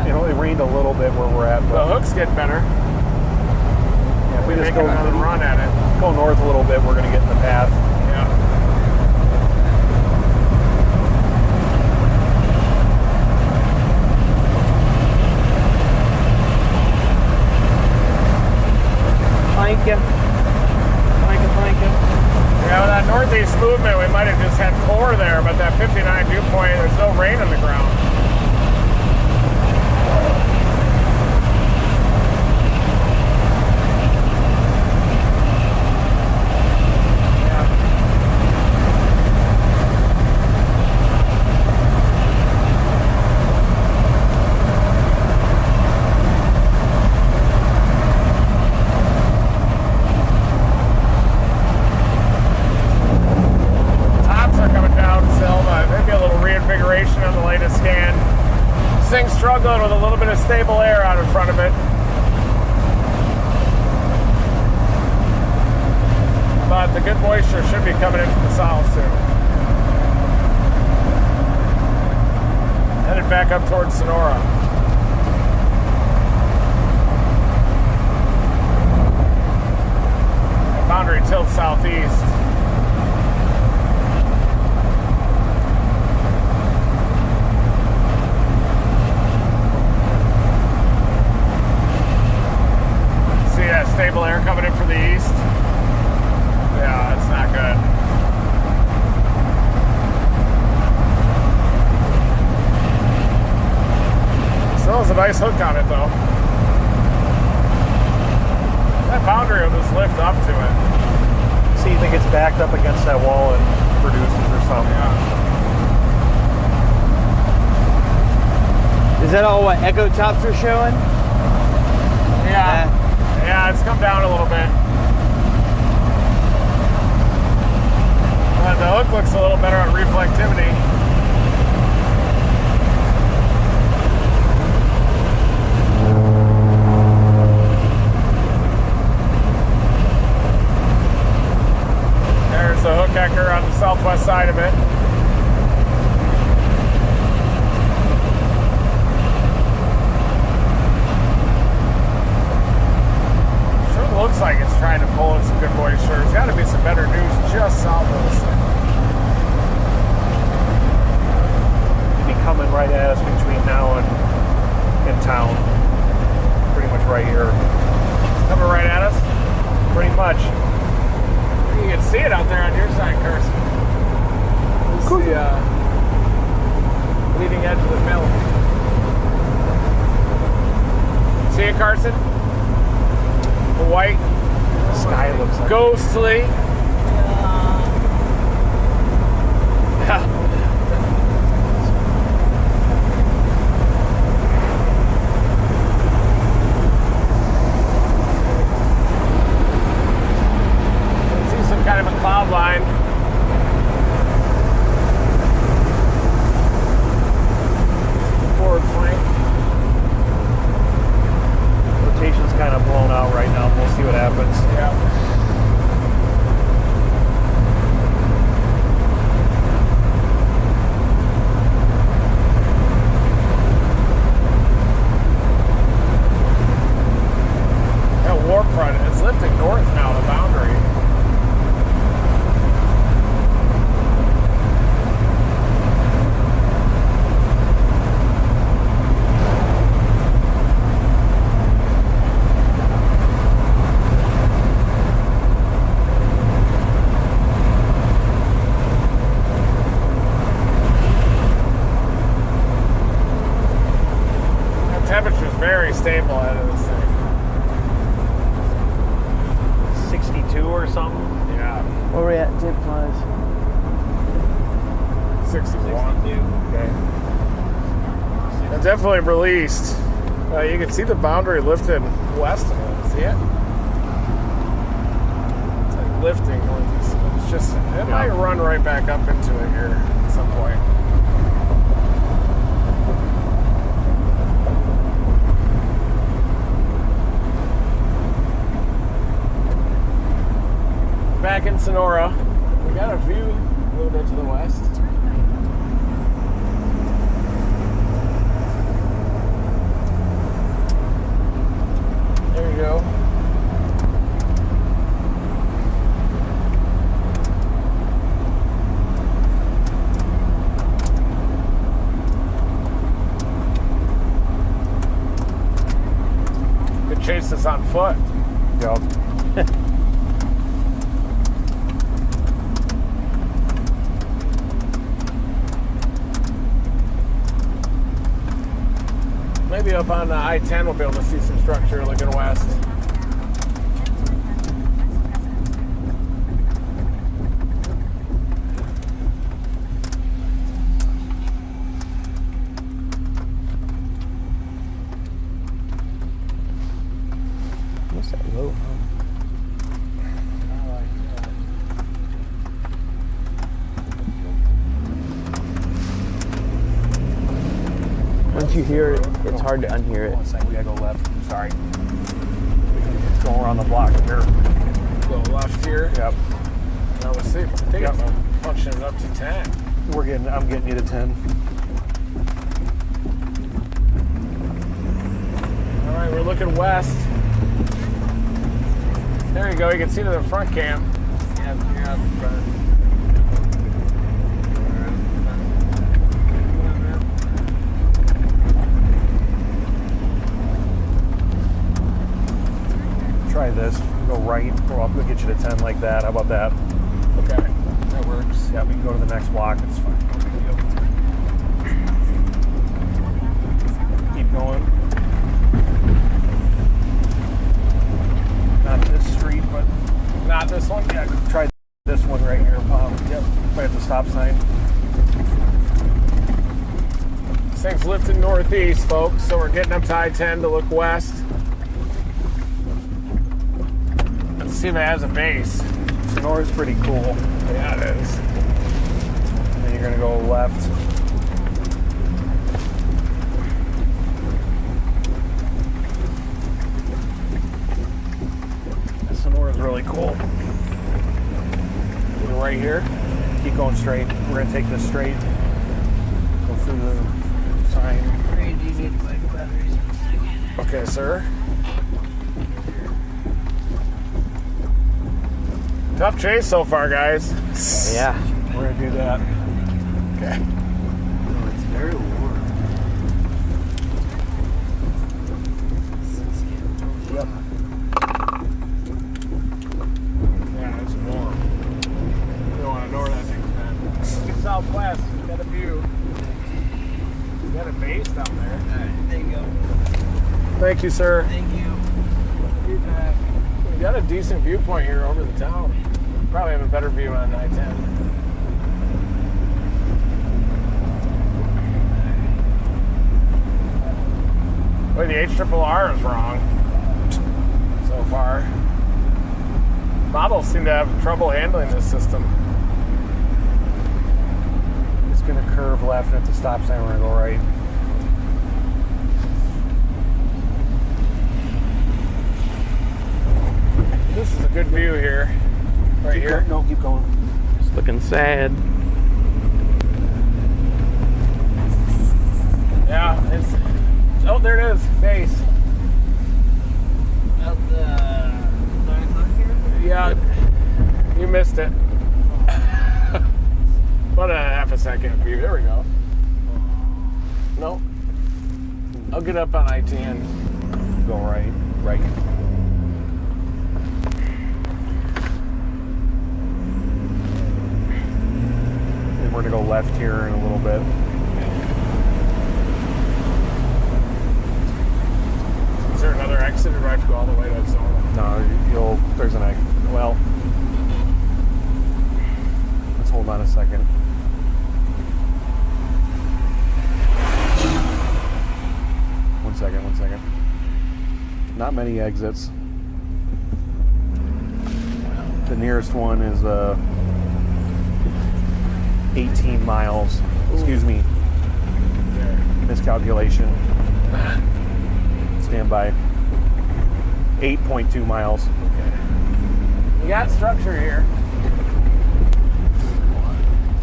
It only rained a little bit where we're at. The But hook's getting better. yeah, if we just Make go another run at it. go north a little bit, we're going to get in the path. Yeah. Thank you. Thank you, thank you. Yeah, with that northeast movement, we might have just had 4 there, but that 59 dew point, there's no rain on the ground. Tops are coming down still, but maybe a little reinvigoration on the latest scan. This thing's struggling with a little bit of stable air out in front of it. But the good moisture should be coming in from the south soon. back up towards Sonora. The boundary tilts southeast. See that stable air coming in from the east? Yeah, it's not good. Still has a nice hook on it though. That boundary will just lift up to it. See, you think it's backed up against that wall and produces or something? Yeah. Is that all what echo tops are showing? Yeah. Yeah, it's come down a little bit. But the hook looks a little better on reflectivity. There's the hook ecker on the southwest side of it. Looks like it's trying to pull in some good moisture. There's got to be some better news just south of this thing. It'd be coming right at us between now and in town. Pretty much right here. Coming right at us? Pretty much. You can see it out there on your side, Carson. This is the leading edge of the mill. See it, Carson? The white sky looks like ghostly. Yeah. See some kind of a cloud line. Forward flank. Rotation's kind of blown out right now. We'll see what happens. Yeah. That warp front, it's lifting north now, the boundary. Temperature's very stable out of this thing. 62 or something? Yeah. Where we at temp wise? 61. Okay. It definitely released. You can see the boundary lifted west of it. See it? It's like lifting. It's just, it might run right back up into it here at some point. Back in Sonora, we got a view a little bit to the west. There you go. Could chase this on foot. Yep. Maybe up on I-10 we'll be able to see some structure looking west. What's that low hum? Once you hear it, it's hard to unhear it. One second, we gotta go left. I'm sorry. It's going around the block here. Go left here. Yep. Now let's see. I think I'm functioning up to 10. I'm getting you to 10. right, we're looking west. There you go. You can see to the front cam. Yeah, you're out the front. Try this. Go right. We'll get you to 10 like that. How about that? Okay, that works. Yeah, we can go to the next block. It's fine. Keep going. Not this street, but Not this one. yeah, try this one right here. Yep, right at the stop sign. This thing's lifting northeast, folks, so we're getting up to I-10 to look west. Let's see if it has a base. Sonora's pretty cool. Yeah, it is. And then you're gonna go left. Sonora's really cool. We're right here. Keep going straight. We're gonna take this straight. Go through the sign. Great, you need like batteries in a second. Okay, sir. Tough chase so far, guys. Yeah, we're gonna do that. Okay. Oh, it's very warm. Yep. Yeah, it's warm. You don't want to know where that thing's been. Look at southwest. You got a view. You got a base down there. Alright, there you go. Thank you, sir. Thank you. Feedback. We got a decent viewpoint here over the town. Probably have a better view on I-10. Boy, the HRRR is wrong so far. Models seem to have trouble handling this system. It's gonna curve left, and at the stop sign, we're gonna go right. This is a good view here. Right Keep here. going. No, keep going. It's looking sad. Yeah, it's. Oh, there it is. Base. Out the 9 o'clock here? Yeah, you missed it. About a half a second view. There we go. No. I'll get up on I-10. Go right. Right. And we're gonna go left here in a little bit. Is there another exit, or do I have to go all the way to Zona? No, there's an exit. Well, let's hold on a second. One second. Not many exits. The nearest one is 18 miles. Excuse me. Miscalculation. Stand by. 8.2 miles. You got structure here.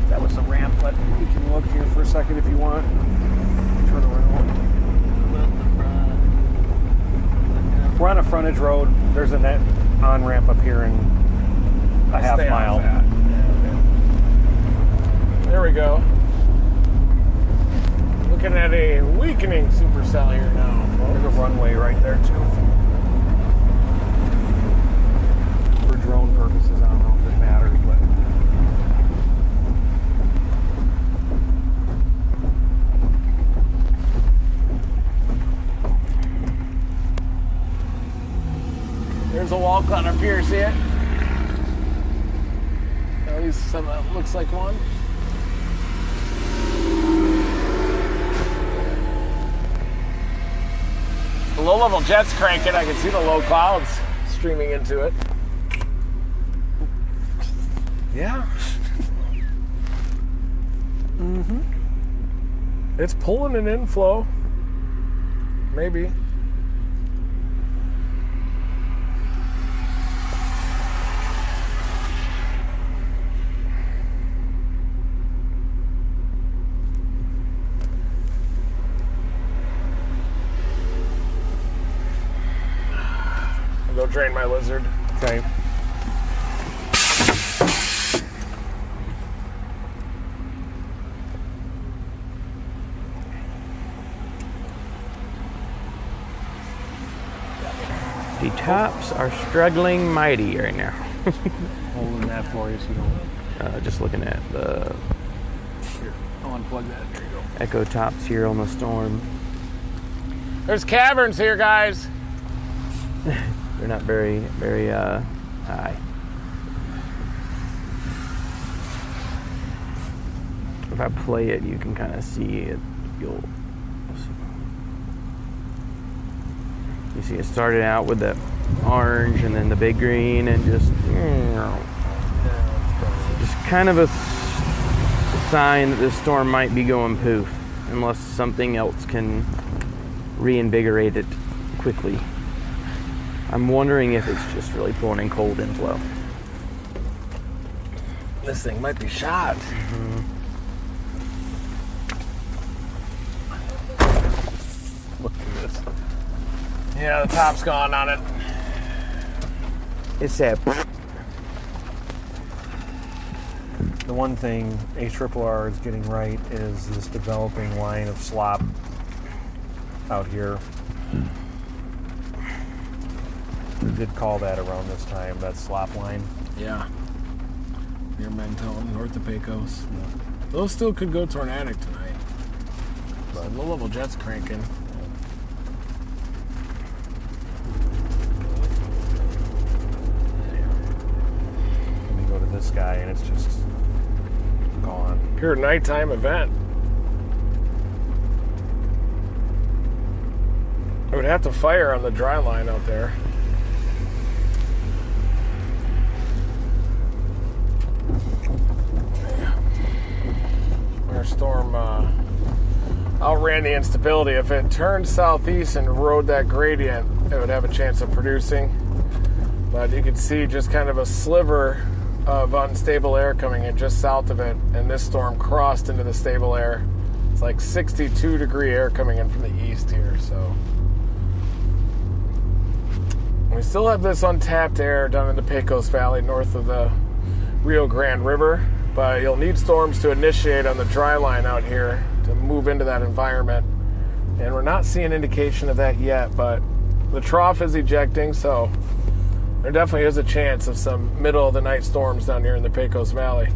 That was the ramp, but you can look here for a second if you want. Turn around. About the front. We're on a frontage road. There's a net on-ramp up here in a half Stay mile. off that. There we go. Looking at a weakening supercell here now. There's a runway right there too. For drone purposes, I don't know if it matters, but There's a wall cut up here, see it? At least some looks like one. The low-level jet's cranking. I can see the low clouds streaming into it. Yeah. Mm-hmm. It's pulling an inflow. Maybe. drain my lizard. Okay. The tops are struggling mighty right now. Holding that for you so you don't. Just looking at the Here, I'll unplug that. There you go. echo tops here on the storm. There's caverns here, guys. They're not very high. If I play it, you can kind of see it. You see, it started out with the orange and then the big green, and just kind of a sign that this storm might be going poof, unless something else can reinvigorate it quickly. I'm wondering if it's just really pulling in cold inflow. This thing might be shot. Look at this. Yeah, the top's gone on it. It's sad. The one thing ARRR is getting right is this developing line of slop out here. We did call that around this time, that slop line. Yeah. Near Mentone, north of Pecos. Those still could go tornadic tonight. But low-level jet's cranking. Let me go to this guy and it's just gone. Pure nighttime event. I would have to fire on the dry line out there. Our storm outran the instability. If it turned southeast and rode that gradient, it would have a chance of producing. But you could see just kind of a sliver of unstable air coming in just south of it, and this storm crossed into the stable air. It's like 62-degree air coming in from the east here, so. We still have this untapped air down in the Pecos Valley north of the Rio Grande River, but you'll need storms to initiate on the dry line out here to move into that environment. And we're not seeing indication of that yet, but the trough is ejecting, so there definitely is a chance of some middle of the night storms down here in the Pecos Valley.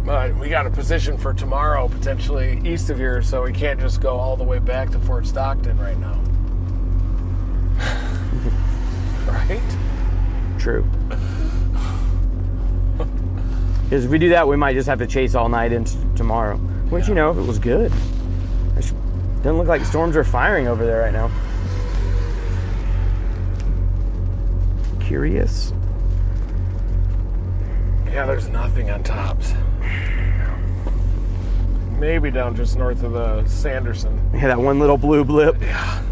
But we got a position for tomorrow, potentially east of here, so we can't just go all the way back to Fort Stockton right now. Right? True. Because if we do that, we might just have to chase all night into tomorrow. Which, you know, if it was good. Doesn't look like storms are firing over there right now. Curious. Yeah, there's nothing on tops. Maybe down just north of the Sanderson. Yeah, that one little blue blip. Yeah.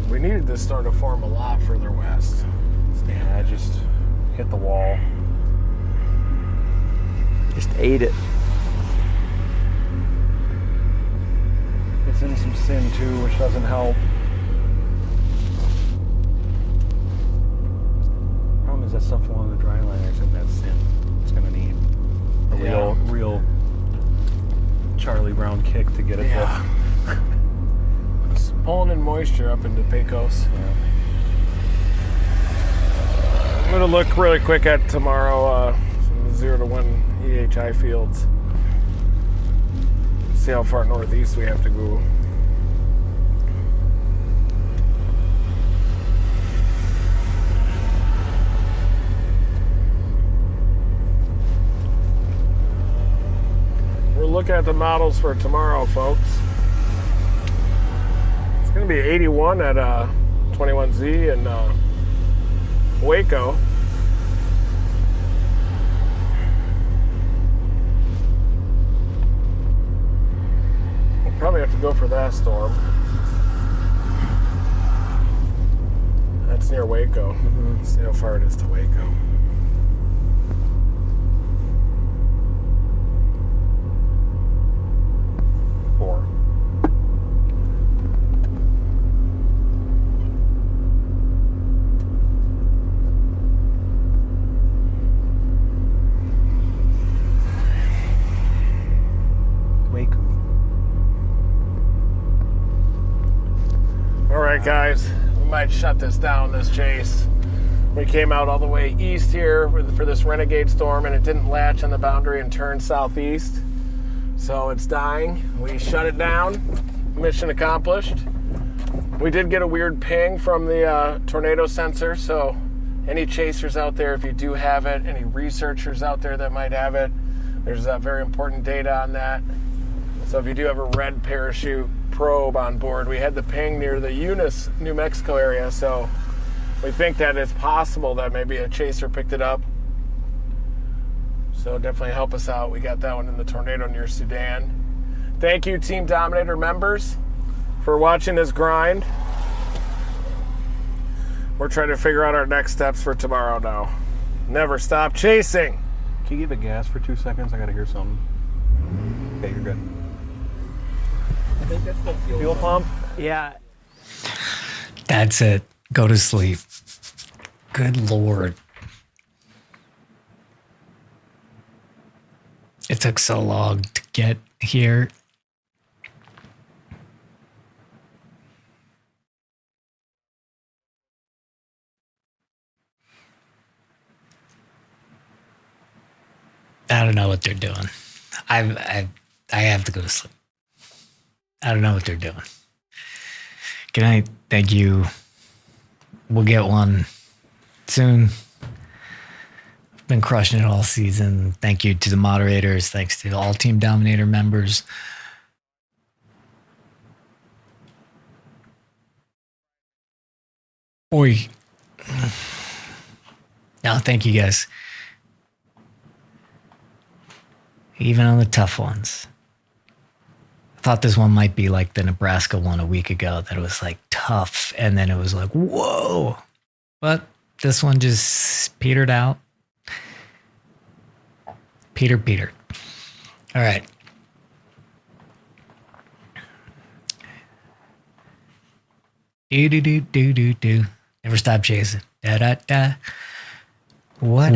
We needed this storm to form a lot further west. Yeah, I just hit the wall. Just ate it. It's in some sin too, which doesn't help. Problem is that stuff along the dry line, I think that's sin. It's gonna need a real Charlie Brown kick to get it Yeah. It's pulling in moisture up into Pecos. Yeah. I'm gonna look really quick at tomorrow, some 0 to 1 EHI fields. See how far northeast we have to go. We're looking at the models for tomorrow, folks. It's going to be 81 at 21Z and Waco. We'll probably have to go for that storm. That's near Waco. Let's see how far it is to Waco. right, guys, we might shut this down, this chase. We came out all the way east here for this renegade storm, and it didn't latch on the boundary and turn southeast. So it's dying. We shut it down. Mission accomplished. We did get a weird ping from the tornado sensor, so any chasers out there, if you do have it, any researchers out there that might have it, there's very important data on that. So if you do have a red parachute probe on board, we had the ping near the Eunice, New Mexico area, so we think that it's possible that maybe a chaser picked it up. So definitely help us out. We got that one in the tornado near Sudan. Thank you, Team Dominator members, for watching this grind. We're trying to figure out our next steps for tomorrow now. Never stop chasing. Can you give it gas for 2 seconds? I gotta hear something. Okay, you're good. I think that's the Fuel pump? Yeah. That's it. Go to sleep. Good Lord. It took so long to get here. I don't know what they're doing. I have to go to sleep. I don't know what they're doing. Good night. Thank you. We'll get one soon. Been crushing it all season. Thank you to the moderators. Thanks to all Team Dominator members. Oi. No, thank you guys. Even on the tough ones. I thought this one might be like the Nebraska one a week ago, that it was like tough, and then it was like, whoa. But this one just petered out. Peter. All right. Do. Never stop chasing. Da. What?